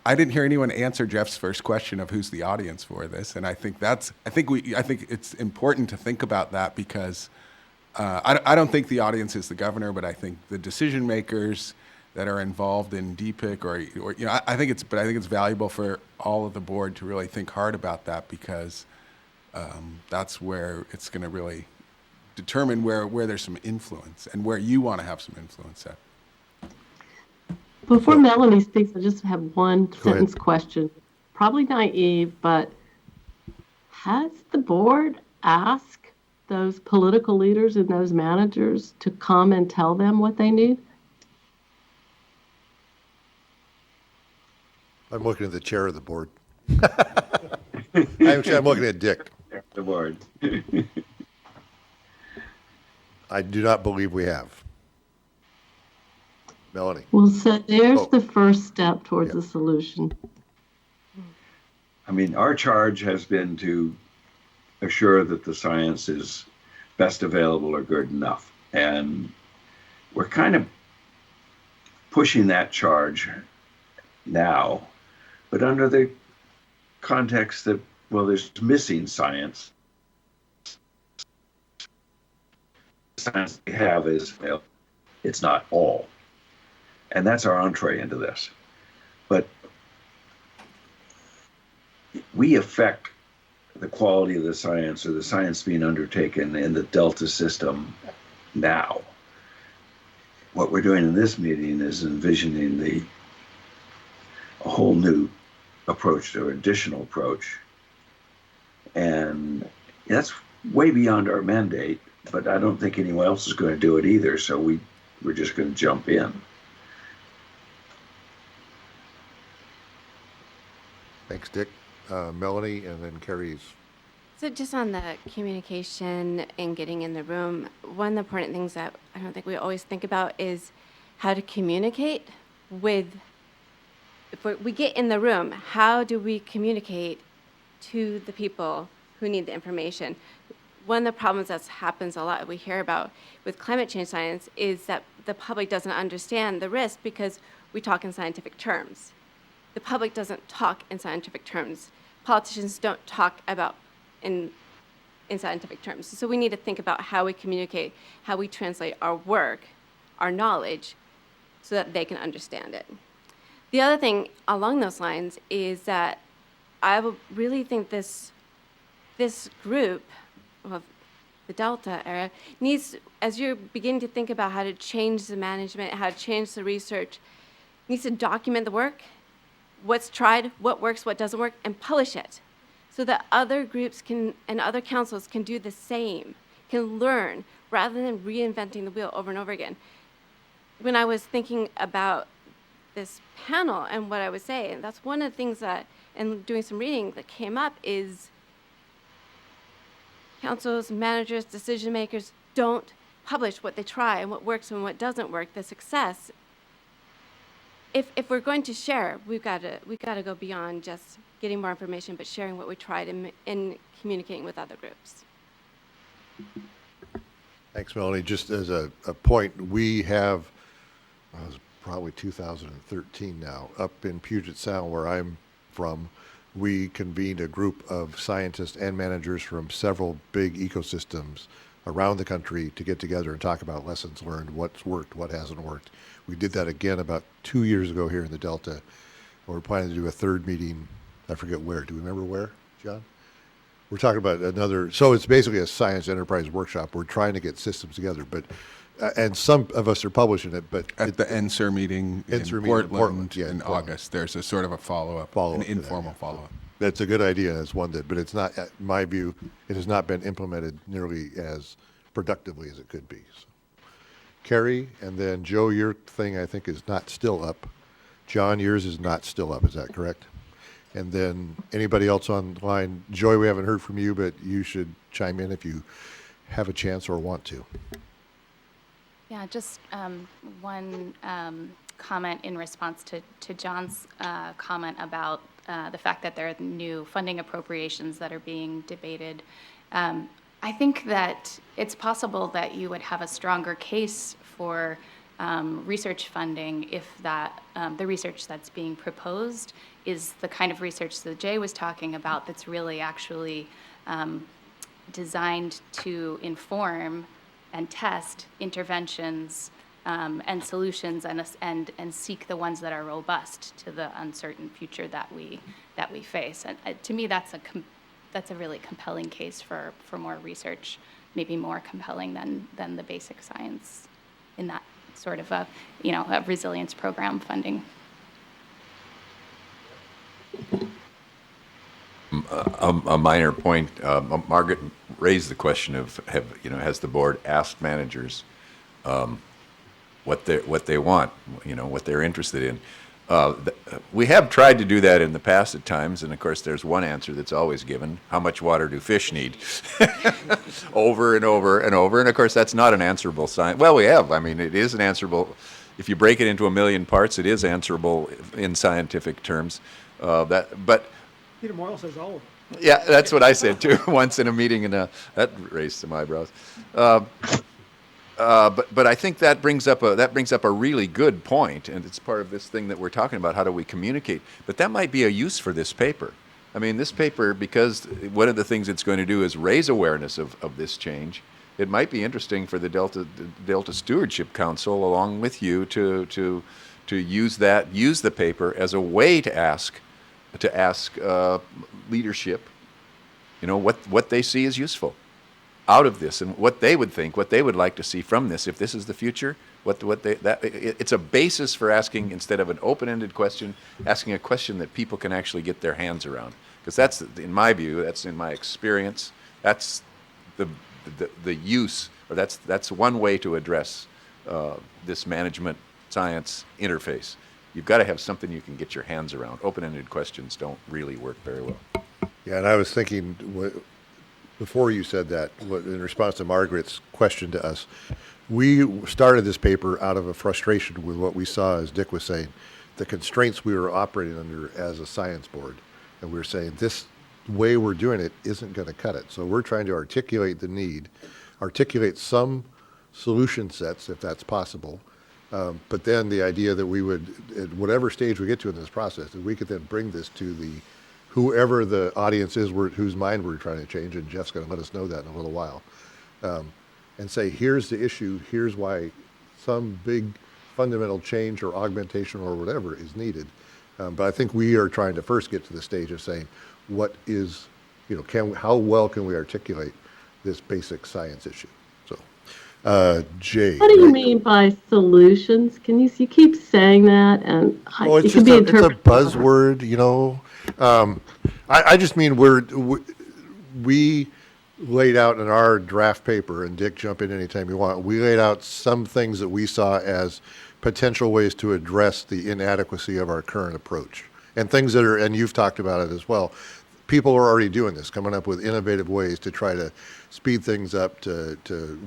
[SPEAKER 15] I didn't hear anyone answer Jeff's first question of who's the audience for this, and I think it's important to think about that because I don't think the audience is the governor, but I think the decision makers that are involved in DPIC or I think it's valuable for all of the board to really think hard about that because that's where it's going to really determine where there's some influence and where you want to have some influence at.
[SPEAKER 21] Before Melanie speaks, I just have one sentence question. Probably naive, but has the board asked those political leaders and those managers to come and tell them what they need?
[SPEAKER 4] I'm looking at the chair of the board. Actually, I'm looking at Dick.
[SPEAKER 18] The board.
[SPEAKER 4] I do not believe we have. Melanie.
[SPEAKER 21] Well, so there's the first step towards a solution.
[SPEAKER 18] I mean, our charge has been to assure that the science is best available or good enough. And we're kind of pushing that charge now, but under the context that, well, there's missing science. The science we have is, well, it's not all. And that's our entree into this. But we affect the quality of the science or the science being undertaken in the Delta system now. What we're doing in this meeting is envisioning a whole new approach or additional approach. And that's way beyond our mandate, but I don't think anyone else is going to do it either, so we're just going to jump in.
[SPEAKER 4] Thanks, Dick. Melanie, and then Carrie's.
[SPEAKER 14] So just on the communication and getting in the room, one of the important things that I don't think we always think about is how to communicate with, if we get in the room, how do we communicate to the people who need the information? One of the problems that happens a lot, we hear about with climate change science, is that the public doesn't understand the risk because we talk in scientific terms. The public doesn't talk in scientific terms. Politicians don't talk about in scientific terms. So we need to think about how we communicate, how we translate our work, our knowledge, so that they can understand it. The other thing along those lines is that I really think this group of the Delta era needs, as you're beginning to think about how to change the management, how to change the research, needs to document the work, what's tried, what works, what doesn't work, and publish it so that other groups can and other councils can do the same, can learn rather than reinventing the wheel over and over again. When I was thinking about this panel and what I was saying, that's one of the things that, and doing some reading that came up, is councils, managers, decision makers don't publish what they try and what works and what doesn't work, the success. If we're going to share, we've got to go beyond just getting more information, but sharing what we tried and communicating with other groups.
[SPEAKER 4] Thanks, Melanie. Just as a point, we have, it was probably 2013 now, up in Puget Sound, where I'm from, we convened a group of scientists and managers from several big ecosystems around the country to get together and talk about lessons learned, what's worked, what hasn't worked. We did that again about 2 years ago here in the Delta. We're planning to do a third meeting. I forget where. Do we remember where, John? We're talking about another, so it's basically a science enterprise workshop. We're trying to get systems together, but, and some of us are publishing it, but.
[SPEAKER 15] At the NSER meeting in Portland in August, there's a sort of a follow-up, an informal follow-up.
[SPEAKER 4] That's a good idea, and it's one that, but it's not, in my view, it has not been implemented nearly as productively as it could be. So. Carrie, and then Joe, your thing I think is not still up. John, yours is not still up, is that correct? And then anybody else online? Joy, we haven't heard from you, but you should chime in if you have a chance or want to.
[SPEAKER 13] Yeah, just one comment in response to John's comment about the fact that there are new funding appropriations that are being debated. I think that it's possible that you would have a stronger case for research funding if that the research that's being proposed is the kind of research that Jay was talking about that's really actually designed to inform and test interventions and solutions and seek the ones that are robust to the uncertain future that we face. And to me, that's a really compelling case for more research, maybe more compelling than the basic science in that sort of a resilience program funding.
[SPEAKER 20] A minor point. Margaret raised the question of has the board asked managers what they want, what they're interested in. We have tried to do that in the past at times, and of course there's one answer that's always given: how much water do fish need? Over and over and over, and of course that's not an answerable science. Well, we have. I mean, it is an answerable. If you break it into a million parts, it is answerable in scientific terms. But
[SPEAKER 2] Peter Moyle says all of them.
[SPEAKER 20] Yeah, that's what I said too once in a meeting, and that raised some eyebrows. But I think that brings up a really good point, and it's part of this thing that we're talking about. How do we communicate? But that might be a use for this paper. I mean, this paper, because one of the things it's going to do is raise awareness of this change. It might be interesting for the Delta Stewardship Council, along with you, to use the paper as a way to ask leadership, what they see as useful out of this, and what they would think, what they would like to see from this. If this is the future, it's a basis for asking, instead of an open-ended question, asking a question that people can actually get their hands around. Because that's, in my view, that's in my experience, that's the use, or that's one way to address this management science interface. You've got to have something you can get your hands around. Open-ended questions don't really work very well.
[SPEAKER 4] Yeah, and I was thinking, before you said that, in response to Margaret's question to us, we started this paper out of a frustration with what we saw, as Dick was saying, the constraints we were operating under as a science board. And we were saying, this way we're doing it isn't going to cut it. So we're trying to articulate the need, articulate some solution sets, if that's possible. But then the idea that we would, at whatever stage we get to in this process, that we could then bring this to whoever the audience is whose mind we're trying to change, and Jeff's going to let us know that in a little while, and say, here's the issue, here's why some big fundamental change or augmentation or whatever is needed. But I think we are trying to first get to the stage of saying, what is, how well can we articulate this basic science issue? So, Jay.
[SPEAKER 21] What do you mean by solutions? You keep saying that, and
[SPEAKER 4] it's
[SPEAKER 21] it can be
[SPEAKER 4] it's a
[SPEAKER 21] interpreted.
[SPEAKER 4] buzzword, I just mean we laid out in our draft paper, and Dick, jump in anytime you want. We laid out some things that we saw as potential ways to address the inadequacy of our current approach, and things that are, and you've talked about it as well. People are already doing this, coming up with innovative ways to try to speed things up, to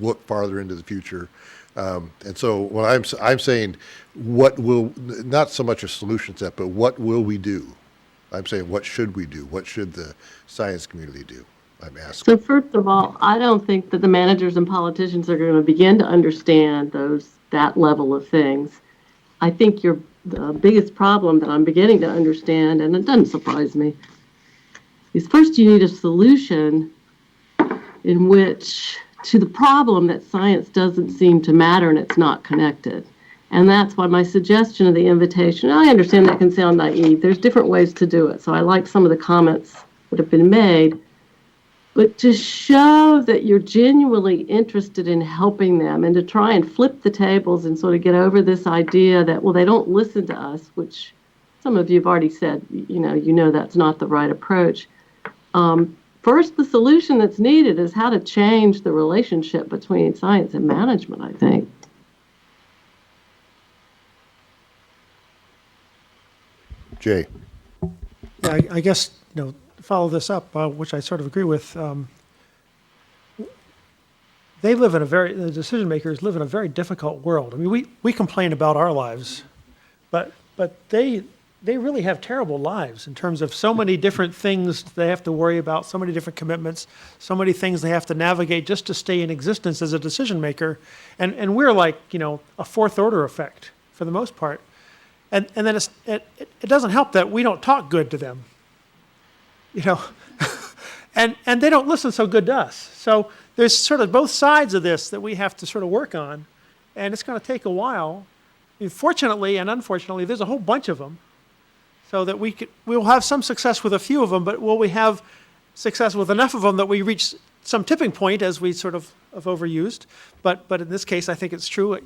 [SPEAKER 4] look farther into the future. And so what I'm saying, what will, not so much a solution set, but what will we do? I'm saying, what should we do? What should the science community do? I'm asking.
[SPEAKER 21] So first of all, I don't think that the managers and politicians are going to begin to understand that level of things. I think the biggest problem that I'm beginning to understand, and it doesn't surprise me, is first you need a solution in which to the problem that science doesn't seem to matter and it's not connected. And that's why my suggestion of the invitation, I understand that can sound naive. There's different ways to do it. So I like some of the comments that have been made. But to show that you're genuinely interested in helping them and to try and flip the tables and sort of get over this idea that, well, they don't listen to us, which some of you have already said, you know that's not the right approach. First, the solution that's needed is how to change the relationship between science and management, I think.
[SPEAKER 4] Jay.
[SPEAKER 2] Yeah, I guess, follow this up, which I sort of agree with. They live in the decision makers live in a very difficult world. I mean, we complain about our lives, but they really have terrible lives in terms of so many different things they have to worry about, so many different commitments, so many things they have to navigate just to stay in existence as a decision maker. And we're like, a fourth order effect for the most part. And then it doesn't help that we don't talk good to them, and they don't listen so good to us. So there's sort of both sides of this that we have to sort of work on, and it's going to take a while. Fortunately and unfortunately, there's a whole bunch of them, so that we'll have some success with a few of them, but will we have success with enough of them that we reach some tipping point as we sort of have overused? But in this case, I think it's true.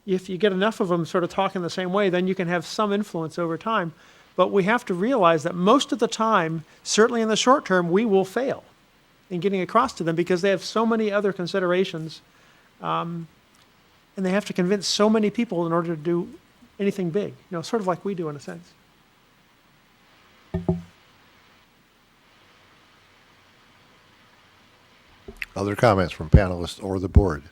[SPEAKER 2] If you get enough of them sort of talking the same way, then you can have some influence over time. But we have to realize that most of the time, certainly in the short term, we will fail in getting across to them because they have so many other considerations. And they have to convince so many people in order to do anything big, sort of like we do in a sense.
[SPEAKER 4] Other comments from panelists or the board?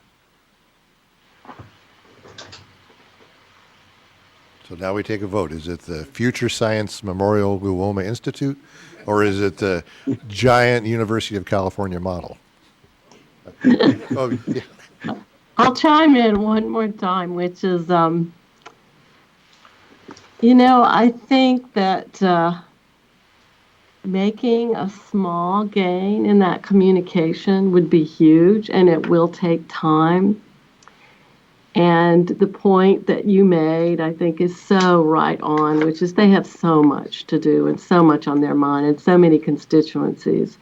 [SPEAKER 4] So now we take a vote. Is it the Future Science Memorial Guoma Institute, or is it the giant University of California model? Oh, yeah.
[SPEAKER 21] I'll chime in one more time, which is, I think that making a small gain in that communication would be huge, and it will take time. And the point that you made, I think, is so right on, which is they have so much to do and so much on their mind and so many constituencies.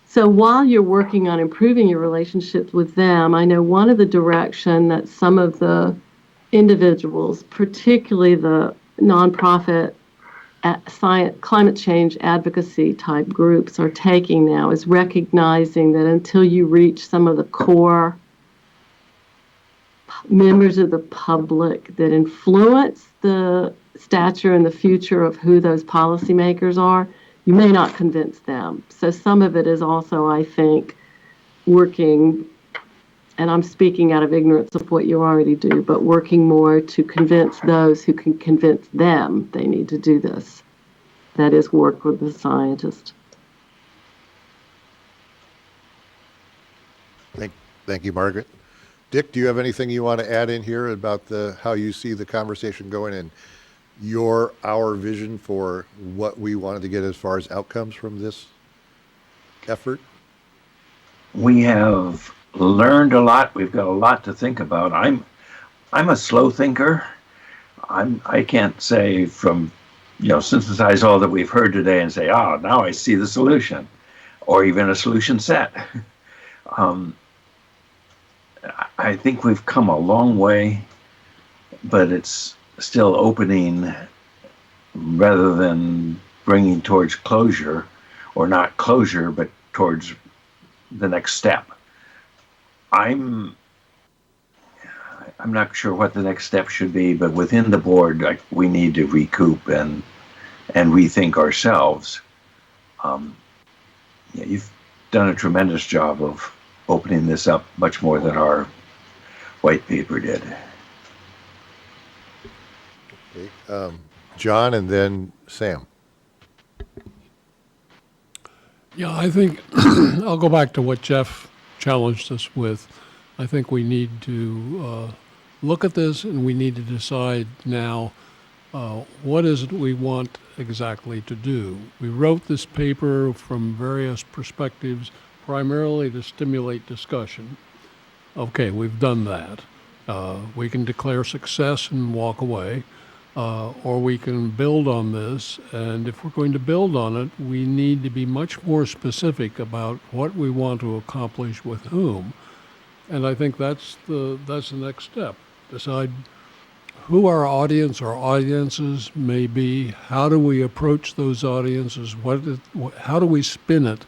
[SPEAKER 21] So while you're working on improving your relationships with them, I know one of the direction that some of the individuals, particularly the nonprofit science, climate change advocacy type groups are taking now is recognizing that until you reach some of the core members of the public that influence the stature and the future of who those policymakers are, you may not convince them. So some of it is also, I think, working, and I'm speaking out of ignorance of what you already do, but working more to convince those who can convince them they need to do this. That is, work with the scientist.
[SPEAKER 4] Thank you, Margaret. Dick, do you have anything you want to add in here about how you see the conversation going and our vision for what we wanted to get as far as outcomes from this effort?
[SPEAKER 18] We have learned a lot. We've got a lot to think about. I'm a slow thinker. I can't say synthesize all that we've heard today and say, now I see the solution, or even a solution set. I think we've come a long way, but it's still opening rather than bringing towards closure, or not closure, but towards the next step. I'm not sure what the next step should be, but within the board, we need to recoup and rethink ourselves. You've done a tremendous job of opening this up much more than our white paper did.
[SPEAKER 4] Okay. John and then Sam.
[SPEAKER 12] Yeah, I think I'll go back to what Jeff challenged us with. I think we need to look at this, and we need to decide now what is it we want exactly to do? We wrote this paper from various perspectives, primarily to stimulate discussion. Okay, we've done that. We can declare success and walk away, or we can build on this. And if we're going to build on it, we need to be much more specific about what we want to accomplish with whom. And I think that's the next step. Decide who our audience or audiences may be. How do we approach those audiences? How do we spin it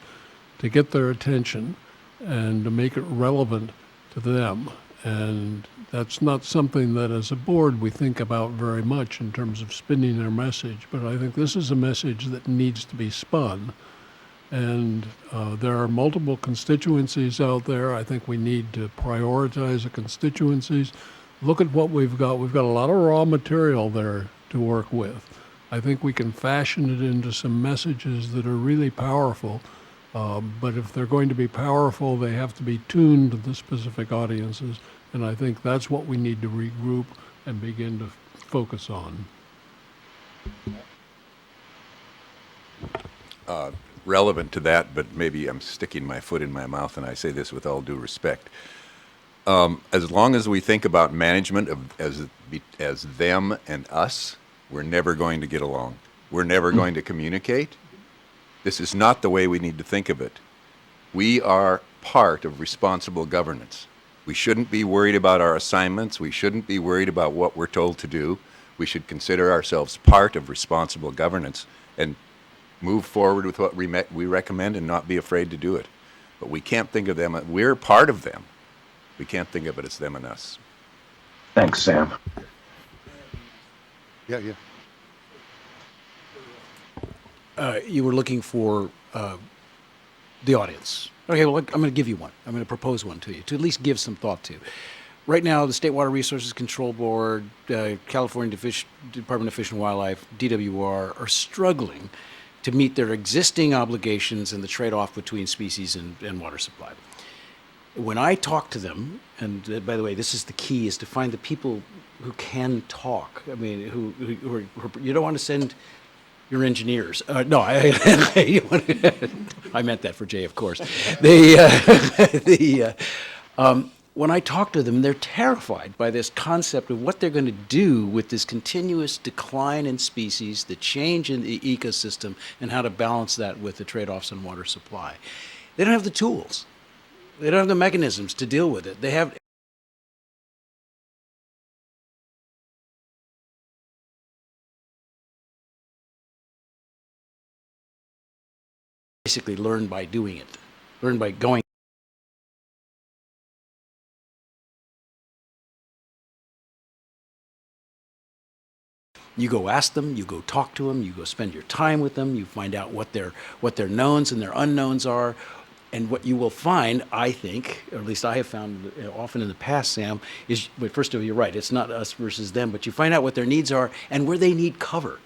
[SPEAKER 12] to get their attention and to make it relevant to them? And that's not something that as a board we think about very much in terms of spinning our message, but I think this is a message that needs to be spun. And there are multiple constituencies out there. I think we need to prioritize the constituencies. Look at what we've got. We've got a lot of raw material there to work with. I think we can fashion it into some messages that are really powerful. But if they're going to be powerful, they have to be tuned to the specific audiences. And I think that's what we need to regroup and begin to focus on.
[SPEAKER 20] Relevant to that, but maybe I'm sticking my foot in my mouth, and I say this with all due respect. As long as we think about management as them and us, we're never going to get along. We're never going to communicate. This is not the way we need to think of it. We are part of responsible governance. We shouldn't be worried about our assignments. We shouldn't be worried about what we're told to do. We should consider ourselves part of responsible governance and move forward with what we recommend and not be afraid to do it. But we can't think of them, we're part of them. We can't think of it as them and us.
[SPEAKER 18] Thanks, Sam.
[SPEAKER 4] Yeah.
[SPEAKER 19] You were looking for the audience. Okay, well, I'm going to give you one. I'm going to propose one to you to at least give some thought to. Right now, the State Water Resources Control Board, California Department of Fish and Wildlife, DWR, are struggling to meet their existing obligations and the trade-off between species and water supply. When I talk to them, and by the way, this is the key, is to find the people who can talk. I mean, who you don't want to send your engineers. No, I meant that for Jay, of course. When I talk to them, they're terrified by this concept of what they're going to do with this continuous decline in species, the change in the ecosystem, and how to balance that with the trade-offs in water supply. They don't have the tools. They don't have the mechanisms to deal with it. They have basically learn by doing it, learn by going. You go ask them, you go talk to them, you go spend your time with them, you find out what their knowns and their unknowns are. And what you will find, I think, or at least I have found often in the past, Sam, is, but first of all, you're right, it's not us versus them, but you find out what their needs are and where they need cover.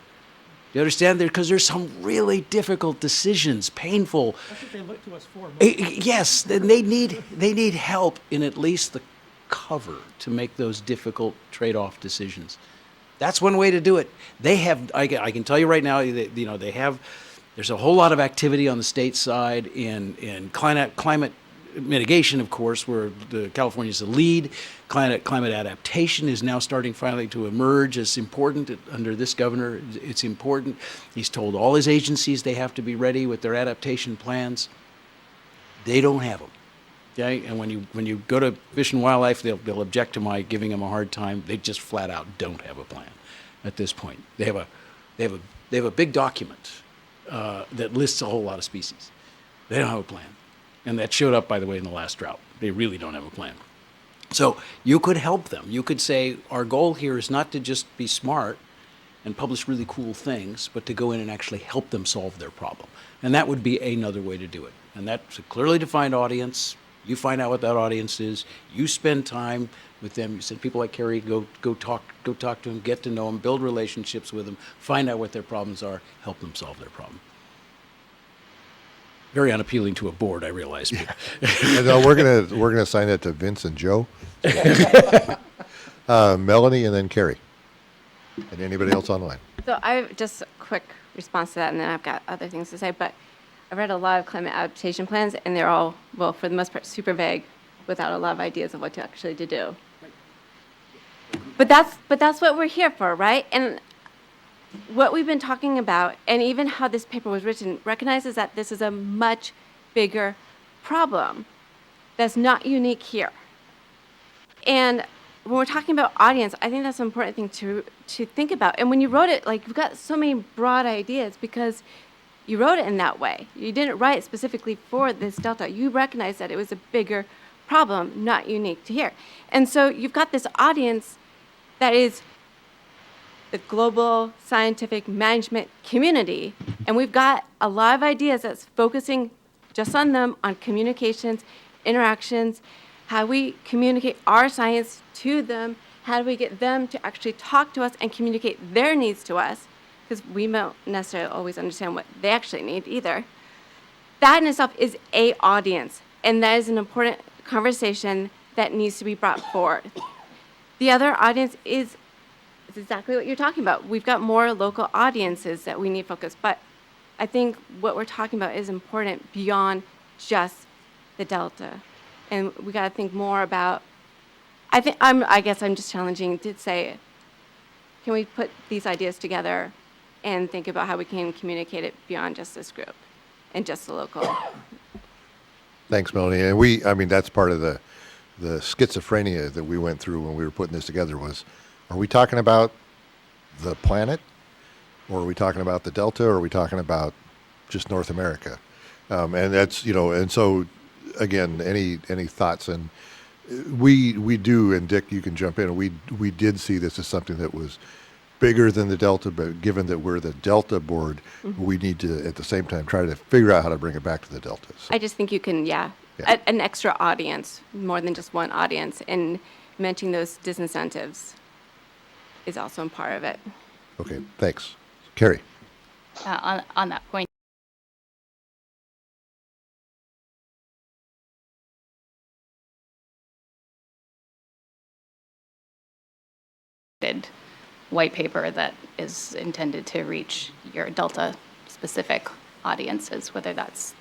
[SPEAKER 19] You understand? Because there's some really difficult decisions, painful.
[SPEAKER 2] That's what they look to us for.
[SPEAKER 19] Yes, they need help in at least the cover to make those difficult trade-off decisions. That's one way to do it. They have, I can tell you right now, they have. There's a whole lot of activity on the state side in climate mitigation, of course, where California is the lead. Climate adaptation is now starting finally to emerge as important under this governor. It's important. He's told all his agencies they have to be ready with their adaptation plans. They don't have them. Okay, and when you go to Fish and Wildlife, they'll object to my giving them a hard time. They just flat out don't have a plan at this point. They have a big document that lists a whole lot of species. They don't have a plan. And that showed up, by the way, in the last drought. They really don't have a plan. So you could help them. You could say, our goal here is not to just be smart and publish really cool things, but to go in and actually help them solve their problem. And that would be another way to do it. And that's a clearly defined audience. You find out what that audience is. You spend time with them. You send people like Carrie, go talk to them, get to know them, build relationships with them, find out what their problems are, help them solve their problem. Very unappealing to a board, I realize.
[SPEAKER 4] And we're gonna assign that to Vince and Joe, Melanie, and then Carrie. And anybody else online?
[SPEAKER 14] So I just a quick response to that, and then I've got other things to say. But I read a lot of climate adaptation plans, and they're all, well, for the most part, super vague, without a lot of ideas of what to actually to do. But that's what we're here for, right? And what we've been talking about, and even how this paper was written, recognizes that this is a much bigger problem that's not unique here. And when we're talking about audience, I think that's an important thing to think about. And when you wrote it, like, you've got so many broad ideas because you wrote it in that way. You didn't write it specifically for this Delta. You recognized that it was a bigger problem, not unique to here. And so you've got this audience that is the global scientific management community, and we've got a lot of ideas that's focusing just on them, on communications, interactions, how we communicate our science to them, how do we get them to actually talk to us and communicate their needs to us, because we don't necessarily always understand what they actually need either. That in itself is a audience, and that is an important conversation that needs to be brought forward. The other audience is exactly what you're talking about. We've got more local audiences that we need focus, but I think what we're talking about is important beyond just the Delta. And we got to think more about, I guess I'm just challenging to say, can we put these ideas together and think about how we can communicate it beyond just this group and just the local?
[SPEAKER 4] Thanks, Melanie. And I mean, that's part of the schizophrenia that we went through when we were putting this together was, are we talking about the planet, or are we talking about the Delta, or are we talking about just North America? And that's, and so, again, any thoughts? And we do, and Dick, you can jump in, we did see this as something that was bigger than the Delta, but given that we're the Delta board, we need to, at the same time, try to figure out how to bring it back to the Deltas.
[SPEAKER 14] I just think you can, an extra audience, more than just one audience, and mentioning those disincentives is also a part of it.
[SPEAKER 4] Okay, thanks. Carrie.
[SPEAKER 13] On that point, white paper that is intended to reach your Delta specific audiences, whether that's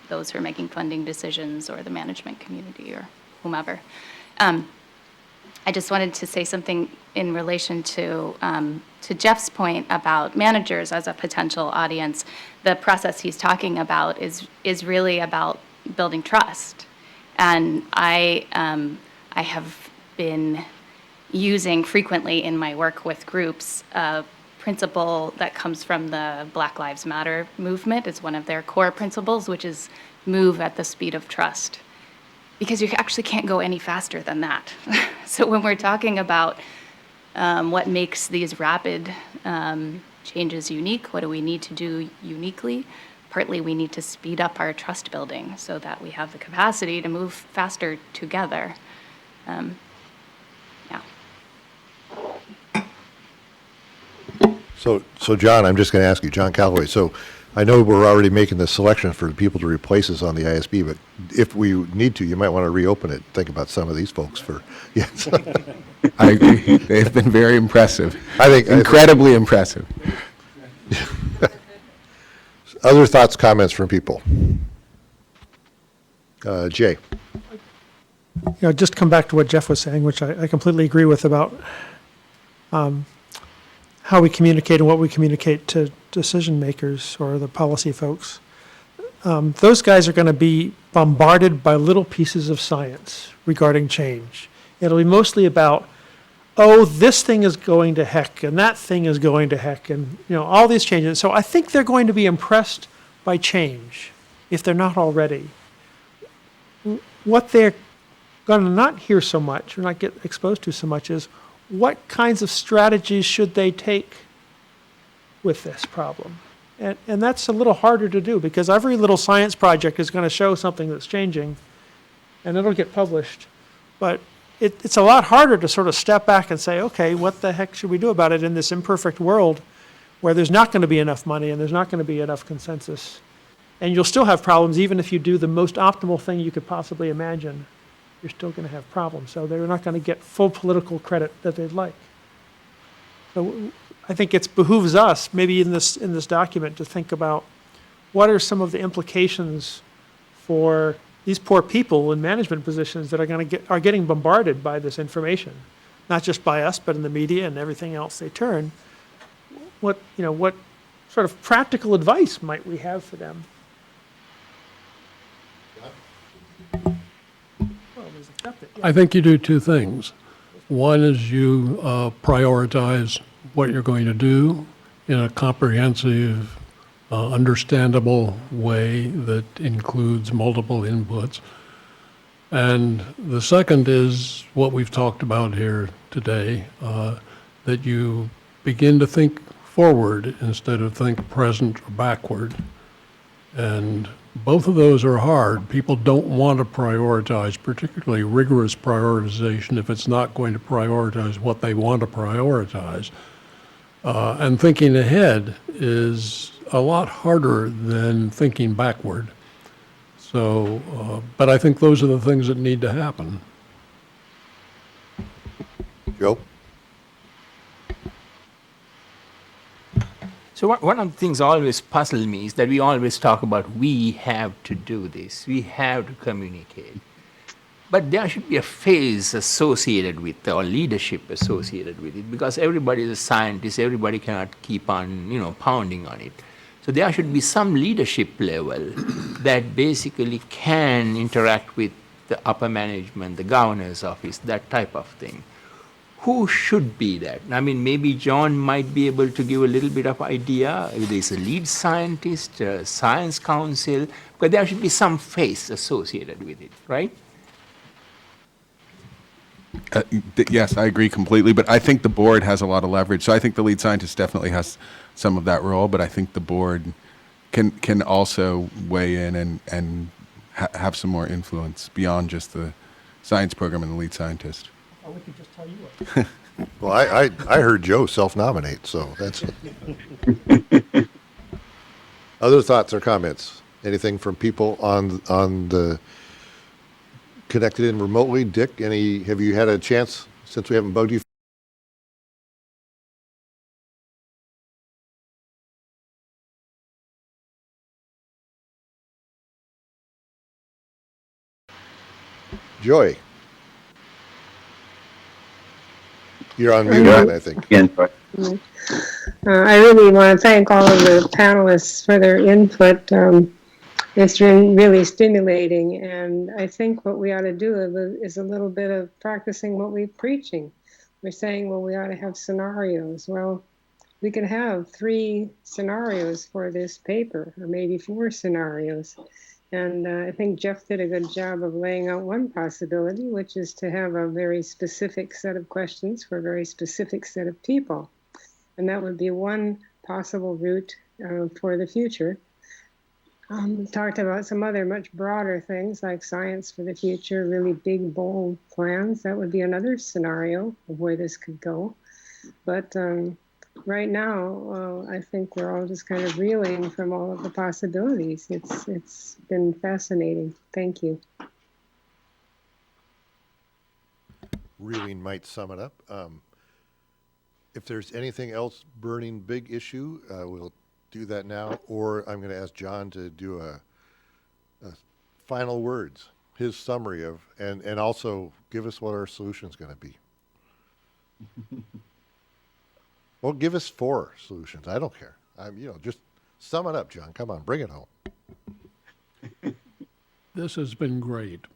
[SPEAKER 13] those who are making funding decisions or the management community or whomever. I just wanted to say something in relation to Jeff's point about managers as a potential audience. The process he's talking about is really about building trust, and I have been using frequently in my work with groups a principle that comes from the Black Lives Matter movement. It's one of their core principles, which is move at the speed of trust. Because you actually can't go any faster than that. So when we're talking about what makes these rapid changes unique, what do we need to do uniquely? Partly we need to speed up our trust building so that we have the capacity to move faster together.
[SPEAKER 4] So John, I'm just going to ask you, John Callaway. So I know we're already making the selection for people to replace us on the ISB, but if we need to, you might want to reopen it. Think about some of these folks for, yes.
[SPEAKER 15] I agree. They've been very impressive.
[SPEAKER 4] I think
[SPEAKER 15] incredibly impressive.
[SPEAKER 4] Other thoughts, comments from people? Jay.
[SPEAKER 2] Just come back to what Jeff was saying, which I completely agree with about how we communicate and what we communicate to decision makers or the policy folks. Those guys are going to be bombarded by little pieces of science regarding change. It'll be mostly about, oh, this thing is going to heck, and that thing is going to heck, and all these changes. So I think they're going to be impressed by change, if they're not already. What they're going to not hear so much, or not get exposed to so much, is what kinds of strategies should they take with this problem? And that's a little harder to do, because every little science project is going to show something that's changing, and it'll get published. But it's a lot harder to sort of step back and say, okay, what the heck should we do about it in this imperfect world where there's not going to be enough money and there's not going to be enough consensus? And you'll still have problems even if you do the most optimal thing you could possibly imagine. You're still going to have problems. So they're not going to get full political credit that they'd like. So I think it behooves us, maybe in this document, to think about what are some of the implications for these poor people in management positions that are getting bombarded by this information, not just by us, but in the media and everything else they turn. What sort of practical advice might we have for them?
[SPEAKER 12] I think you do two things. One is you prioritize what you're going to do in a comprehensive, understandable way that includes multiple inputs. And the second is what we've talked about here today, that you begin to think forward instead of think present or backward. And both of those are hard. People don't want to prioritize, particularly rigorous prioritization, if it's not going to prioritize what they want to prioritize. And thinking ahead is a lot harder than thinking backward. So, but I think those are the things that need to happen.
[SPEAKER 4] Joe?
[SPEAKER 6] So one of the things always puzzle me is that we always talk about we have to do this, we have to communicate. But there should be a phase associated with or leadership associated with it, because everybody is a scientist, everybody cannot keep on, pounding on it. So there should be some leadership level that basically can interact with the upper management, the governor's office, that type of thing. Who should be that? I mean, maybe John might be able to give a little bit of idea. There's a lead scientist, a science council, but there should be some face associated with it, right?
[SPEAKER 15] Yes, I agree completely, but I think the board has a lot of leverage. So I think the lead scientist definitely has some of that role, but I think the board can also weigh in and have some more influence beyond just the science program and the lead scientist.
[SPEAKER 2] Or we could just tell you what.
[SPEAKER 4] Well, I heard Joe self-nominate, so that's. Other thoughts or comments? Anything from people on the connected in remotely? Dick, have you had a chance, since we haven't bugged you? Joy. You're on mute again, I think.
[SPEAKER 10] I really want to thank all of the panelists for their input. It's been really stimulating, and I think what we ought to do is a little bit of practicing what we're preaching. We're saying, well, we ought to have scenarios. Well, we could have 3 scenarios for this paper, or maybe 4 scenarios. And I think Jeff did a good job of laying out one possibility, which is to have a very specific set of questions for a very specific set of people. And that would be one possible route for the future. We talked about some other much broader things like science for the future, really big, bold plans. That would be another scenario of where this could go. But right now, I think we're all just kind of reeling from all of the possibilities. It's been fascinating. Thank you.
[SPEAKER 4] Reeling might sum it up. If there's anything else burning big issue, we'll do that now, or I'm going to ask John to do a final words, his summary of, and also give us what our solution is going to be. Well, give us 4 solutions. I don't care. Just sum it up, John. Come on, bring it home.
[SPEAKER 12] This has been great.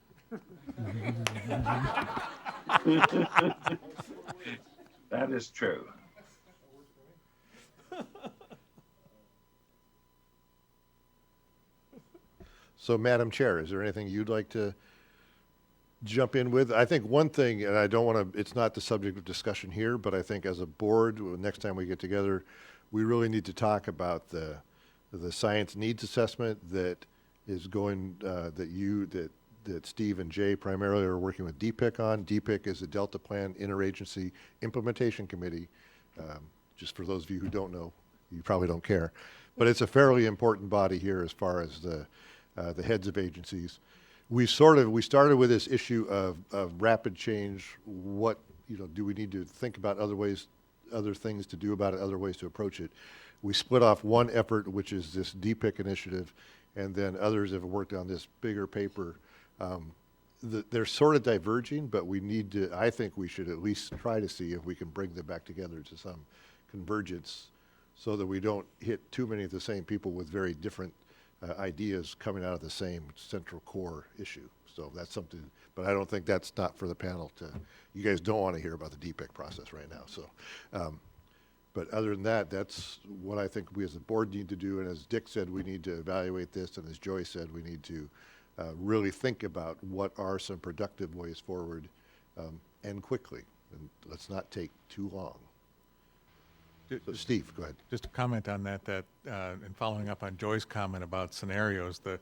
[SPEAKER 18] That is true.
[SPEAKER 4] So, Madam Chair, is there anything you'd like to jump in with? I think one thing, and I don't want to, it's not the subject of discussion here, but I think as a board, next time we get together, we really need to talk about the science needs assessment that is going, that Steve and Jay primarily are working with DPIC on. DPIC is the Delta Plan Interagency Implementation Committee. Just for those of you who don't know, you probably don't care, but it's a fairly important body here as far as the heads of agencies. We started with this issue of rapid change. What, do we need to think about other ways other things to do about it, other ways to approach it. We split off one effort, which is this DPIC initiative, and then others have worked on this bigger paper. They're sort of diverging, but we need to, I think we should at least try to see if we can bring them back together to some convergence so that we don't hit too many of the same people with very different ideas coming out of the same central core issue. So that's something, but I don't think that's not for the panel to, you guys don't want to hear about the DPIC process right now. So, but other than that, that's what I think we as a board need to do. And as Dick said, we need to evaluate this. And as Joy said, we need to really think about what are some productive ways forward and quickly. And let's not take too long. So Steve, go ahead.
[SPEAKER 3] Just to comment on that, and following up on Joy's comment about scenarios, the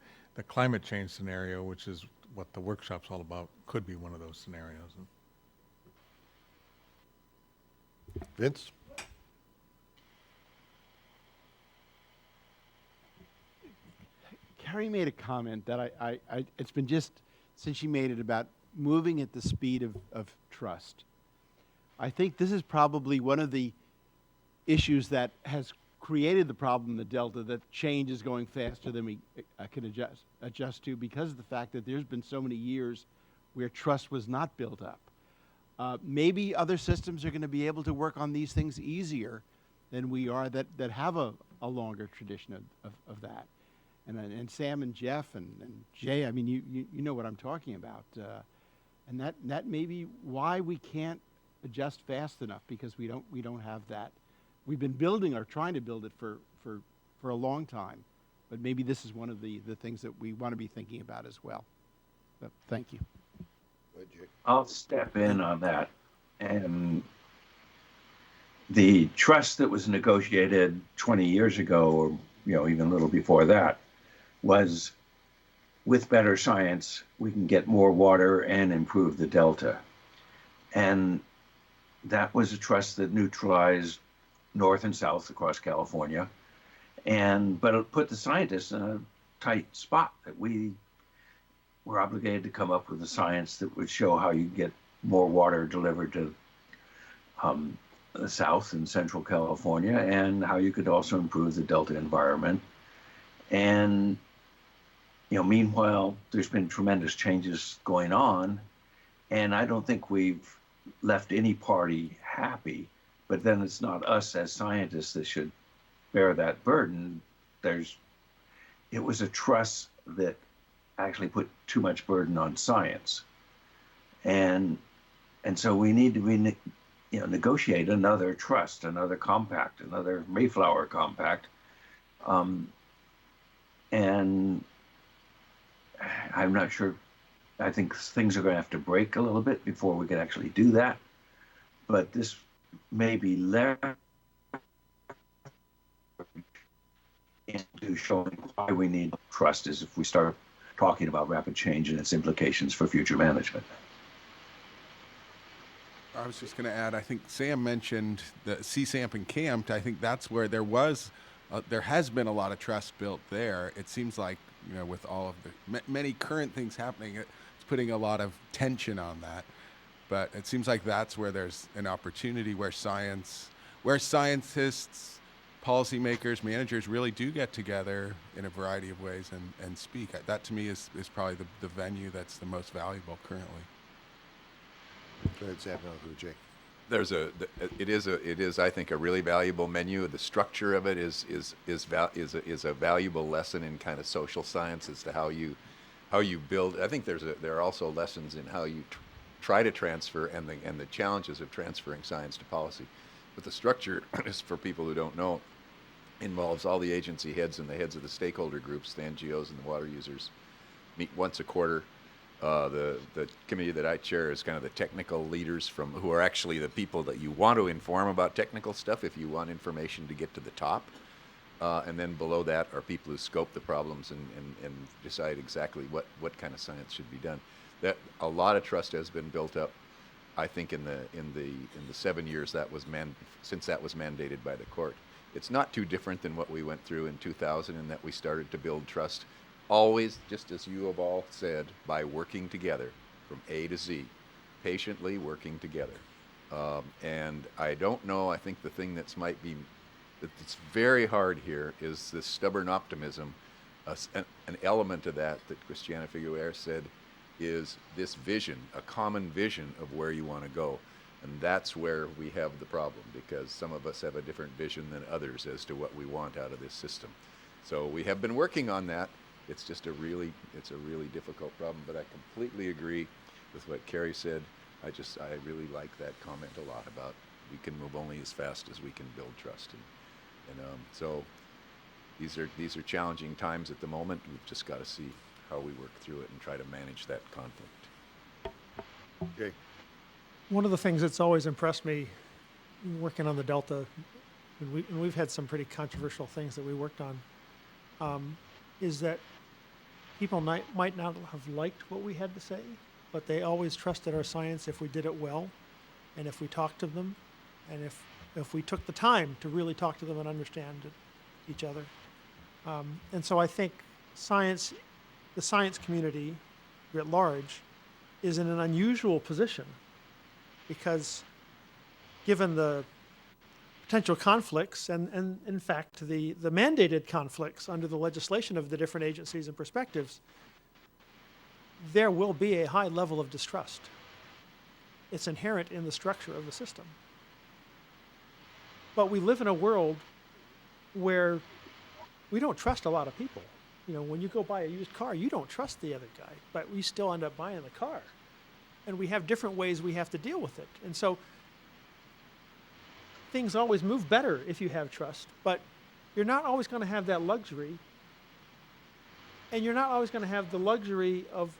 [SPEAKER 3] climate change scenario, which is what the workshop's all about, could be one of those scenarios.
[SPEAKER 4] Vince?
[SPEAKER 8] Carrie made a comment that it's been just since she made it about moving at the speed of trust. I think this is probably one of the issues that has created the problem in the Delta, that change is going faster than we can adjust to, because of the fact that there's been so many years where trust was not built up. Maybe other systems are going to be able to work on these things easier than we are that have a longer tradition of that. And Sam and Jeff and Jay, I mean, you know what I'm talking about. And that may be why we can't adjust fast enough, because we don't have that. We've been building or trying to build it for a long time, but maybe this is one of the things that we want to be thinking about as well. But thank you.
[SPEAKER 18] I'll step in on that. And the trust that was negotiated 20 years ago, or even a little before that, was with better science, we can get more water and improve the Delta. And that was a trust that neutralized north and south across California, but it put the scientists in a tight spot that we were obligated to come up with a science that would show how you get more water delivered to the south and central California, and how you could also improve the Delta environment. And meanwhile, there's been tremendous changes going on, and I don't think we've left any party happy. But then it's not us as scientists that should bear that burden. It was a trust that actually put too much burden on science, and so we need to negotiate another trust, another compact, another Mayflower compact, and I'm not sure. I think things are going to have to break a little bit before we can actually do that. But this may be less into showing why we need trust is if we start talking about rapid change and its implications for future management.
[SPEAKER 15] I was just going to add, I think Sam mentioned the CSAMP and CAMP. I think that's where there has been a lot of trust built there. It seems like, with all of the many current things happening, it's putting a lot of tension on that. But it seems like that's where there's an opportunity where scientists, policymakers, managers really do get together in a variety of ways and speak. That to me is probably the venue that's the most valuable currently.
[SPEAKER 4] Go ahead, Sam. No, Jake.
[SPEAKER 20] It is I think a really valuable menu. The structure of it is a valuable lesson in kind of social science as to how you build. I think there are also lessons in how you try to transfer and the challenges of transferring science to policy. But the structure is, for people who don't know, involves all the agency heads and the heads of the stakeholder groups, the NGOs and the water users, meet once a quarter. The committee that I chair is kind of the technical leaders who are actually the people that you want to inform about technical stuff if you want information to get to the top. And then below that are people who scope the problems and decide exactly what kind of science should be done. That a lot of trust has been built up, I think, in the 7 years since that was mandated by the court. It's not too different than what we went through in 2000, in that we started to build trust, always, just as you have all said, by working together from A to Z, patiently working together. And I don't know, I think the thing that's very hard here is this stubborn optimism. An element of that Christiana Figueroa said is this vision, a common vision of where you want to go. And that's where we have the problem, because some of us have a different vision than others as to what we want out of this system. So we have been working on that. It's just a really difficult problem, but I completely agree with what Carrie said. I really like that comment a lot about we can move only as fast as we can build trust. So these are challenging times at the moment. We've just got to see how we work through it and try to manage that conflict.
[SPEAKER 4] Okay.
[SPEAKER 2] One of the things that's always impressed me working on the Delta, and we've had some pretty controversial things that we worked on, is that people might not have liked what we had to say, but they always trusted our science if we did it well, and if we talked to them, and if we took the time to really talk to them and understand each other. And so I think the science community writ large is in an unusual position, because given the potential conflicts and in fact the mandated conflicts under the legislation of the different agencies and perspectives, there will be a high level of distrust. It's inherent in the structure of the system. But we live in a world where we don't trust a lot of people. You know, when you go buy a used car, you don't trust the other guy, but we still end up buying the car. And we have different ways we have to deal with it. And so things always move better if you have trust, but you're not always going to have that luxury. And you're not always going to have the luxury of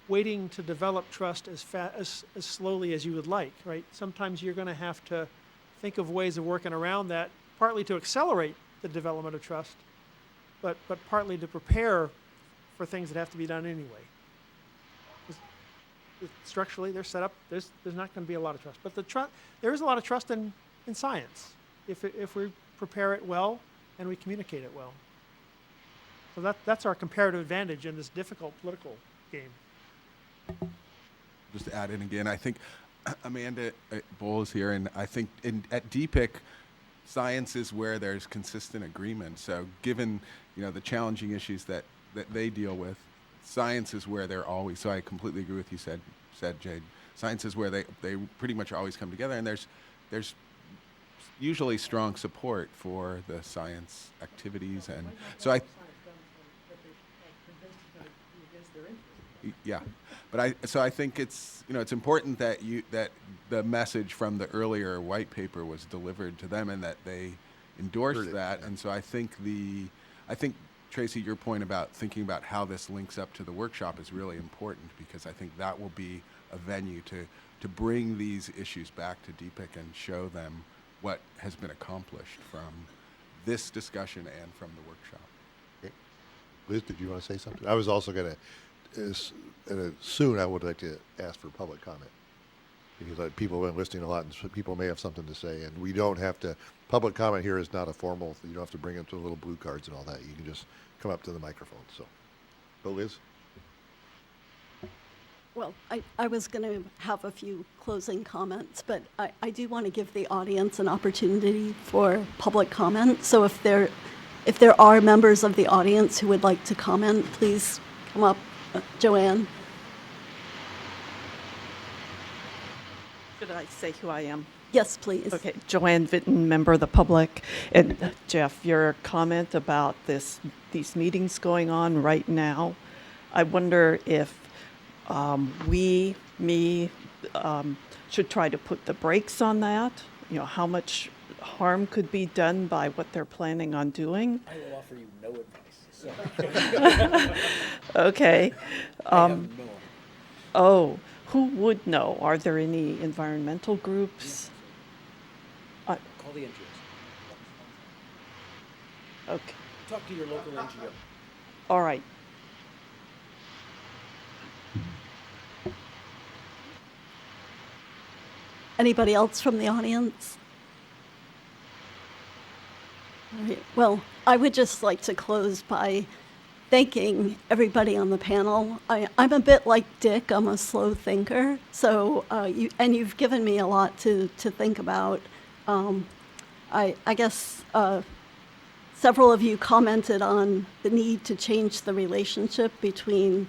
[SPEAKER 2] waiting to develop trust as slowly as you would like, right? Sometimes you're going to have to think of ways of working around that, partly to accelerate the development of trust, but partly to prepare for things that have to be done anyway. Structurally, they're set up. There's not going to be a lot of trust, but there is a lot of trust in science if we prepare it well and we communicate it well. So that's our comparative advantage in this difficult political game.
[SPEAKER 15] Just to add in again, I think Amanda Bull is here, and I think at DPIC, science is where there's consistent agreement. So given the challenging issues that they deal with, science is where they're always. So I completely agree with you said Jade. Science is where they pretty much always come together, and there's usually strong support for the science activities, and so I. Yeah, but I think it's it's important that the message from the earlier white paper was delivered to them and that they endorsed that. And so I think Tracy, your point about thinking about how this links up to the workshop is really important, because I think that will be a venue to bring these issues back to DPIC and show them what has been accomplished from this discussion and from the workshop.
[SPEAKER 4] Okay. Liz, did you want to say something? I was also going to. Soon I would like to ask for public comment, because people have been listening a lot and so people may have something to say, and we don't have to, public comment here is not a formal, you don't have to bring up the little blue cards and all that. You can just come up to the microphone. So, but Liz?
[SPEAKER 1] Well, I was going to have a few closing comments, but I do want to give the audience an opportunity for public comment. So if there are members of the audience who would like to comment, please come up. Joanne.
[SPEAKER 7] Should I say who I am?
[SPEAKER 1] Yes, please.
[SPEAKER 7] Okay, Joanne Vinton, member of the public. And Jeff, your comment about these meetings going on right now, I wonder if we should try to put the brakes on that. How much harm could be done by what they're planning on doing?
[SPEAKER 19] I will offer you no advice.
[SPEAKER 7] Okay. Who would know? Are there any environmental groups?
[SPEAKER 19] Call the NGOs.
[SPEAKER 7] Okay.
[SPEAKER 19] Talk to your local NGO.
[SPEAKER 7] All right.
[SPEAKER 1] Anybody else from the audience? All right. Well, I would just like to close by thanking everybody on the panel. I'm a bit like Dick. I'm a slow thinker. So you've given me a lot to think about. I guess several of you commented on the need to change the relationship between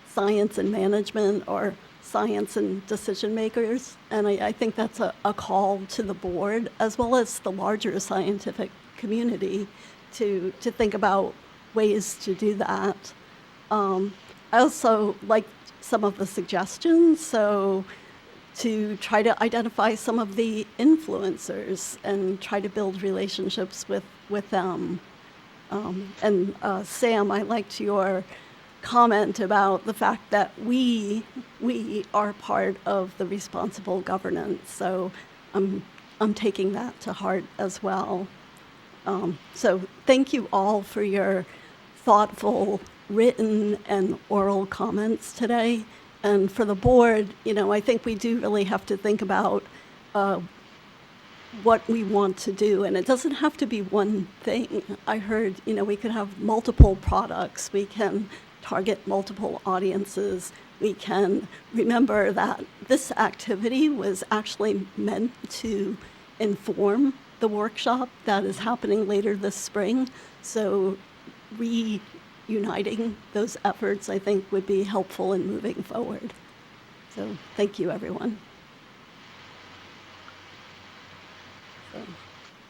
[SPEAKER 1] science and management, or science and decision makers. And I think that's a call to the board, as well as the larger scientific community, to think about ways to do that. I also liked some of the suggestions, so to try to identify some of the influencers and try to build relationships with them. And Sam, I liked your comment about the fact that we are part of the responsible governance. So I'm taking that to heart as well. So thank you all for your thoughtful written and oral comments today. And for the board, I think we do really have to think about what we want to do. And it doesn't have to be one thing. I heard, we could have multiple products. We can target multiple audiences. We can remember that this activity was actually meant to inform the workshop that is happening later this spring. So reuniting those efforts, I think, would be helpful in moving forward. So thank you, everyone.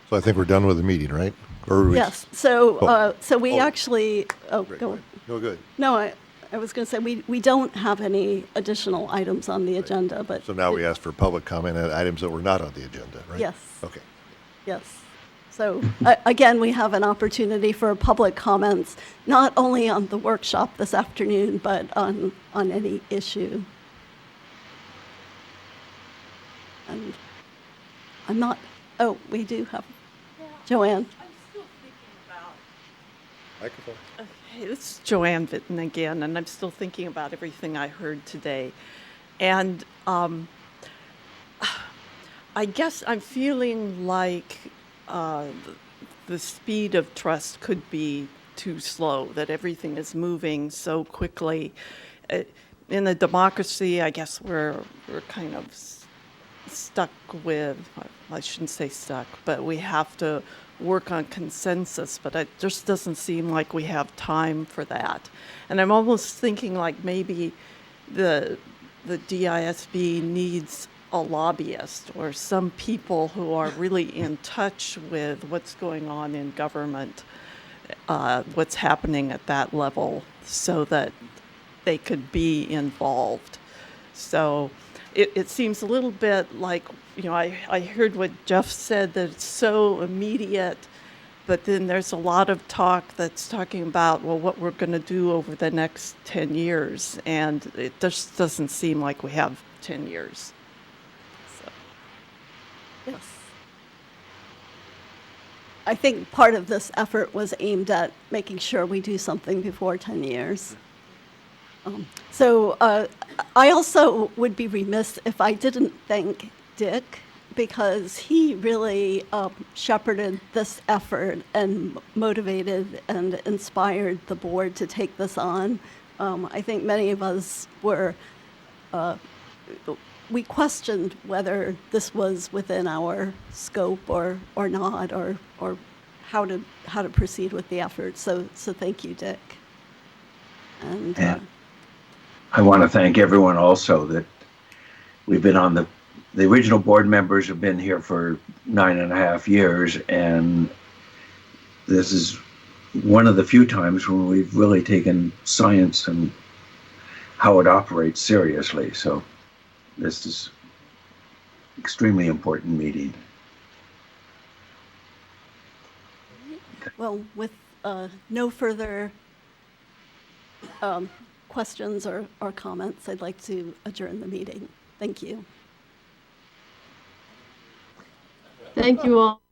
[SPEAKER 4] So I think we're done with the meeting, right? Or
[SPEAKER 1] Yes. So we
[SPEAKER 4] Oh.
[SPEAKER 1] actually. Oh,
[SPEAKER 4] Great,
[SPEAKER 1] go.
[SPEAKER 4] go ahead. No, good.
[SPEAKER 1] No, I was going to say we don't have any additional items on the agenda, but
[SPEAKER 4] So now we ask for public comment on items that were not on the agenda, right?
[SPEAKER 1] Yes.
[SPEAKER 4] Okay.
[SPEAKER 1] yes. So again, we have an opportunity for public comments, not only on the workshop this afternoon, but on any issue. And I'm not. Oh, we do have. Joanne.
[SPEAKER 4] Microphone.
[SPEAKER 7] Hey, this is Joanne Vitten again, and I'm still thinking about everything I heard today. And I guess I'm feeling like the speed of trust could be too slow, that everything is moving so quickly. In a democracy, I guess we're kind of stuck with, I shouldn't say stuck, but we have to work on consensus, but it just doesn't seem like we have time for that. And I'm almost thinking like maybe the DISB needs a lobbyist or some people who are really in touch with what's going on in government, what's happening at that level, so that they could be involved. So it seems a little bit like, I heard what Jeff said, that it's so immediate, but then there's a lot of talk that's talking about, well, what we're going to do over the next 10 years. And it just doesn't seem like we have 10 years. So.
[SPEAKER 1] Yes. I think part of this effort was aimed at making sure we do something before 10 years. So I also would be remiss if I didn't thank Dick, because he really shepherded this effort and motivated and inspired the board to take this on. I think many of us we questioned whether this was within our scope or not, or how to proceed with the effort. So thank you, Dick. And
[SPEAKER 18] I want to thank everyone also that we've been on the original board members have been here for 9.5 years, and this is one of the few times when we've really taken science and how it operates seriously. So this is extremely important meeting.
[SPEAKER 1] well, with no further questions or comments, I'd like to adjourn the meeting. Thank you.
[SPEAKER 21] Thank you all.